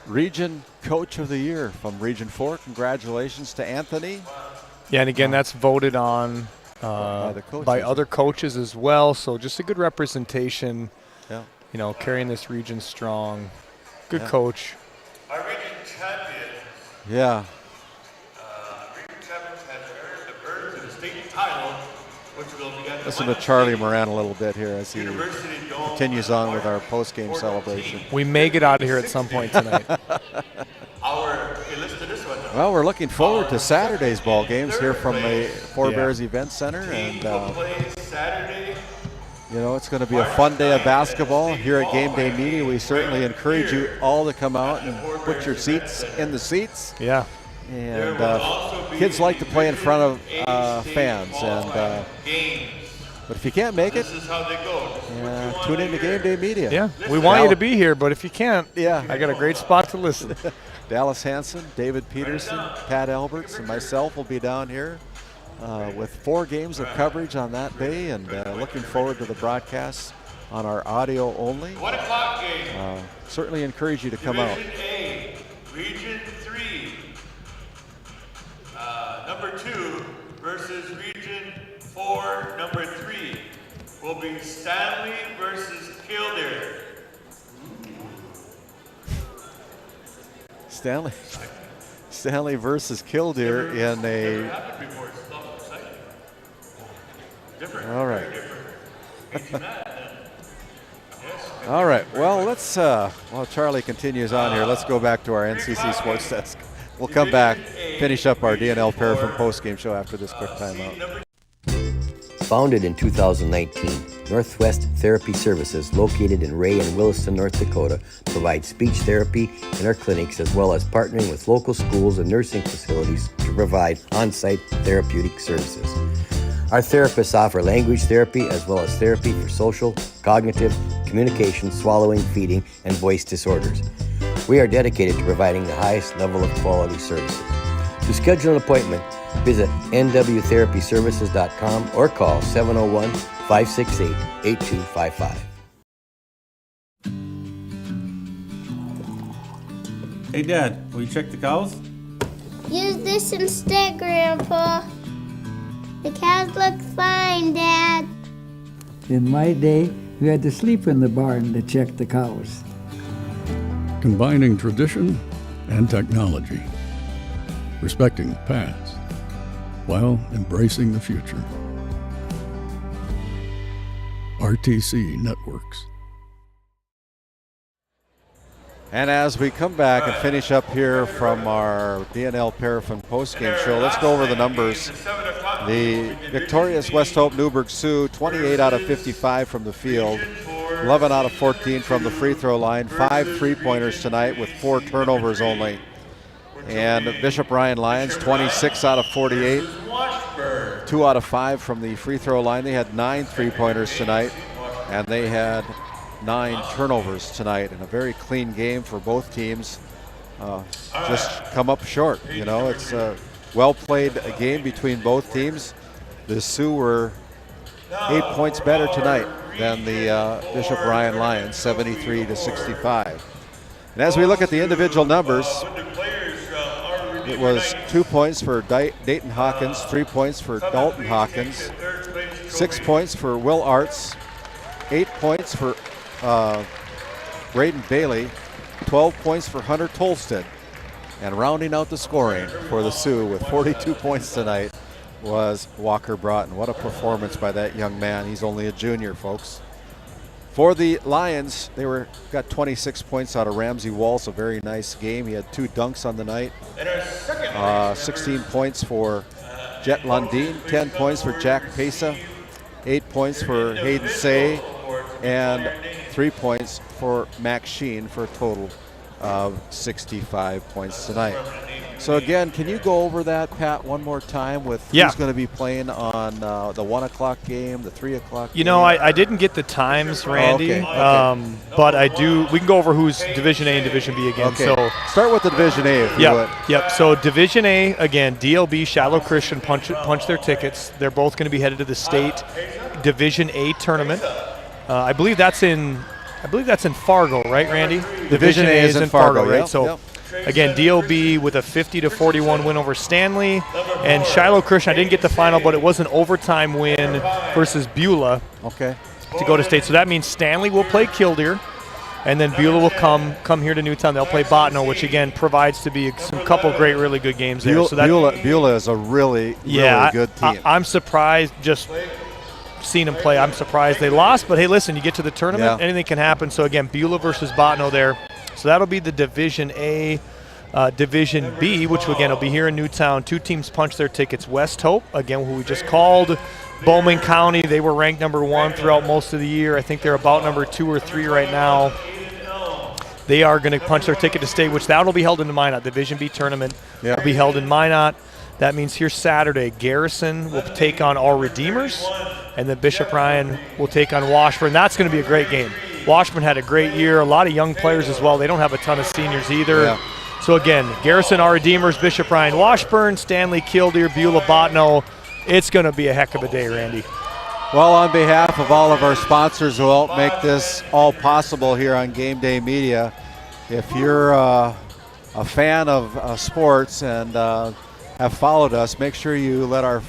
S6: Region Coach of the Year from Region 4. Congratulations to Anthony.
S7: Yeah, and again, that's voted on by other coaches as well, so just a good representation.
S6: Yeah.
S7: You know, carrying this region strong. Good coach.
S16: Our region champion.
S6: Yeah.
S16: Region champions have earned the state title, which will be at the
S6: Listen to Charlie Moran a little bit here as he continues on with our post-game celebration.
S7: We may get out of here at some point tonight.
S6: Well, we're looking forward to Saturday's ball games here from the Four Bears Event Center, and you know, it's going to be a fun day of basketball here at Game Day Media. We certainly encourage you all to come out and put your seats in the seats.
S7: Yeah.
S6: And kids like to play in front of fans. And but if you can't make it, tune in to Game Day Media.
S7: Yeah, we want you to be here, but if you can't,
S6: I
S7: got a great spot to listen.
S6: Dallas Hansen, David Peterson, Pat Alberts, and myself will be down here with 4 games of coverage on that day, and looking forward to the broadcasts on our audio only.
S16: 1 o'clock game.
S6: Certainly encourage you to come out.
S16: Division A, Region 3, number 2 versus Region 4, number 3 will be Stanley versus Kildare.
S6: Stanley versus Kildare in a. All right. All right. Well, let's. While Charlie continues on here, let's go back to our NCC Sports Desk. We'll come back, finish up our DNL Paraffin postgame show after this quick timeout.
S14: Founded in 2019, Northwest Therapy Services, located in Ray and Williston, North Dakota, provide speech therapy in our clinics as well as partnering with local schools and nursing facilities to provide on-site therapeutic services. Our therapists offer language therapy as well as therapy for social, cognitive, communication, swallowing, feeding, and voice disorders. We are dedicated to providing the highest level of quality services. To schedule an appointment, visit nwtherapyservices.com or call 701-568-8255.
S15: Hey, Dad, will you check the cows?
S11: Use this instead, Grandpa. The cows look fine, Dad.
S12: In my day, we had to sleep in the barn to check the cows.
S13: Combining tradition and technology. Respecting the past while embracing the future. RTC Networks.
S6: And as we come back and finish up here from our DNL Paraffin postgame show, let's go over the numbers. The victorious West Hope Newburgh Sioux, 28 out of 55 from the field, 11 out of 14 from the free throw line, 5 3-pointers tonight with 4 turnovers only. And Bishop Ryan Lions, 26 out of 48, 2 out of 5 from the free throw line. They had 9 3-pointers tonight, and they had 9 turnovers tonight, in a very clean game for both teams. Just come up short. You know, it's a well-played game between both teams. The Sioux were 8 points better tonight than the Bishop Ryan Lions, 73-65. And as we look at the individual numbers, it was 2 points for Dayton Hawkins, 3 points for Dalton Hawkins, 6 points for Will Arts, 8 points for Braden Bailey, 12 points for Hunter Tolston. And rounding out the scoring for the Sioux with 42 points tonight was Walker Broughton. What a performance by that young man. He's only a junior, folks. For the Lions, they got 26 points out of Ramsey Walls, a very nice game. He had 2 dunks on the night. 16 points for Jet Lundeen, 10 points for Jack Pesa, 8 points for Hayden Say, and 3 points for Max Sheen, for a total of 65 points tonight. So again, can you go over that, Pat, one more time with who's going to be playing on the 1 o'clock game, the 3 o'clock game?
S7: You know, I didn't get the times, Randy,
S6: okay.
S7: But I do. We can go over who's Division A and Division B again.
S6: Okay.
S7: So
S6: start with the Division A, if you would.
S7: Yep. So Division A, again, DLB, Shiloh Christian punch their tickets. They're both going to be headed to the state Division A tournament. I believe that's in Fargo, right, Randy?
S6: Division A is in Fargo,
S7: right?
S6: Yep,
S7: So,
S6: yep.
S7: Again, DLB with a 50-41 win over Stanley, and Shiloh Christian. I didn't get the final, but it was an overtime win versus Beulah.
S6: Okay.
S7: To go to state. So that means Stanley will play Killdeer, and then Beulah will come here to Newtown. They'll play Bottineau, which again provides to be some couple great, really good games there. So
S6: Beulah is a really good team.
S7: I'm surprised just seeing them play. I'm surprised they lost, but hey, listen, you get to the tournament, anything can happen. So again, Beulah versus Bottineau there. So that'll be the Division A. Division B, which again will be here in Newtown. 2 teams punch their tickets. West Hope, again, who we just called. Bowman County, they were ranked number 1 throughout most of the year. I think they're about number 2 or 3 right now. They are going to punch their ticket to state, which that will be held in Minot. Division B tournament will be held in Minot. That means here Saturday, Garrison will take on All Redeemers, and then Bishop Ryan will take on Washburn. That's going to be a great game. Washburn had a great year. A lot of young players as well. They don't have a ton of seniors either.
S6: Yeah.
S7: So again, Garrison, Our Redeemers, Bishop Ryan, Washburn, Stanley, Killdeer, Beulah, Bottineau. It's going to be a heck of a day, Randy.
S6: Well, on behalf of all of our sponsors who help make this all possible here on Game Day Media, if you're a fan of sports and have followed us, make sure you let our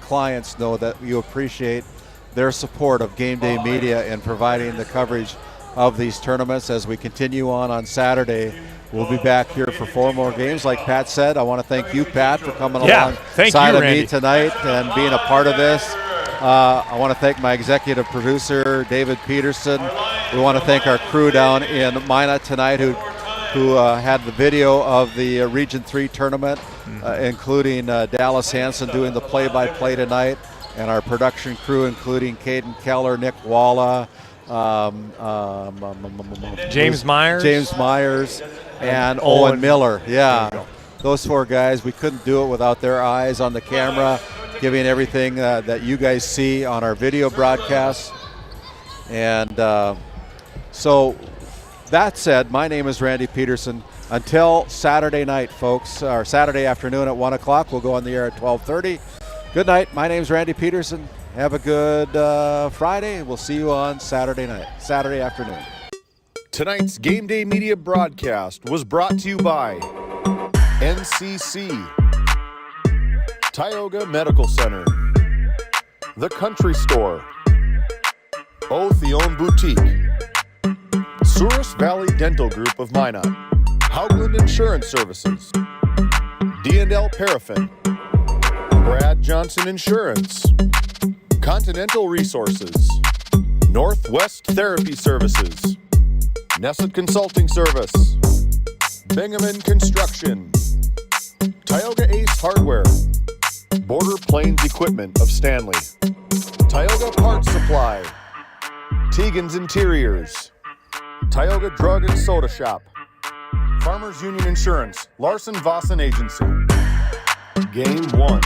S6: clients know that you appreciate their support of Game Day Media in providing the coverage of these tournaments. As we continue on Saturday, we'll be back here for 4 more games. Like Pat said, I want to thank you, Pat, for coming alongside of me tonight and being a part of this. I want to thank my executive producer, David Pederson. We want to thank our crew down in Minot tonight who had the video of the Region 3 tournament, including Dallas Hansen doing the play-by-play tonight. and our production crew, including Caden Keller, Nick Walla,
S7: James
S6: Myers, and Owen Miller. Yeah, those 4 guys. We couldn't do it without their eyes on the camera, giving everything that you guys see on our video broadcasts. And so that said, my name is Randy Pederson. Until Saturday night, folks, or Saturday afternoon at 1 o'clock. We'll go on the air at 12:30. Good night. My name's Randy Pederson. Have a good Friday. We'll see you on Saturday afternoon.
S9: Tonight's Game Day Media broadcast was brought to you by NCC, Tioga Medical Center, The Country Store, Otheon Boutique, Souris Valley Dental Group of Minot, Haugland Insurance Services, D&L Paraffin, Brad Johnson Insurance, Continental Resources, Northwest Therapy Services, Nesset Consulting Service, Bingaman Construction, Tioga Ace Hardware, Border Plains Equipment of Stanley, Tioga Parts Supply, Tegan's Interiors, Tioga Drug and Soda Shop, Farmers Union Insurance, Larson Vossen Agency, Game 1,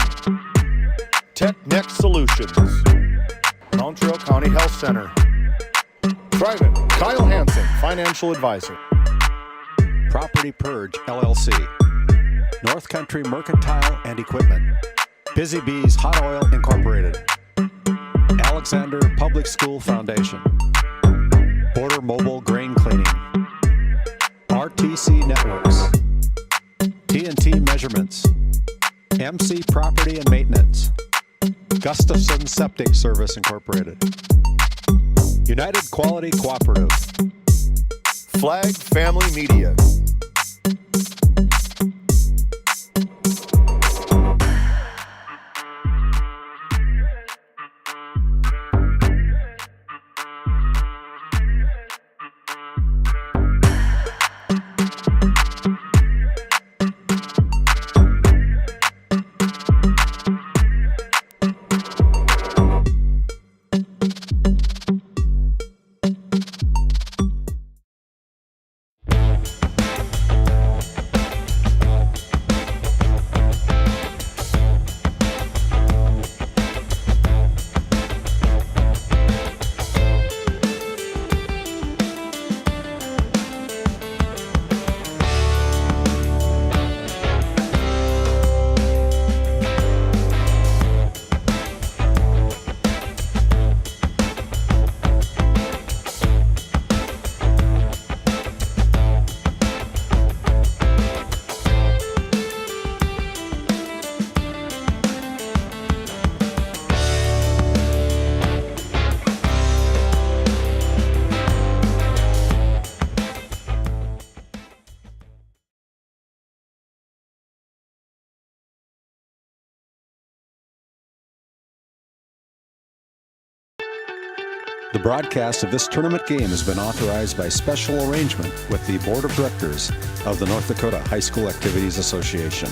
S9: TechNext Solutions, Montreal County Health Center, Thrivent, Kyle Hansen, Financial Advisor,
S4: Property Purge, LLC, North Country Mercantile and Equipment, Busy Bees Hot Oil Incorporated, Alexander Public School Foundation, Border Mobile Grain Cleaning, RTC Networks, TNT Measurements, MC Property and Maintenance, Gustafson Septic Service Incorporated, United Quality Cooperative,
S9: Flag Family Media.
S4: The broadcast of this tournament game has been authorized by special arrangement with the Board of Directors of the North Dakota High School Activities Association.